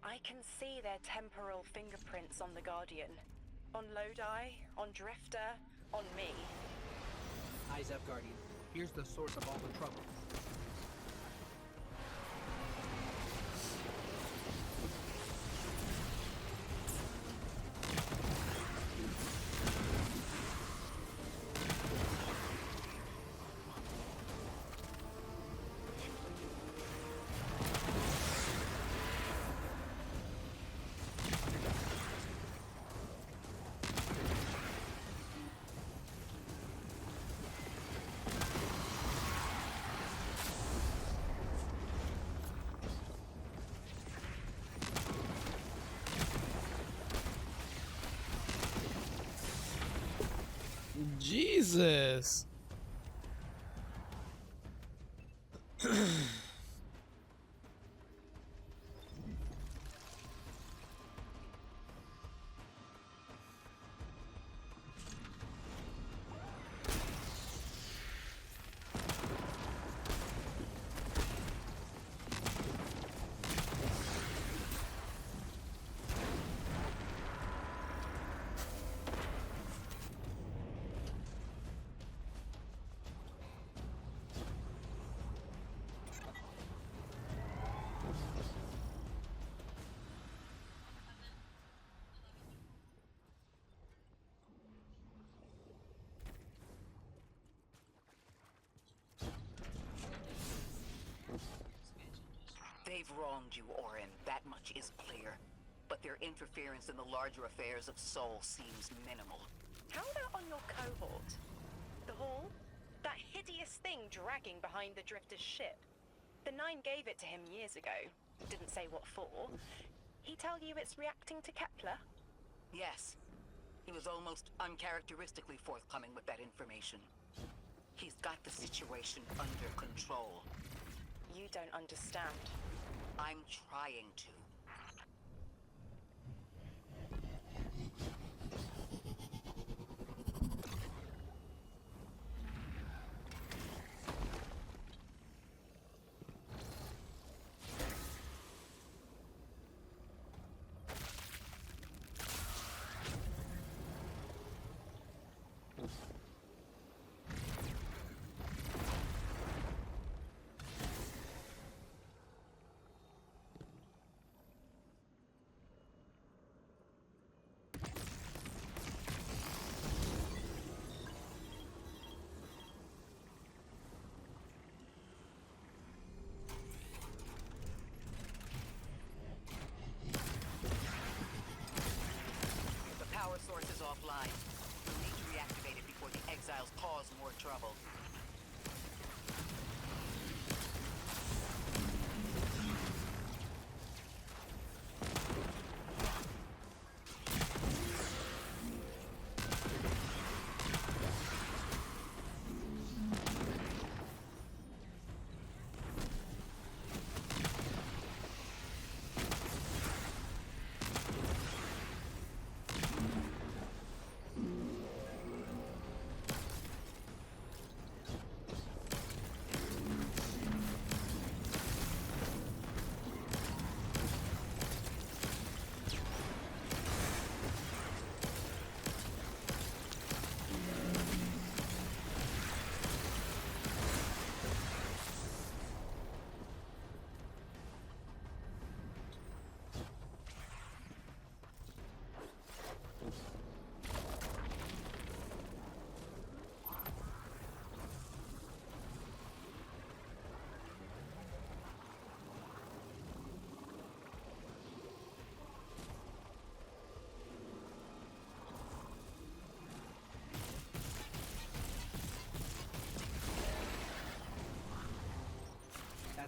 I can see their temporal fingerprints on the Guardian. On Lodi, on Drifter, on me. Eyes up, Guardian. Here's the source of all the trouble. Jesus. They've wronged you, Orin. That much is clear. But their interference in the larger affairs of Sol seems minimal. How about on your cohort? The Hall? That hideous thing dragging behind the Drifter's ship. The Nine gave it to him years ago. Didn't say what for. He tell you it's reacting to Kepler? Yes. He was almost uncharacteristically forthcoming with that information. He's got the situation under control. You don't understand. I'm trying to. Power source is offline. We'll need to reactivate it before the exiles cause more trouble.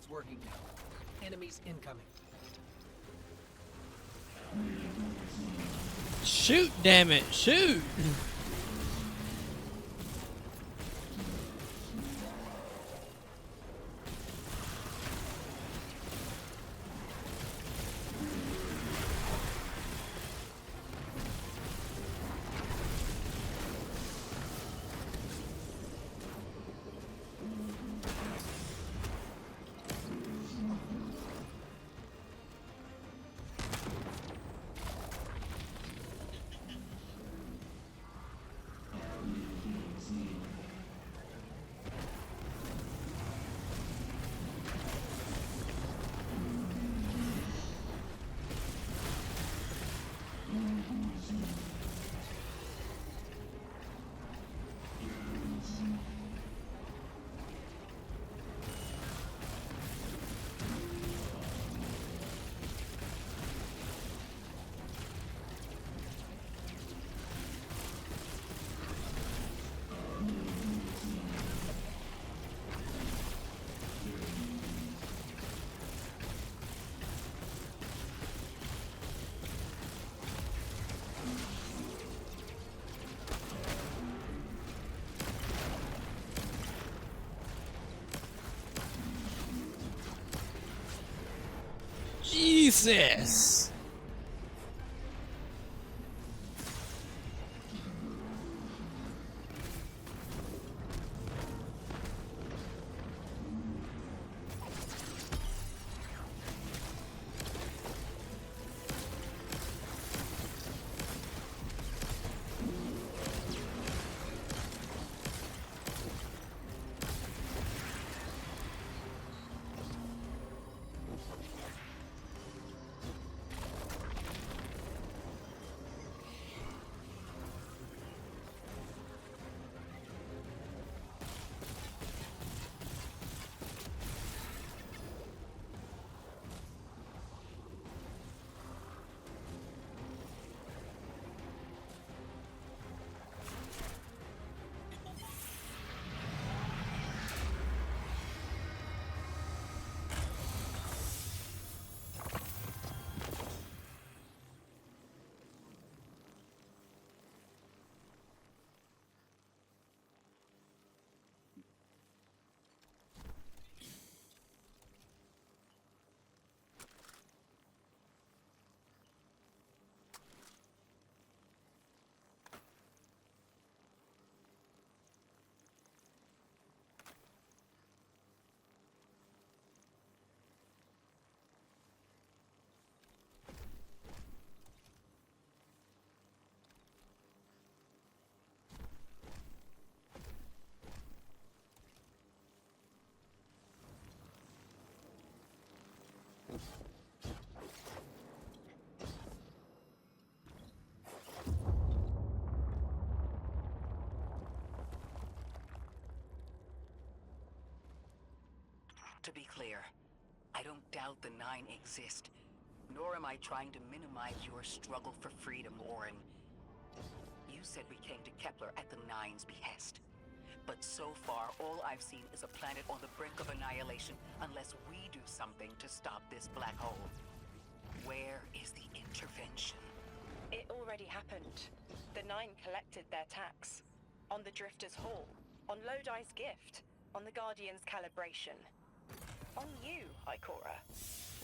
It's working now. Enemies incoming. Shoot, damn it, shoot! Jesus! To be clear, I don't doubt the Nine exist, nor am I trying to minimize your struggle for freedom, Orin. You said we came to Kepler at the Nine's behest. But so far, all I've seen is a planet on the brink of annihilation unless we do something to stop this black hole. Where is the intervention? It already happened. The Nine collected their tax. On the Drifter's Hall. On Lodi's gift. On the Guardian's calibration. On you, Ikora.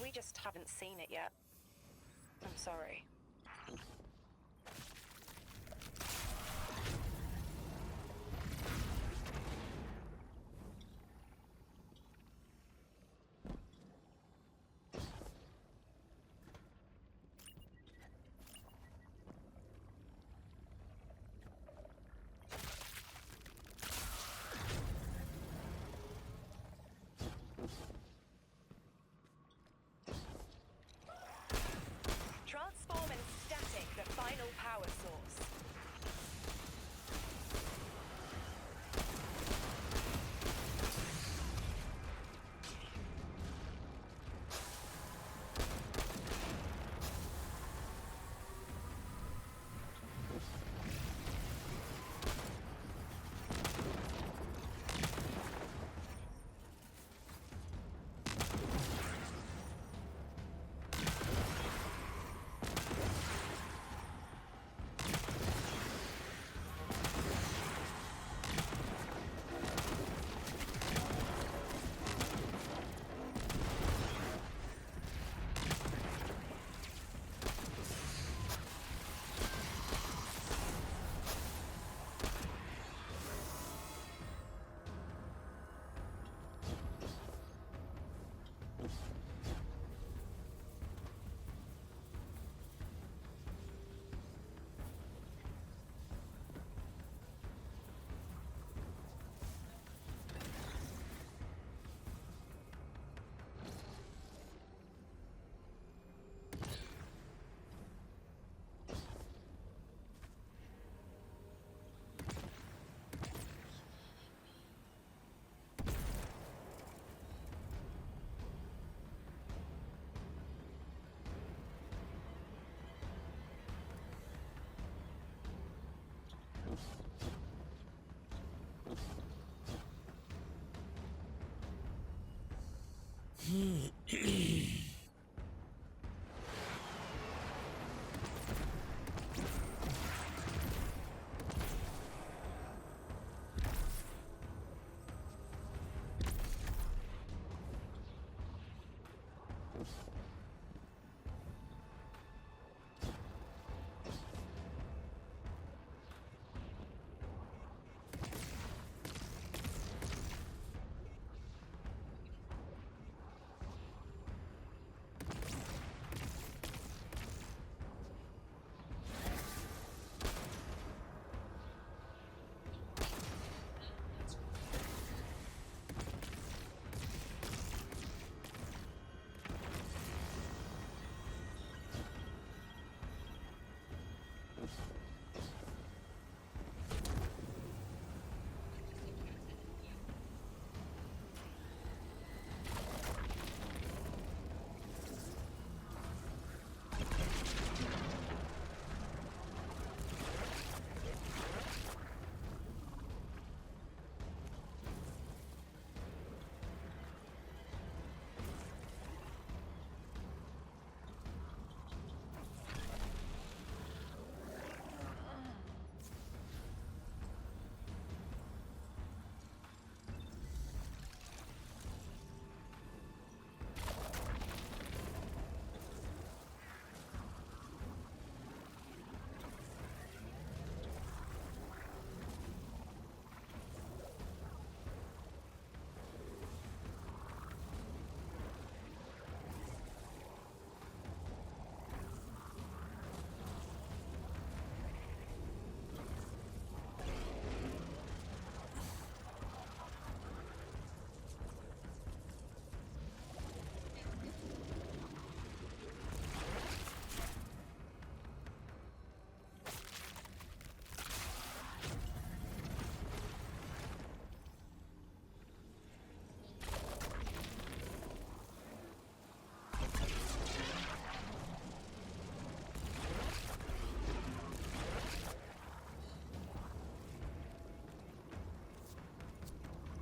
We just haven't seen it yet. I'm sorry. Transform and static the final power source.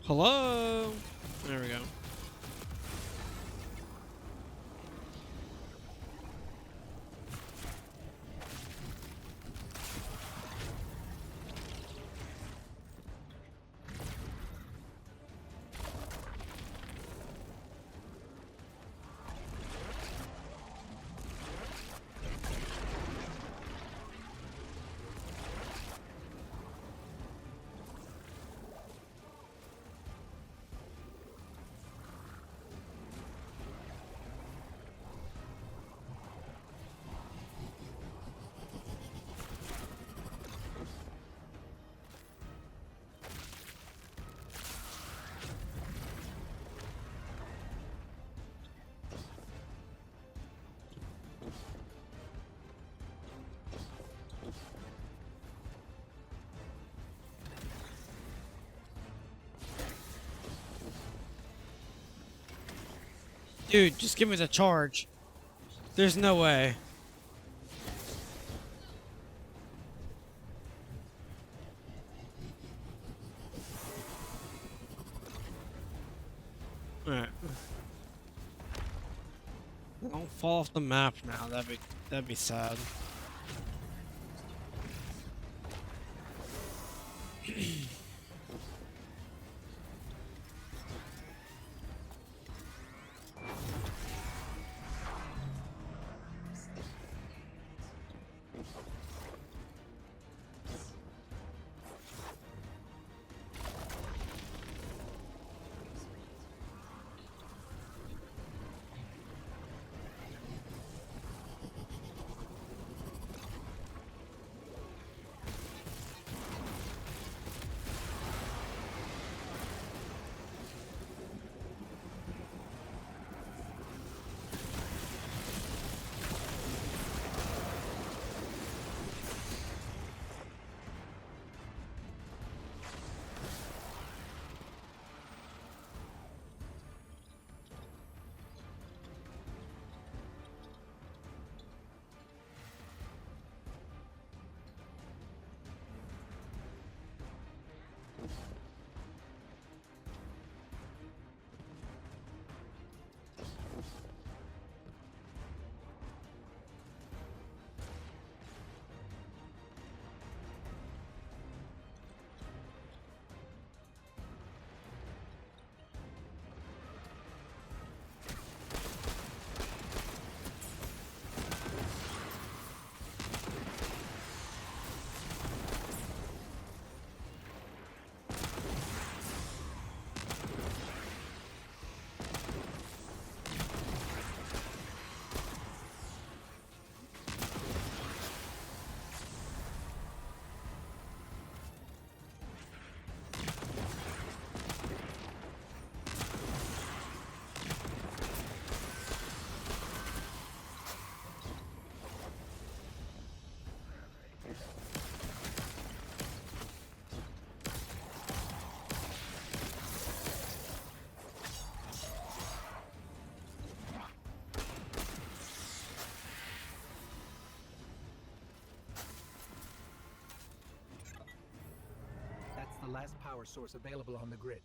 Hello? There we go. Dude, just give me the charge. There's no way. Alright. Don't fall off the map now. That'd be sad. last power source available on the grid.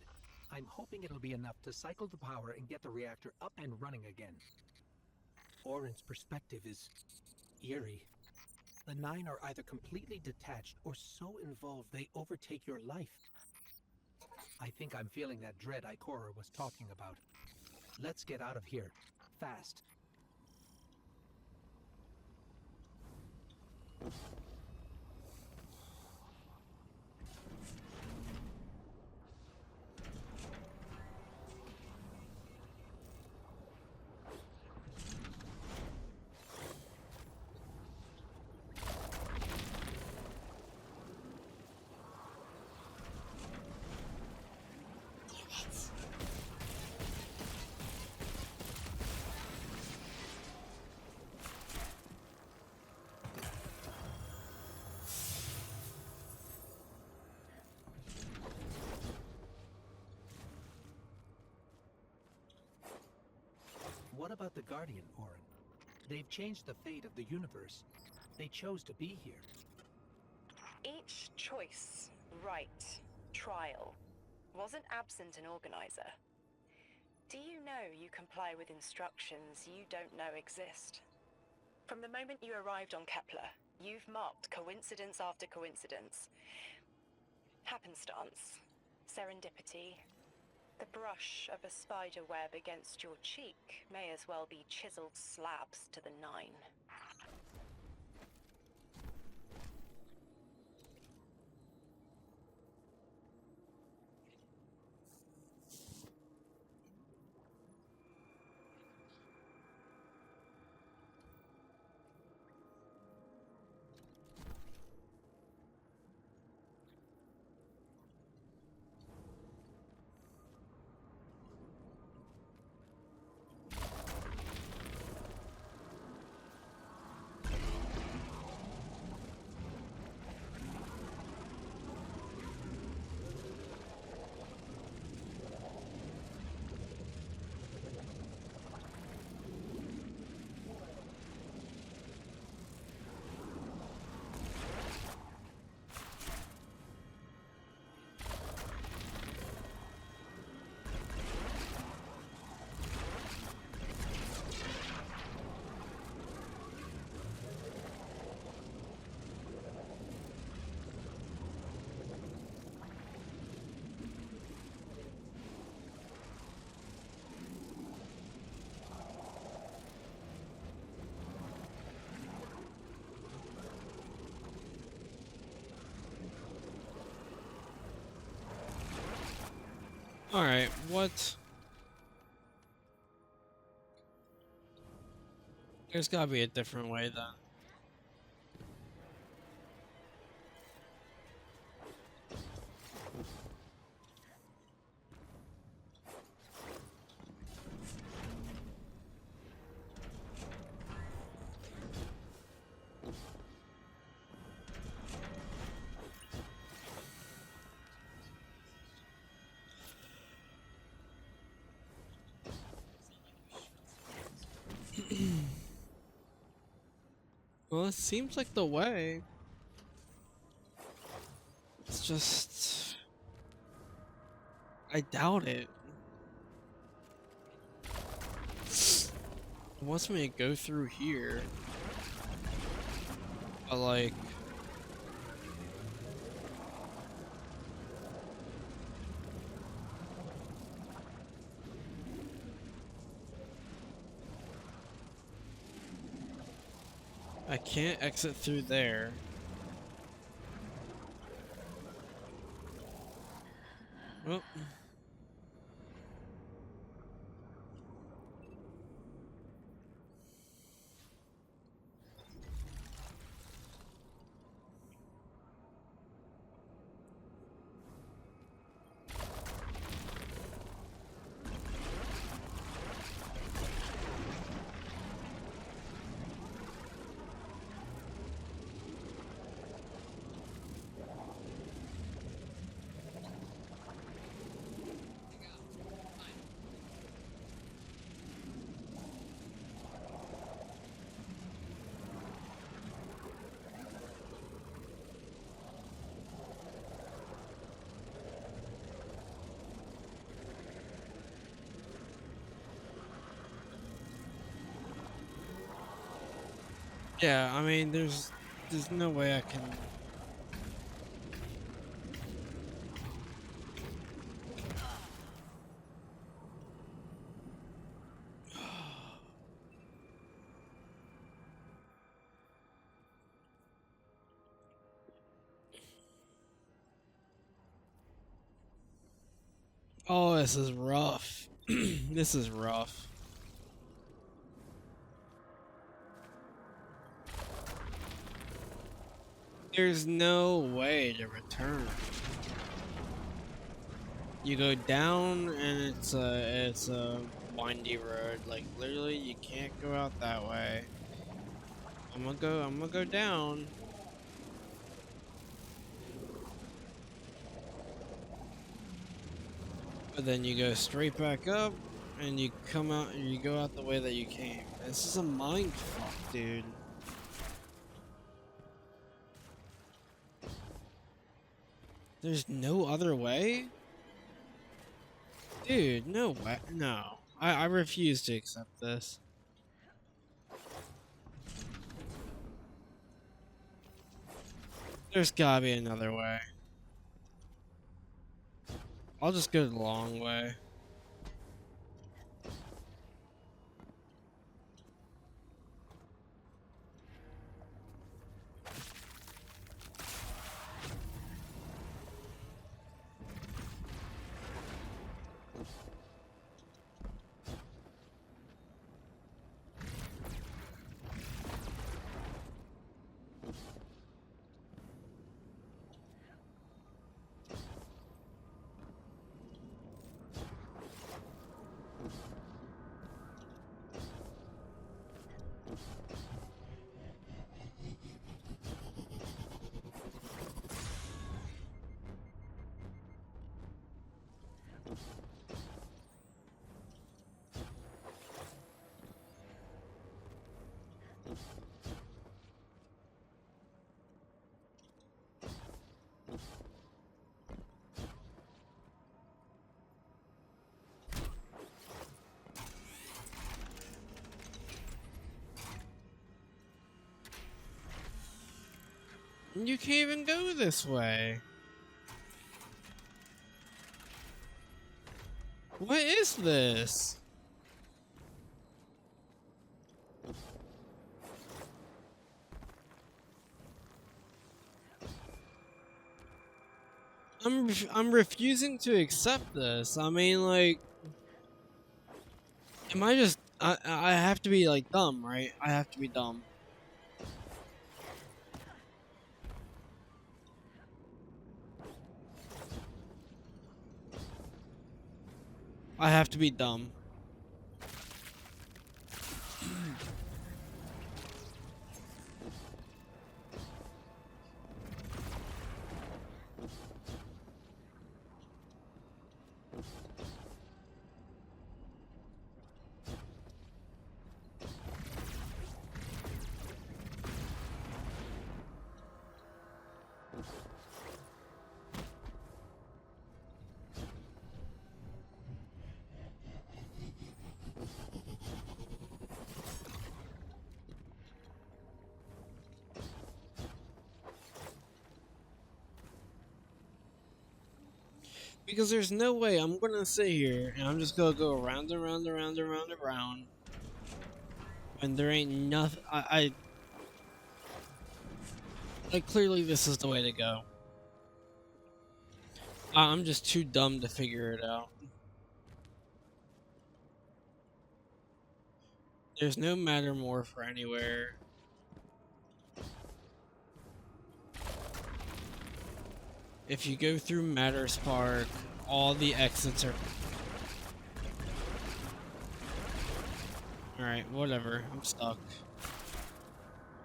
I'm hoping it'll be enough to cycle the power and get the reactor up and running again. Orin's perspective is eerie. The Nine are either completely detached or so involved they overtake your life. I think I'm feeling that dread Ikora was talking about. Let's get out of here. Fast. What about the Guardian, Orin? They've changed the fate of the universe. They chose to be here. Each choice, right, trial, wasn't absent an organizer. Do you know you comply with instructions you don't know exist? From the moment you arrived on Kepler, you've marked coincidence after coincidence. Happenstance, serendipity. The brush of a spider web against your cheek may as well be chiseled slabs to the Nine. Alright, what? There's gotta be a different way then. Well, it seems like the way. It's just... I doubt it. It wants me to go through here. But like... I can't exit through there. Well. Yeah, I mean, there's no way I can. Oh, this is rough. This is rough. There's no way to return. You go down and it's a windy road. Like literally you can't go out that way. I'm gonna go down. But then you go straight back up and you come out and you go out the way that you came. This is a mind fuck, dude. There's no other way? Dude, no way. No. I refuse to accept this. There's gotta be another way. I'll just go the long way. You can't even go this way. What is this? I'm refusing to accept this. I mean, like, am I just I have to be like dumb, right? I have to be dumb. I have to be dumb. Because there's no way I'm gonna sit here and I'm just gonna go around and around and around and around and around when there ain't nothing. Like, clearly this is the way to go. I'm just too dumb to figure it out. There's no Mattermorph anywhere. If you go through Matters Park, all the exits are... Alright, whatever. I'm stuck.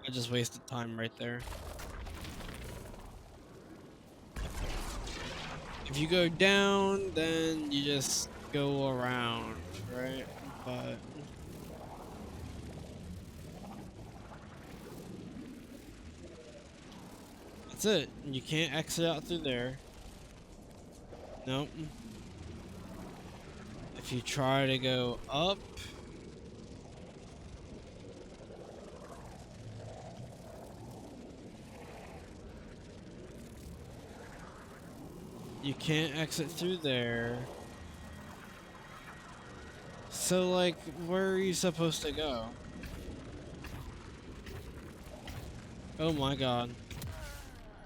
I just wasted time right there. If you go down, then you just go around, right? But... that's it. You can't exit out through there. Nope. If you try to go up... You can't exit through there. So, like, where are you supposed to go? Oh my god.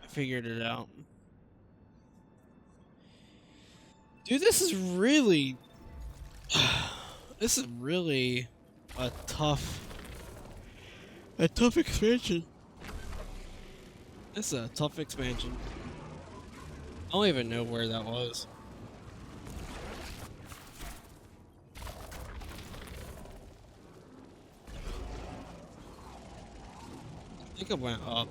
I figured it out. Dude, this is really... this is really a tough expansion. This is a tough expansion. I don't even know where that was. I think it went up.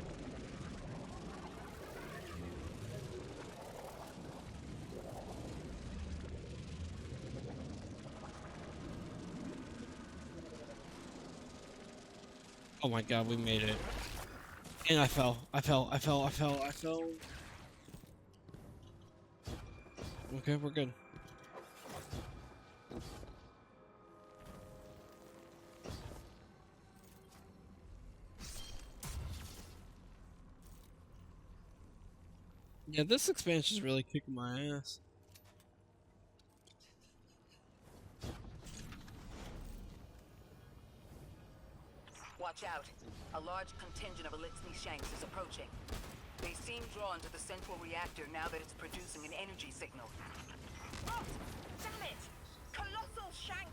Oh my god, we made it. And I fell. Okay, we're good. Yeah, this expansion is really kicking my ass. Watch out. A large contingent of Elixni Shanks is approaching. They seem drawn to the central reactor now that it's producing an energy signal. Rot! Damn it! Colossal Shank!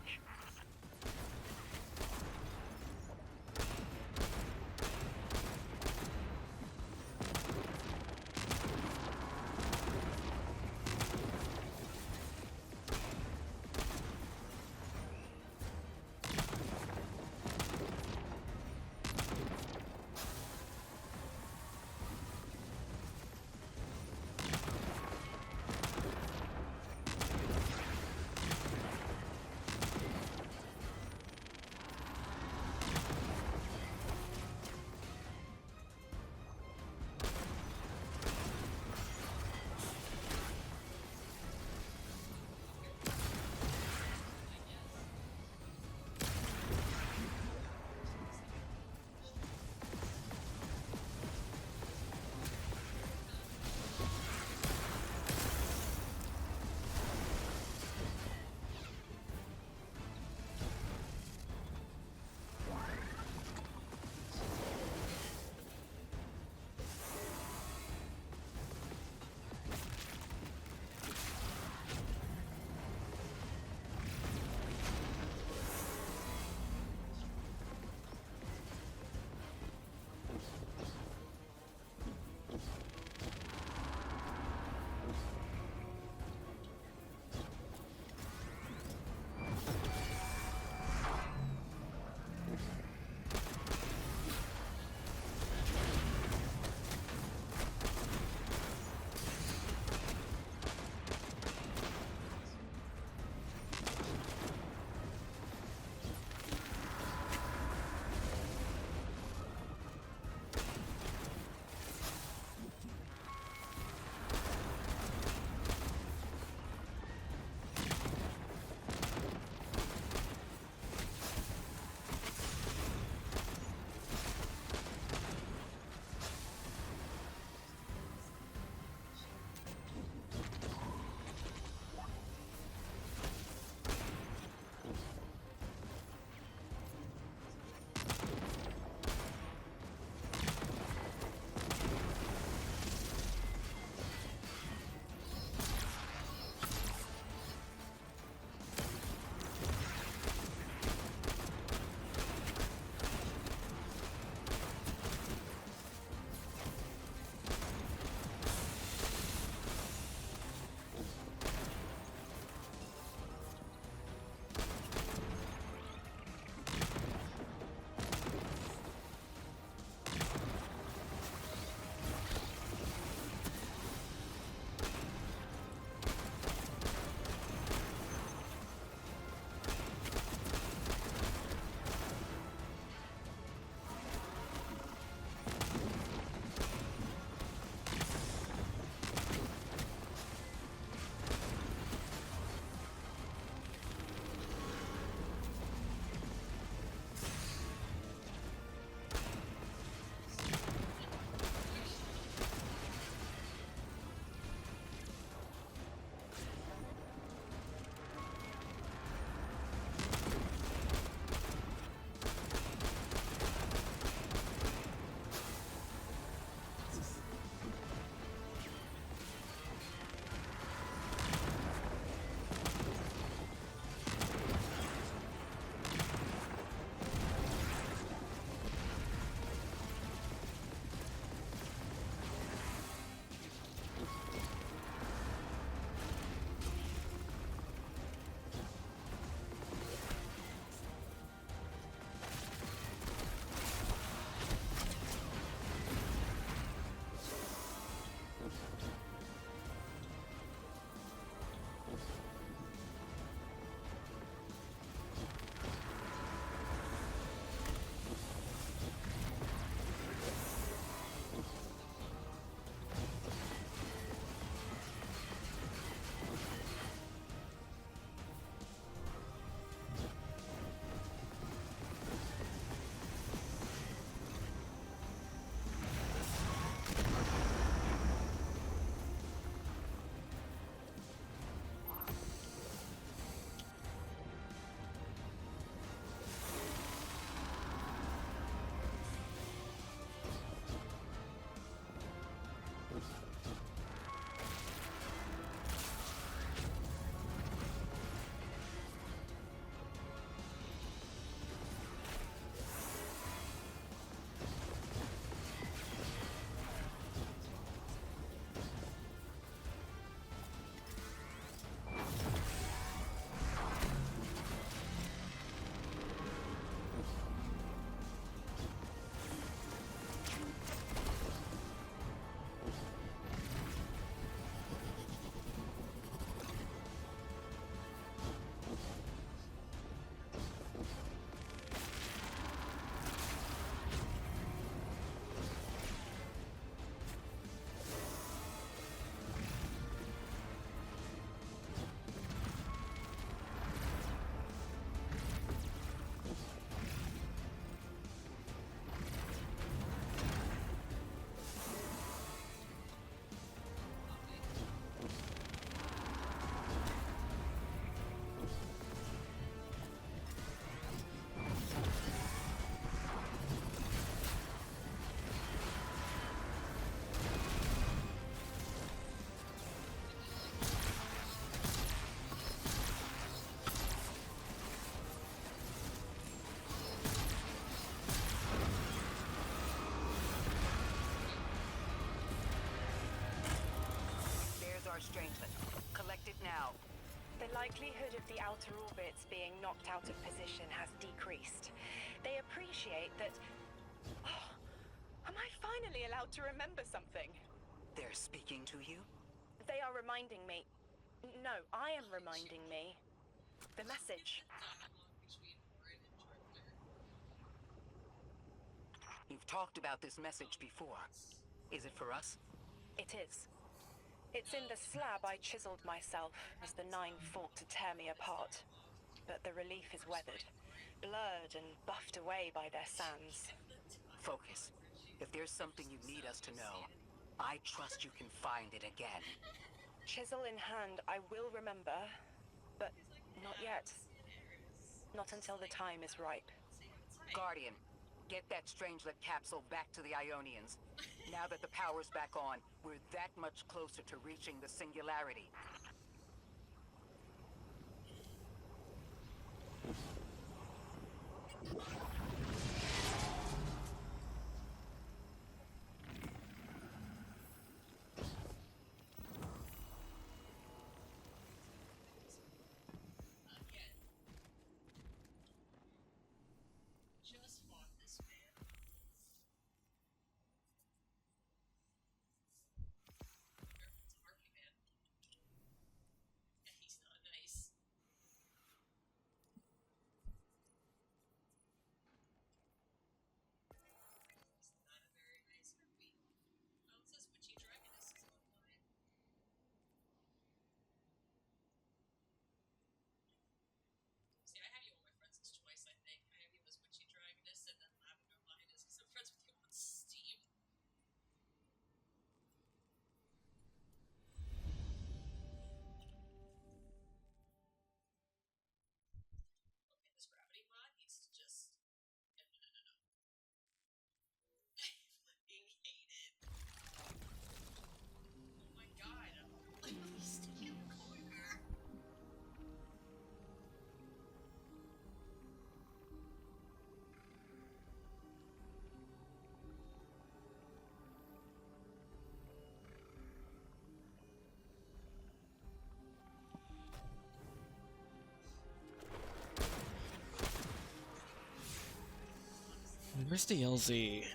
The likelihood of the outer orbits being knocked out of position has decreased. They appreciate that... Oh, am I finally allowed to remember something? They're speaking to you? They are reminding me... No, I am reminding me. The message. You've talked about this message before. Is it for us? It is. It's in the slab I chiseled myself as the Nine fought to tear me apart. But the relief is weathered, blurred and buffed away by their sands. Focus. If there's something you need us to know, I trust you can find it again. Chisel in hand, I will remember, but not yet. Not until the time is ripe. Guardian, get that Strangelet capsule back to the Ionians. Now that the power's back on, we're that much closer to reaching the Singularity. Just fought this man. Everyone's a Harpy man. Yeah, he's not nice. He's not a very nice Harpy. Oh, it says Witchy Dragoness is online. See, I have you on my friends list twice, I think. I have you as Witchy Dragoness and then Lavender Lioness because I'm friends with you on Steam. Okay, this gravity mod needs to just... No. I fucking hate it. Oh my god, I'm literally sticking in the corner. Where's the LZ?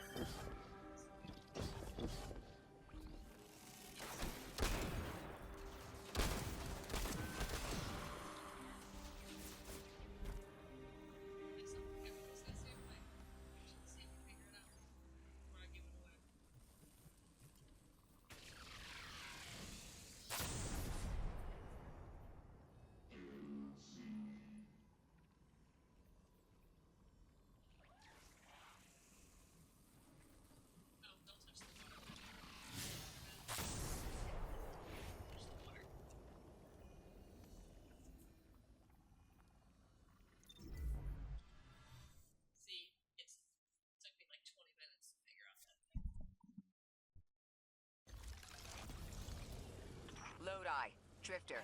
See, it took me like 20 minutes to figure out that thing. Lodi, Drifter,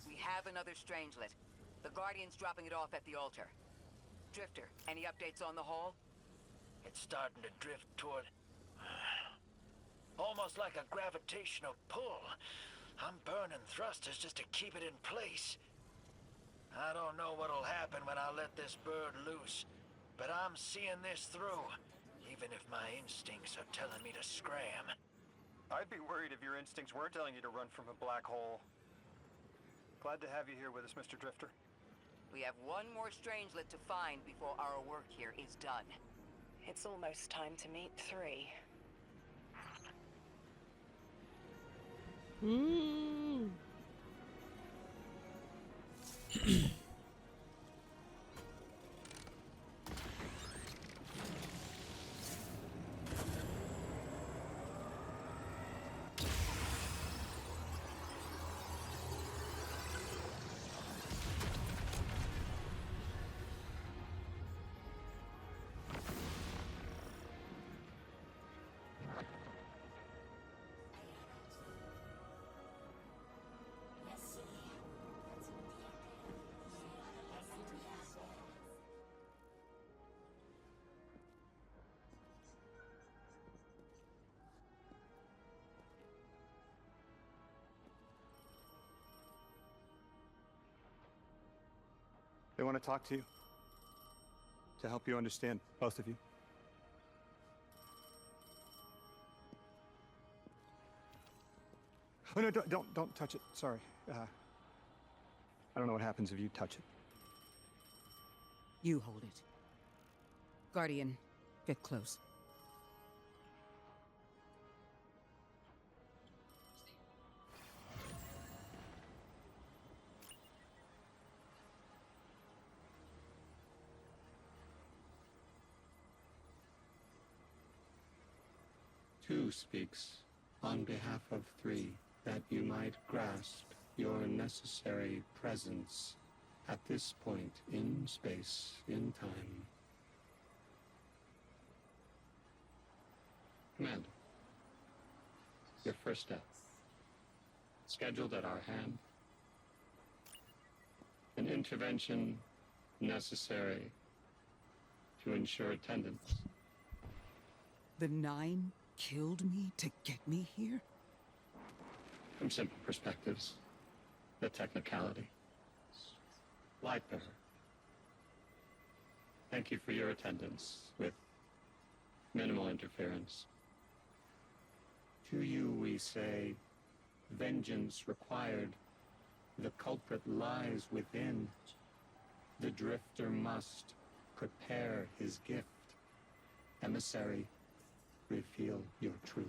we have another Strangelet. The Guardian's dropping it off at the altar. Drifter, any updates on the haul? It's starting to drift toward... almost like a gravitational pull. I'm burning thrusters just to keep it in place. I don't know what'll happen when I let this bird loose, but I'm seeing this through, even if my instincts are telling me to scram. I'd be worried if your instincts weren't telling you to run from a black hole. Glad to have you here with us, Mr. Drifter. We have one more Strangelet to find before our work here is done. It's almost time to meet 3. Ooh. They want to talk to you. To help you understand, both of you. Oh no, don't touch it. Sorry. I don't know what happens if you touch it. You hold it. Guardian, get close. Two speaks on behalf of three, that you might grasp your necessary presence at this point in space, in time. Commander, your first step, scheduled at our hand. An intervention necessary to ensure attendance. The Nine killed me to get me here? From simple perspectives, the technicality. Lightbearer, thank you for your attendance with minimal interference. To you we say, vengeance required. The culprit lies within. The drifter must prepare his gift. Emissary, reveal your truth.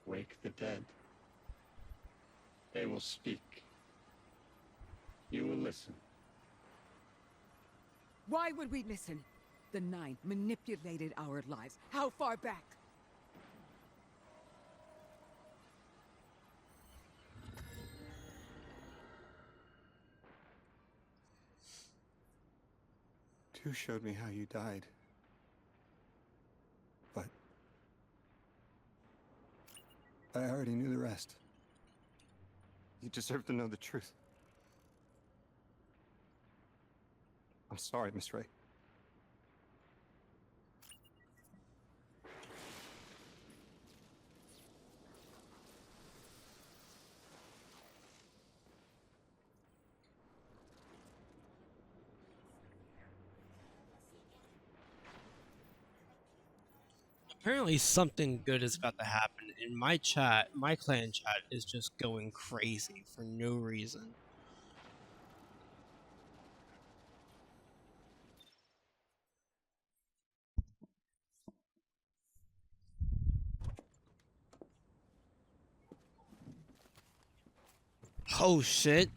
Wake the dead. They will speak. You will listen. Why would we listen? The Nine manipulated our lives. How far back? Two showed me how you died. But I already knew the rest. You deserve to know the truth. I'm sorry, Miss Ray. Apparently something good is about to happen, and my clan chat is just going crazy for no reason. Oh shit.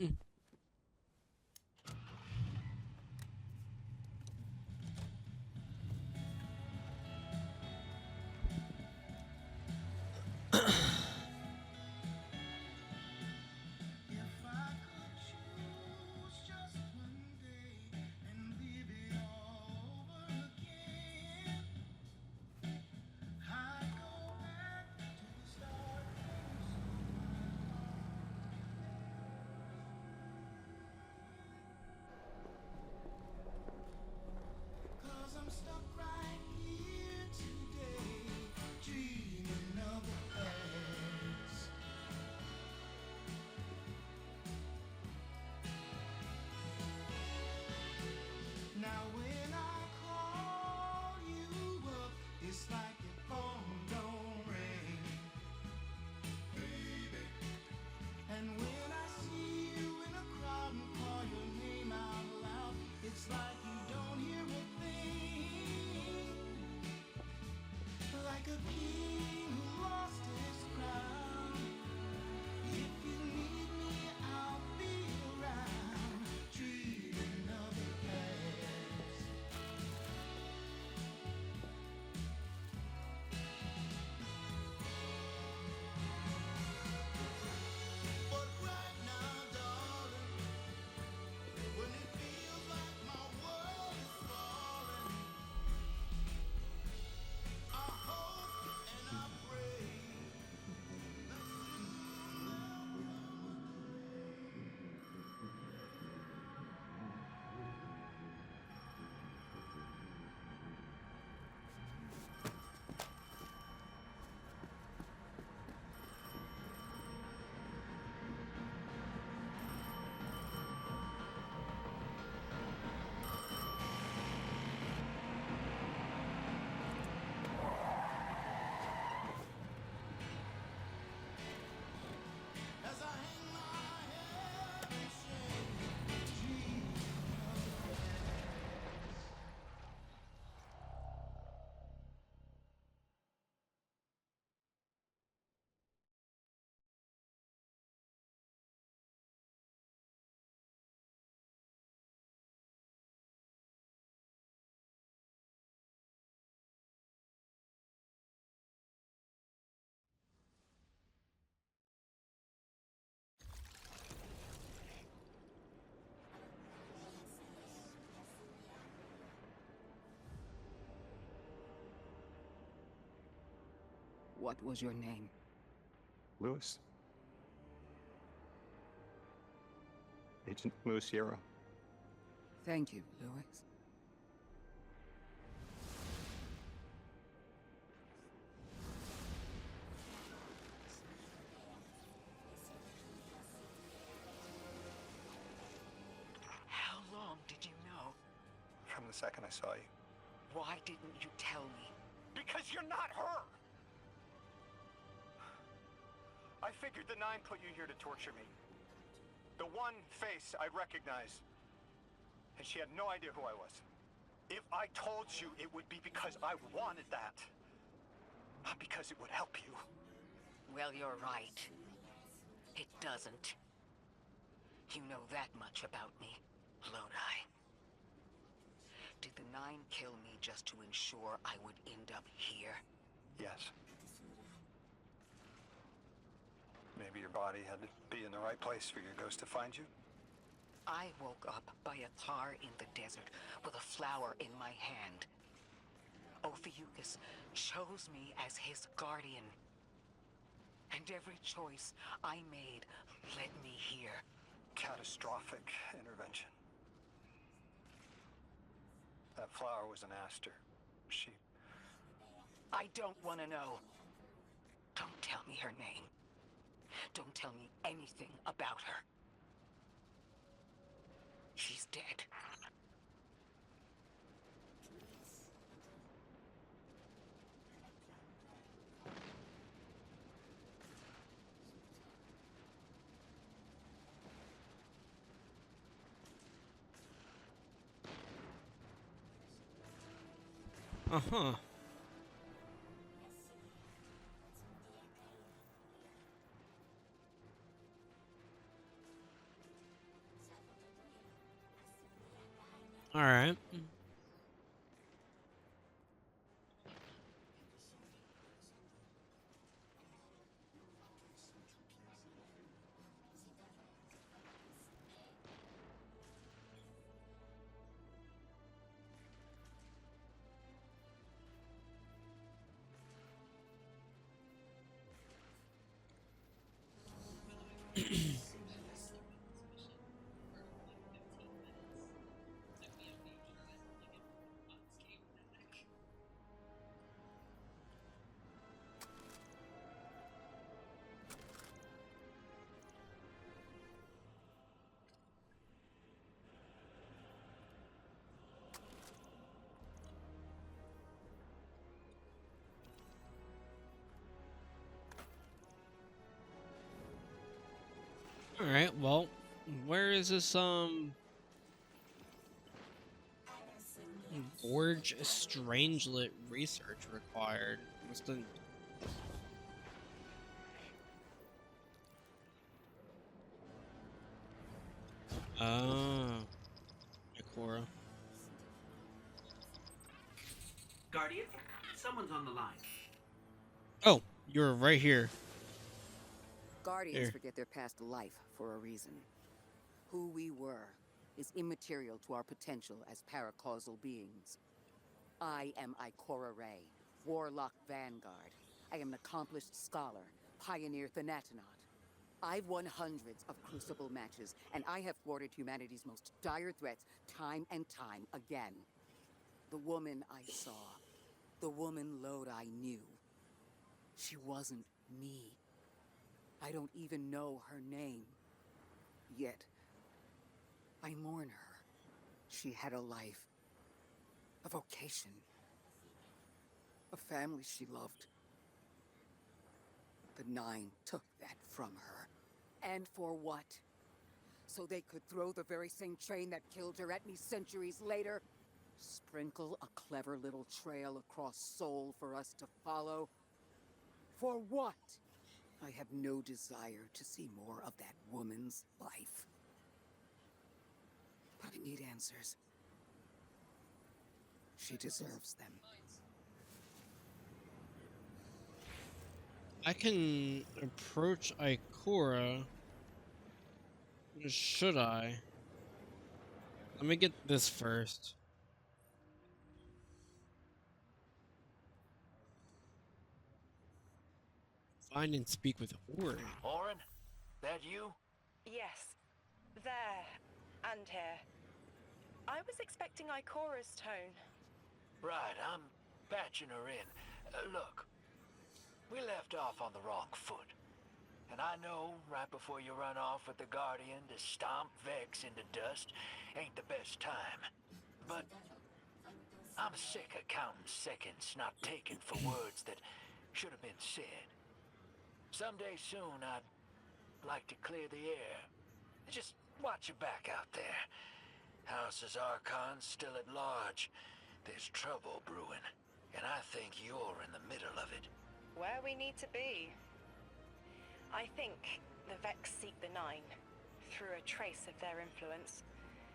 What was your name? Lewis. Agent Lewis Sierra. Thank you, Lewis. How long did you know? From the second I saw you. Why didn't you tell me? Because you're not her! I figured the Nine put you here to torture me. The one face I recognize. And she had no idea who I was. If I told you, it would be because I wanted that. Not because it would help you. Well, you're right. It doesn't. You know that much about me, Lodi. Did the Nine kill me just to ensure I would end up here? Yes. Maybe your body had to be in the right place for your ghost to find you? I woke up by a car in the desert with a flower in my hand. Ophiuchus chose me as his guardian. And every choice I made led me here. Catastrophic intervention. That flower was an aster. She... I don't want to know. Don't tell me her name. Don't tell me anything about her. She's dead. Uh-huh. All right. All right. Well, where is this Gorge Strangelet research required? Must have... Oh, Ikora. Guardian, someone's on the line. Oh, you're right here. Guardians Here. forget their past life for a reason. Who we were is immaterial to our potential as paracausal beings. I am Ikora Rey, Warlock Vanguard. I am an accomplished scholar, pioneer Thanatonaut. I've won hundreds of Crucible matches, and I have thwarted humanity's most dire threats time and time again. The woman I saw, the woman Lodi knew, she wasn't me. I don't even know her name. Yet, I mourn her. She had a life, a vocation, a family she loved. The Nine took that from her. And for what? So they could throw the very same train that killed her at me centuries later? Sprinkle a clever little trail across Sol for us to follow? For what? I have no desire to see more of that woman's life. But I need answers. She deserves them. I can approach Ikora. Should I? Let me get this first. find and speak with Orin. Orin? That you? Yes. There. And here. I was expecting Ikora's tone. Right, I'm patching her in. Look, we left off on the wrong foot. And I know right before you run off with the Guardian to stomp Vex into dust ain't the best time. But I'm sick of counting seconds not taken for words that should have been said. Someday soon I'd like to clear the air. Just watch your back out there. House's Archon's still at large. There's trouble brewing, and I think you're in the middle of it. Where we need to be. I think the Vex seek the Nine through a trace of their influence.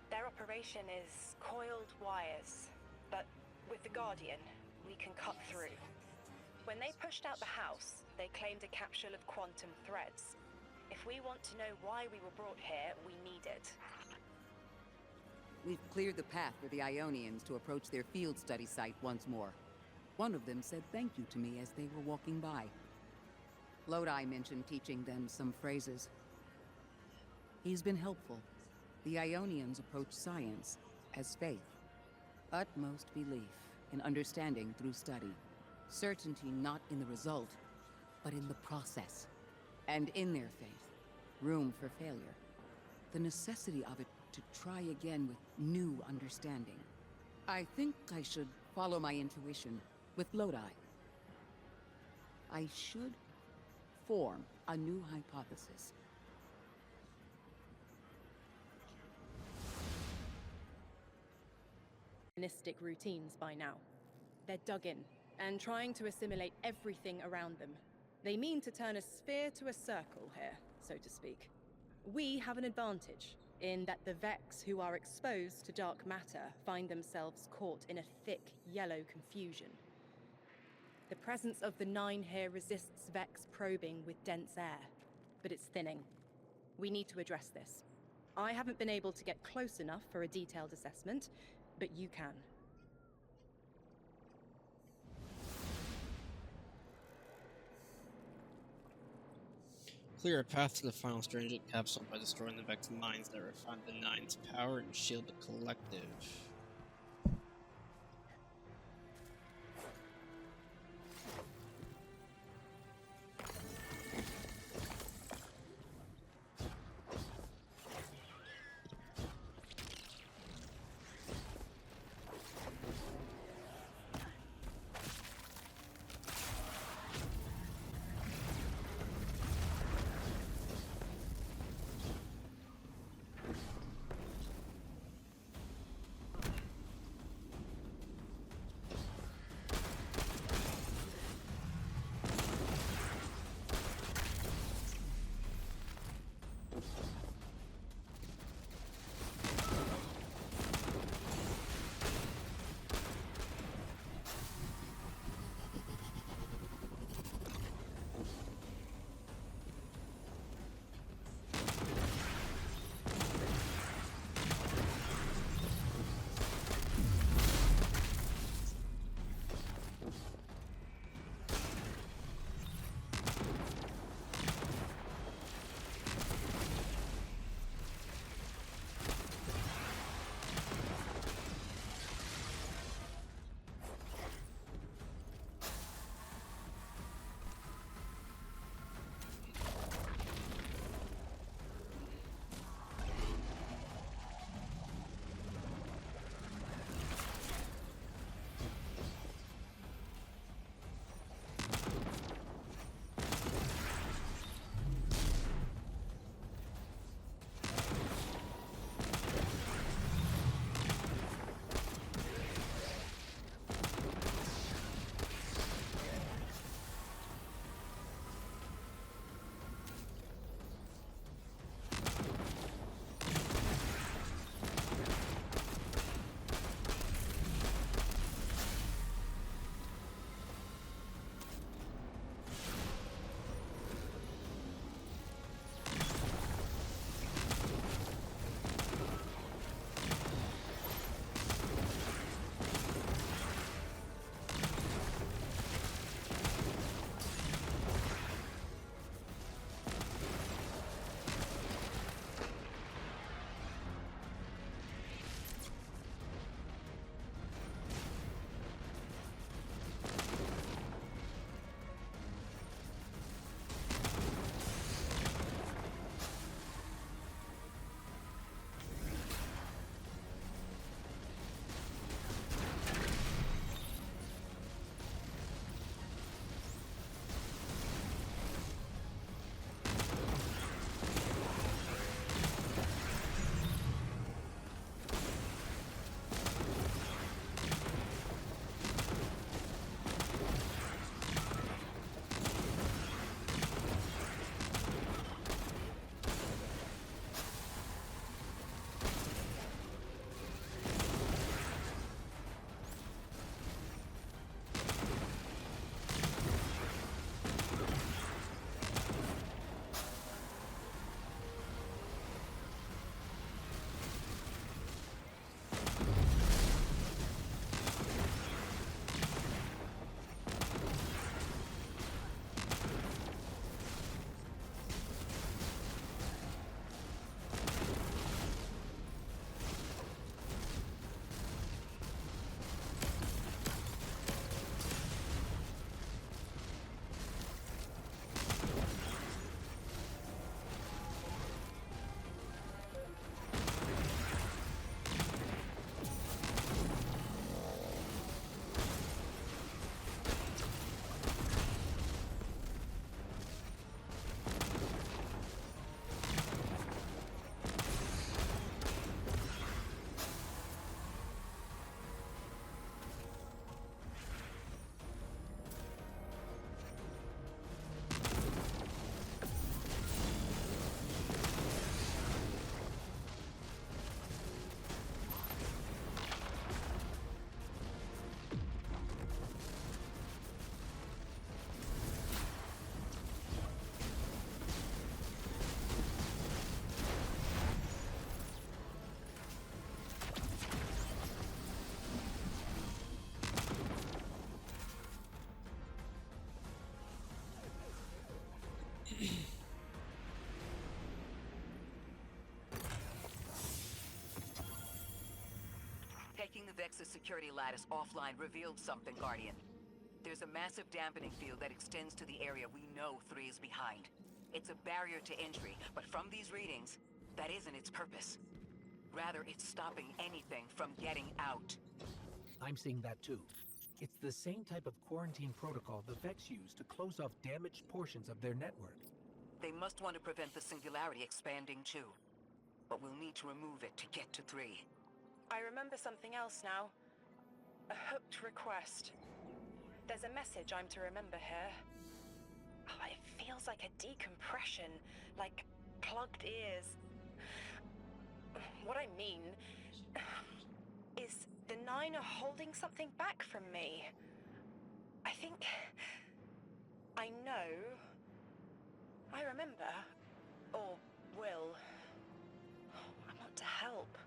Their operation is coiled wires, but with the Guardian, we can cut through. When they pushed out the house, they claimed a capsule of quantum threads. If we want to know why we were brought here, we need it. We've cleared the path for the Ionians to approach their field study site once more. One of them said thank you to me as they were walking by. Lodi mentioned teaching them some phrases. He's been helpful. The Ionians approach science as faith. Utmost belief in understanding through study. Certainty not in the result, but in the process. And in their faith, room for failure. The necessity of it to try again with new understanding. I think I should follow my intuition with Lodi. I should form a new hypothesis. Mystic routines by now. They're dug in and trying to assimilate everything around them. They mean to turn a sphere to a circle here, so to speak. We have an advantage in that the Vex who are exposed to dark matter find themselves caught in a thick yellow confusion. The presence of the Nine here resists Vex probing with dense air, but it's thinning. We need to address this. I haven't been able to get close enough for a detailed assessment, but you can. Clear a path to the final Strange capsule by destroying the Vex mines that refine the Nine's power and shield the collective. the Vex's security lattice offline revealed something, Guardian. There's a massive dampening field that extends to the area we know 3 is behind. It's a barrier to entry, but from these readings, that isn't its purpose. Rather, it's stopping anything from getting out. I'm seeing that too. It's the same type of quarantine protocol the Vex use to close off damaged portions of their network. They must want to prevent the singularity expanding too. But we'll need to remove it to get to 3. I remember something else now. A hooked request. There's a message I'm to remember here. Oh, it feels like a decompression, like plugged ears. What I mean is the 9 are holding something back from me. I think I know. I remember. Or will. I want to help.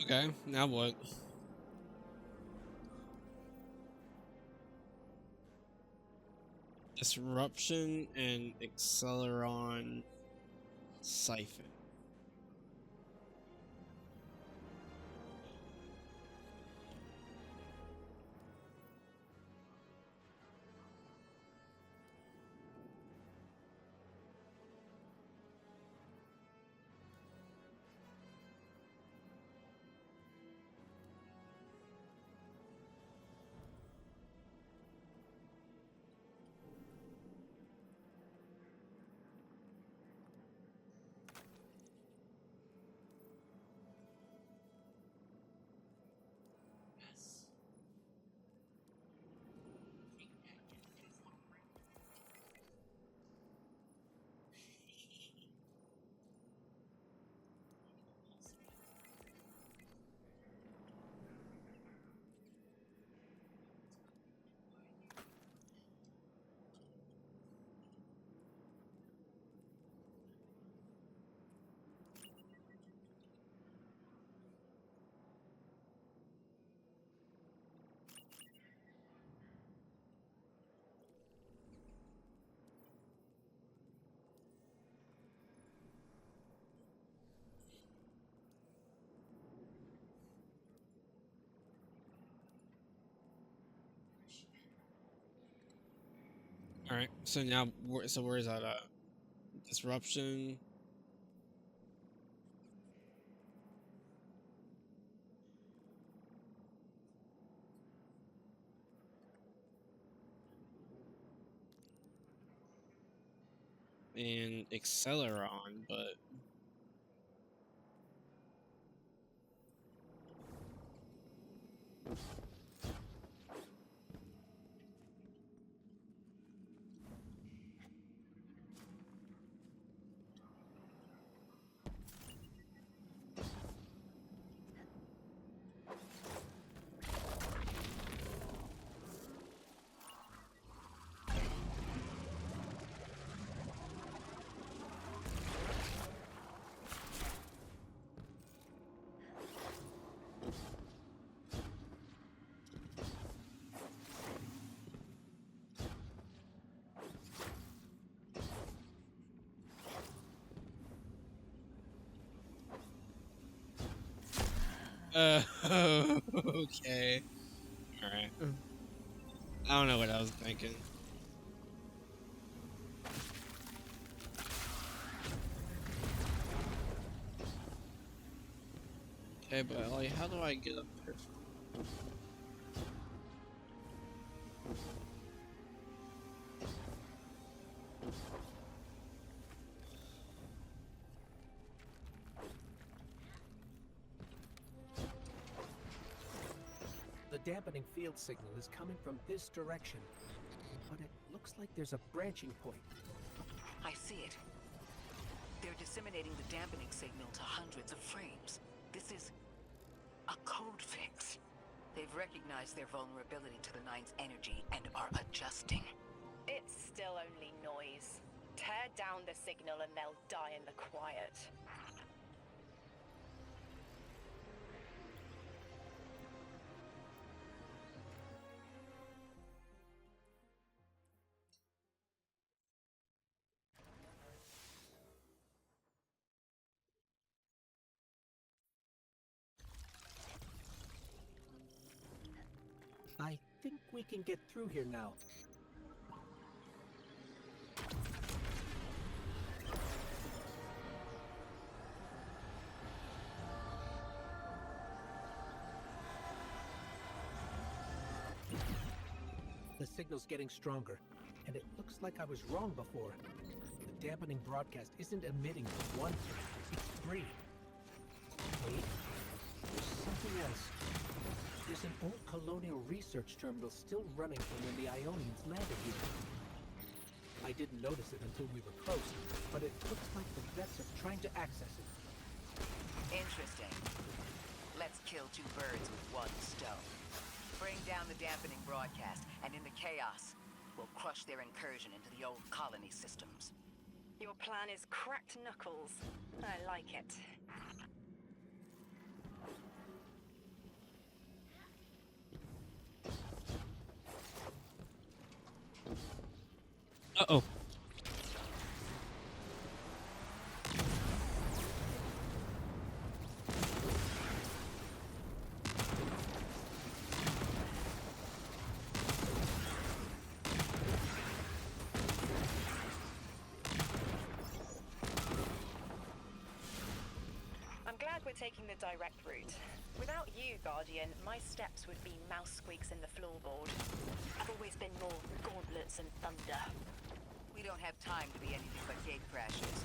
Okay, now what? Disruption and Acceleron Siphon. All right, so now, so where is that at? Disruption. And Acceleron, but okay. All right. I don't know what I was thinking. Okay, but like, how do I get up there? The dampening field signal is coming from this direction, but it looks like there's a branching point. I see it. They're disseminating the dampening signal to hundreds of frames. This is a code fix. They've recognized their vulnerability to the Nine's energy and are adjusting. It's still only noise. Tear down the signal and they'll die in the quiet. think we can get through here now. The signal's getting stronger, and it looks like I was wrong before. The dampening broadcast isn't emitting just one threat, it's three. Wait, there's something else. There's an old colonial research terminal still running from when the Ionians landed here. I didn't notice it until we were close, but it looks like the vets are trying to access it. Interesting. Let's kill two birds with one stone. Bring down the dampening broadcast, and in the chaos, we'll crush their incursion into the old colony systems. Your plan is cracked knuckles. I like it. Uh-oh. I'm glad we're taking the direct route. Without you, Guardian, my steps would be mouse squeaks in the floorboard. I've always been more gauntlets and thunder. We don't have time to be anything but gate crashers.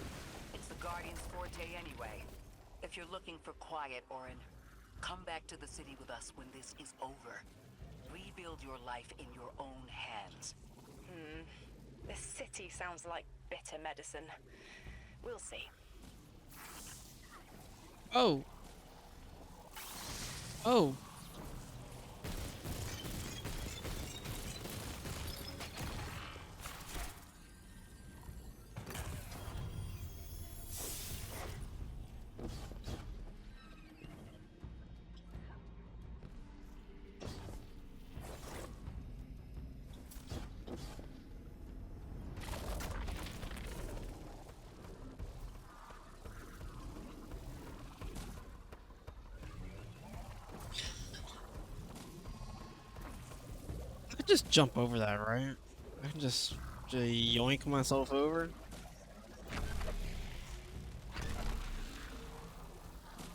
It's the Guardian's forte anyway. If you're looking for quiet, Orin, come back to the city with us when this is over. Rebuild your life in your own hands. This city sounds like bitter medicine. We'll see. Oh. Oh. I could just jump over that, right? I can just yoink myself over.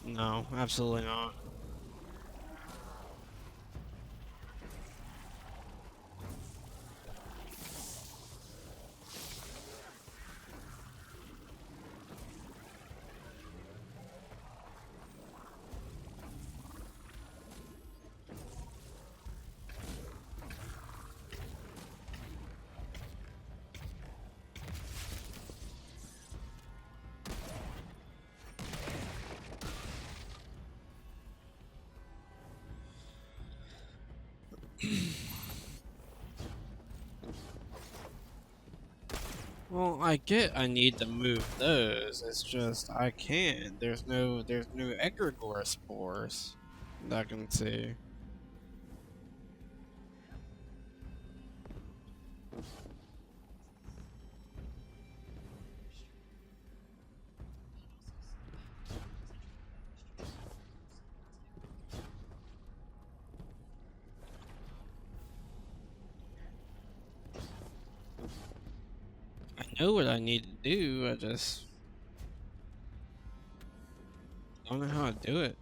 No, absolutely not. Well, I get I need to move those. It's just I can't. There's no egregore spores that I can see. I know what I need to do, I just don't know how to do it.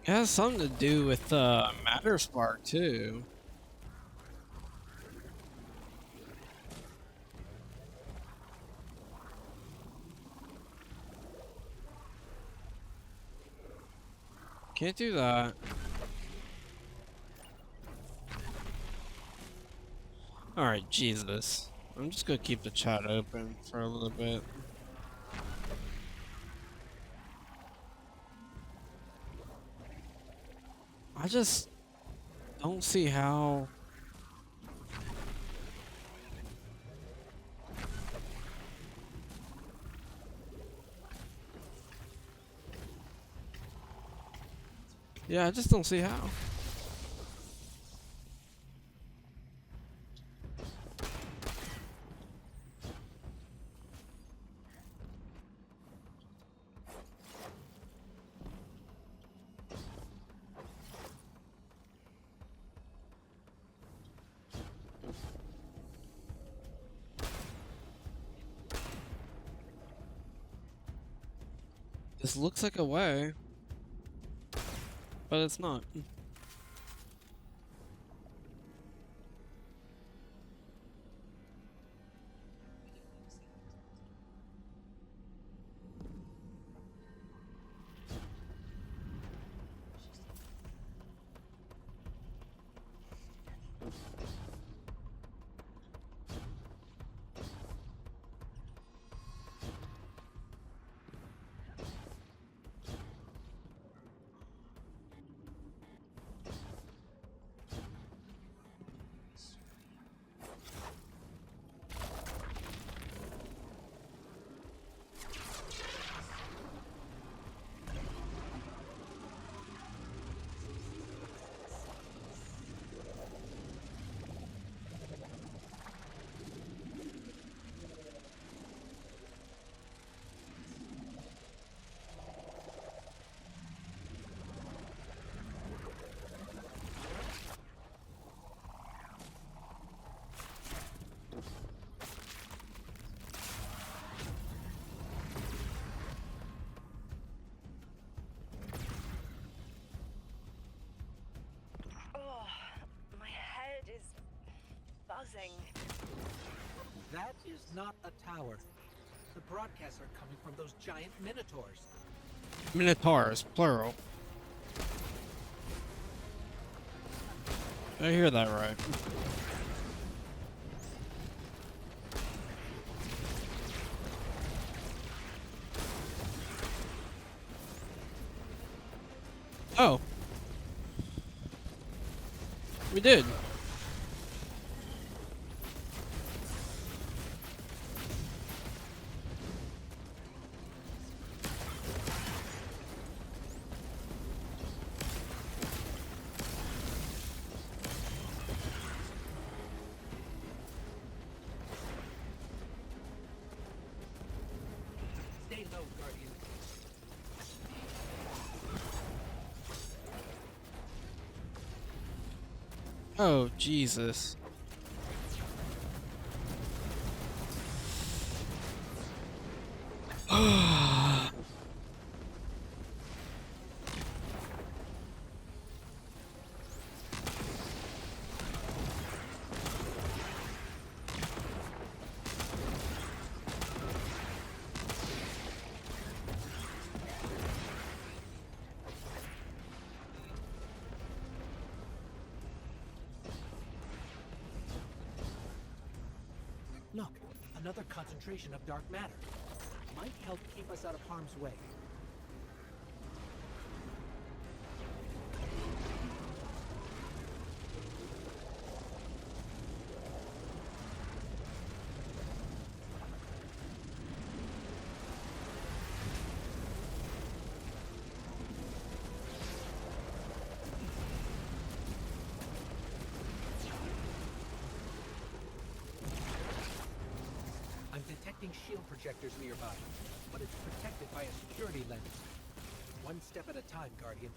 It has something to do with Matter Spark too. Can't do that. Alright, Jesus. I'm just gonna keep the chat open for a little bit. I just don't see how. Yeah, I just don't see how. This looks like a way, but it's not. Oh, my head is buzzing. That is not a tower. The broadcasts are coming from those giant minotaurs. Minotaurs, plural. I hear that right. Oh. We did. Stay low, Guardian. Oh, Jesus. Look, another concentration of dark matter. Might help keep us out of harm's way. I'm detecting shield projectors nearby, but it's protected by a security lens. One step at a time, Guardian.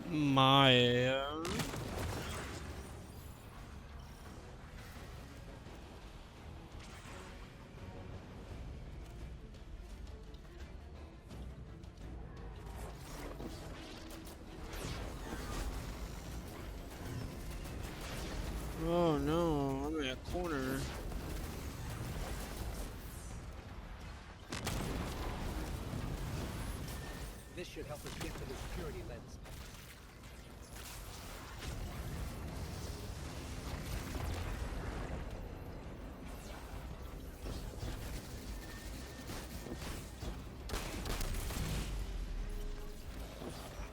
My. Oh no. help us get to the security lens.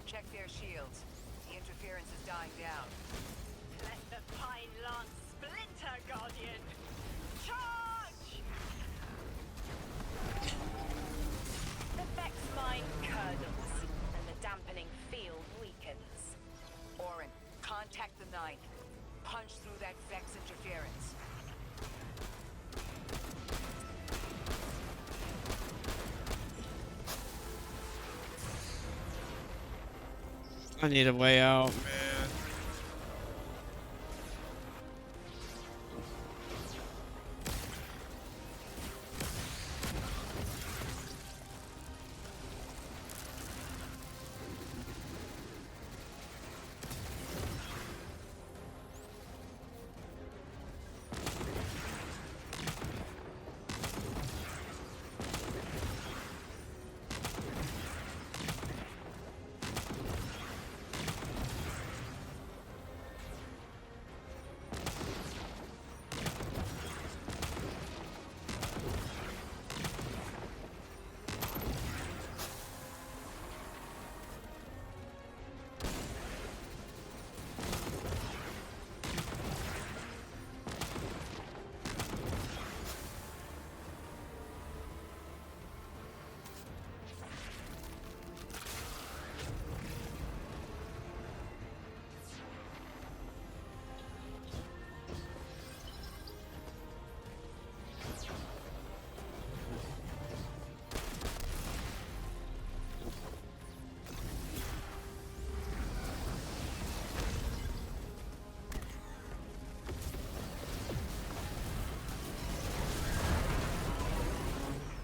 Check their shields. The interference is dying down. Let the pine lance splinter, Guardian! Charge! The Vex mine curdles, and the dampening field weakens. Orin, contact the Nine. Punch through that Vex interference. I need a way out, man.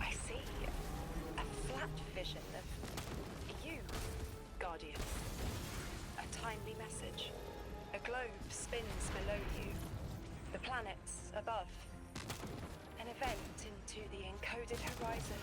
I see a flat vision of you, Guardian. A timely message. A globe spins below you. The planets above. An event into the encoded horizon.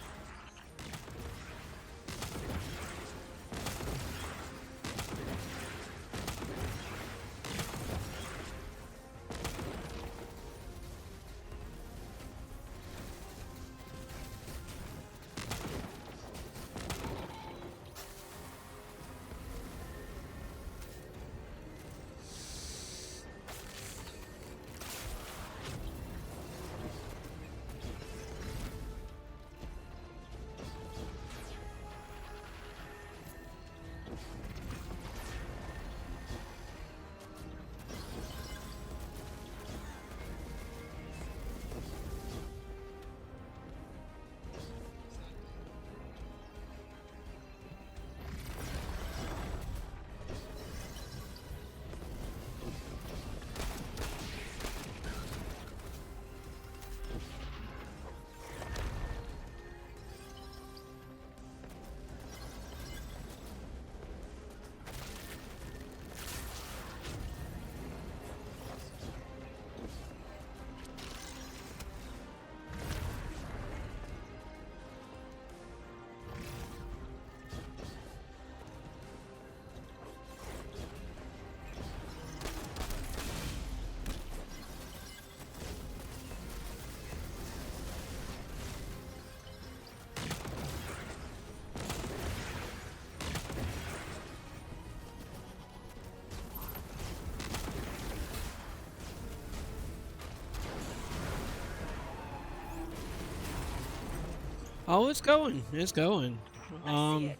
Oh, it's going. It's going. We're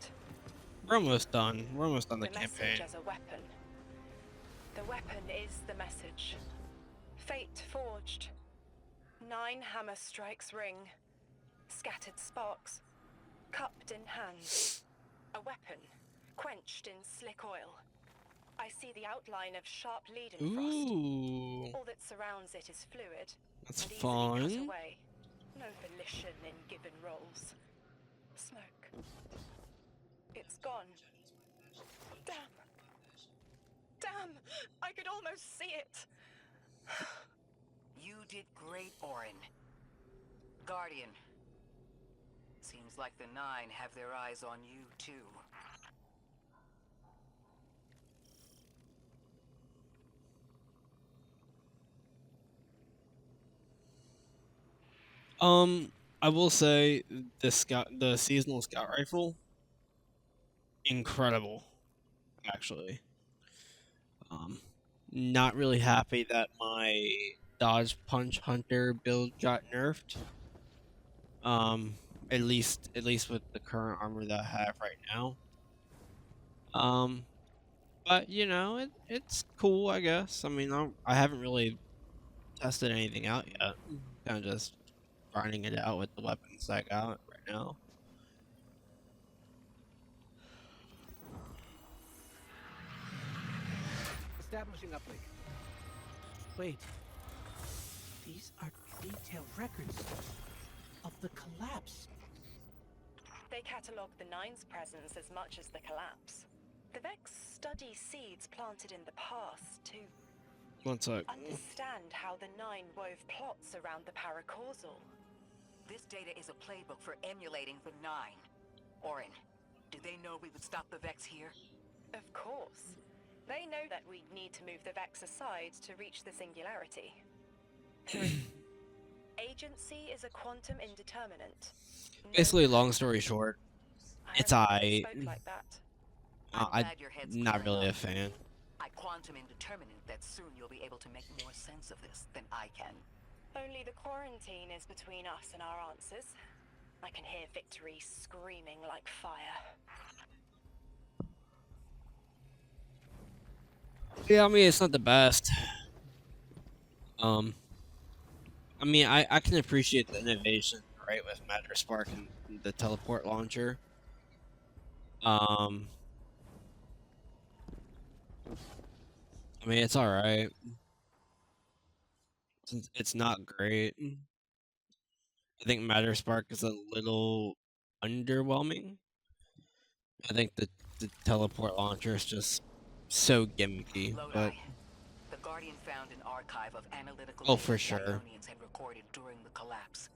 almost done. We're almost done the campaign. Message as a weapon. The weapon is the message. Fate forged. 9 hammer strikes ring. Scattered sparks. Cupped in hand. A weapon. Quenched in slick oil. I see the outline of sharp leaden frost. Ooh. All that surrounds it is fluid. That's and easily fun. cut away. No volition in given roles. Smoke. It's gone. Damn. Damn! I could almost see it. You did great, Orin. Guardian. Seems like the Nine have their eyes on you, too. I will say the seasonal scout rifle, incredible, actually. Um, Not really happy that my Dodge Punch Hunter build got nerfed. Um, at least with the current armor that I have right now. But you know, it's cool, I guess. I mean, I haven't really tested anything out yet. Kind of just grinding it out with the weapons I got right now. Establishing uplink. Wait. These are detailed records of the collapse. They catalogue the Nine's presence as much as the collapse. The Vex study seeds planted in the past to One sec. understand how the Nine wove plots around the paracausal. This data is a playbook for emulating the Nine. Orin, did they know we would stop the Vex here? Of course. They know that we need to move the Vex aside to reach the singularity. 3. Agency is a quantum indeterminate. Basically, long story short, it's I. Spoke like that. I'm not really a fan. I quantum indeterminate that soon you'll be able to make more sense of this than I can. Only the quarantine is between us and our answers. I can hear victory screaming like fire. Yeah, I mean, it's not the best. I mean, I can appreciate the innovation, right, with Matter Spark and the teleport launcher. I mean, it's alright. It's not great. I think Matter Spark is a little underwhelming. I think the teleport launcher is just so gimmicky, but The Guardian found an archive of analytical oh, data for the sure. Ionians had recorded during the collapse.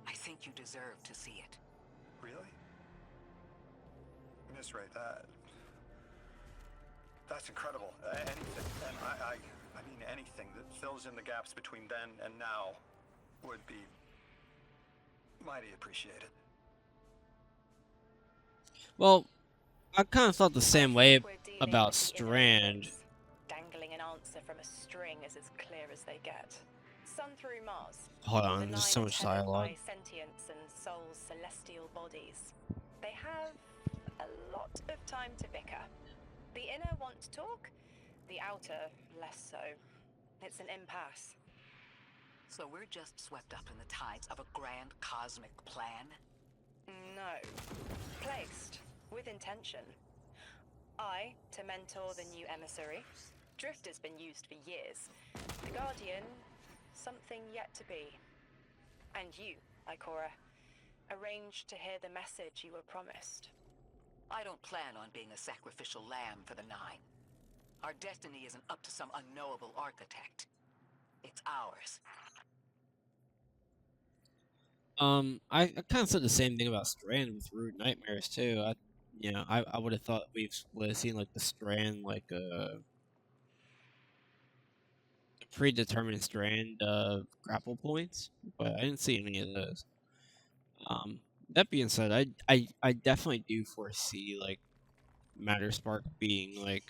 I think you deserve to see it. Really? Miss Ray, that's incredible. Anything, and I mean anything that fills in the gaps between then and now would be mighty appreciated. Well, I kind of felt the same way about Strand. Dangling an answer from a string is as clear as they get. Sun through Mars. Hold on, The there's Nine so are much tethered dialogue. by sentience and souls' celestial bodies. They have a lot of time to bicker. The inner want to talk, the outer less so. It's an impasse. So we're just swept up in the tides of a grand cosmic plan? No. Placed. With intention. I, to mentor the new emissary. Drift has been used for years. The Guardian, something yet to be. And you, Ikora, arranged to hear the message you were promised. I don't plan on being a sacrificial lamb for the Nine. Our destiny isn't up to some unknowable architect. It's ours. I kind of said the same thing about Strand with Root Nightmares too. I would have thought would have seen like the Strand like a predetermined strand of grapple points, but I didn't see any of those. That being said, I definitely do foresee like Matter Spark being like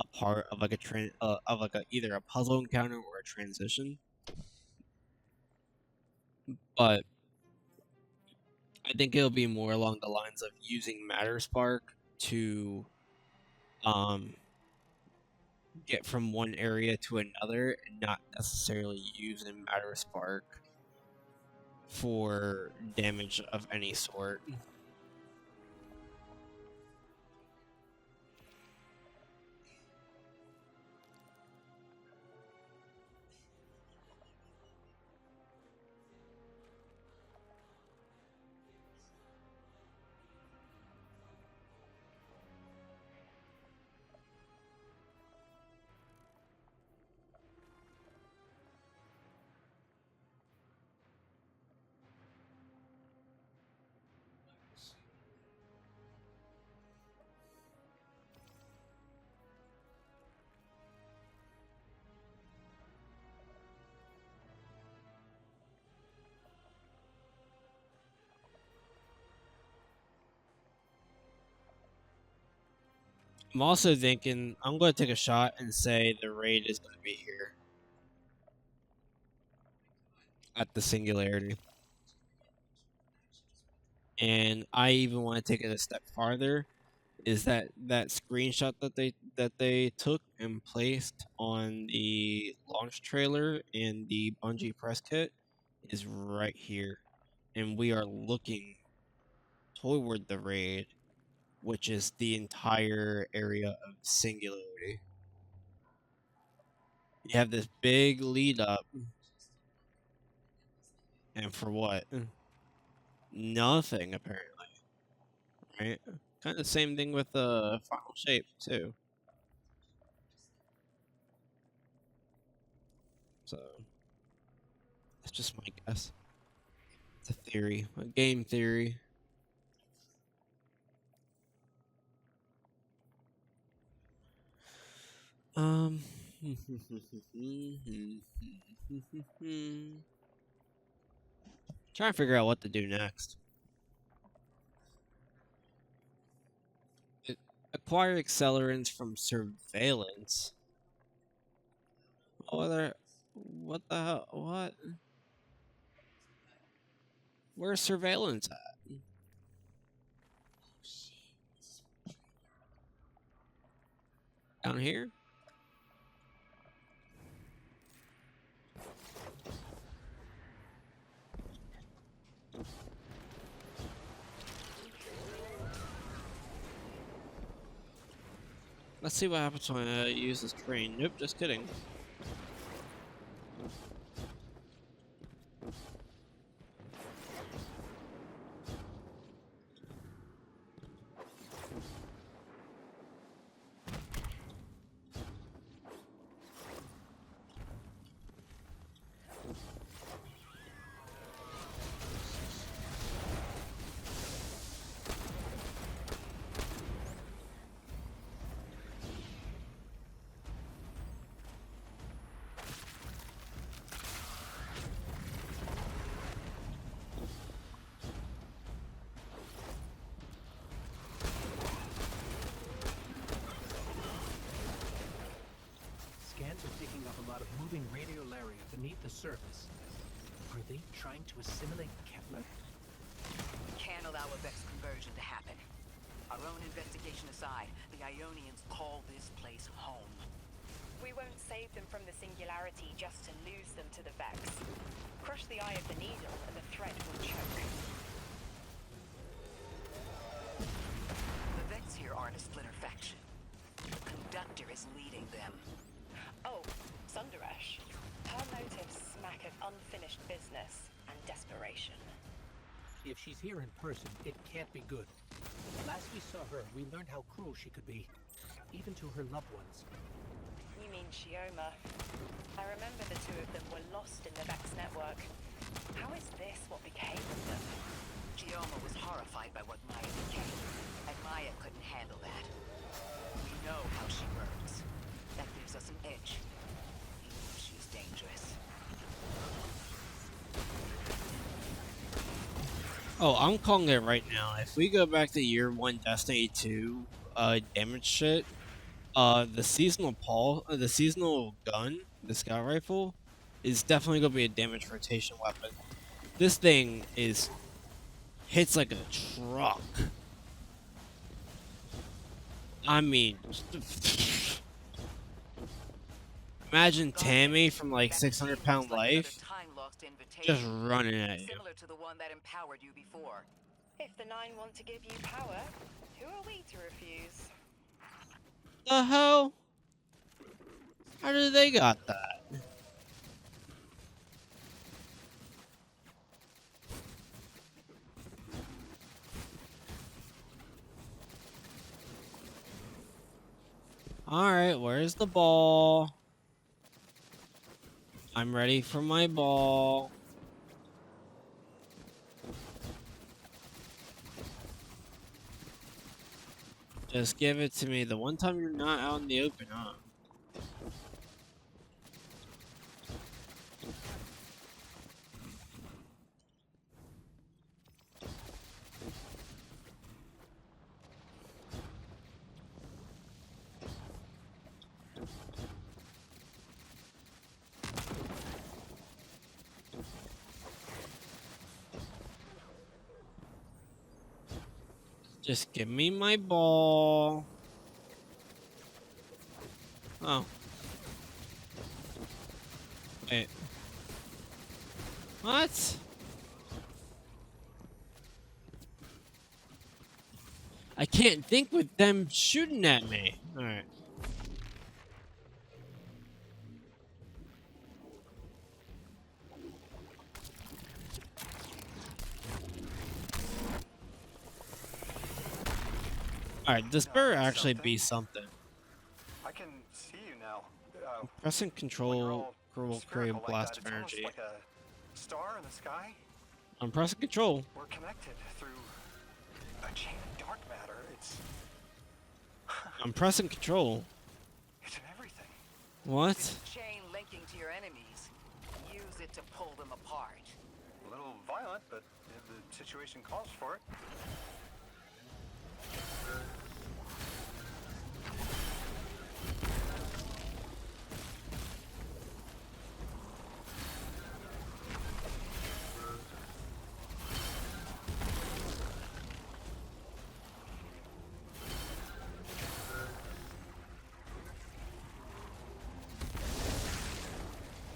a part of like either a puzzle encounter or a transition. But I think it'll be more along the lines of using Matter Spark to get from one area to another and not necessarily using Matter Spark for damage of any sort. I'm also thinking I'm going to take a shot and say the raid is going to be here at the Singularity. And I even want to take it a step farther. Is that screenshot that they took and placed on the launch trailer and the Bungie press kit is right here, and we are looking toward the raid, which is the entire area of Singularity. You have this big lead up, and for what? Nothing apparently, right? Kind of the same thing with the Final Shape too. So that's just my guess. It's a theory, a game theory. Trying to figure out what to do next. Acquire accelerants from surveillance. What the hell? What? Where's surveillance at? Down here? Let's see what happens when I use this train. Nope, just kidding. Scans are picking up a lot of moving radiolaria beneath the surface. Are they trying to assimilate Kepler? Can't allow a Vex conversion to happen. Our own investigation aside, the Ionians call this place home. We won't save them from the Singularity just to lose them to the Vex. Crush the Eye of the Needle and the threat will choke. The Vex here aren't a splinter faction. The Conductor is leading them. Oh, Sundaresh. Her motives smack of unfinished business and desperation. If she's here in person, it can't be good. Last we saw her, we learned how cruel she could be, even to her loved ones. You mean Shioma? I remember the two of them were lost in the Vex network. How is this what became of them? Shioma was horrified by what Maya became, and Maya couldn't handle that. We know how she works. That gives us an edge. We know she's dangerous. Oh, I'm calling it right now. If we go back to year 1 Destiny 2 damage shit, the seasonal gun, the scout rifle, is definitely gonna be a damage rotation weapon. This thing hits like a truck. I mean, imagine Tammy from like 600-pound life just running at you. Similar to the one that empowered you before. If the Nine want to give you power, who are we to refuse? The hell? How did they got that? Alright, where's the ball? I'm ready for my ball. Just give it to me the one time you're not out in the open, huh? Just give me my ball. Oh. Wait. What? I can't think with them shooting at me. Alright. Alright, this better actually be something. I can see you now. Pressing control will create a Spherical like blast that. of It's almost energy. like a star in the sky. I'm pressing control. We're connected through a chain of dark matter. It's I'm pressing control. in everything. What? Chain linking to your enemies. Use it to pull them apart. A little violent, but if the situation calls for it.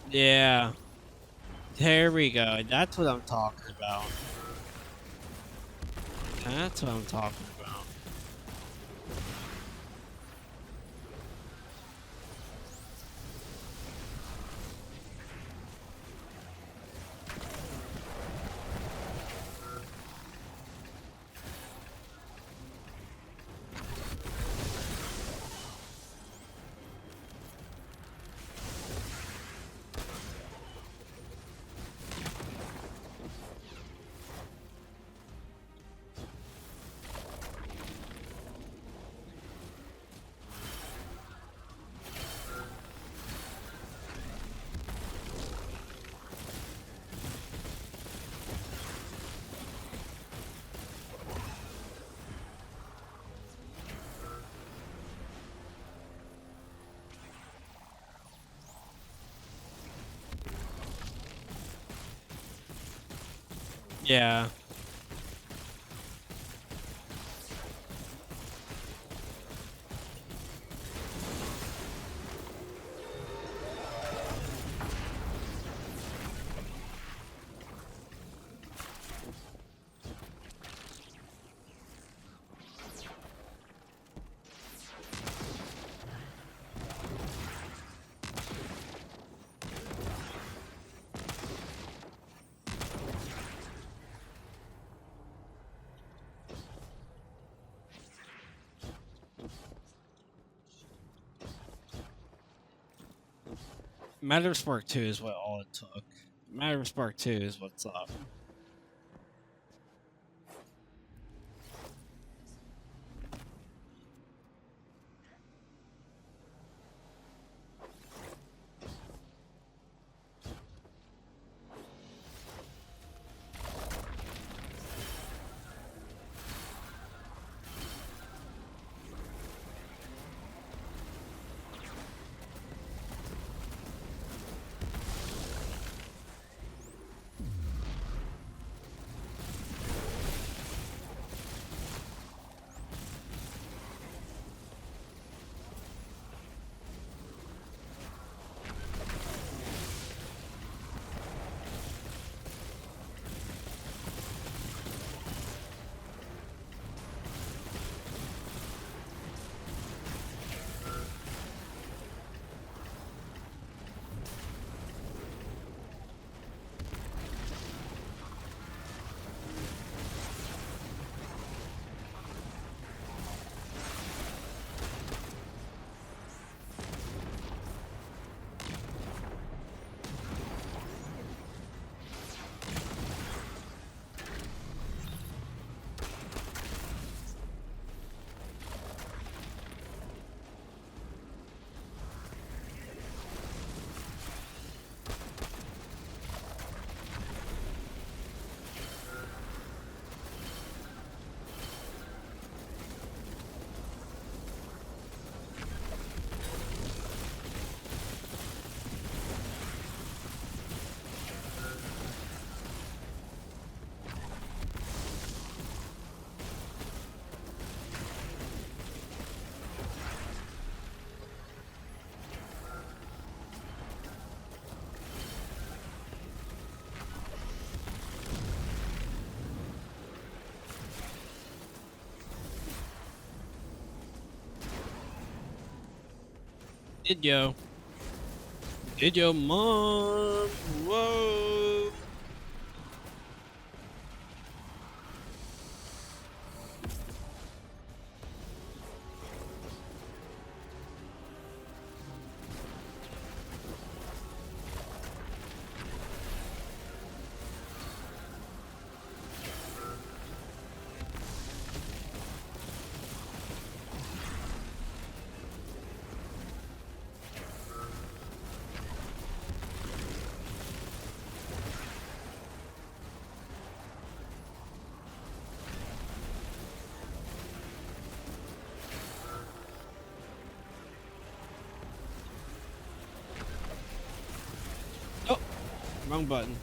Yeah. There we go. That's what I'm talking about. That's what I'm talking about. Yeah. Matter of Spark 2 is what all it took. Matter of Spark 2 is what's up. Did yo? Did yo, mom? Whoa! Oh, wrong button.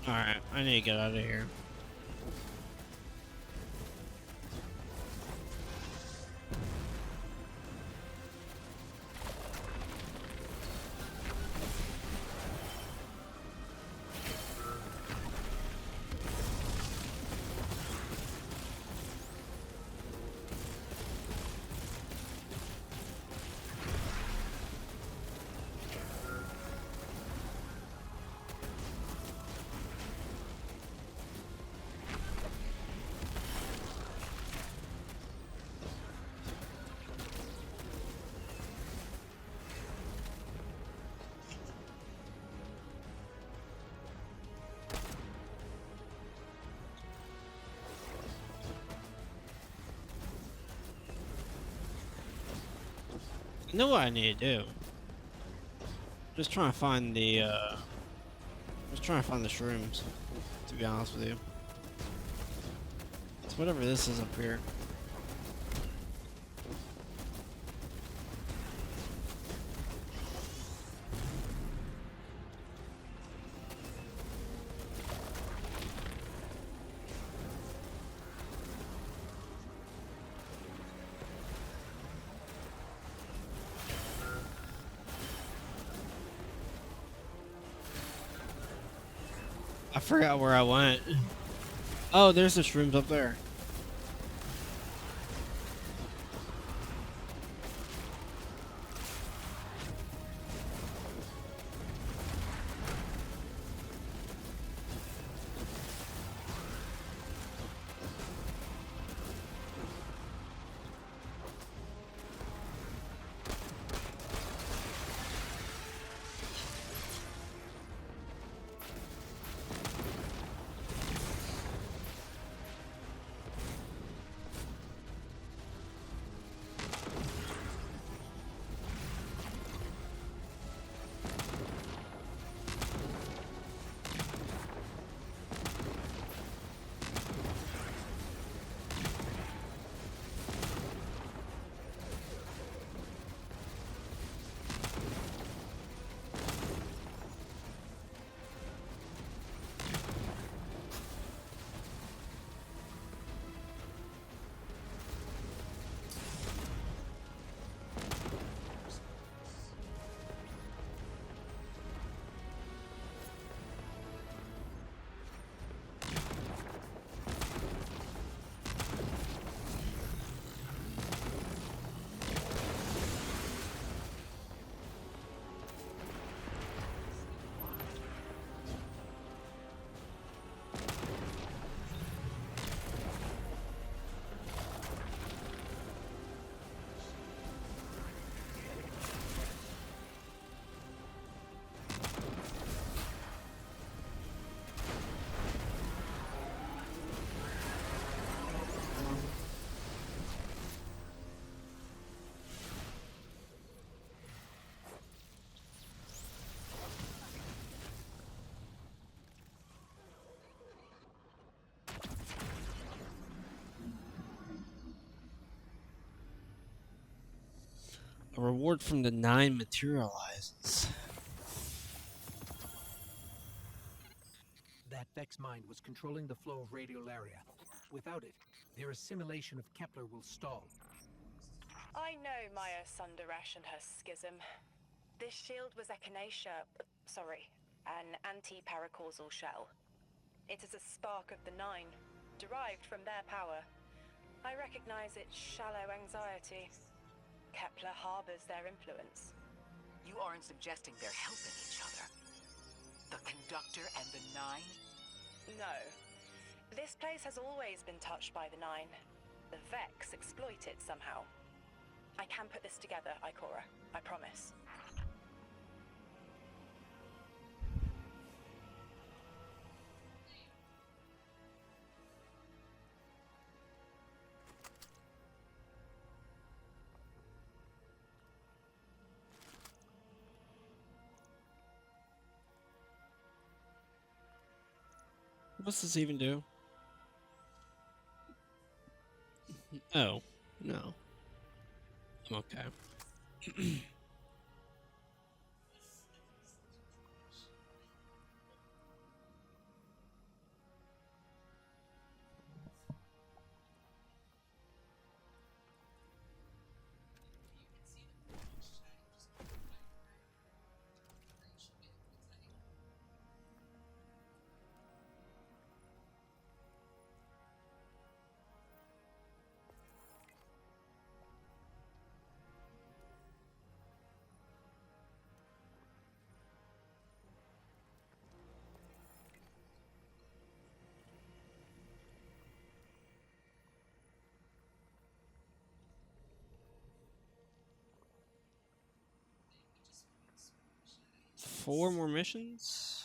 Alright, I need to get out of here. I know what I need to do. Just trying to find the shrooms, to be honest with you. It's whatever this is up here. I forgot where I went. Oh, there's the shrooms up there. A reward from the 9 materializes. That Vex mind was controlling the flow of radiolaria. Without it, their assimilation of Kepler will stall. I know Maya Sundaresh and her schism. This shield was echinacea, an anti-paracausal shell. It is a spark of the 9, derived from their power. I recognize its shallow anxiety. Kepler harbors their influence. You aren't suggesting they're helping each other? The Conductor and the 9? No. This place has always been touched by the 9. The Vex exploit it somehow. I can put this together, Ikora. I promise. What's this even do? Oh, no. I'm okay. Four more missions?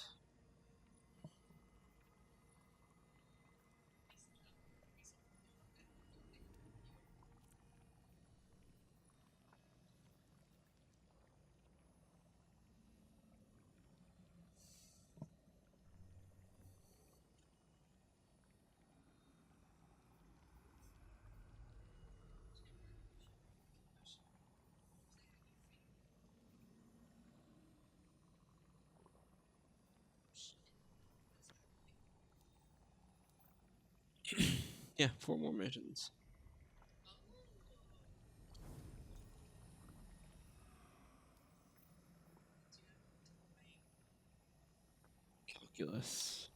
Yeah, 4 more missions. Calculus.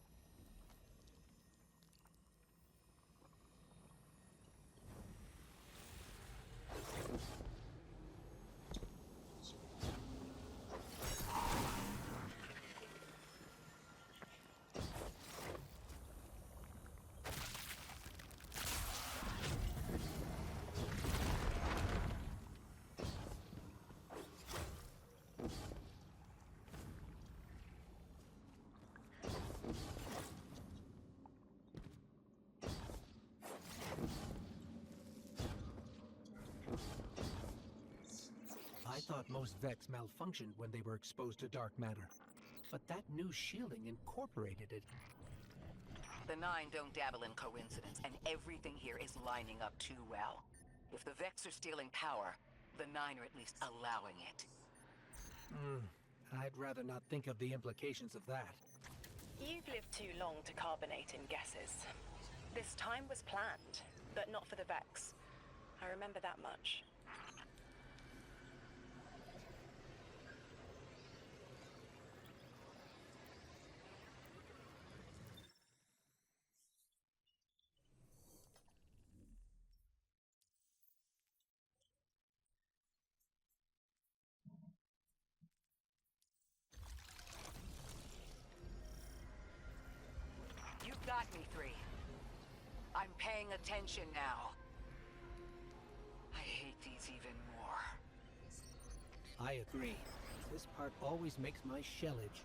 I thought most Vex malfunctioned when they were exposed to dark matter. But that new shielding incorporated it. The 9 don't dabble in coincidence, and everything here is lining up too well. If the Vex are stealing power, the 9 are at least allowing it. I'd rather not think of the implications of that. You've lived too long to carbonate in guesses. This time was planned, but not for the Vex. I remember that much. You've got me, 3. I'm paying attention now. I hate these even more. I agree. This part always makes my shell itch.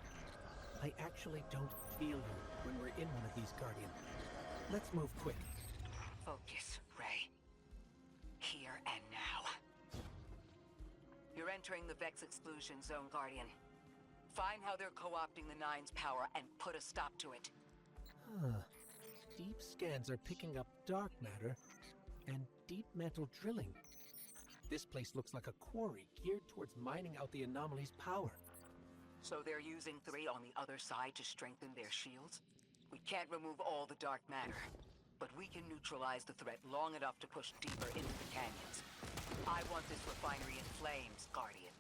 I actually don't feel you when we're in one of these, Guardian. Let's move quick. Focus, Ray. Here and now. You're entering the Vex exclusion zone, Guardian. Find how they're co-opting the 9's power and put a stop to it. Deep scans are picking up dark matter and deep metal drilling. This place looks like a quarry geared towards mining out the anomaly's power. So they're using 3 on the other side to strengthen their shields? We can't remove all the dark matter, but we can neutralize the threat long enough to push deeper into the canyons. I want this refinery in flames, Guardian.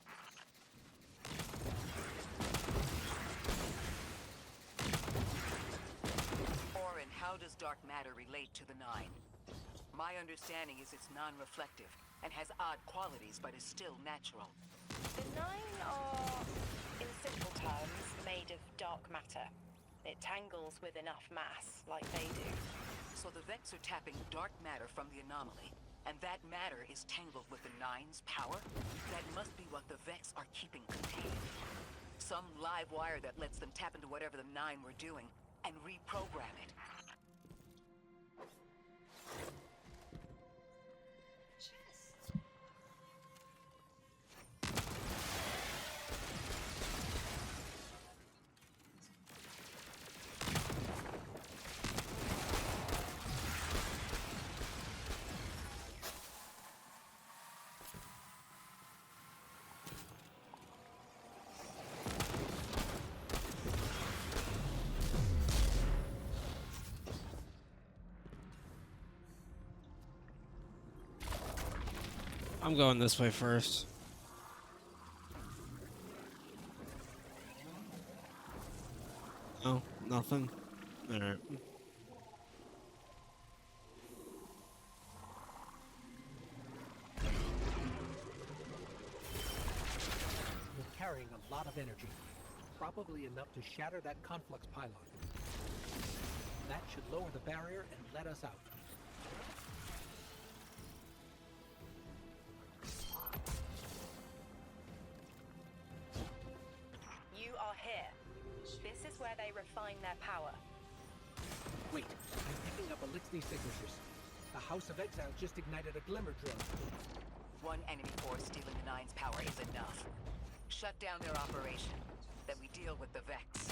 Orin, how does dark matter relate to the Nine? My understanding is it's non-reflective and has odd qualities, but is still natural. The Nine are, in simple terms, made of dark matter. It tangles with enough mass, like they do. So the Vex are tapping dark matter from the anomaly, and that matter is tangled with the Nine's power? That must be what the Vex are keeping contained. Some live wire that lets them tap into whatever the Nine were doing and reprogram it. I'm going this way first. Oh, nothing? Alright. You're carrying a lot of energy. Probably enough to shatter that conflux pylon. That should lower the barrier and let us out. You are here. This is where they refine their power. Wait, I'm picking up Elixni signatures. The House of Exile just ignited a glimmer drone. One enemy force stealing the Nine's power is enough. Shut down their operation. Then we deal with the Vex.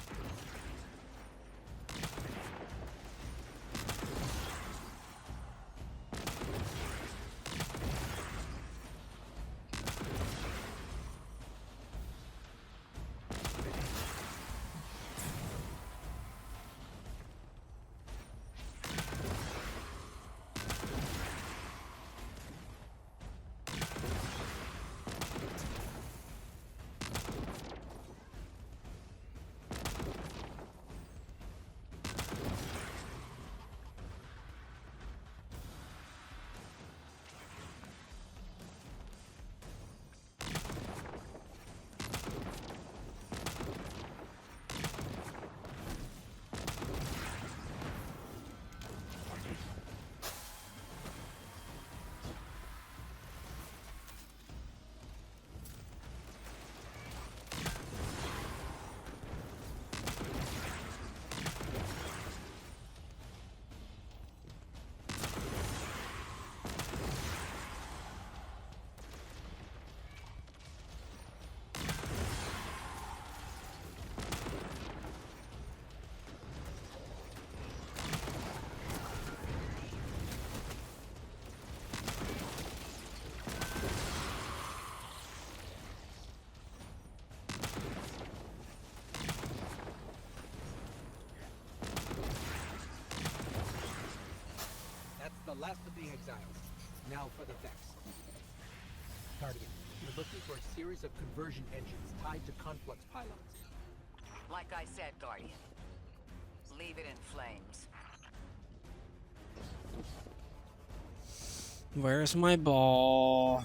The last of the exiles. Now for the Vex. Guardian, you're looking for a series of conversion engines tied to conflux pylons. Like I said, Guardian. Leave it in flames. Where's my ball?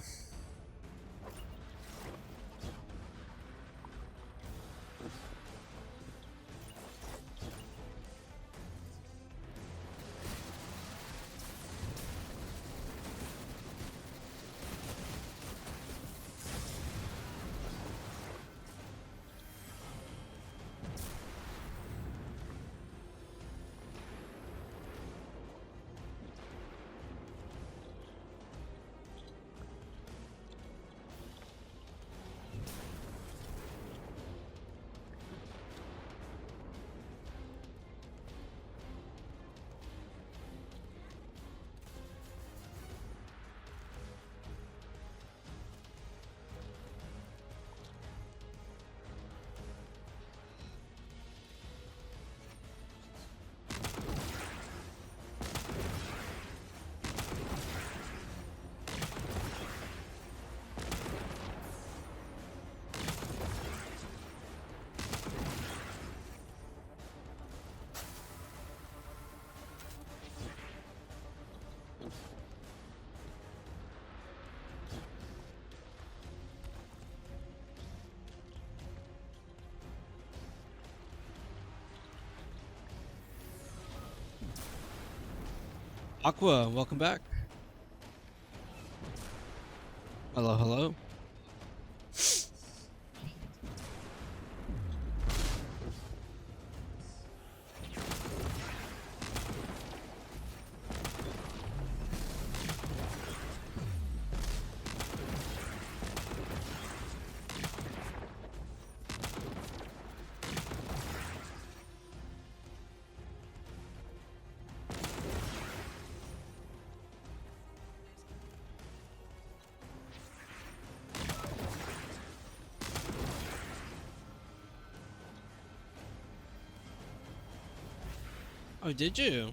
Aqua, welcome back. Hello, hello. Oh, did you?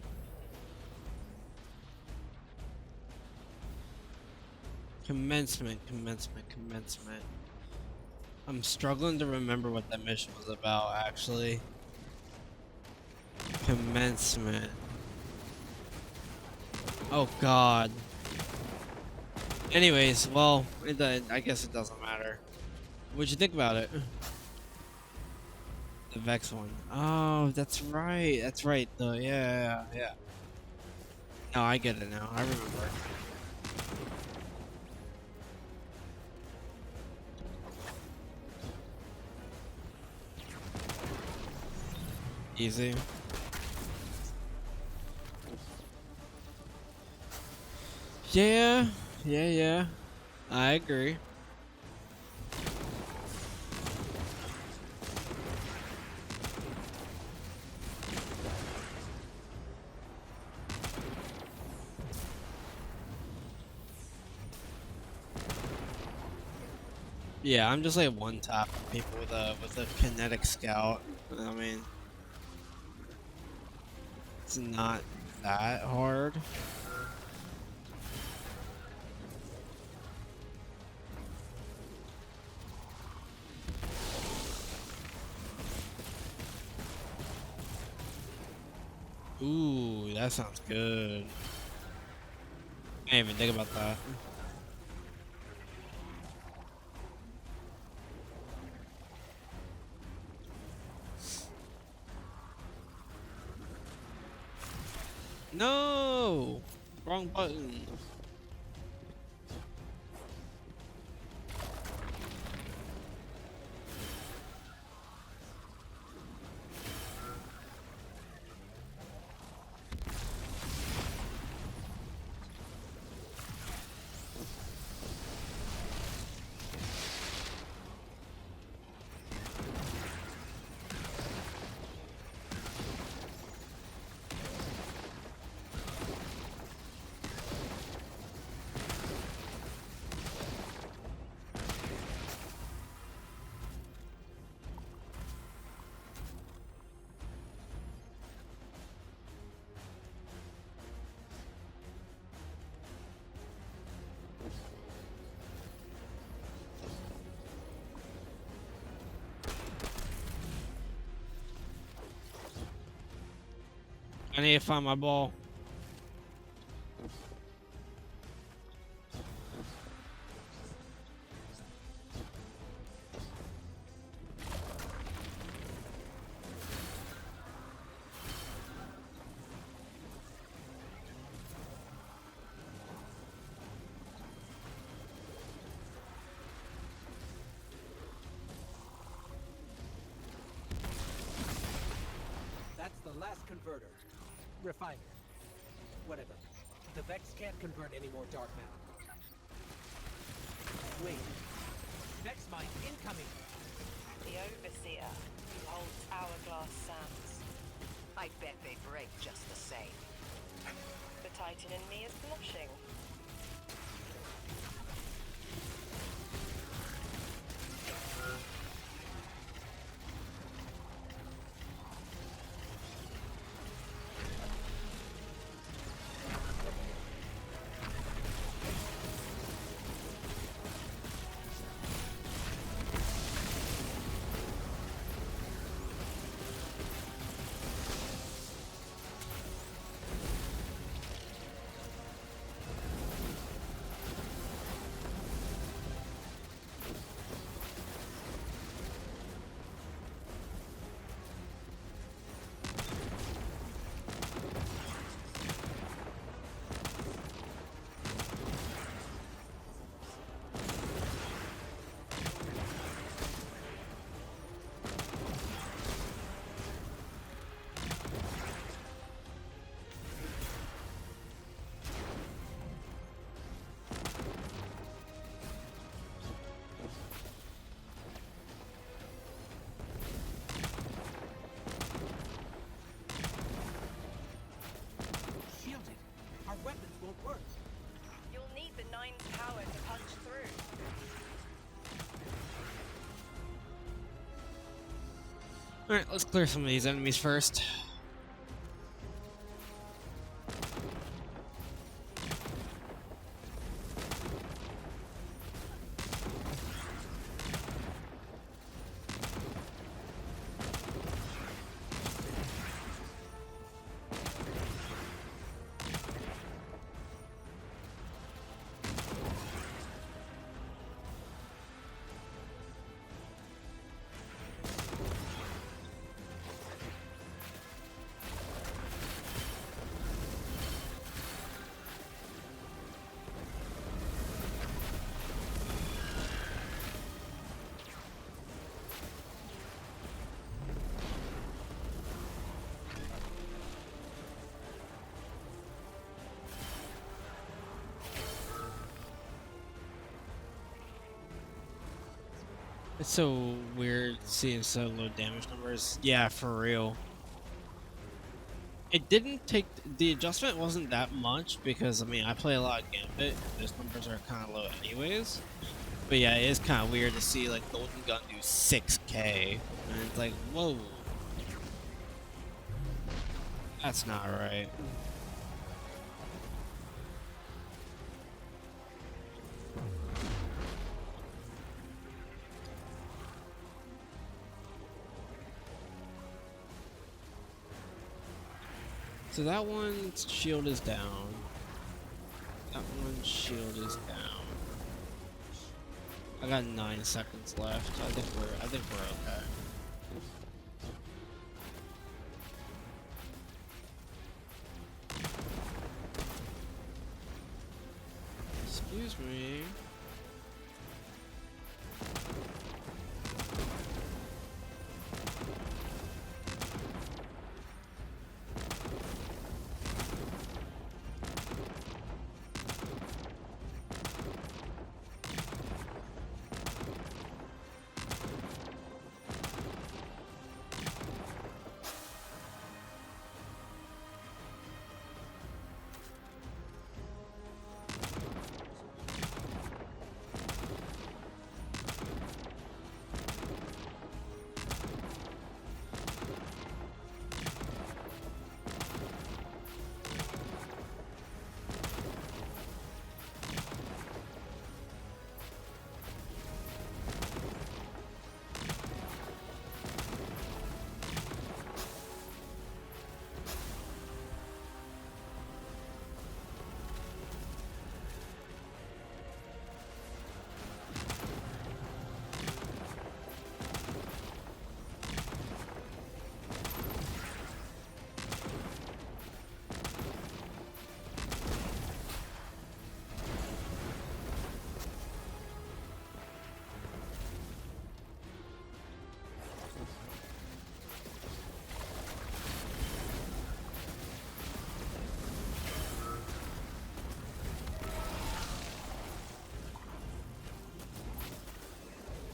Commencement. I'm struggling to remember what that mission was about, actually. Commencement. Oh, God. Anyways, well, I guess it doesn't matter. What'd you think about it? The Vex one. Oh, that's right. That's right. Yeah. No, I get it now. I remember. Easy. Yeah. I agree. Yeah, I'm just like one tap people with a kinetic scout. I mean, it's not that hard. Ooh, that sounds good. I didn't even think about that. No! Wrong button. I need to find my ball. That's the last converter. Refiner. Whatever. The Vex can't convert any more dark matter. Wait. Vex mine incoming! The Overseer, who holds Hourglass Sands. I bet they break just the same. The Titan in me is blushing. Alright, let's clear some of these enemies first. It's so weird seeing so low damage numbers. Yeah, for real. It didn't take the adjustment wasn't that much because I mean I play a lot of Gambit and those numbers are kind of low anyways. But yeah, it is kind of weird to see like Golden Gun do 6k and it's like whoa, that's not right. So that one's shield is down. That one's shield is down. I got 9 seconds left. I think we're okay. Excuse me.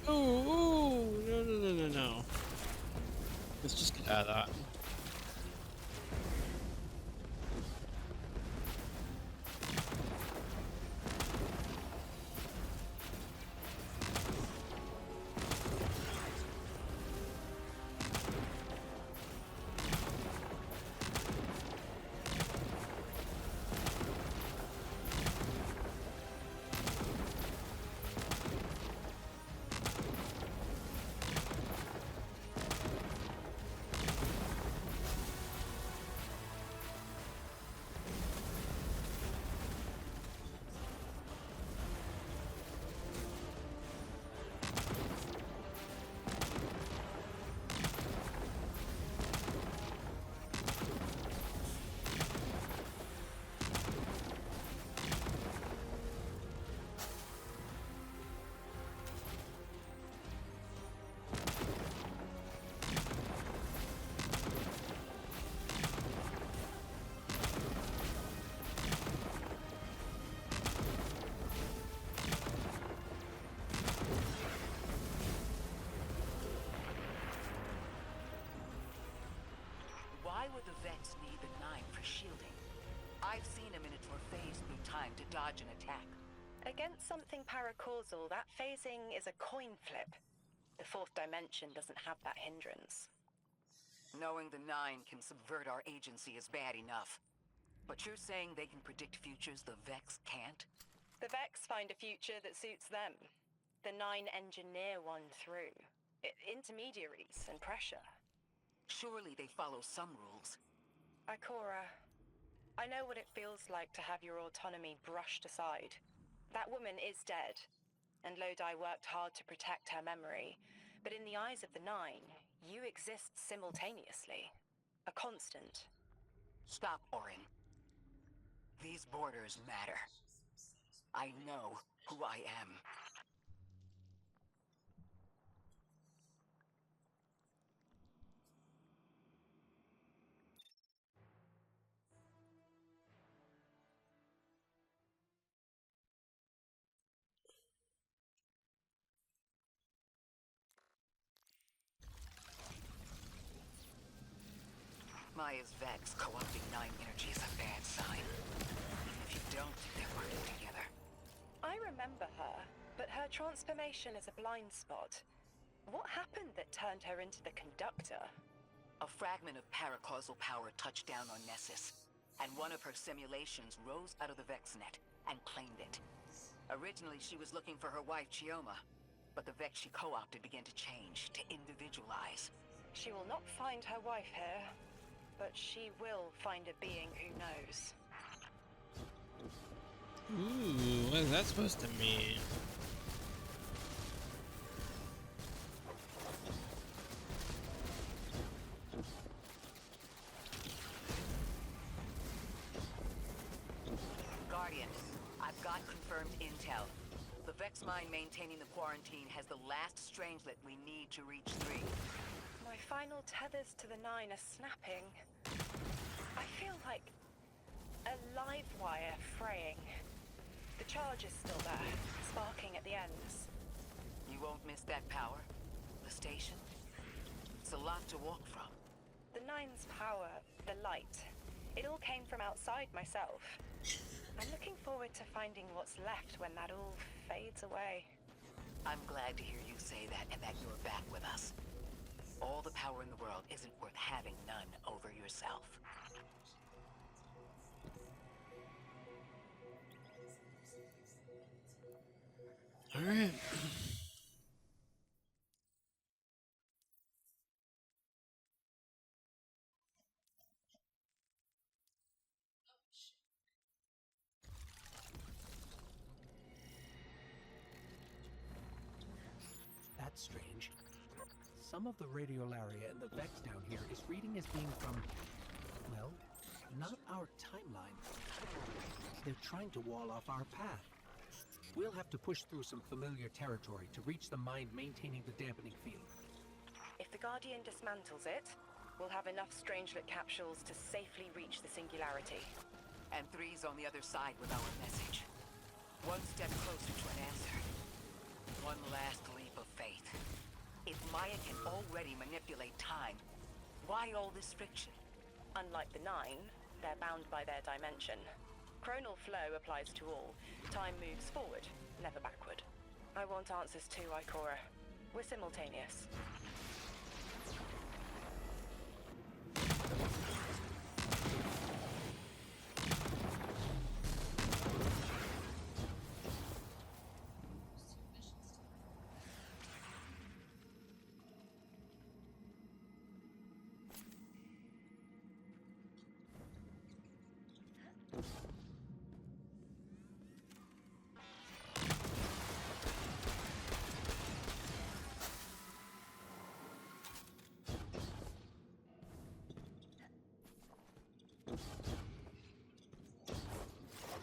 Ooh, no. Let's just get out of that. Why would the vets need the 9 for shielding? I've seen him in it for phase through time to dodge an attack. Against something paracausal, that phasing is a coin flip. The fourth dimension doesn't have that hindrance. Knowing the Nine can subvert our agency is bad enough. But you're saying they can predict futures the Vex can't? The Vex find a future that suits them. The Nine engineer one through. Intermediaries and pressure. Surely they follow some rules. Ikora, I know what it feels like to have your autonomy brushed aside. That woman is dead, and Lodi worked hard to protect her memory. But in the eyes of the Nine, you exist simultaneously. A constant. Stop, Orin. These borders matter. I know who I am. Maya's Vex co-opting Nine energy is a bad sign. Even if you don't think they're working together. I remember her, but her transformation is a blind spot. What happened that turned her into the Conductor? A fragment of paracausal power touched down on Nessus, and one of her simulations rose out of the VexNet and claimed it. Originally, she was looking for her wife, Chioma, but the Vex she co-opted began to change, to individualize. She will not find her wife here, but she will find a being who knows. Ooh, what is that supposed to mean? Guardian, I've got confirmed intel. The Vex mine maintaining the quarantine has the last strangelet we need to reach 3. My final tethers to the Nine are snapping. I feel like a live wire fraying. The charge is still there, sparking at the ends. You won't miss that power? The station? It's a lot to walk from. The Nine's power, the light, it all came from outside myself. I'm looking forward to finding what's left when that all fades away. I'm glad to hear you say that and that you're back with us. All the power in the world isn't worth having none over yourself. All right. That's strange. Some of the radiolaria in the Vex down here is reading as being from, well, not our timeline. They're trying to wall off our path. We'll have to push through some familiar territory to reach the mine maintaining the dampening field. If the Guardian dismantles it, we'll have enough Strangelet capsules to safely reach the Singularity. And 3's on the other side with our message. One step closer to an answer. One last leap of faith. If Maya can already manipulate time, why all this friction? Unlike the Nine, they're bound by their dimension. Chronal flow applies to all. Time moves forward, never backward. I want answers too, Ikora. We're simultaneous.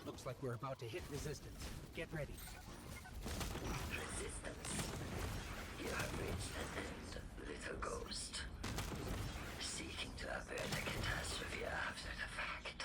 Looks like we're about to hit resistance. Get ready. Resistance. You have reached an end, little ghost. Seeking to avert a catastrophe after the fact.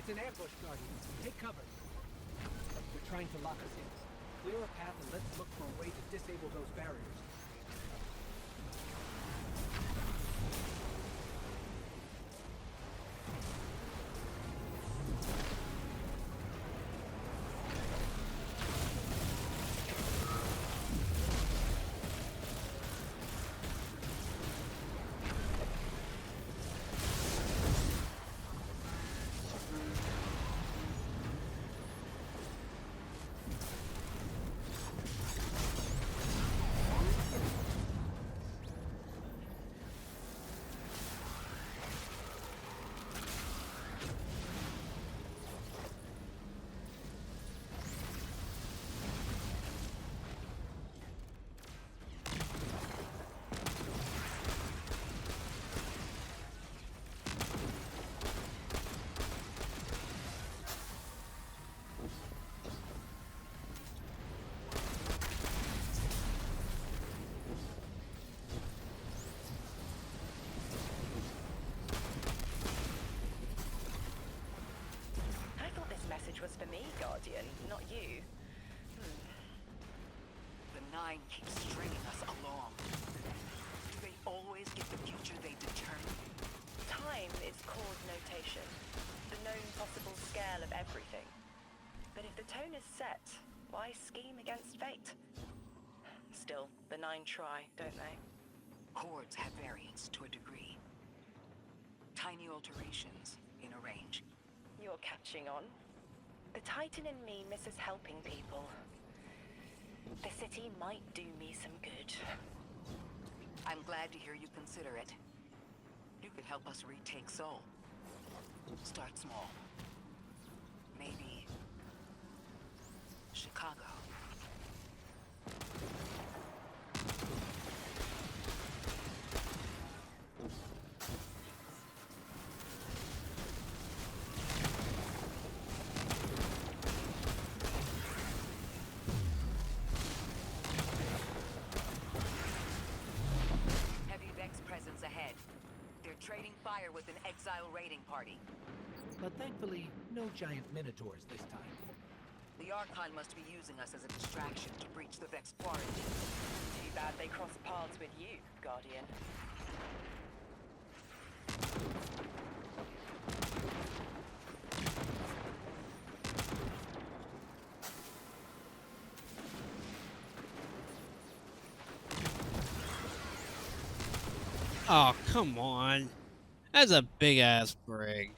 It's an ambush, Guardian. Take cover. They're trying to lock us in. Clear a path and let's look for a way to disable those barriers. I thought this message was for me, Guardian, not you. The Nine keeps stringing us along. Do they always get the future they determine? Time is chord notation, the known possible scale of everything. But if the tone is set, why scheme against fate? Still, the Nine try, don't they? Chords have variance to a degree. Tiny alterations in a range. You're catching on. The Titan in me misses helping people. The city might do me some good. I'm glad to hear you consider it. You could help us retake Seoul. Start small. Maybe Chicago. Heavy Vex presence ahead. They're trading fire with an exile raiding party. But thankfully, no giant minotaurs this time. The Archon must be using us as a distraction to breach the Vex quarantine. Too bad they crossed paths with you, Guardian. Oh, come on. That's a big ass brig.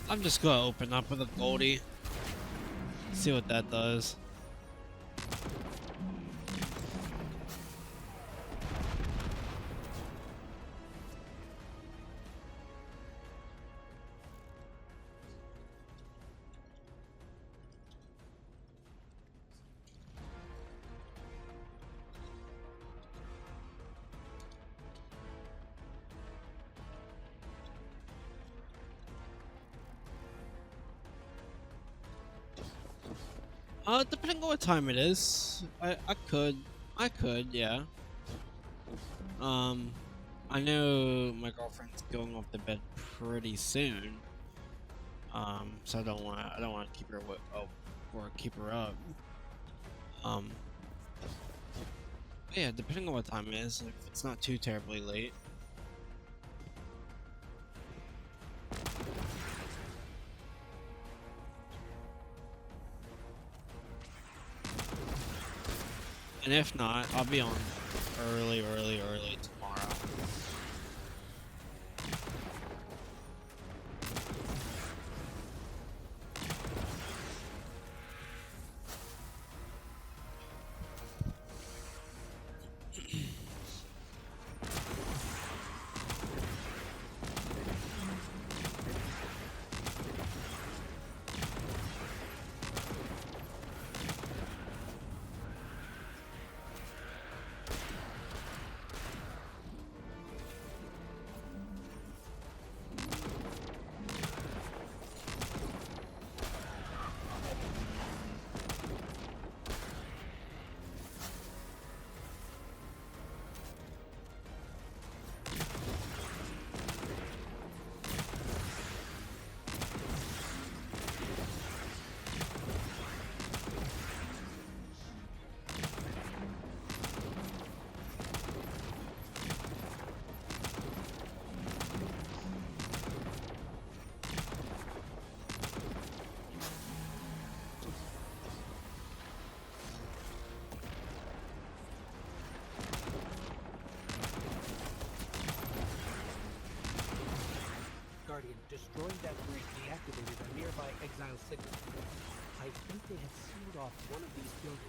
I'm just gonna open up with a Goldie. See what that does. Depending on what time it is, I could, yeah. I know my girlfriend's going off to bed pretty soon. So I don't want to keep her up or keep her up. Yeah, depending on what time it is, if it's not too terribly late. And if not, I'll be on early tomorrow. Destroying that bridge deactivated a nearby exile signal. I think they had sealed off one of these buildings.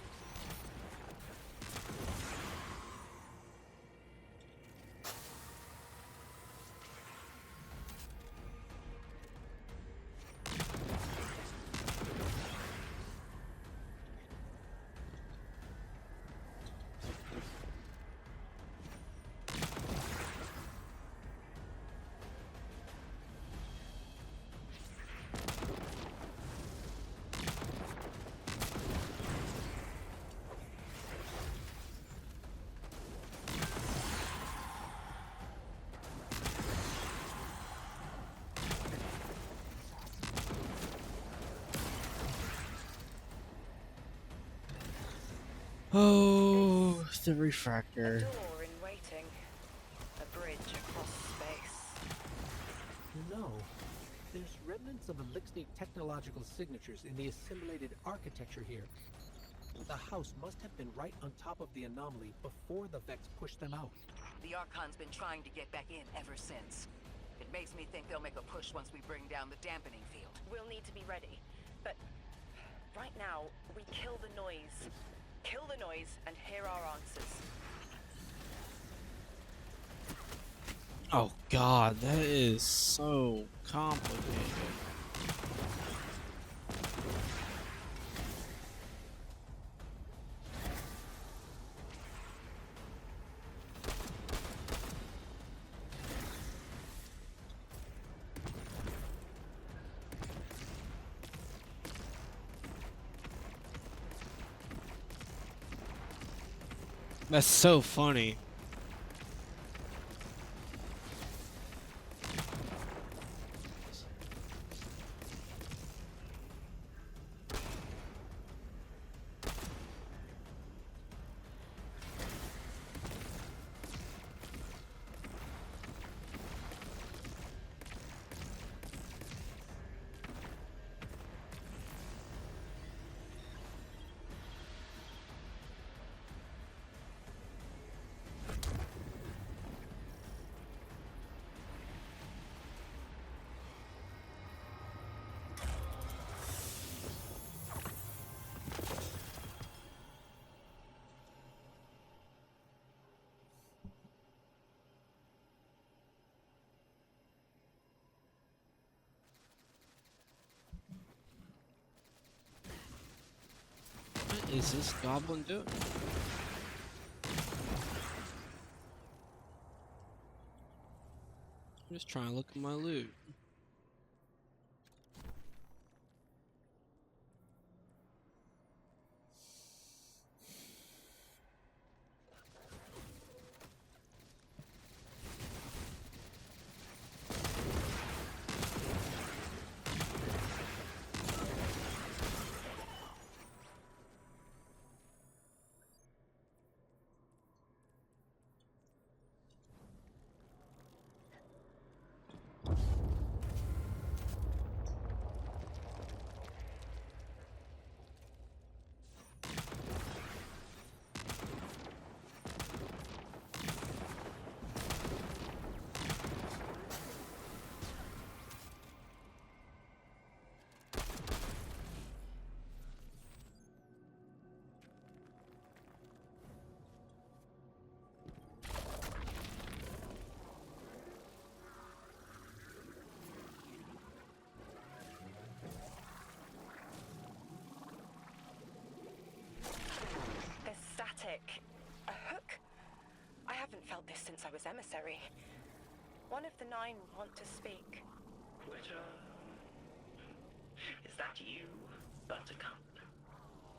Oh, the refractor. A door in waiting. A bridge across space. No. There's remnants of Elixir technological signatures in the assimilated architecture here. The house must have been right on top of the anomaly before the Vex pushed them out. The Archon's been trying to get back in ever since. It makes me think they'll make a push once we bring down the dampening field. We'll need to be ready. But right now, we kill the noise. Kill the noise and hear our answers. Oh god, that is so complicated. That's so funny. What is this goblin doing? I'm just trying to look at my loot. A hook? I haven't felt this since I was emissary. One of the nine want to speak. Quitter. Is that you, Buttercup?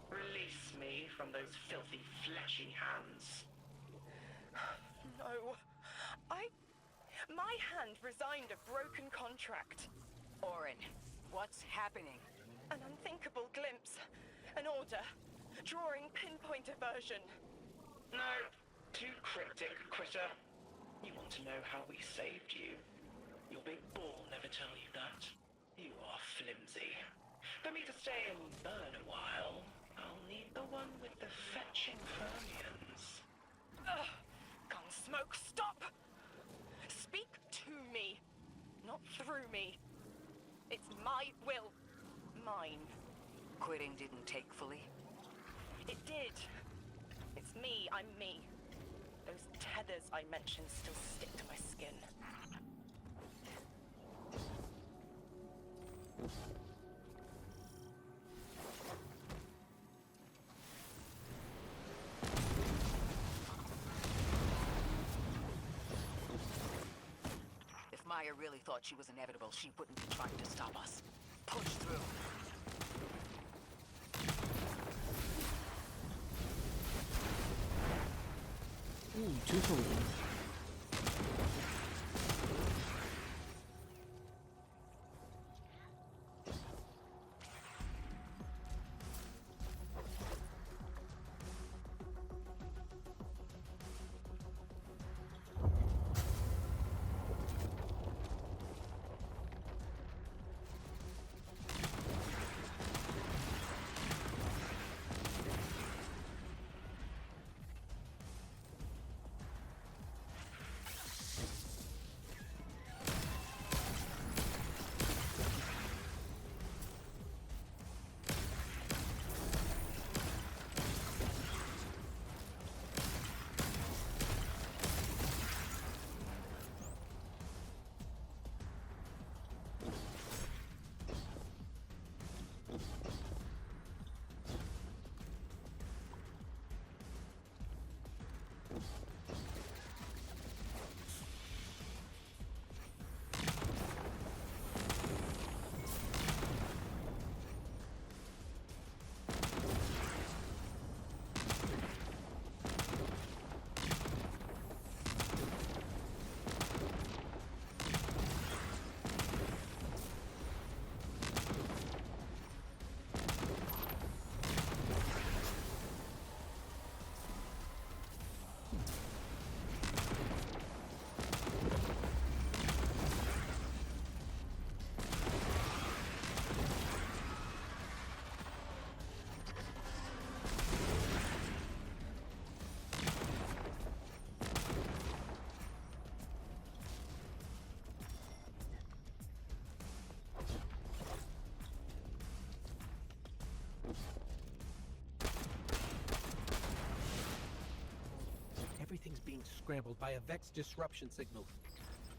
Release me from those filthy, fleshy hands. No. My hand resigned a broken contract. Orin, what's happening? An unthinkable glimpse. An order. Drawing pinpoint aversion. No, too cryptic, Quitter. You want to know how we saved you? Your big ball never tell you that. You are flimsy. For me to stay and burn a while, I'll need the one with the fetching fermions. Ugh! Gunsmoke, stop! Speak to me, not through me. It's my will. Mine. Quitting didn't take fully? It did. It's me, I'm me. Those tethers I mentioned still stick to my skin. If Maya really thought she was inevitable, she wouldn't be trying to stop us. Push through. Ooh, 2 for 1. Everything's being scrambled by a Vex disruption signal.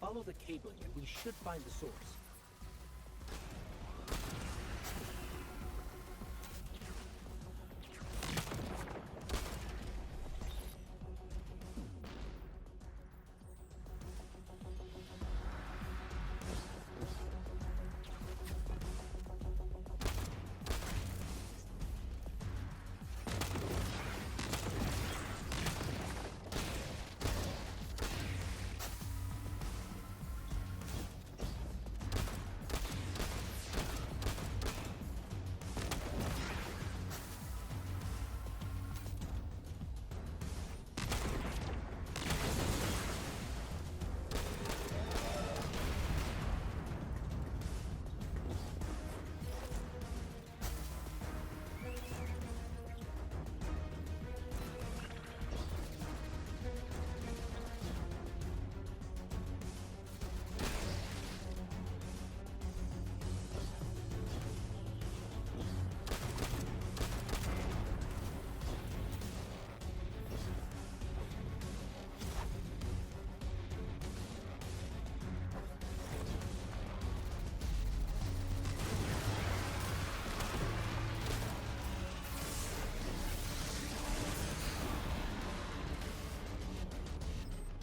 Follow the cabling and we should find the source.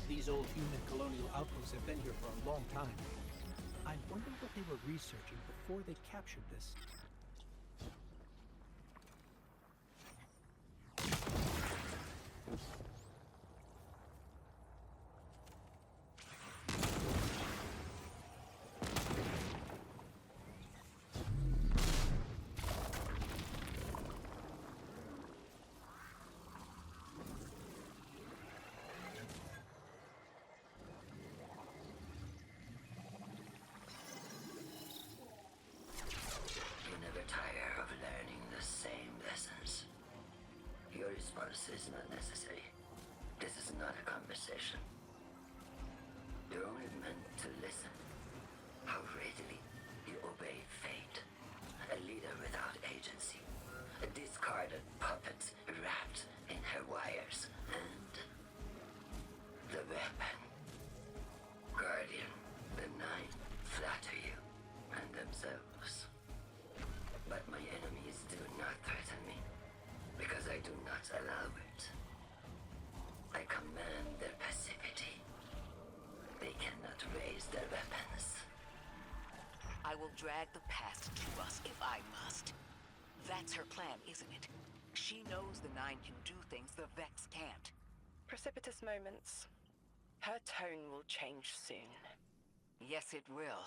These old human colonial outposts have been here for a long time. I wonder what they were researching before they captured this. You never tire of learning the same lessons. Your response is not necessary. This is not a conversation. You're only meant to listen. How readily you open brave fate. A leader without agency. A discarded puppet wrapped in her wires. And the weapon. Guardian, the Nine flatter you and themselves. But my enemies do not threaten me, because I do not allow it. I command their passivity. They cannot raise their weapons. I will drag the past to us if I must. That's her plan, isn't it? She knows the Nine can do things the Vex can't. Precipitous moments. Her tone will change soon. Yes, it will.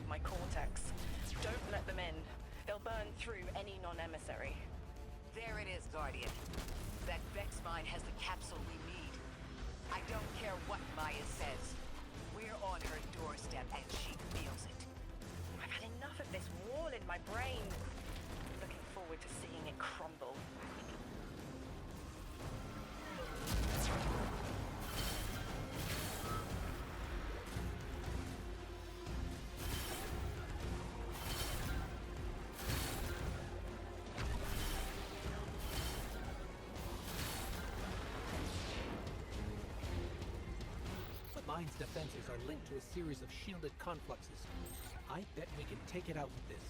My cortex. Don't let them in. They'll burn through any non-emissary. There it is, Guardian. That Vex mine has the capsule we need. I don't care what Maya says. We're on her doorstep and she feels it. I've had enough of this wall in my brain. Looking forward to seeing it crumble. Mine's defenses are linked to a series of shielded confluxes. I bet we can take it out with this.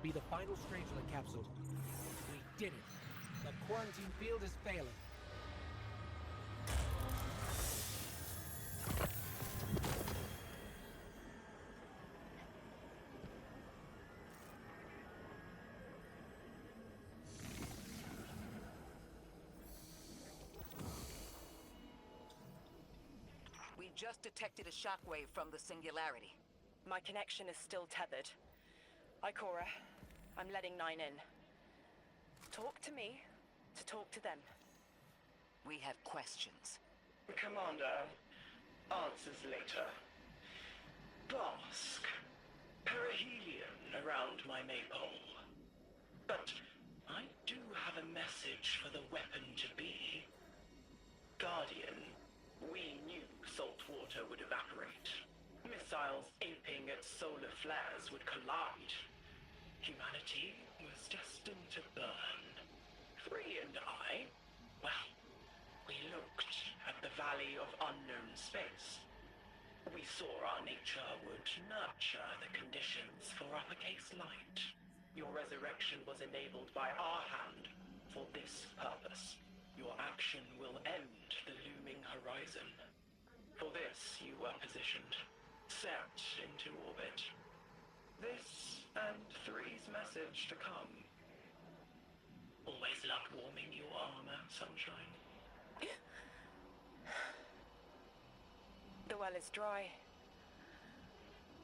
to be the final Strangelet capsule. We did it. The quarantine field is failing. We just detected a shockwave from the singularity. My connection is still tethered. Ikora, I'm letting 9 in. Talk to me to talk to them. We have questions. Commander, answers later. Bask. Perihelion around my maypole. But I do have a message for the weapon to be. Guardian, we knew salt water would evaporate. Missiles aping at solar flares would collide. Humanity was destined to burn. Free and I, well, we looked at the Valley of Unknown Space. We saw our nature would nurture the conditions for uppercase light. Your resurrection was enabled by our hand for this purpose. Your action will end the looming horizon. For this, you were positioned, set into orbit. This and 3's message to come. Always loved warming your armor, Sunshine. The well is dry.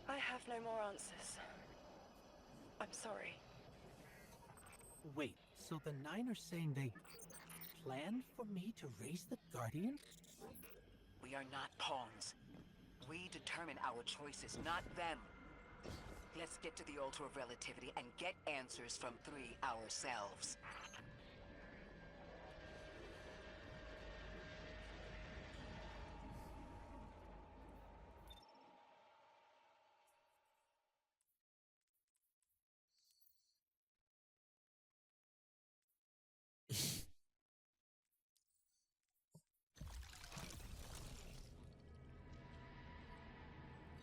I have no more answers. I'm sorry. Wait, so the 9 are saying they planned for me to raise the Guardian? We are not pawns. We determine our choices, not them. Let's get to the Altar of Relativity and get answers from 3 ourselves.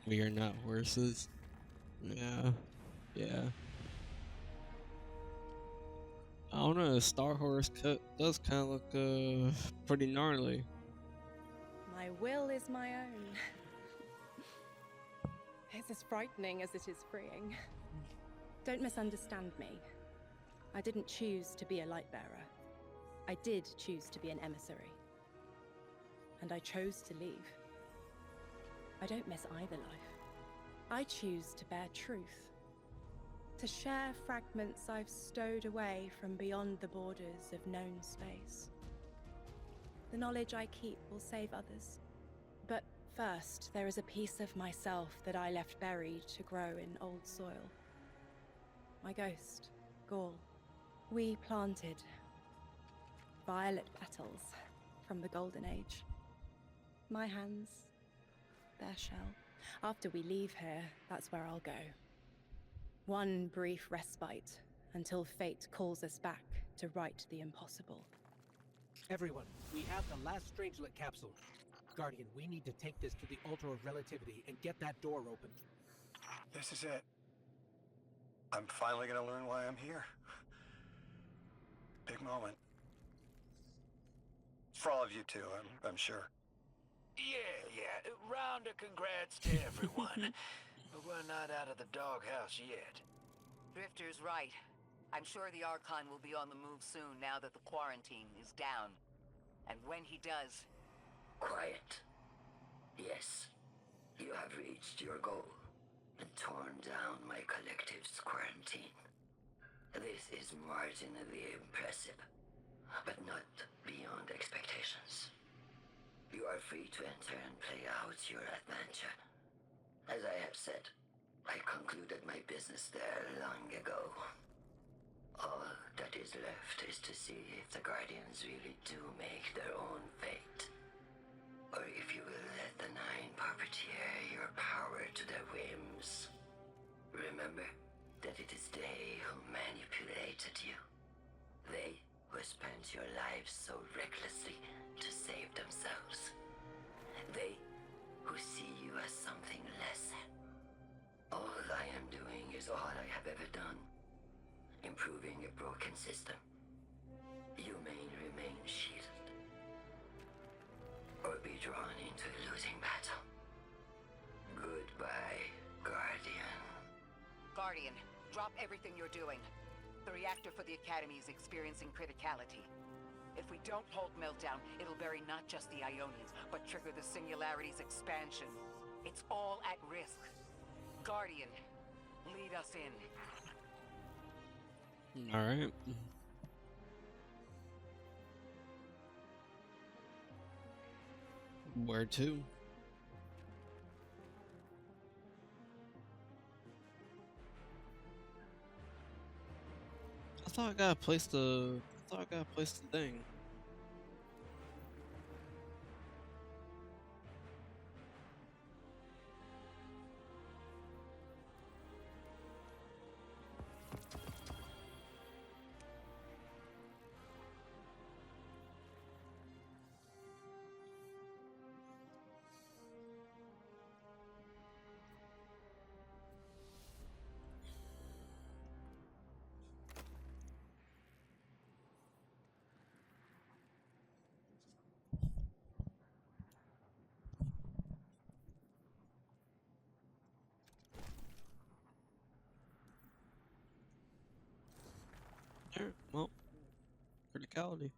We are not horses. Yeah. Yeah. I don't know, Star Horse does kind of look pretty gnarly. My will is my own. It's as frightening as it is freeing. Don't misunderstand me. I didn't choose to be a light bearer. I did choose to be an emissary. And I chose to leave. I don't miss either life. I choose to bear truth. To share fragments I've stowed away from beyond the borders of known space. The knowledge I keep will save others. But first, there is a piece of myself that I left buried to grow in old soil. My ghost, Gaul. We planted violet petals from the Golden Age. My hands, their shell. After we leave here, that's where I'll go. One brief respite until fate calls us back to right the impossible. Everyone, we have the last Strangelet capsule. Guardian, we need to take this to the Altar of Relativity and get that door open. This is it. I'm finally gonna learn why I'm here. Big moment. For all of you too, I'm sure. Yeah. Round of congrats to everyone. But we're not out of the doghouse yet. Drifter's right. I'm sure the Archon will be on the move soon now that the quarantine is down. And when he does... Quiet. Yes, you have reached your goal and torn down my collective's quarantine. This is marginally impressive, but not beyond expectations. You are free to enter and play out your adventure. As I have said, I concluded my business there long ago. All that is left is to see if the Guardians really do make their own fate. Or if you will let the 9 puppeteer your power to their whims. Remember that it is they who manipulated you. They who spent your lives so recklessly to save themselves. They who see you as something less. All I am doing is all I have ever done. system. You may remain shielded, or be drawn into a losing battle. Goodbye, Guardian. Guardian, drop everything you're doing. The reactor for the Academy is experiencing criticality. If we don't hold Meltdown, it'll bury not just the Ionians, but trigger the Singularity's expansion. It's all at risk. Guardian, lead us in. Alright. Where to? I thought I gotta place the thing. Alright, well, criticality.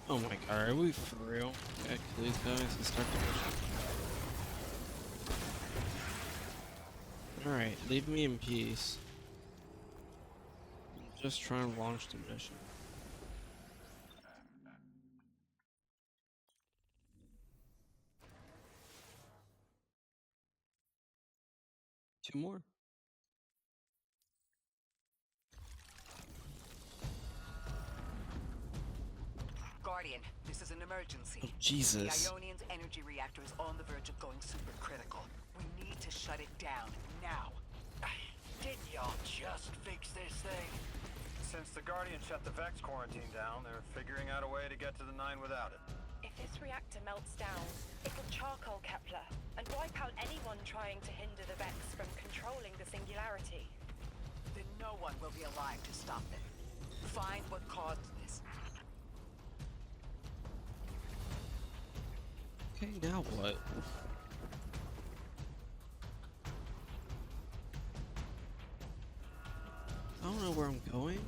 Oh my god, are we for real? Gotta kill these guys and start the mission. Alright, leave me in peace. I'm just trying to launch the mission. Two more. Guardian, this is an emergency. Oh, Jesus. The Ionian's energy reactor is on the verge of going supercritical. We need to shut it down, now. Didn't y'all just fix this thing? Since the Guardian shut the Vex quarantine down, they're figuring out a way to get to the 9 without it. If this reactor melts down, it'll charcoal Kepler and wipe out anyone trying to hinder the Vex from controlling the Singularity. Then no one will be alive to stop them. Find what caused this. Okay, now what? I don't know where I'm going.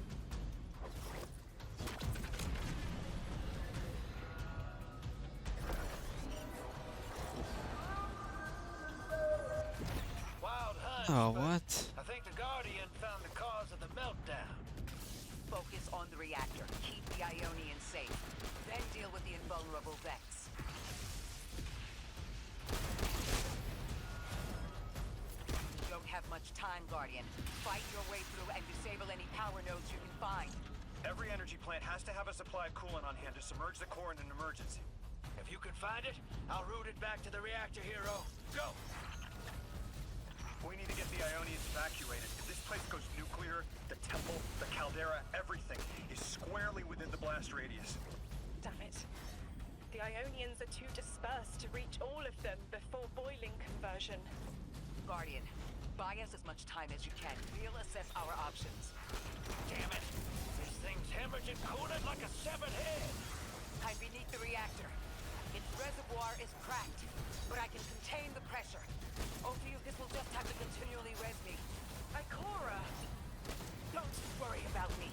Wild hunch, Oh, but what? I think the Guardian found the cause of the meltdown. Focus on the reactor. Keep the Ionians safe. Then deal with the invulnerable Vex. You don't have much time, Guardian. Fight your way through and disable any power nodes you can find. Every energy plant has to have a supply of coolant on hand to submerge the core in an emergency. If you can find it, I'll route it back to the reactor, Hero. Go! We need to get the Ionians evacuated. If this place goes nuclear, the temple, the caldera, everything is squarely within the blast radius. Damn it. The Ionians are too dispersed to reach all of them before boiling conversion. Guardian, buy us as much time as you can. We'll assess our options. Damn it! This thing's hemorrhaging coolant like a severed head! I'm beneath the reactor. Its reservoir is cracked, but I can contain the pressure. Ophiuchus will just have to continually res me. Ikora! Don't worry about me.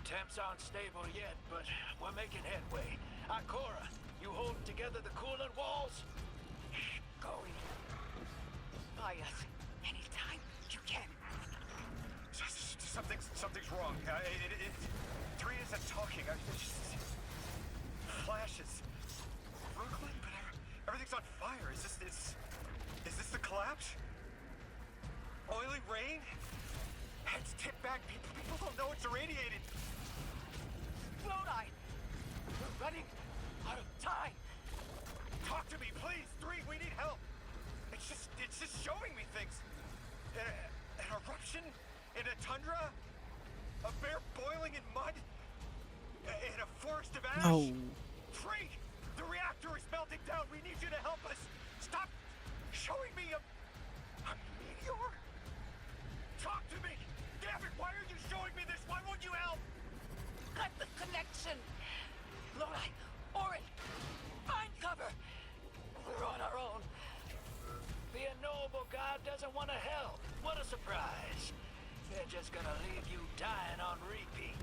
Temps aren't stable yet, but we're making headway. Ikora, you holding together the coolant walls? Going. Buy us anytime you can. Something's wrong. Three isn't talking. It's just flashes. Brooklyn, but everything's on fire. Is this the collapse? Oily rain? Heads tipped back. People don't know it's irradiated. Lodi! We're running out of time. Talk to me, please. Three, we need help. It's just showing me things. An eruption? In a tundra? A bear boiling in mud? In a forest of ash? No. Freak! The reactor is melting down! We need you to help us! Stop showing me a meteor? Talk to me! Damn it, why are you showing me this? Why won't you help? Cut the connection! Lorai, Orin, find cover! We're on our own. The unknowable god doesn't want to help. What a surprise. They're just gonna leave you dying on repeat.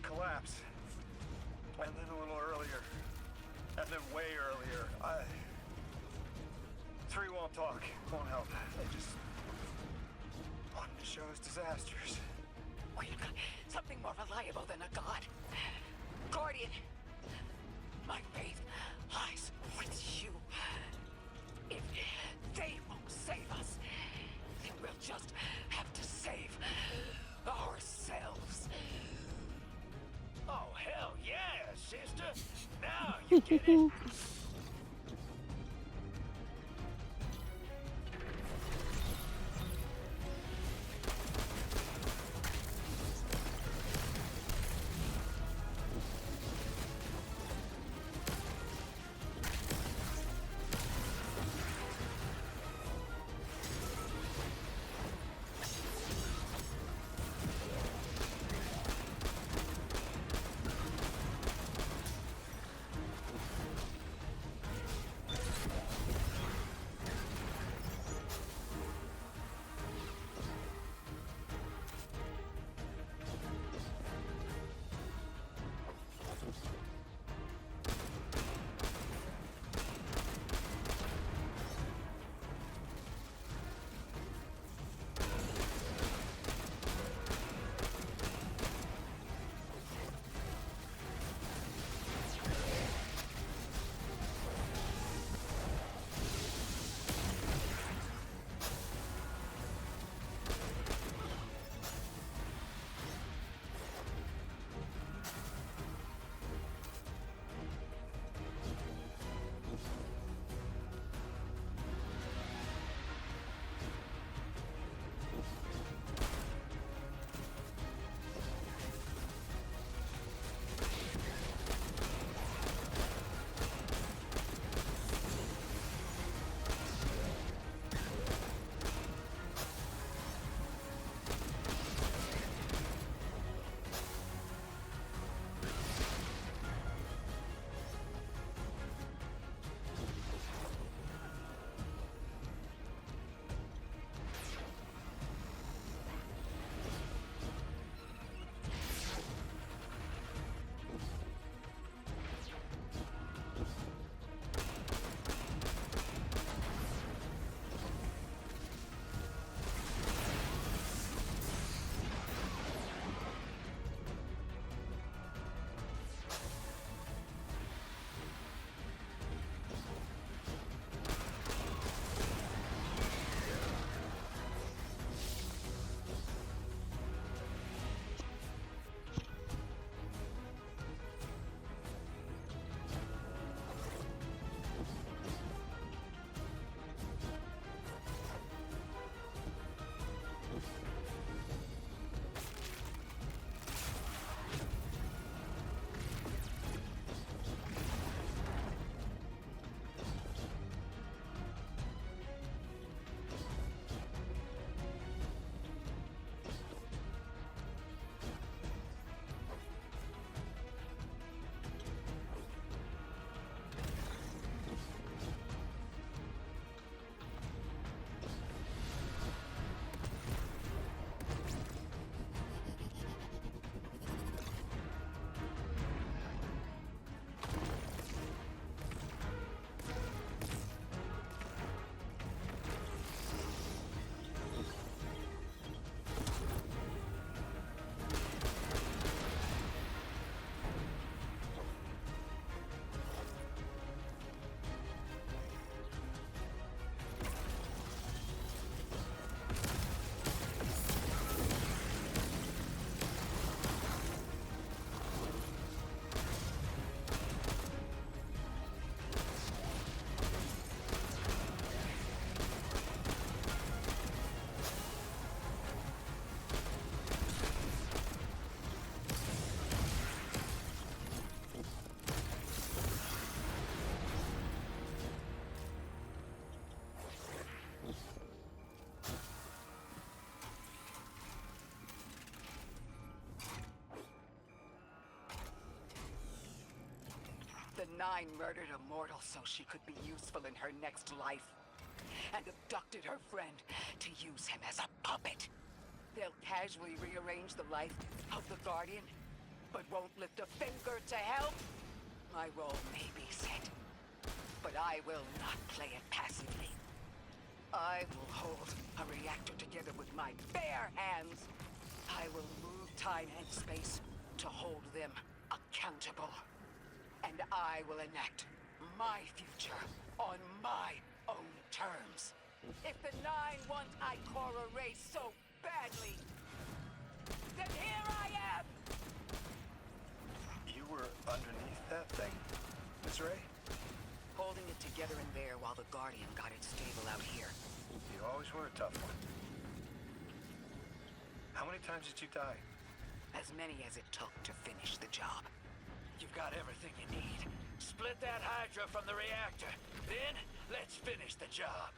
collapse. And then a little earlier. And then way earlier. Three won't talk, won't help. They just want to show us disasters. We've got something more reliable than a god. Guardian, my faith lies with you. If they won't save us, then we'll just have to save ourselves. Oh, hell yeah, sister! Now you get it! Nine murdered a mortal so she could be useful in her next life, and abducted her friend to use him as a puppet. They'll casually rearrange the life of the Guardian, but won't lift a finger to help. My role may be set, but I will not play it passively. I will hold a reactor together with my bare hands. I will move time and space to hold them accountable. And I will enact my future on my own terms. If the Nine want Ikora Ray so badly, then here I am! You were underneath that thing, Ms. Ray? Holding it together in there while the Guardian got it stable out here. You always were a tough one. How many times did you die? As many as it took to finish the job. You've got everything you need. Split that Hydra from the reactor. Then, let's finish the job.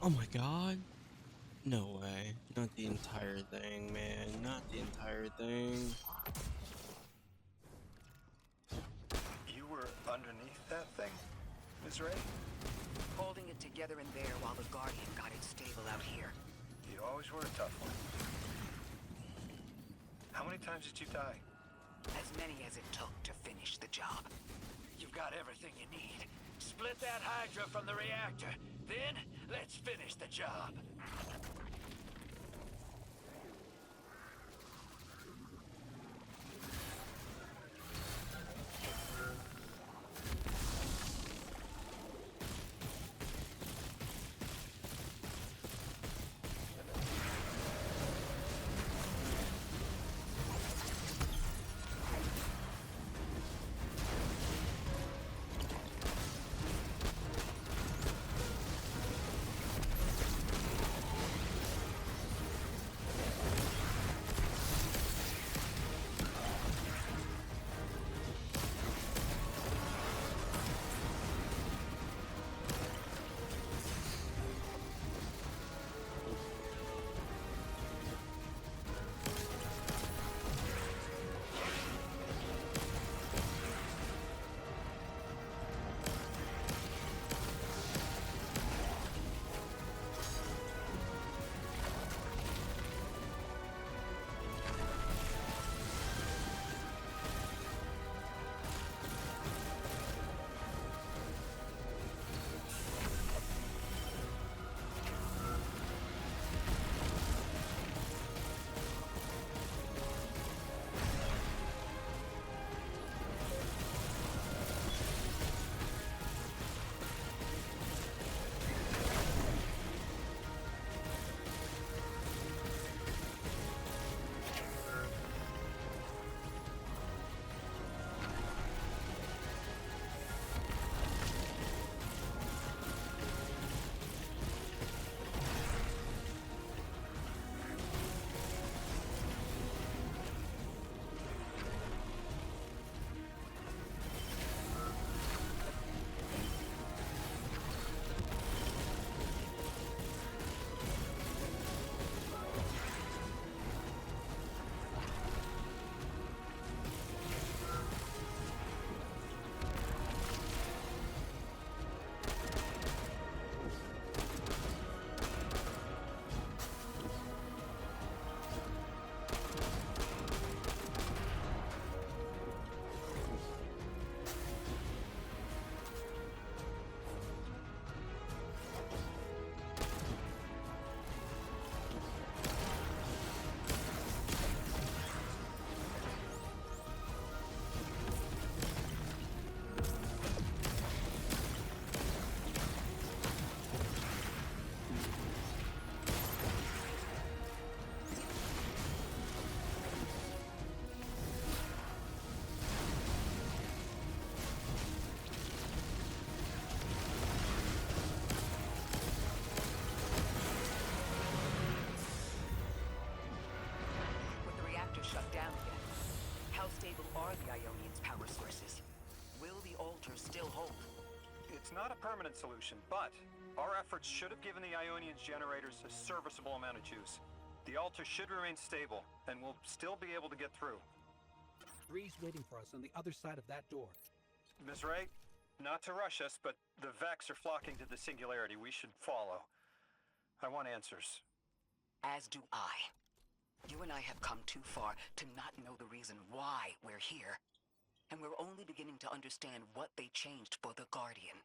Oh my god. No way. Not the entire thing, man. Not the entire thing. You were underneath that thing, Ms. Ray? Holding it together in there while the Guardian got it stable out here. You always were a tough one. How many times did you die? As many as it took to finish the job. You've got everything you need. Split that Hydra from the reactor. Then, let's finish the job. altar shut down again? How stable are the Ionians' power sources? Will the altar still hold? It's not a permanent solution, but our efforts should have given the Ionians generators a serviceable amount of juice. The altar should remain stable, and we'll still be able to get through. Three's waiting for us on the other side of that door. Ms. Ray, not to rush us, but the Vex are flocking to the Singularity. We should follow. I want answers. As do I. You and I have come too far to not know the reason why we're here. And we're only beginning to understand what they changed for the Guardian.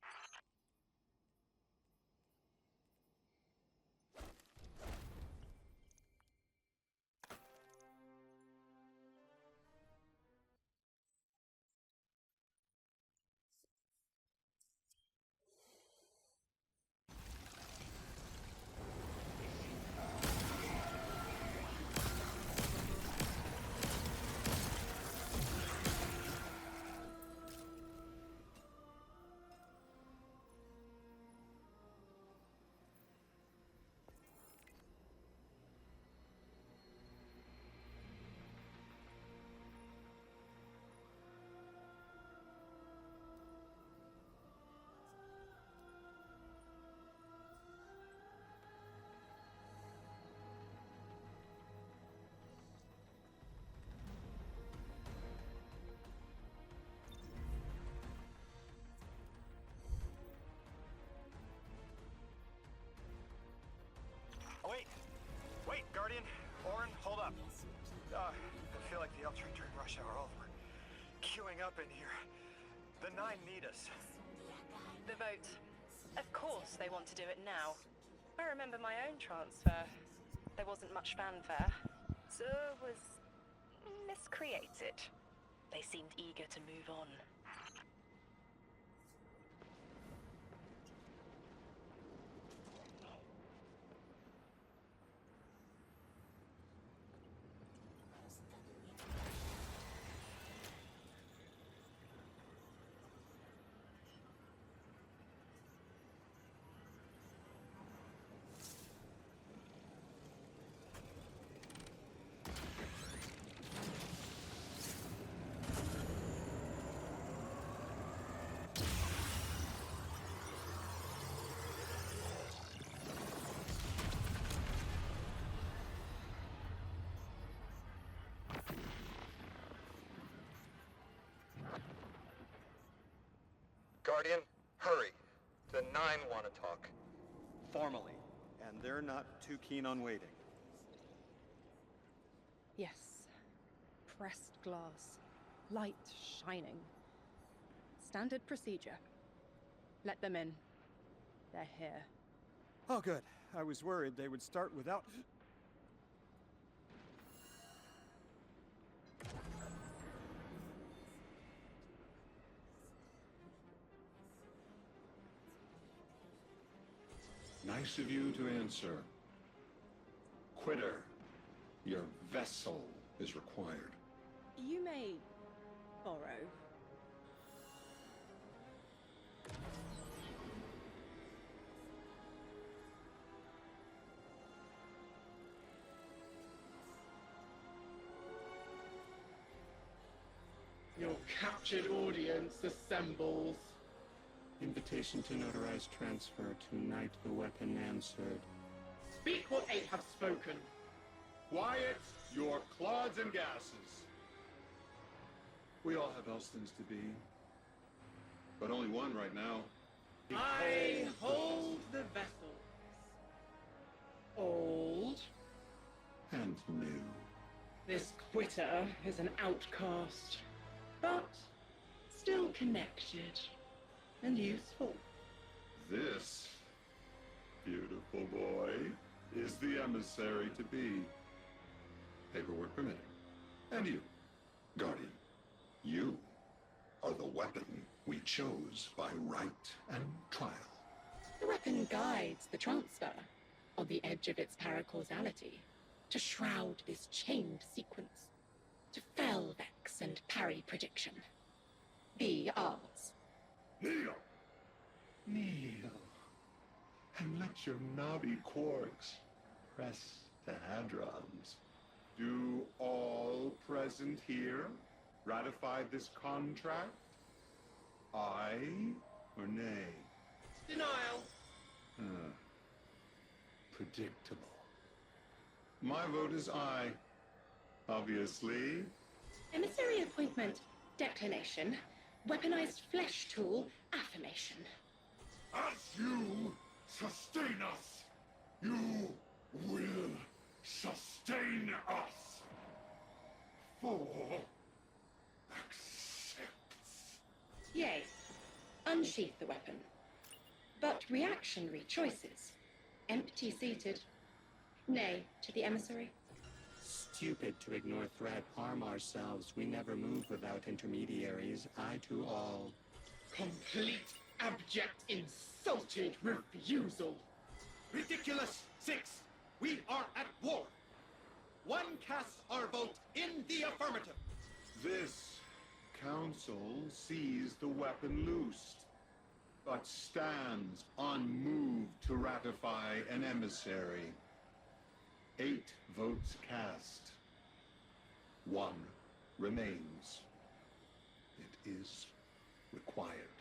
Wait, Guardian. Orin, hold up. I feel like the Ultra during rush hour all over. Queuing up in here. The Nine need us. The vote. Of course they want to do it now. I remember my own transfer. There wasn't much fanfare. So was miscreated. They seemed eager to move on. Guardian, hurry. The Nine want to talk. Formally. And they're not too keen on waiting. Yes. Pressed glass. Light shining. Standard procedure. Let them in. They're here. Oh, good. I was worried they would start without... Nice of you to answer. Quitter, your vessel is required. You may borrow. Your captured audience assembles. Invitation to notarize transfer. Tonight the weapon answered. Speak what eight have spoken. Quiet your clods and gases. We all have Elstons to be, but only one right now. I hold the vessels. Old. And new. This quitter is an outcast, but still connected and useful. This beautiful boy is the emissary to be. Paperwork permitting. And you, Guardian, you are the weapon we chose by right and trial. The weapon guides the transfer on the edge of its paracausality to shroud this chained sequence, to fell Vex and parry prediction. Be ours. Kneel! Kneel. And let your knobby quarks press the hadrons. Do all present here ratify this contract? Aye or nay? Denial. Predictable. My vote is aye. Obviously. Emissary appointment, declination. Weaponized flesh tool, affirmation. As you sustain us, you will sustain us. For accepts. Yay. Unsheath the weapon. But reactionary choices. Empty-seated. Nay to the emissary. Stupid to ignore threat, harm ourselves. We never move without intermediaries. I to all. Complete, abject, insulted refusal. Ridiculous! 6. We are at war. One casts our vote in the affirmative. This council sees the weapon loosed, but stands unmoved to ratify an emissary. 8 votes cast. 1 remains. It is required.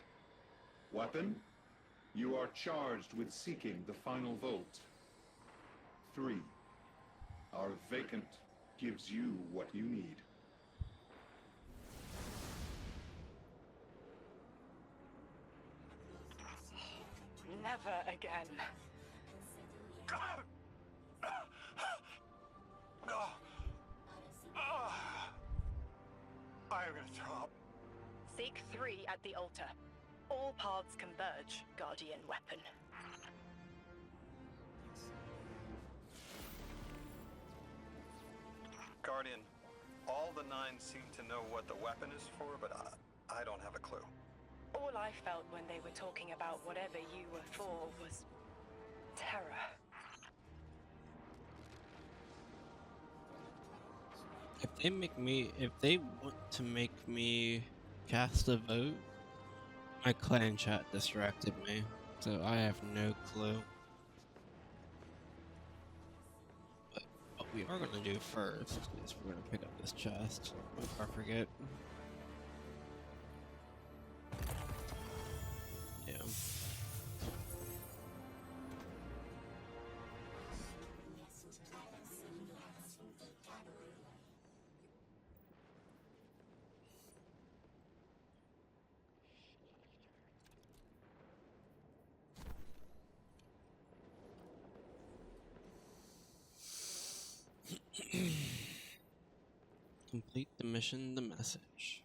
Weapon, you are charged with seeking the final vote. 3. Our vacant gives you what you need. Never again. I am gonna throw up. Seek 3 at the altar. All paths converge, Guardian weapon. Guardian, all the 9 seem to know what the weapon is for, but I don't have a clue. All I felt when they were talking about whatever you were for was terror. If they want to make me cast a vote, my clan chat distracted me, so I have no clue. But what we are gonna do first is we're gonna pick up this chest before I forget. Yeah. Complete the mission, the message.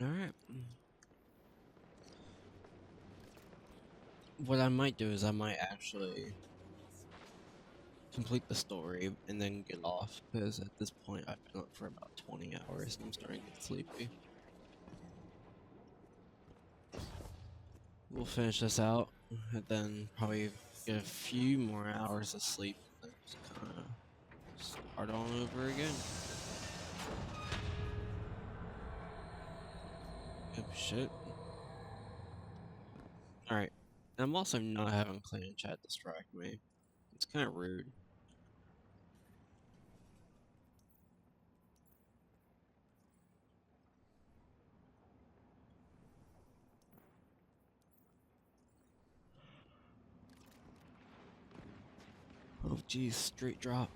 Alright. What I might do is I might actually complete the story and then get off, because at this point I've been up for about 20 hours and I'm starting to get sleepy. We'll finish this out and then probably get a few more hours of sleep and then just kind of start on over again. Oh shit. Alright. I'm also not having clan chat distract me. It's kind of rude. Oh geez, straight drop.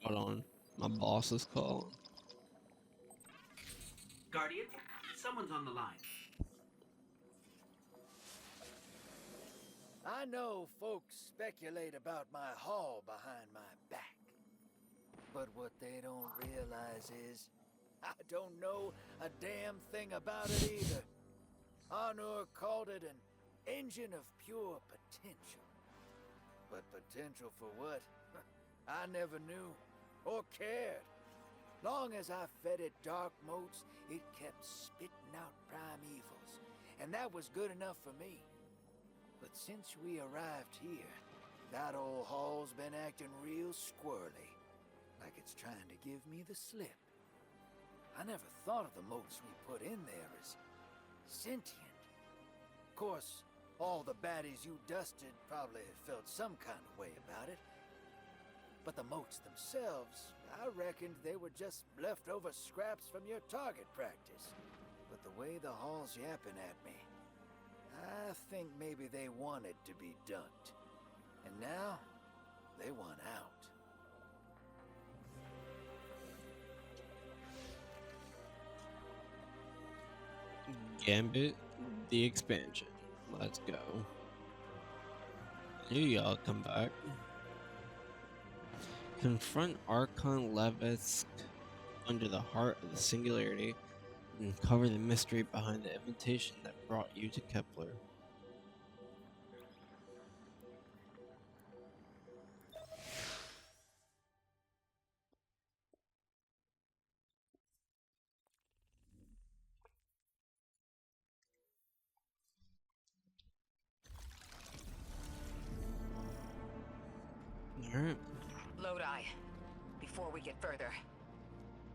Hold on, my boss is calling. Guardian, someone's on the line. I know folks speculate about my haul behind my back. But what they don't realize is, I don't know a damn thing about it either. Arnor called it an engine of pure potential. But potential for what? I never knew or cared. Long as I fed it dark motes, it kept spitting out primevals, and that was good enough for me. But since we arrived here, that old hall's been acting real squirrely, like it's trying to give me the slip. I never thought of the motes we put in there as sentient. Of course, all the baddies you dusted probably felt some kind of way about it. But the motes themselves, I reckoned they were just leftover scraps from your target practice. But the way the hall's yapping at me, I think maybe they wanted to be dunked. And now, they want out. Gambit, the expansion. Let's go. Here y'all come back. Confront Archon Levisk under the heart of the Singularity and cover the mystery behind the invitation that brought you to Kepler. Alright. Lodi, before we get further,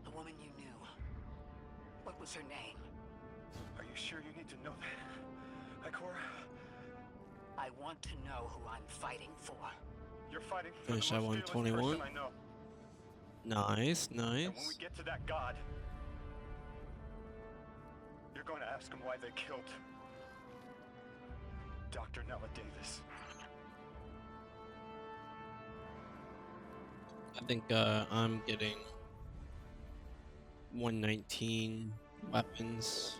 the woman you knew, what was her name? Are you sure you need to know that, Ikora? I want to know who I'm fighting for. You're fighting for Finish the at most fearless 121. person I know. Nice, And when we nice. get to that god, you're going to ask him why they killed Dr. Nella Davis. I think I'm getting 119 weapons.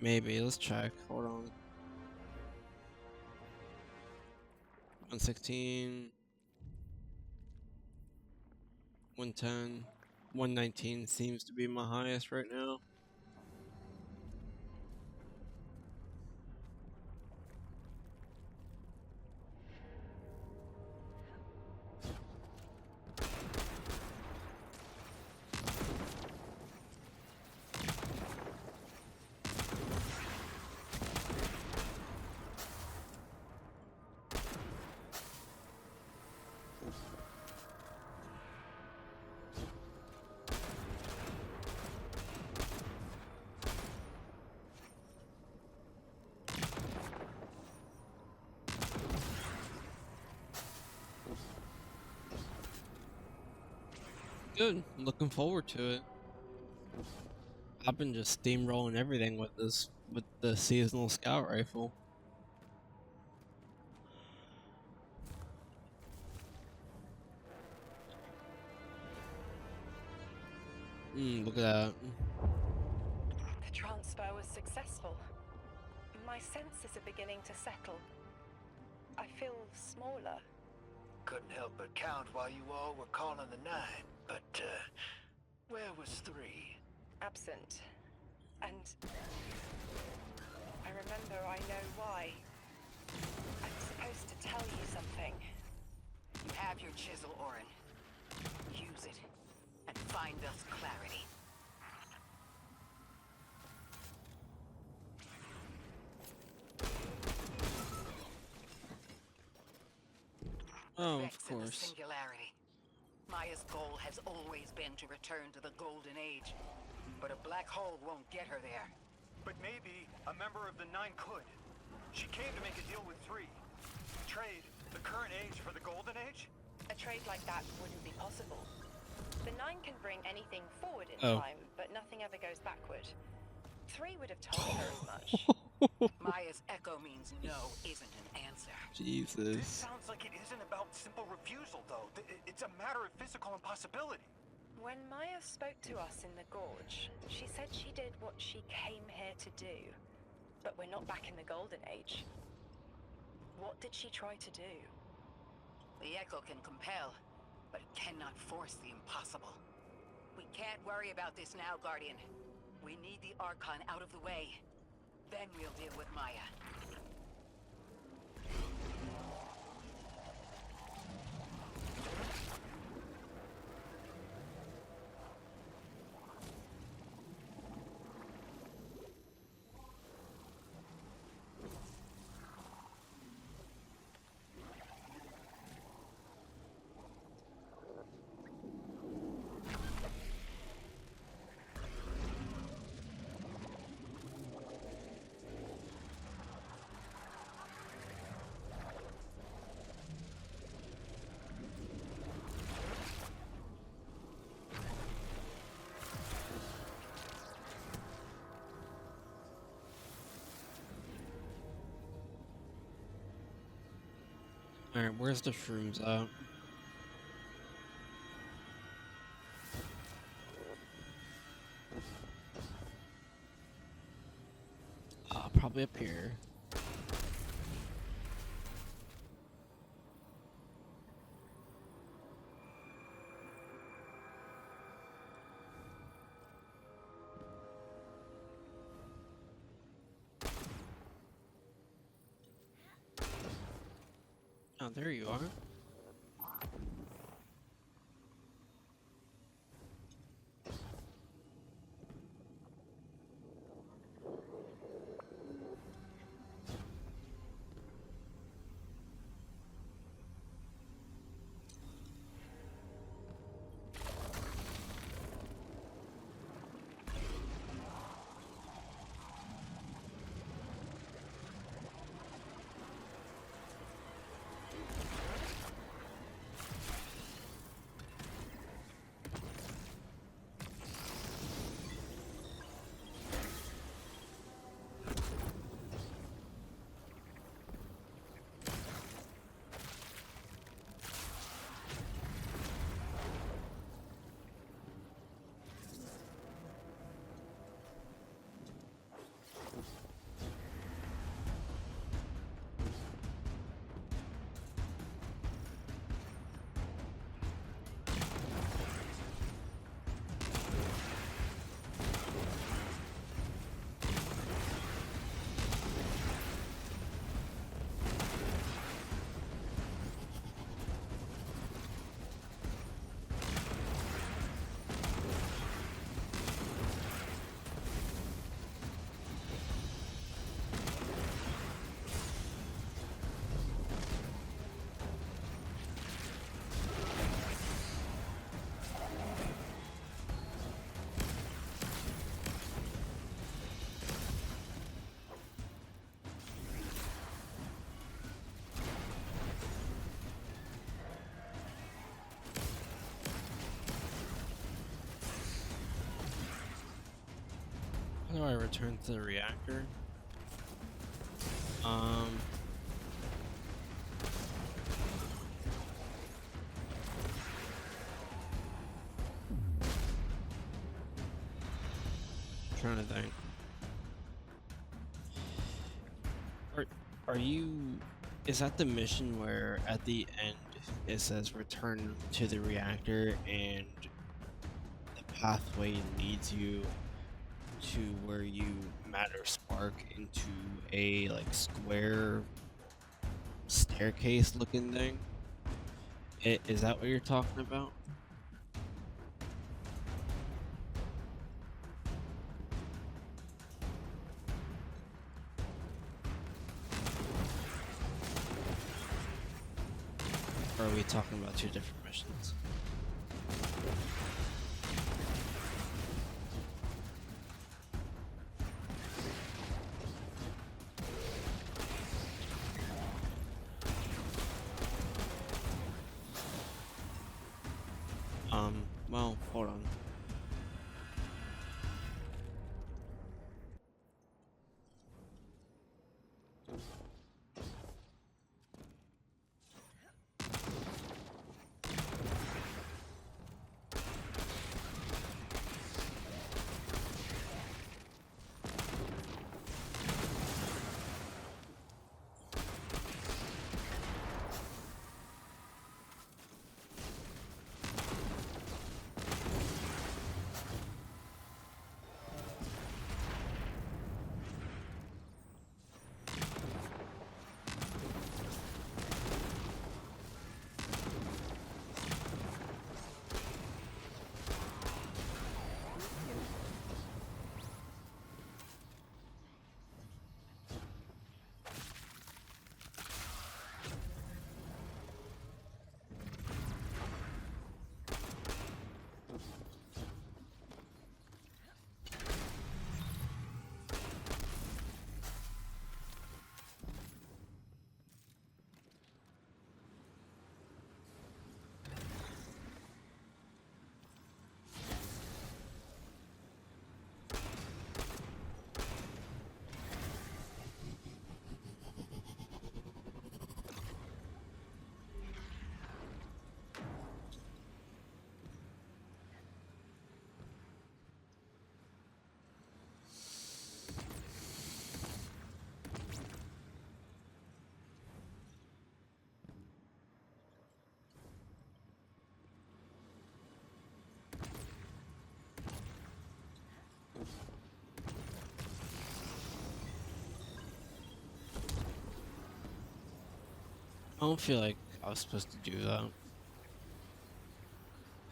Maybe, let's check. Hold on. 116. 110. 119 seems to be my highest right now. Good. I'm looking forward to it. I've been just steamrolling everything with the seasonal scout rifle. Look at that. The transfer was successful. My senses are beginning to settle. I feel smaller. Couldn't help but count while you all were calling the 9, but, where was 3? Absent. And I remember I know why. I'm supposed to tell you something. You have your chisel, Orin. Use it, and find us clarity. Oh, Vex of in the course. Singularity. Maya's goal has always been to return to the Golden Age, but a black hole won't get her there. But maybe a member of the 9 could. She came to make a deal with 3. Trade the current age for the Golden Age? A trade like that wouldn't be possible. The 9 can bring anything forward in Oh. time, but nothing ever goes backward. 3 would have told her as much. Maya's echo means no isn't an answer. This Jesus. sounds like it isn't about simple refusal, though. It's a matter of physical impossibility. When Maya spoke to us in the gorge, she said she did what she came here to do. But we're not back in the Golden Age. What did she try to do? The echo can compel, but it cannot force the impossible. We can't worry about this now, Guardian. We need the Archon out of the way. Then we'll deal with Maya. Alright, where's the shrooms at? Probably up here. Oh, there you are. How do I return to the reactor? Trying to think. Are you? Is that the mission where at the end it says return to the reactor and the pathway leads you to where you matter spark into a like square staircase looking thing? Is that what you're talking about? Or are we talking about two different missions? Well, hold on. don't feel like I was supposed to do that. I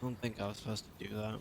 don't think I was supposed to do that.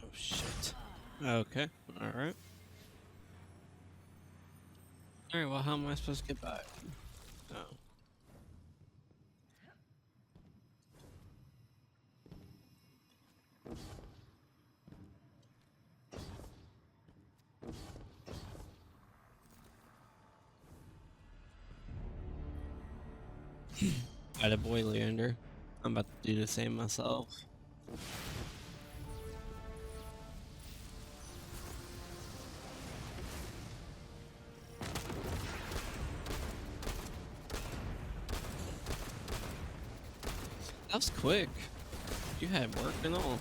Oh shit. Okay, alright. Alright, well, how am I supposed to get back? Oh. Atta boy, Leander. I'm about to do the same myself. That was quick. You had work and all.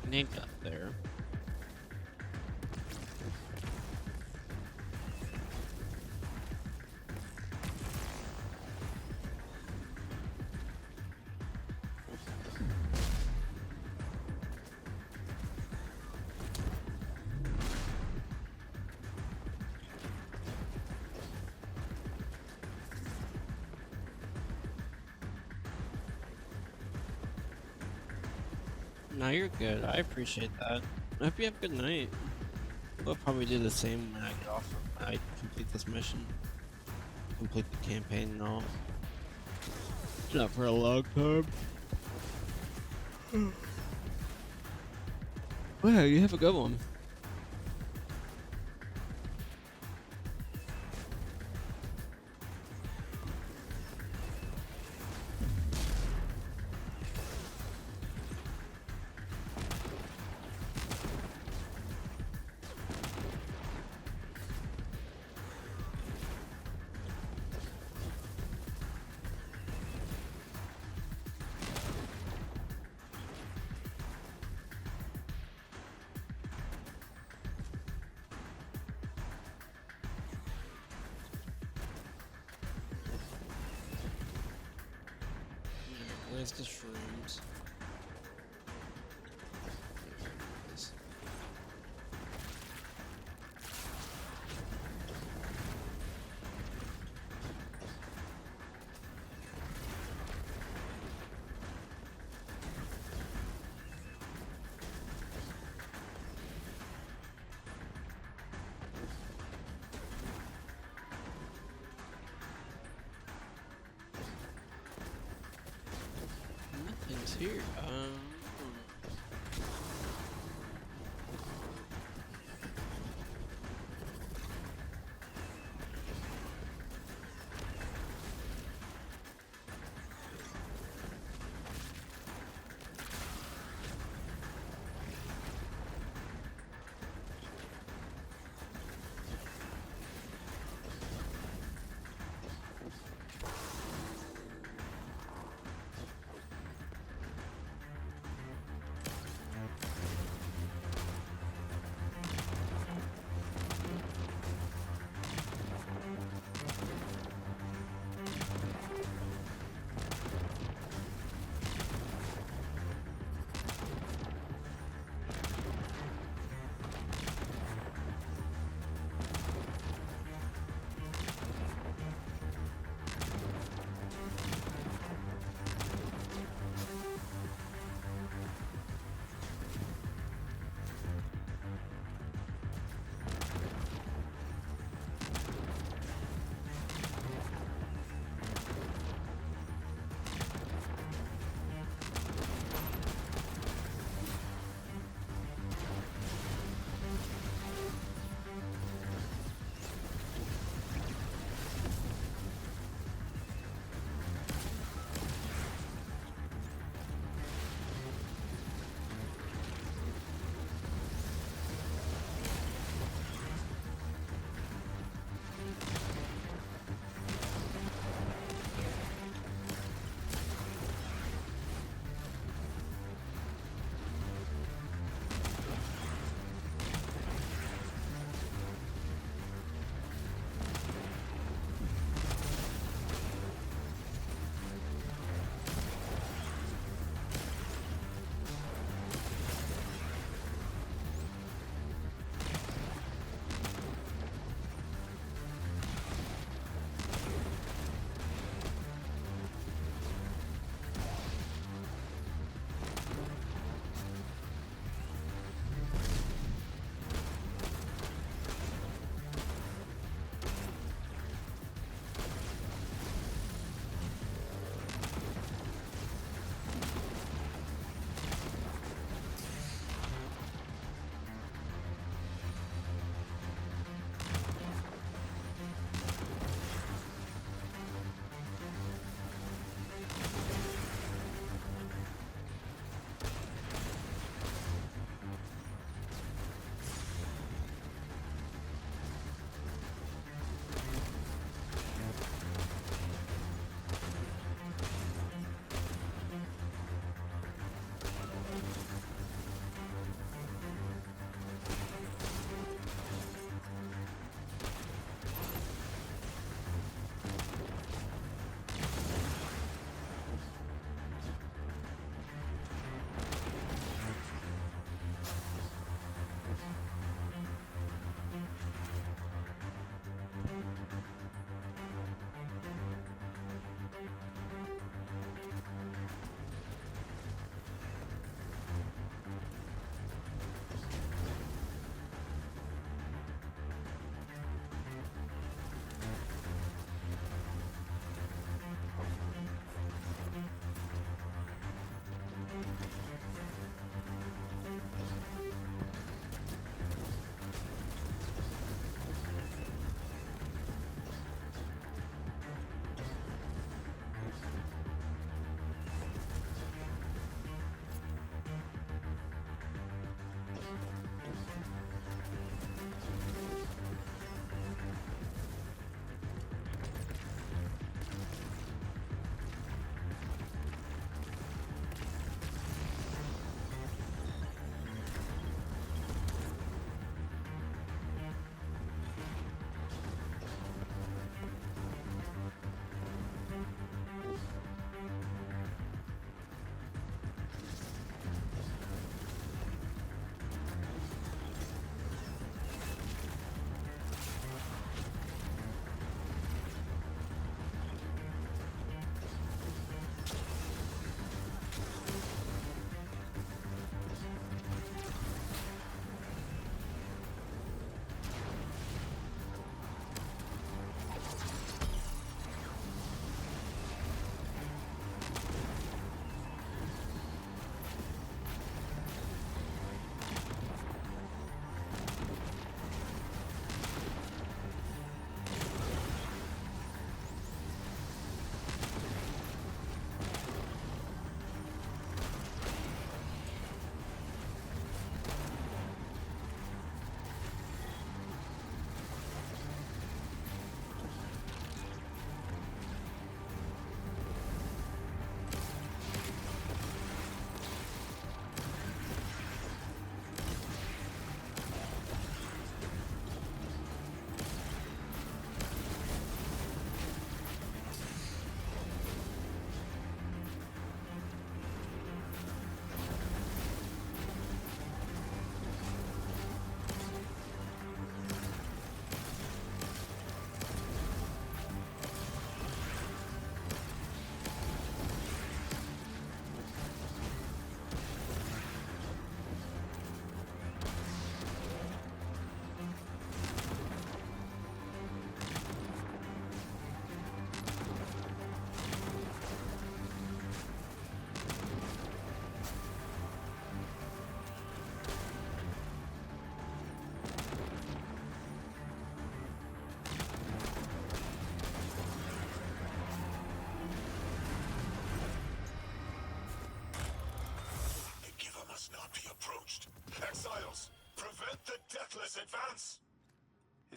Nick up there. No, you're good. I appreciate that. I hope you have a good night. We'll probably do the same when I get off. I complete this mission. Complete the campaign and all. Not for a long time. Well, yeah, you have a good one. Where's the shrooms? Nothing's here.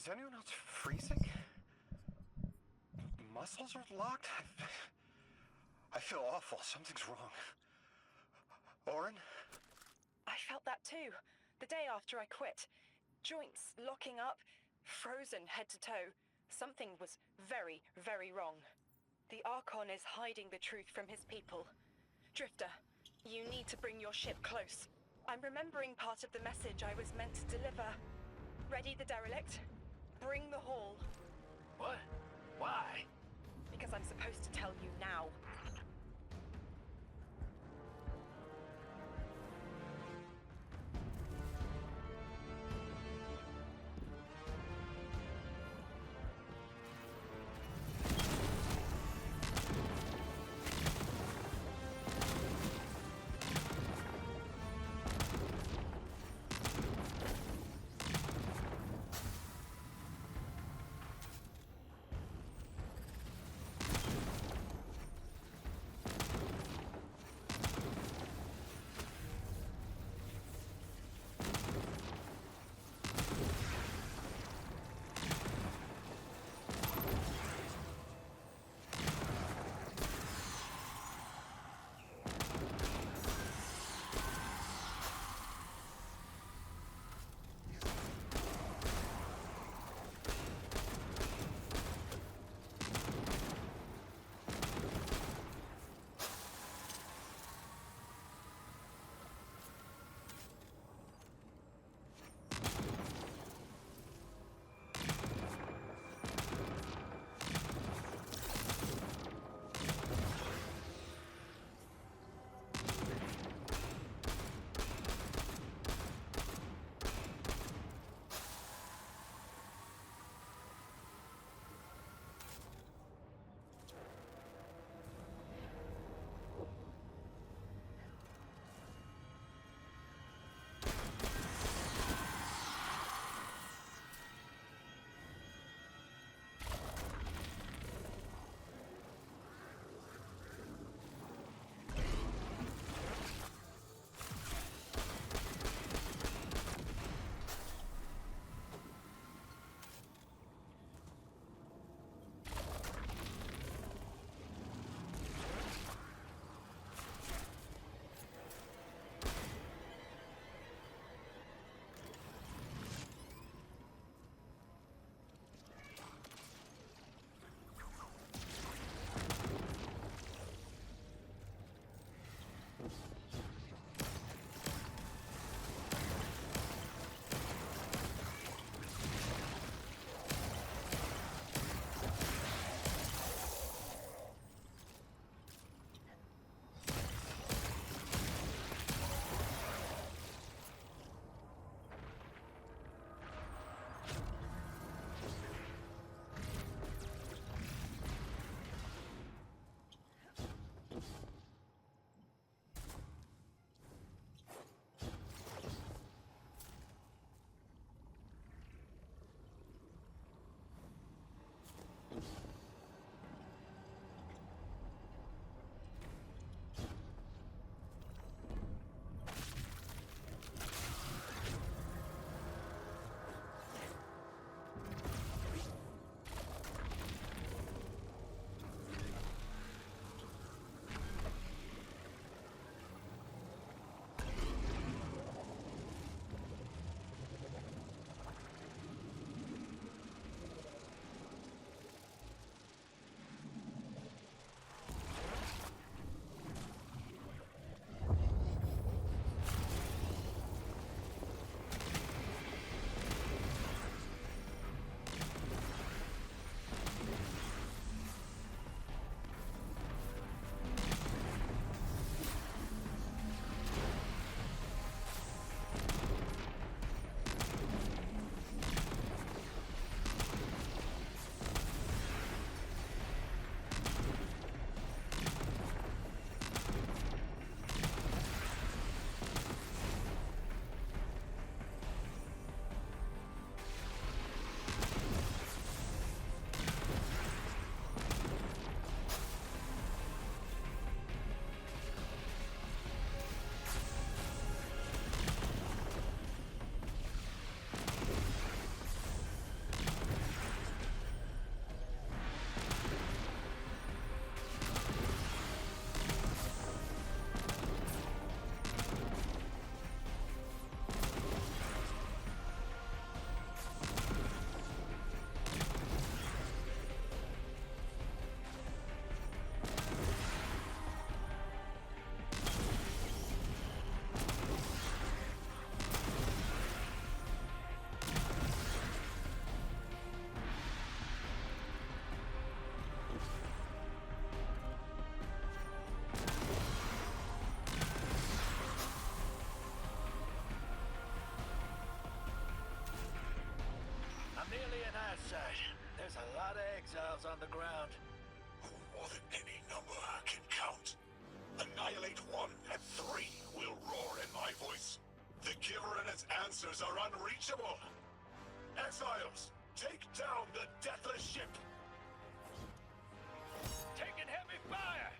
Is anyone else freezing? Muscles are locked? I feel awful. Something's wrong. Orin? I felt that too. The day after I quit. Joints locking up, frozen head to toe. Something was very, very wrong. The Archon is hiding the truth from his people. Drifter, you need to bring your ship close. I'm remembering part of the message I was meant to deliver. Ready the derelict? Bring the haul. What? Why? Because I'm supposed to tell you now. exiles on the ground. More than any number I can count. Annihilate 1 and 3 will roar in my voice. The Giver and its answers are unreachable. Exiles, take down the Deathless ship. Taking heavy fire!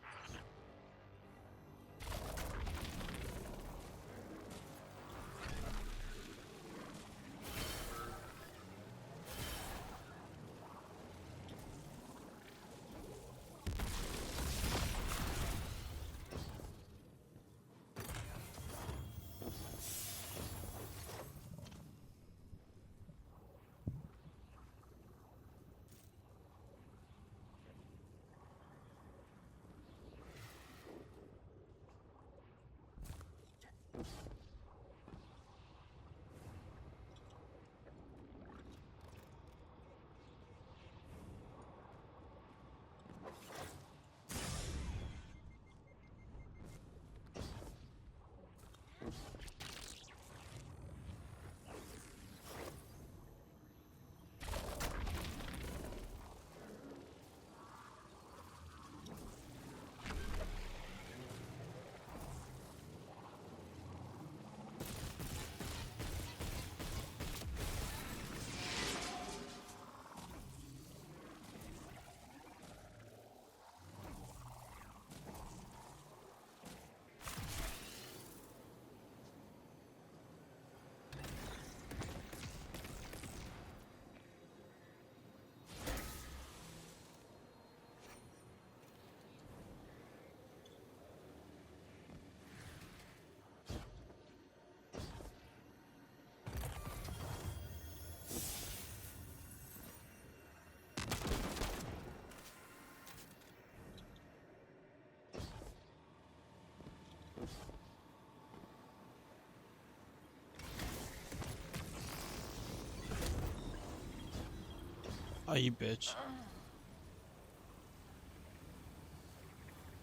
Oh, you bitch.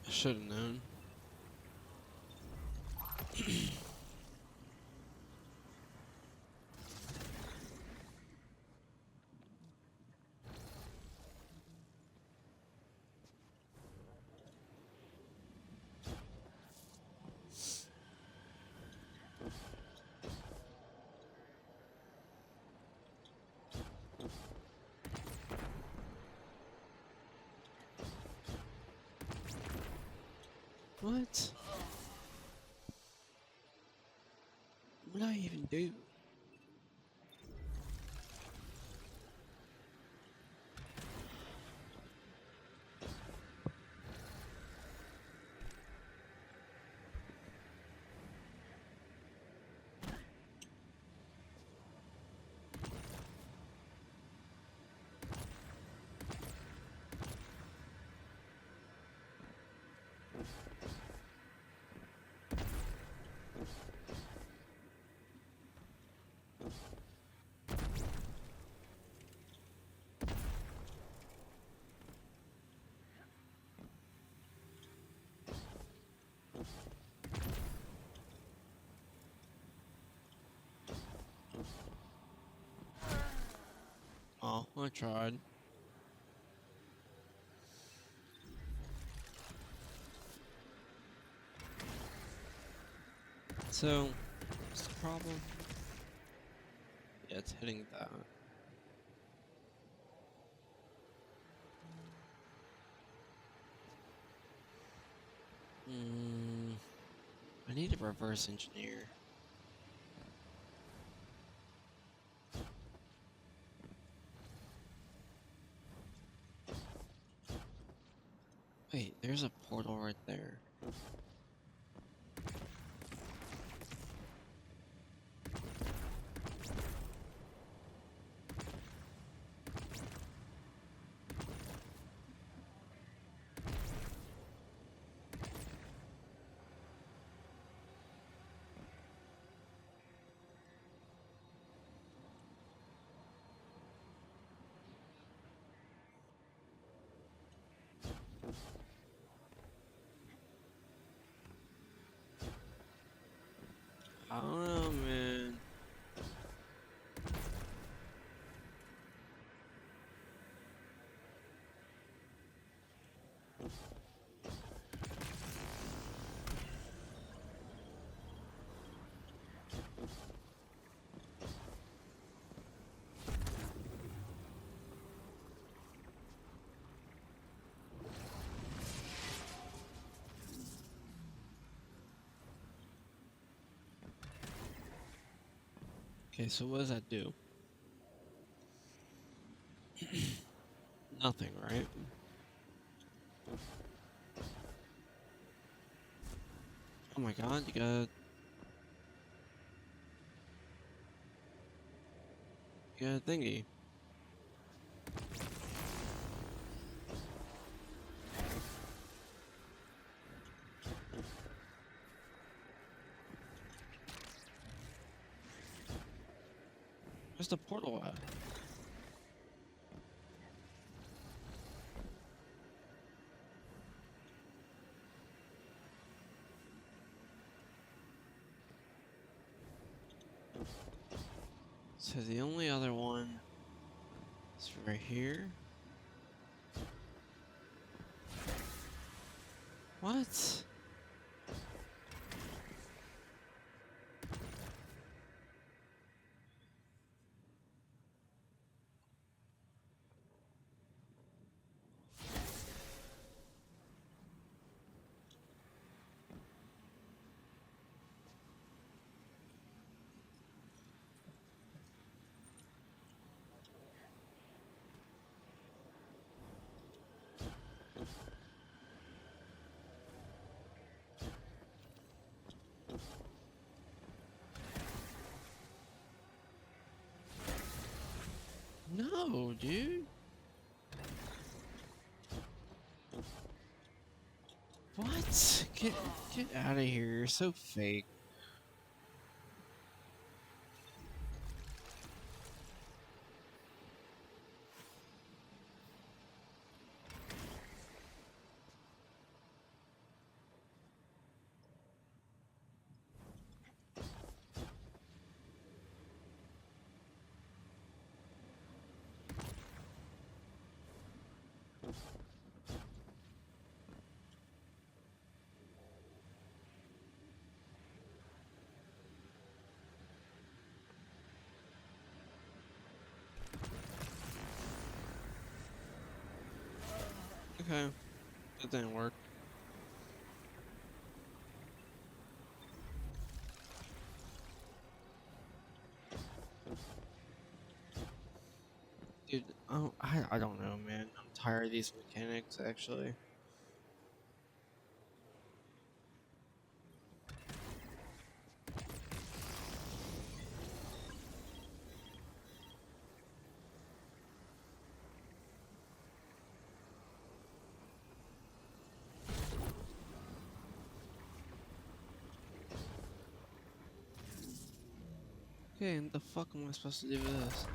I should have known. What? What did I even do? Oh, I tried. So, what's the problem? Yeah, it's hitting that. I need to reverse engineer. Wait, there's a portal right there. Okay, so what does that do? Nothing, right? Oh my god, you got a thingy. Where's the portal at? So the only other one is right here. What? No, dude. What? Get out of here. You're so fake. Okay, that didn't work. Dude, I don't know, man. I'm tired of these mechanics, actually. Okay, and the fuck am I supposed to do with this?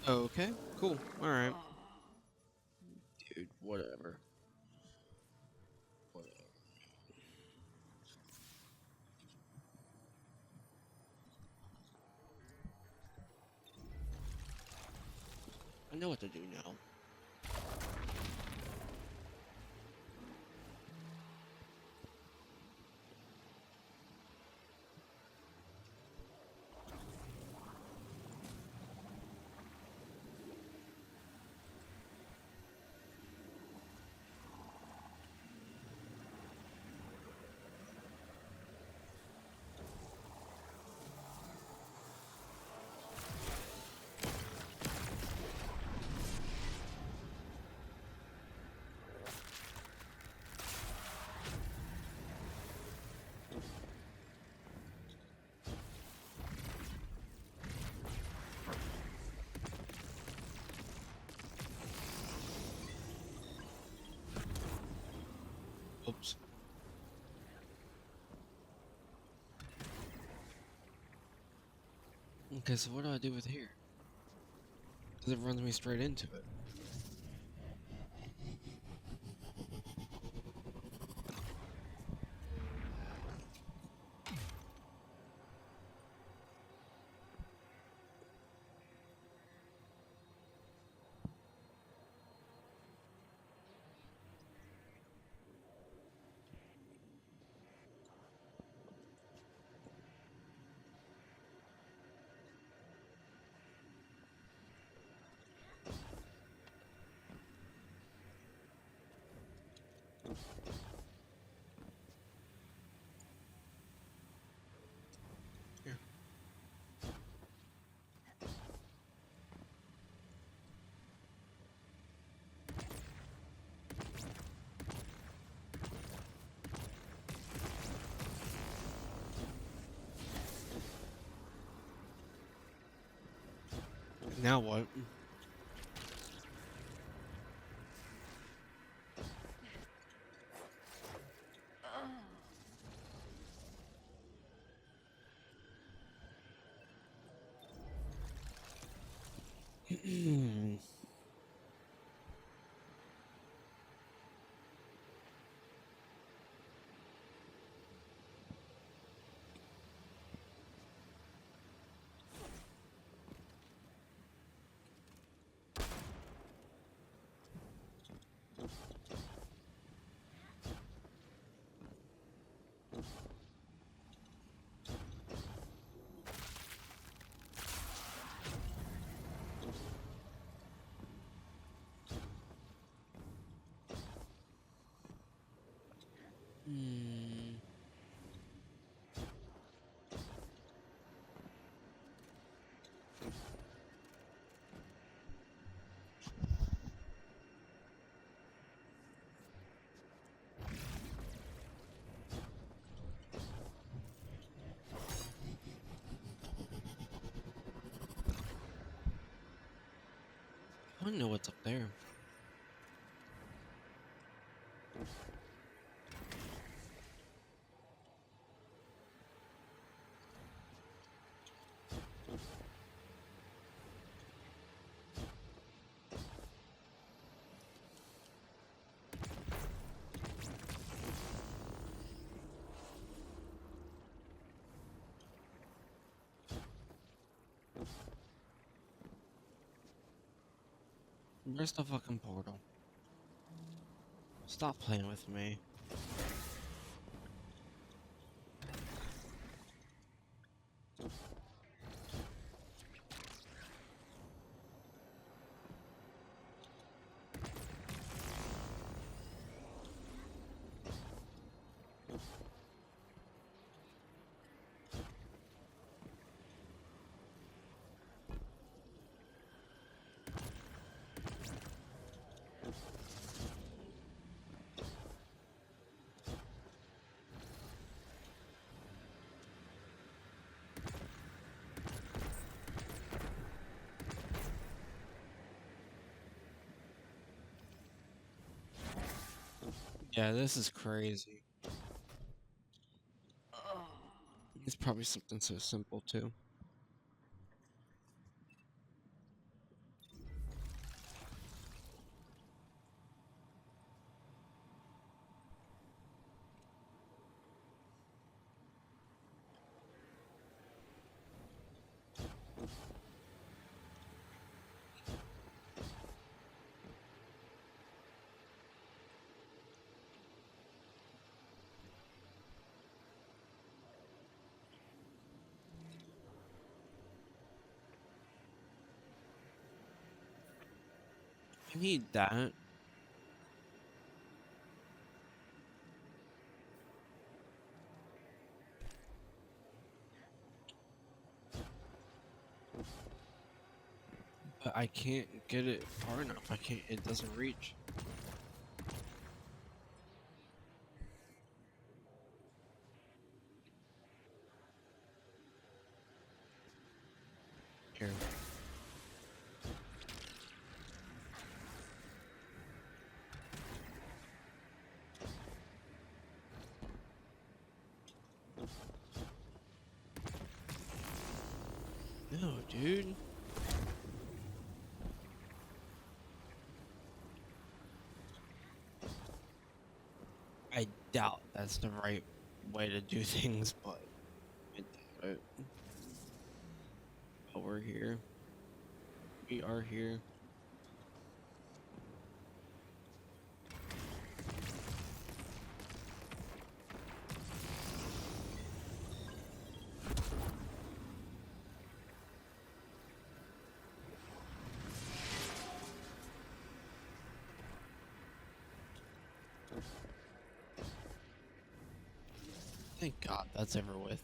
Okay, cool. Alright. Dude, whatever. Whatever. I know what to do now. Oops. Okay, so what do I do with here? Because it runs me straight into it. Now what? I don't know what's up there. Where's the fucking portal? Stop playing with me. Yeah, this is crazy. It's probably something so simple too. I need that. But I can't get it far enough. I can't, it doesn't reach. Here. No, dude. I doubt that's the right way to do things, but I doubt it. But we're here. We are here. Thank God that's over with.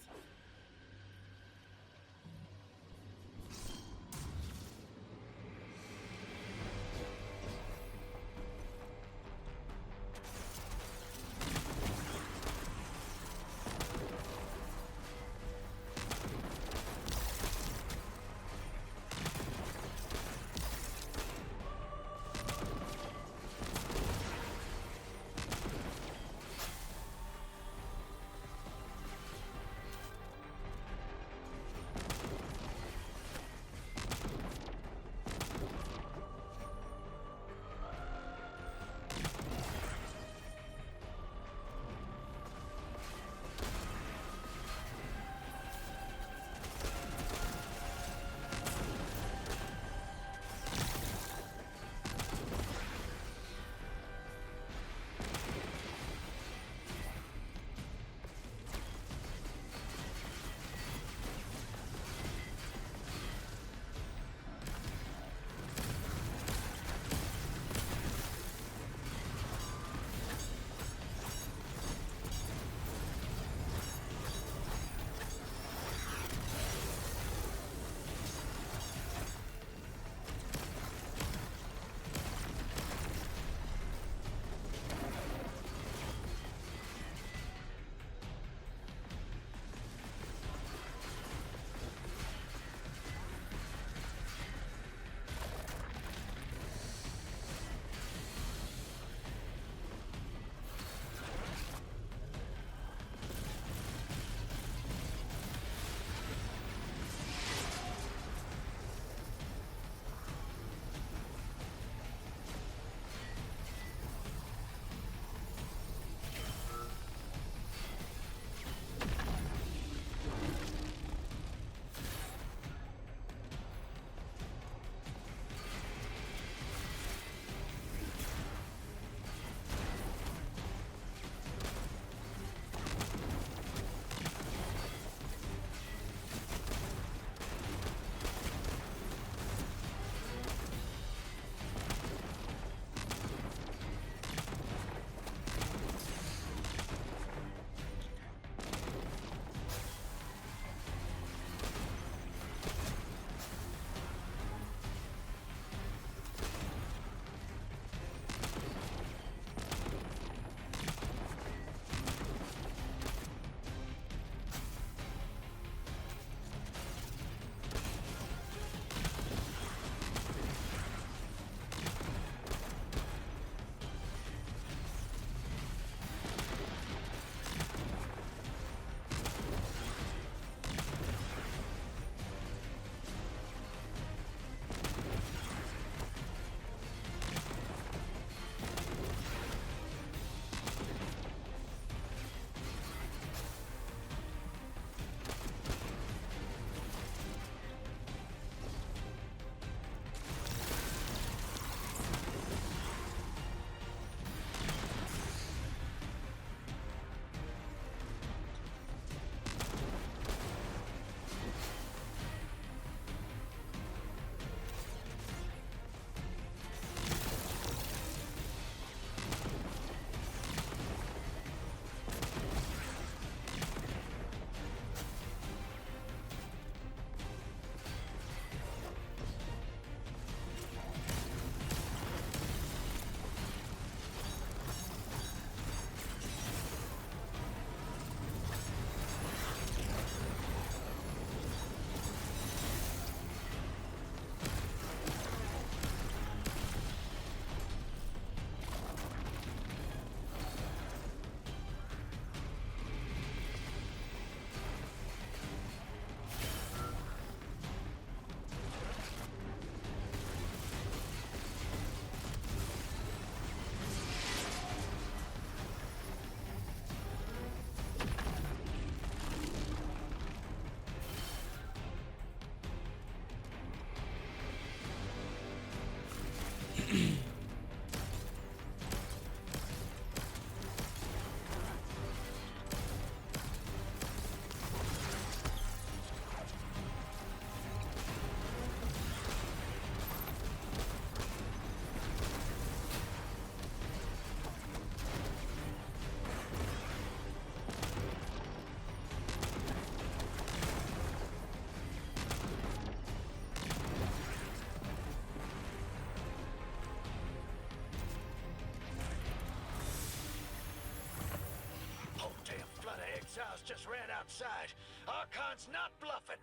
Whole damn flood of exiles just ran outside. Archon's not bluffing.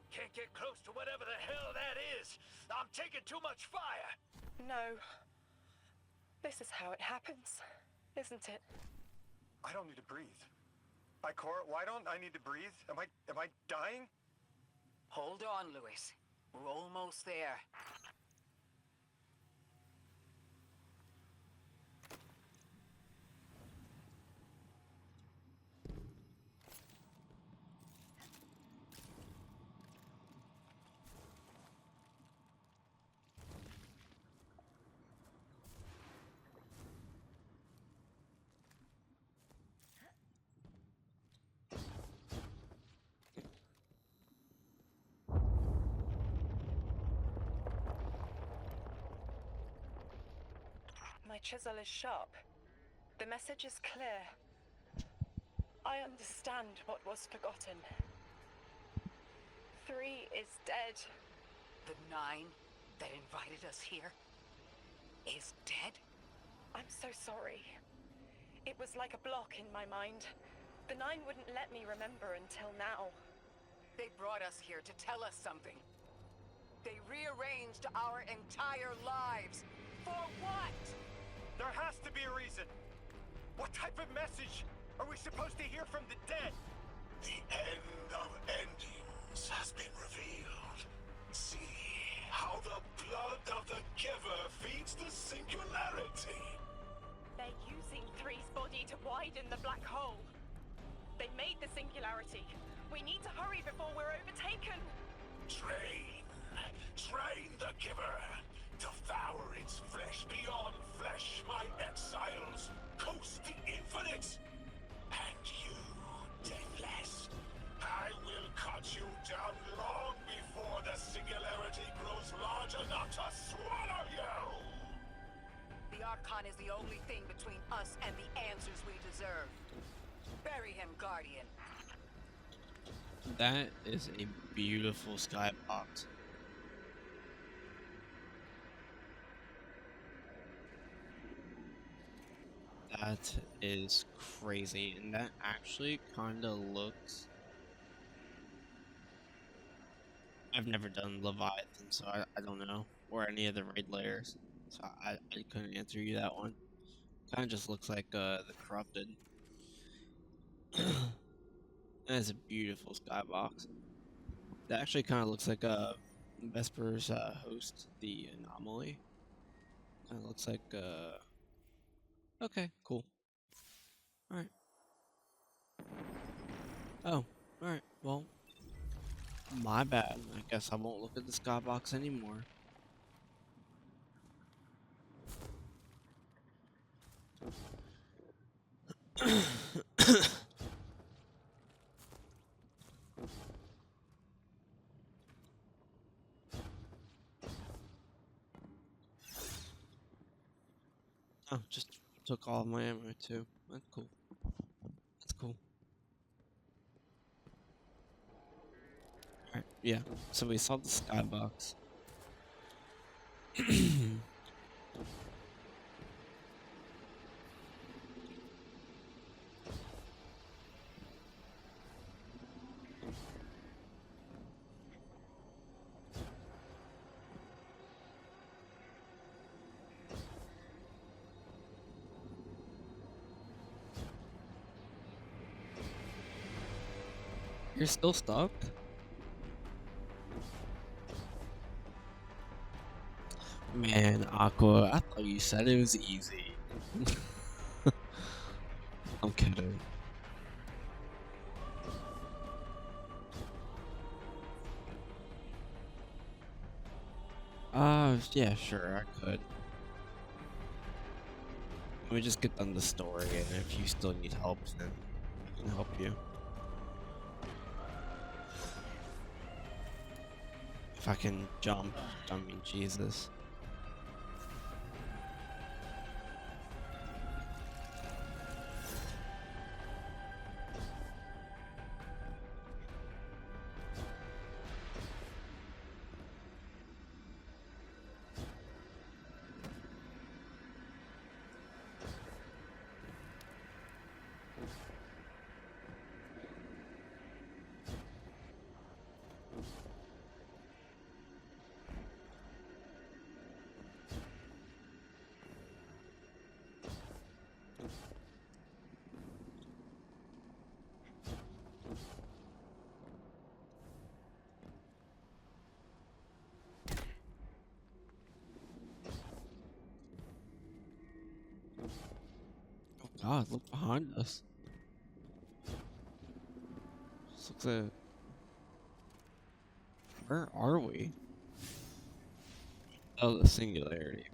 Can't get close to whatever the hell that is. I'm taking too much fire. No. This is how it happens, isn't it? I don't need to breathe. Ikora, why don't I need to breathe? Am I dying? Hold on, Lewis. We're almost there. My chisel is sharp. The message is clear. I understand what was forgotten. 3 is dead. The 9 that invited us here is dead? I'm so sorry. It was like a block in my mind. The 9 wouldn't let me remember until now. They brought us here to tell us something. They rearranged our entire lives. For what? There has to be a reason. What type of message are we supposed to hear from the dead? The end of endings has been revealed. See how the blood of the giver feeds the singularity. They're using 3's body to widen the black hole. They made the singularity. We need to hurry before we're overtaken. Train the giver. Devour its flesh beyond flesh, my exiles. Coast the infinite. And you, Deathless, I will cut you down long before the singularity grows large enough to swallow you. The Archon is the only thing between us and the answers we deserve. Bury him, Guardian. That is a beautiful skybox. That is crazy, and that actually kind of looks... I've never done Leviathan, so I don't know, or any of the raid layers, so I couldn't answer you that one. Kind of just looks like the Corrupted. That is a beautiful skybox. That actually kind of looks like Vesper's host, the Anomaly. Kind of looks like okay, cool. Alright. Oh, alright, well, my bad. I guess I won't look at the skybox anymore. Oh, just took all of my ammo too. That's cool. That's cool. Alright, yeah. So we saw the skybox. You're still stuck? Man, Aqua, I thought you said it was easy. I'm kidding. Yeah, sure, I could. Let me just get done the story, and if you still need help, then I can help you. If I can jump, I mean, Jesus. God, look behind us. This looks like... Where are we? Oh, the singularity.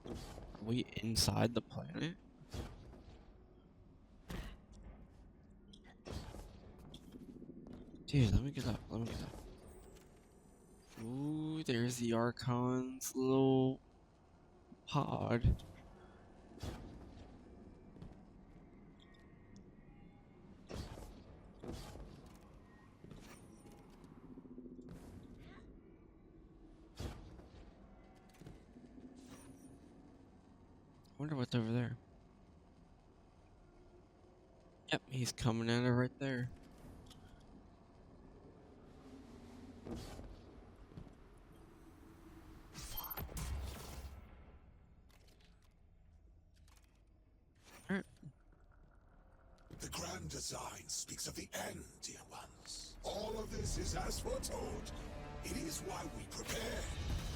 Are we inside the planet? Dude, let me get up. Let me get up. Ooh, there's the Archon's little pod. I wonder what's over there. Yep, he's coming at it right there. The grand design speaks of the end, dear ones. All of this is as foretold. It is why we prepare,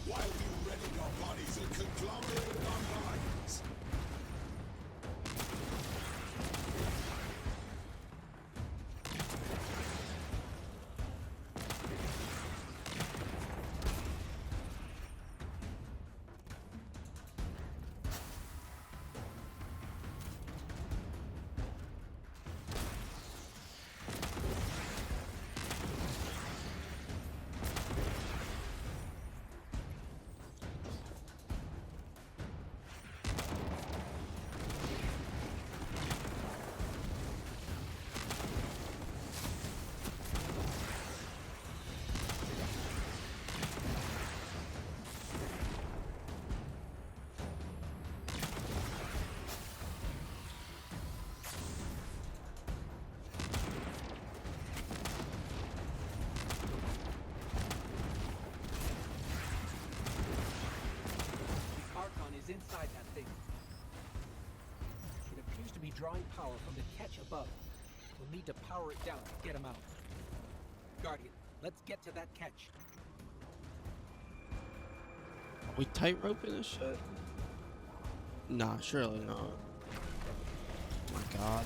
why we ready our bodies and conglomerate our minds. Inside that thing. It appears to be drawing power from the catch above. We'll need to power it down to get him out. Guardian, let's get to that catch. Are we tightroping this shit? Nah, surely not. Oh my god.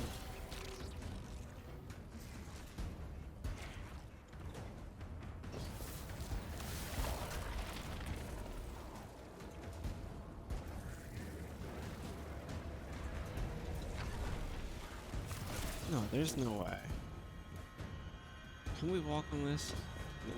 No, there's no way. Can we walk on this? No.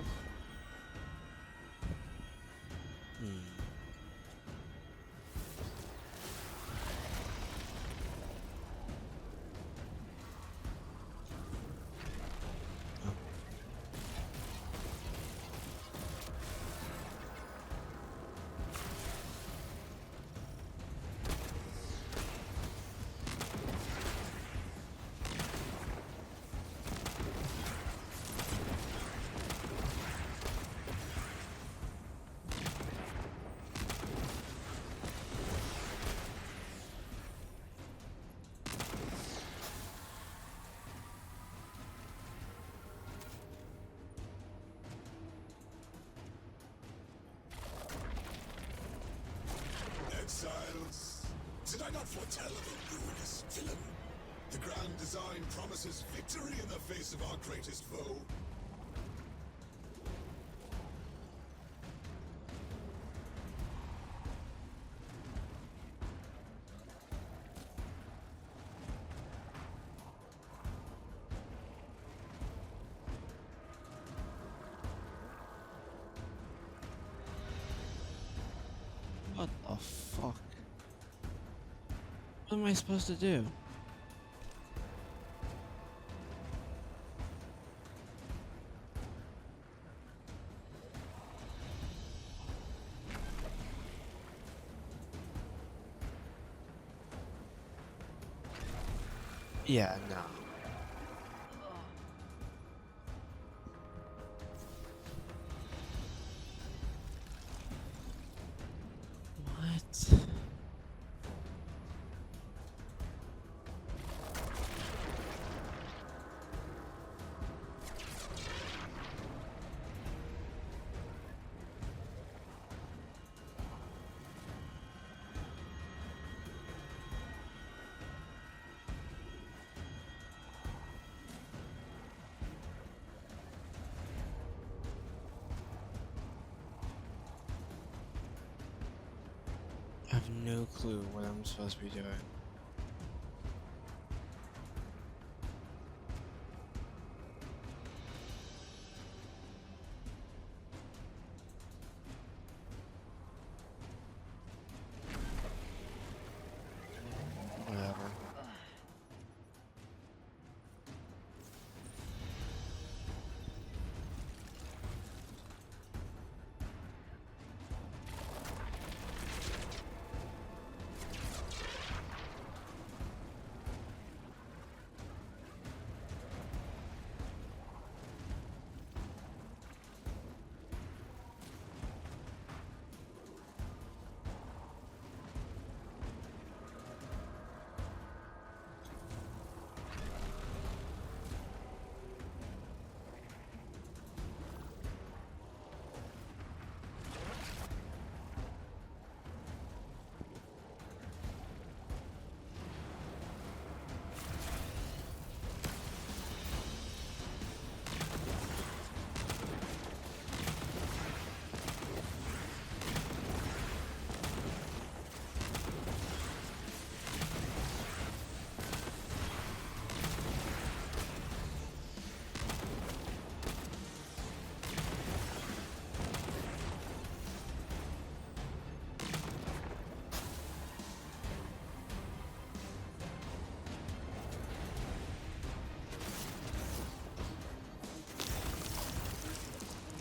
Exiles, did I not foretell of a ruinous villain? The grand design promises victory in the face of our greatest foe. What the fuck? What am I supposed to do? Yeah, no. What? have no clue what I'm supposed to be doing. Whatever.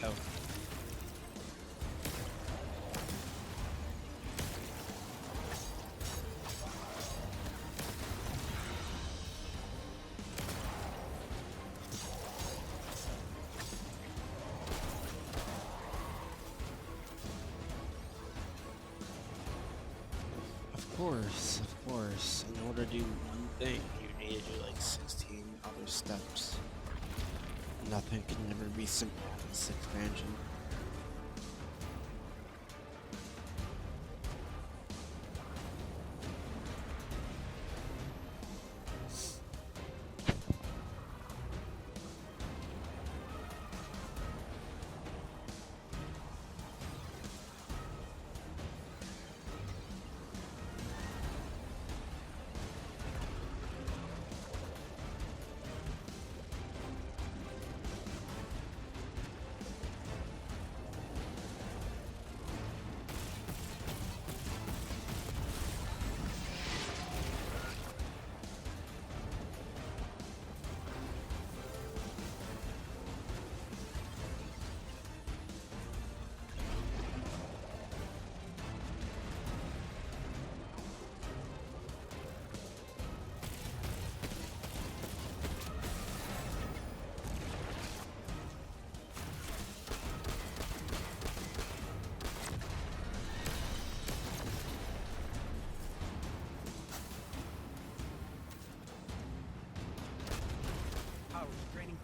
Oh. Of course. In order to do one thing, you need to do like 16 other steps. Nothing can never be simple in this expansion.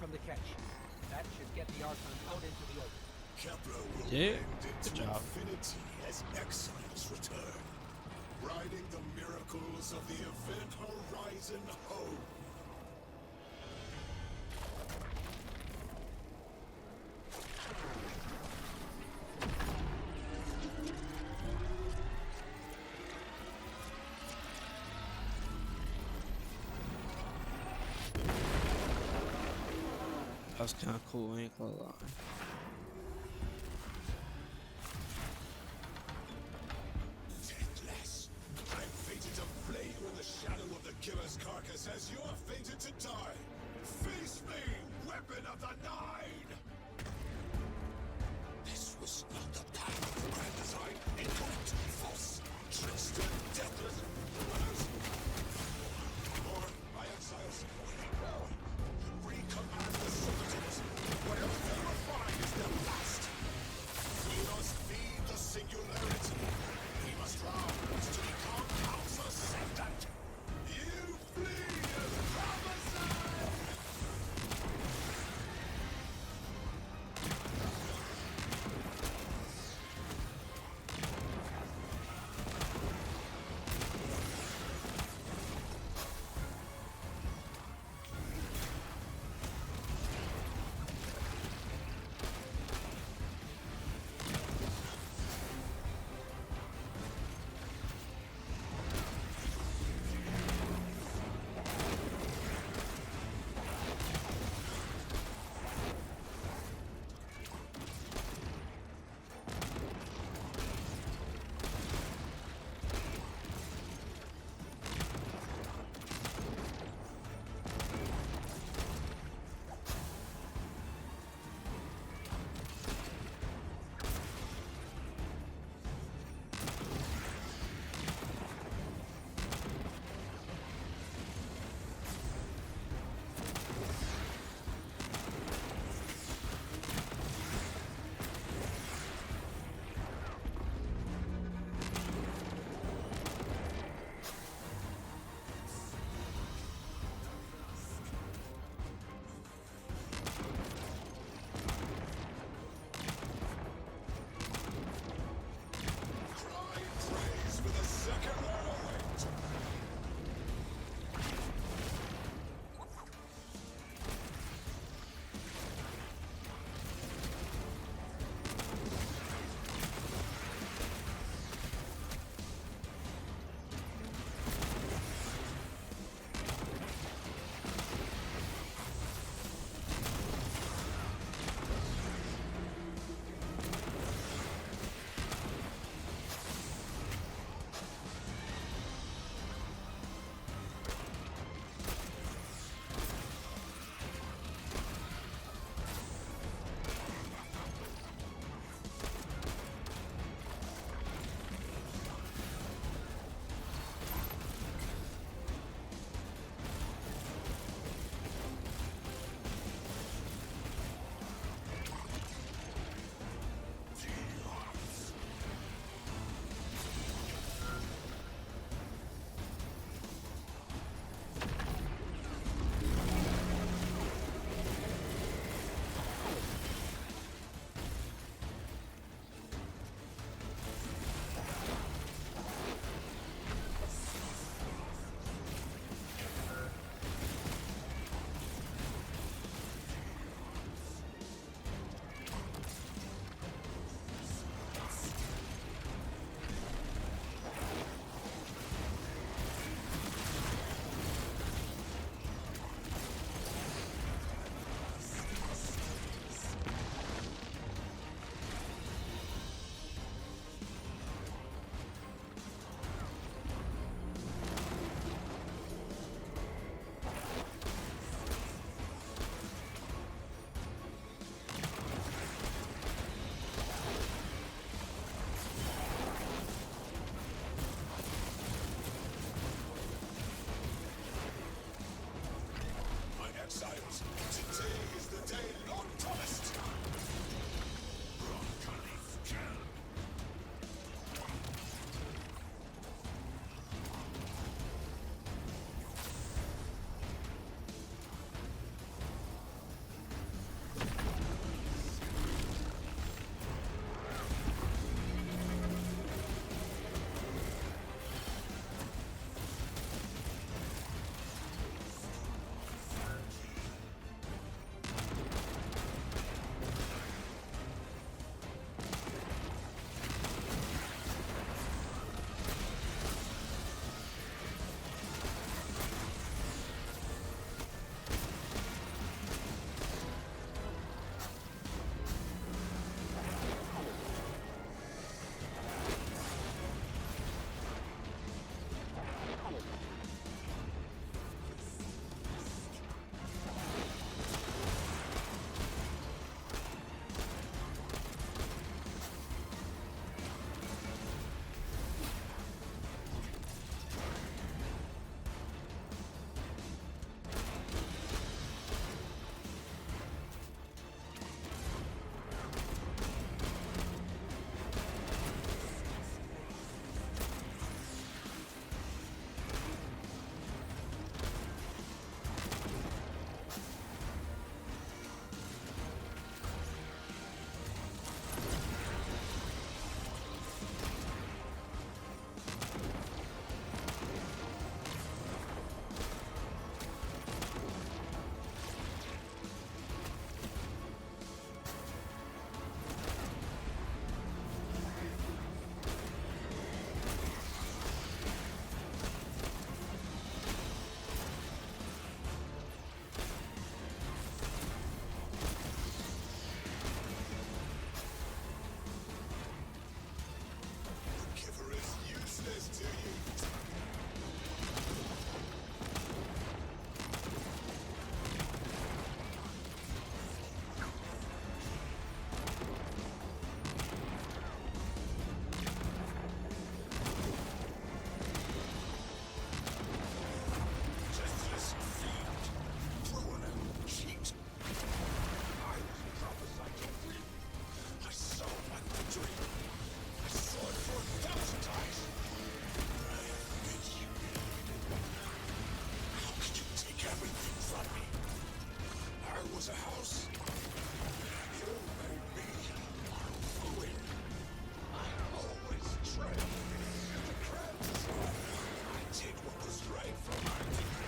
From the catch. That should get the Archon out into the open. Kepler will Yeah. bend into Good job. infinity as exiles return, riding the miracles of the Event Horizon home. That was kind of cool, ain't gonna lie. Deathless, I'm fated to flay you in the shadow of the killer's carcass as you are fated to die. Face me, weapon of the Nine! This was not the path of the grand design. Incorrect, false, trickster, deathless, runners. Or my exiles, now, recommand the servitors. Whatever they will find is their last. We must feed the singularity. We must rise to become House Ascendant. You flee as prophesied! was a house. You made me ruin. I always tried. The grand design. I did what was right for my people.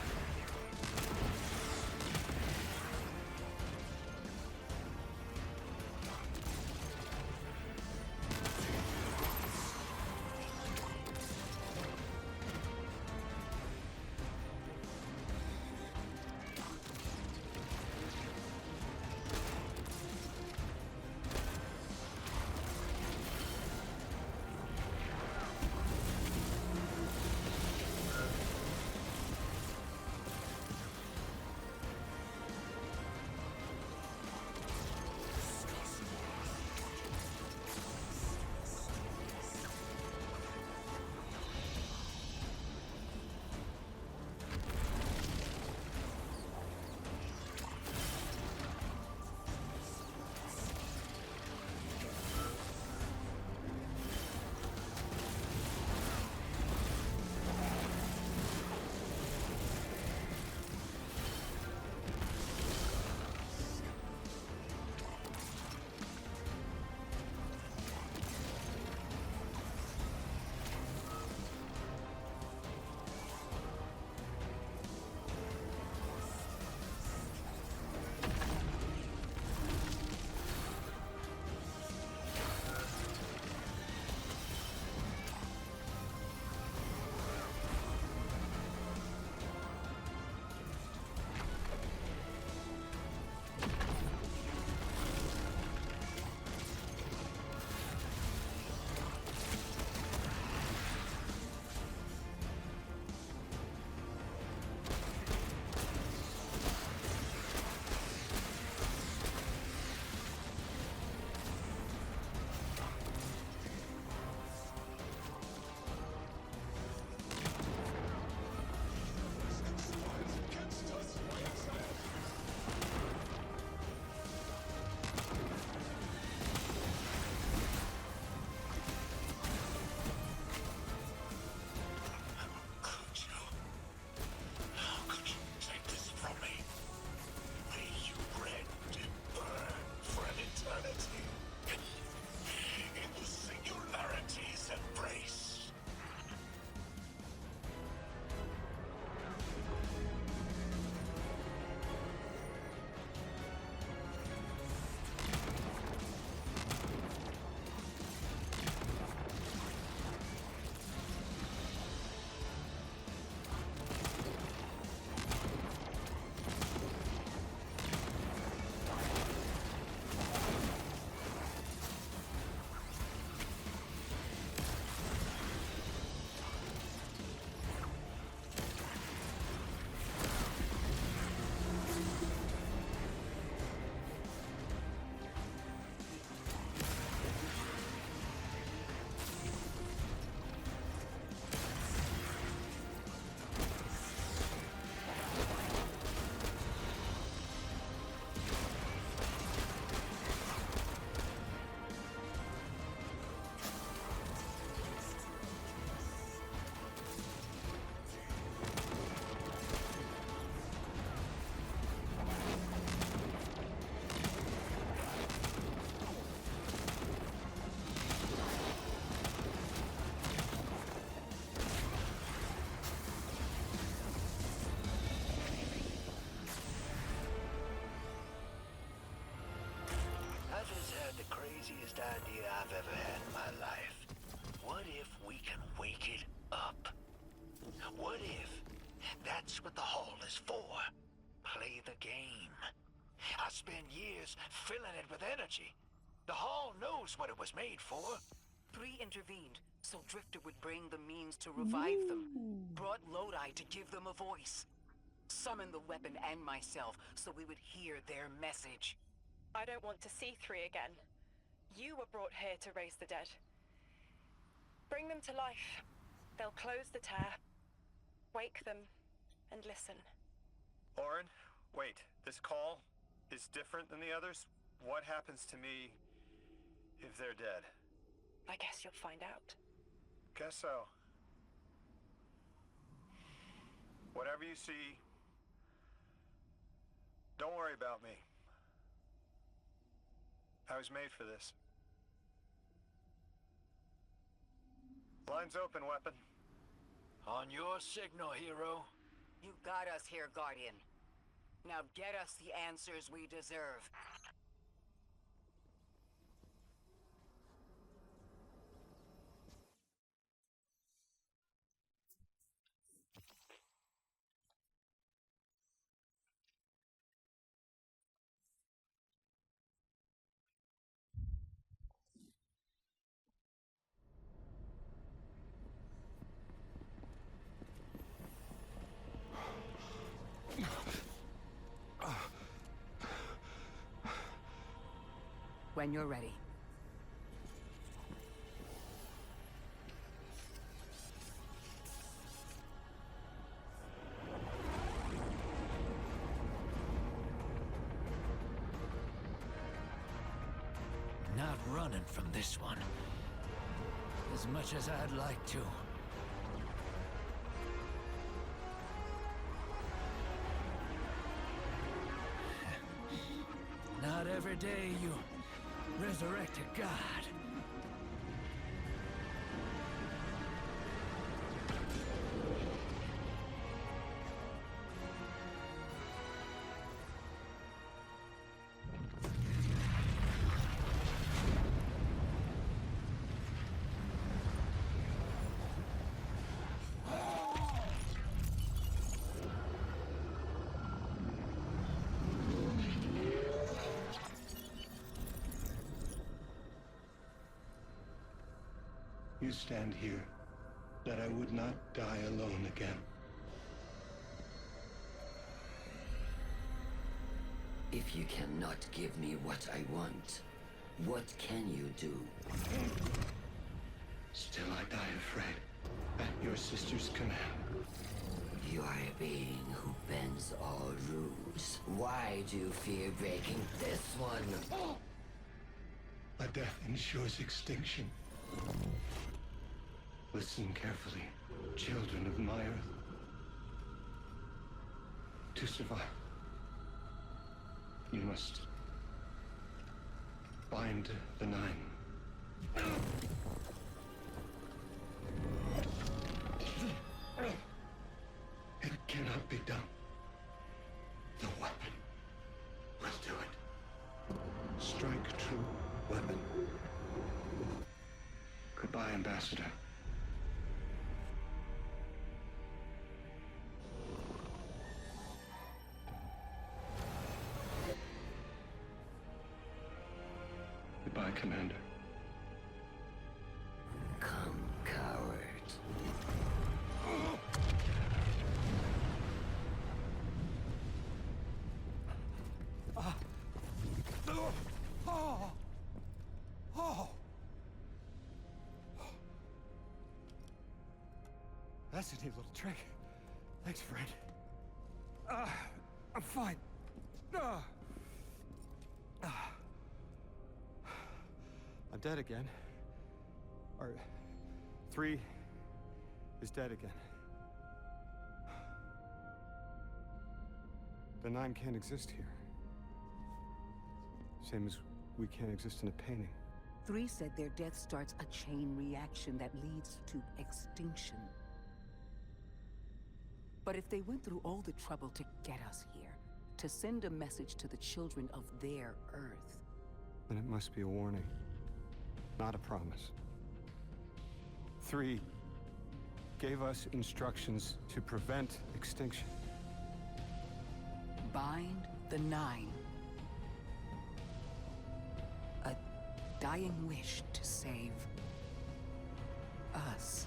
craziest idea I've ever had in my life. What if we can wake it up? What if that's what the Hall is for? Play the game. I spent years filling it with energy. The Hall knows what it was made for. 3 intervened, so Drifter would bring the means to revive them. Brought Lodi to give them a voice. Summoned the weapon and myself, so we would hear their message. I don't want to see 3 again. You were brought here to raise the dead. Bring them to life. They'll close the tear, wake them, and listen. Orin, wait. This call is different than the others? What happens to me if they're dead? I guess you'll find out. Guess so. Whatever you see, don't worry about me. I was made for this. Line's open, weapon. On your signal, hero. You got us here, Guardian. Now get us the answers we deserve. When you're ready. Not running from this one. As much as I'd like to. Not every day you resurrect a god. You stand here, that I would not die alone again. If you cannot give me what I want, what can you do? Still I die afraid, at your sister's command. You are a being who bends all rules. Why do you fear breaking this one? A death ensures extinction. Listen carefully, children of my earth. To survive, you must bind the Nine. It cannot be done. The weapon will do it. Strike true, weapon. Goodbye, Ambassador. Goodbye, Commander. Come, coward. That's a neat little trick. Thanks, friend. I'm fine. I'm dead again. Or 3 is dead again. The 9 can't exist here. Same as we can't exist in a painting. 3 said their death starts a chain reaction that leads to extinction. But if they went through all the trouble to get us here, to send a message to the children of their Earth, Then it must be a warning, not a promise. 3 gave us instructions to prevent extinction. bind the 9. A dying wish to save us.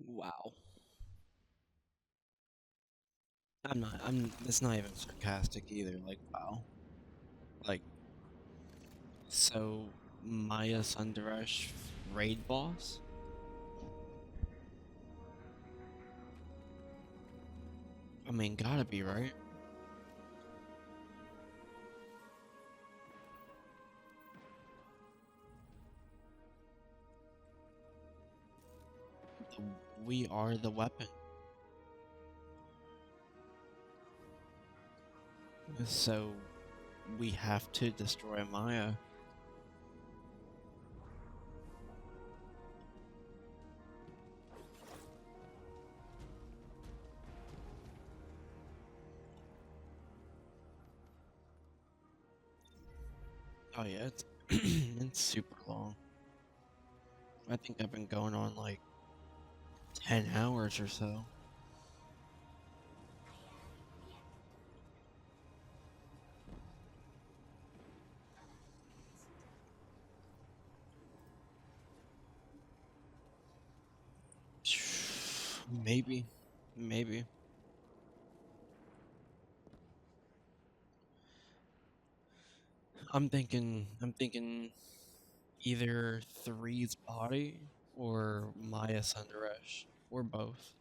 Wow. It's not even sarcastic either, like, wow. Like, so, Maya Sundaresh, raid boss? I mean, gotta be, right? we are the weapon. So we have to destroy Maya. Oh yeah, it's it's super long. I think I've been going on like 10 hours or so. Maybe. Maybe. I'm thinking either Three's body or Maya Sundaresh, or both.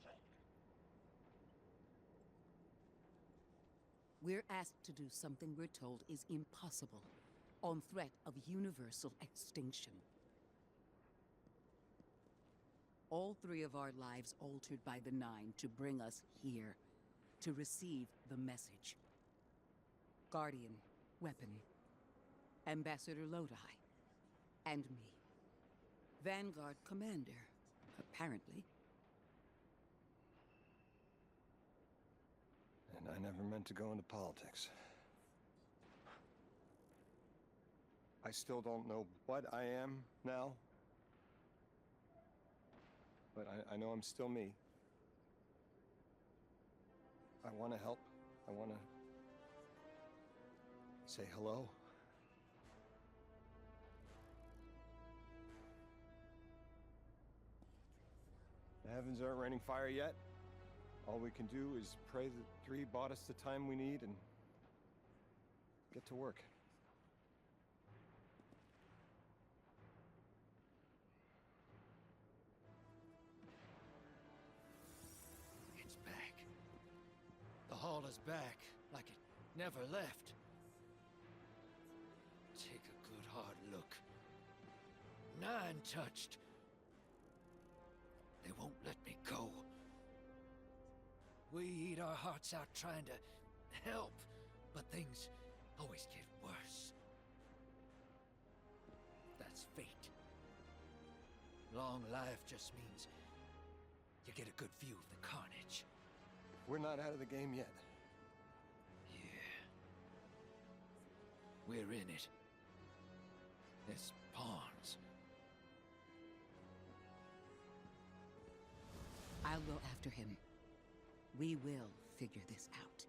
We're asked to do something we're told is impossible, on threat of universal extinction. All three of our lives altered by the Nine to bring us here, to receive the message. Guardian, Weapon, Ambassador Lodi, and me. Vanguard Commander, apparently. And I never meant to go into politics. I still don't know what I am now. But I know I'm still me. I want to help. I want to say hello. The heavens aren't raining fire yet. All we can do is pray that Three bought us the time we need and get to work. It's back. The hall is back, like it never left. Take a good hard look. Nine touched. They won't let me go. We eat our hearts out trying to help, but things always get worse. That's fate. Long life just means you get a good view of the carnage. We're not out of the game yet. Yeah. We're in it. As pawns. I'll go after him. We will figure this out.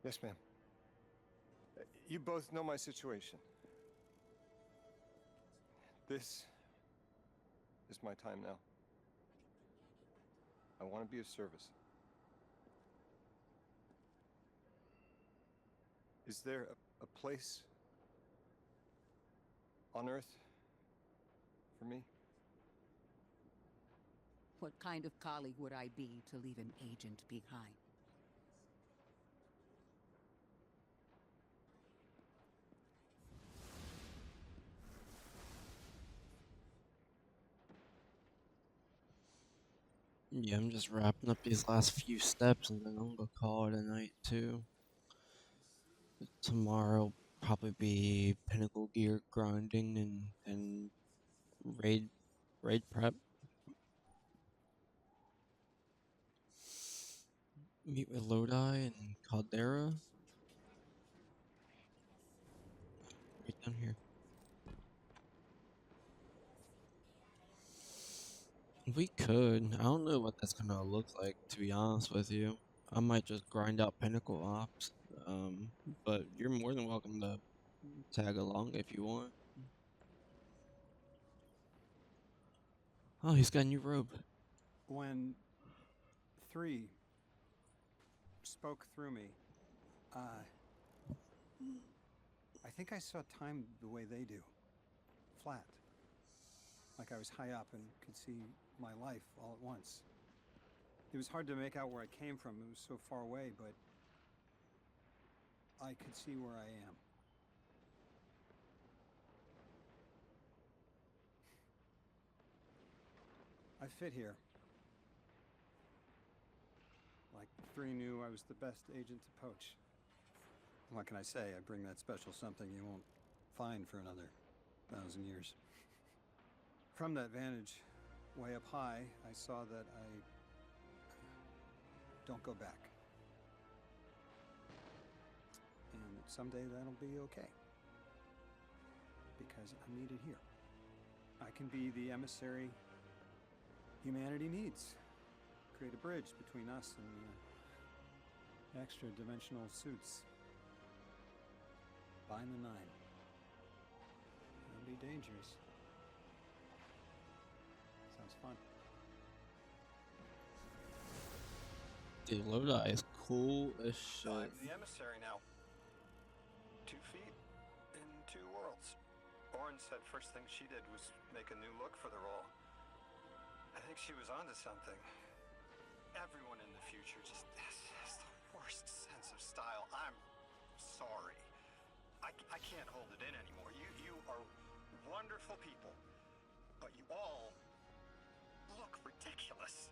Yes, ma'am. You both know my situation. This is my time now. I want to be of service. Is there a place on Earth for me? What kind of colleague would I be to leave an agent behind? Yeah, I'm just wrapping up these last few steps and then I'm gonna call it a night too. Tomorrow probably be Pinnacle gear grinding and raid prep. Meet with Lodi and Caldera. Right down here. We could. I don't know what that's gonna look like, to be honest with you. I might just grind out Pinnacle ops. But you're more than welcome to tag along if you want. Oh, he's got a new robe. When Three spoke through me, I think I saw time the way they do. Flat. Like I was high up and could see my life all at once. It was hard to make out where I came from. It was so far away, but I could see where I am. I fit here. Like 3 knew I was the best agent to poach. What can I say? I bring that special something you won't find for another 1,000 years. From that vantage, way up high, I saw that I don't go back. And that someday that'll be okay. Because I'm needed here. I can be the emissary humanity needs. Create a bridge between us and the extra-dimensional suits. Bind the 9. It'll be dangerous. Sounds fun. Dude, Lodi is cool as shit. I'm the emissary now. 2 feet in 2 worlds. Orin said first thing she did was make a new look for the role. I think she was onto something. Everyone in the future just has the worst sense of style. I'm sorry. I can't hold it in anymore. You are wonderful people, but you all look ridiculous.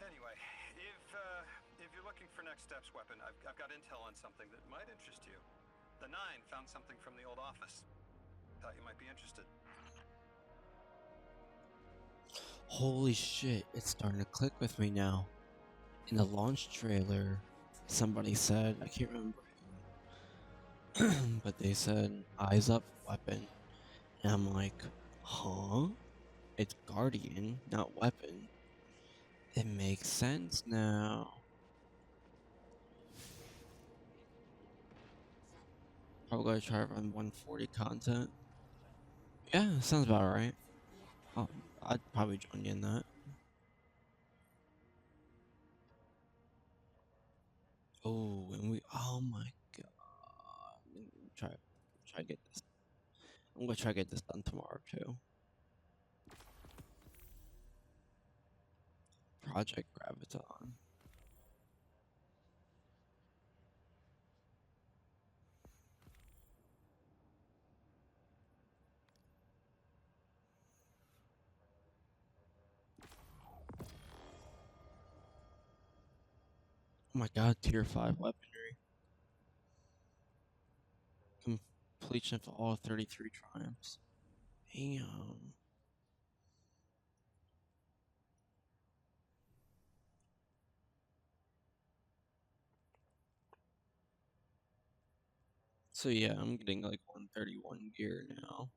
Anyway, if you're looking for next steps, Weapon, I've got intel on something that might interest you. The 9 found something from the old office. Thought you might be interested. Holy shit, it's starting to click with me now. In the launch trailer, somebody said, I can't remember who, but they said, eyes up, Weapon. And I'm like, huh? It's Guardian, not Weapon. It makes sense now. Probably gonna try to run 140 content. Yeah, sounds about right. Oh, I'd probably join you in that. Oh, and oh my god. Try to get this. I'm gonna try to get this done tomorrow too. Project Graviton. Oh my god, tier 5 weaponry. Completion of all 33 triumphs. Damn. So yeah, I'm getting like 131 gear now.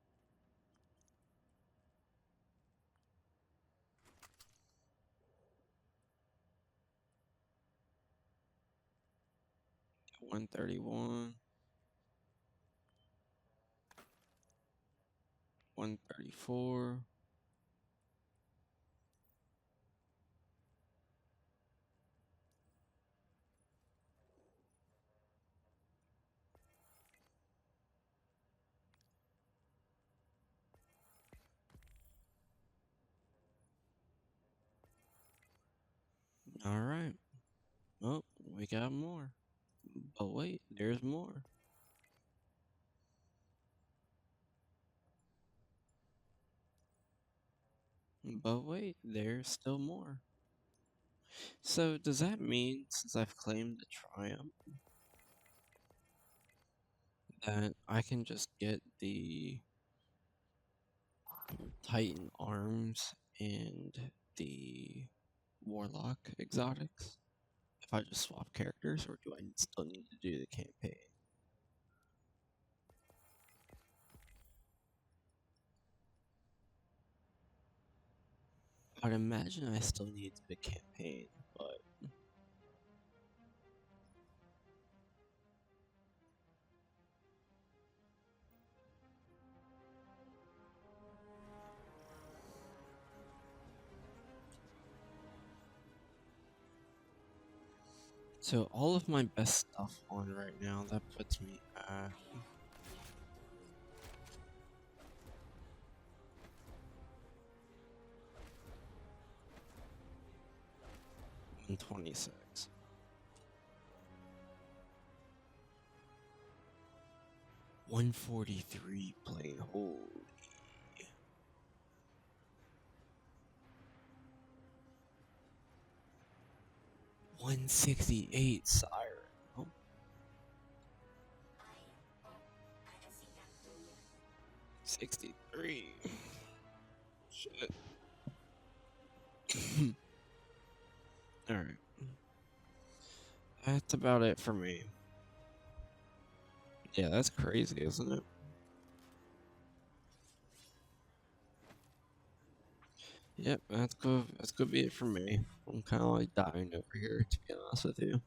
At 131. 134. Alright. Oh, we got more. But wait, there's more. But wait, there's still more. So does that mean, since I've claimed the Triumph, that I can just get the Titan arms and the Warlock exotics if I just swap characters, or do I still need to do the campaign? I'd imagine I still need the campaign, but so all of my best stuff on right now, that puts me at 126. $143 plain, holy. 168 Siren. Oh. 63. Shit. Alright. That's about it for me. Yeah, that's crazy, isn't it? Yep, that's gonna be it for me. I'm kind of like dying over here, to be honest with you.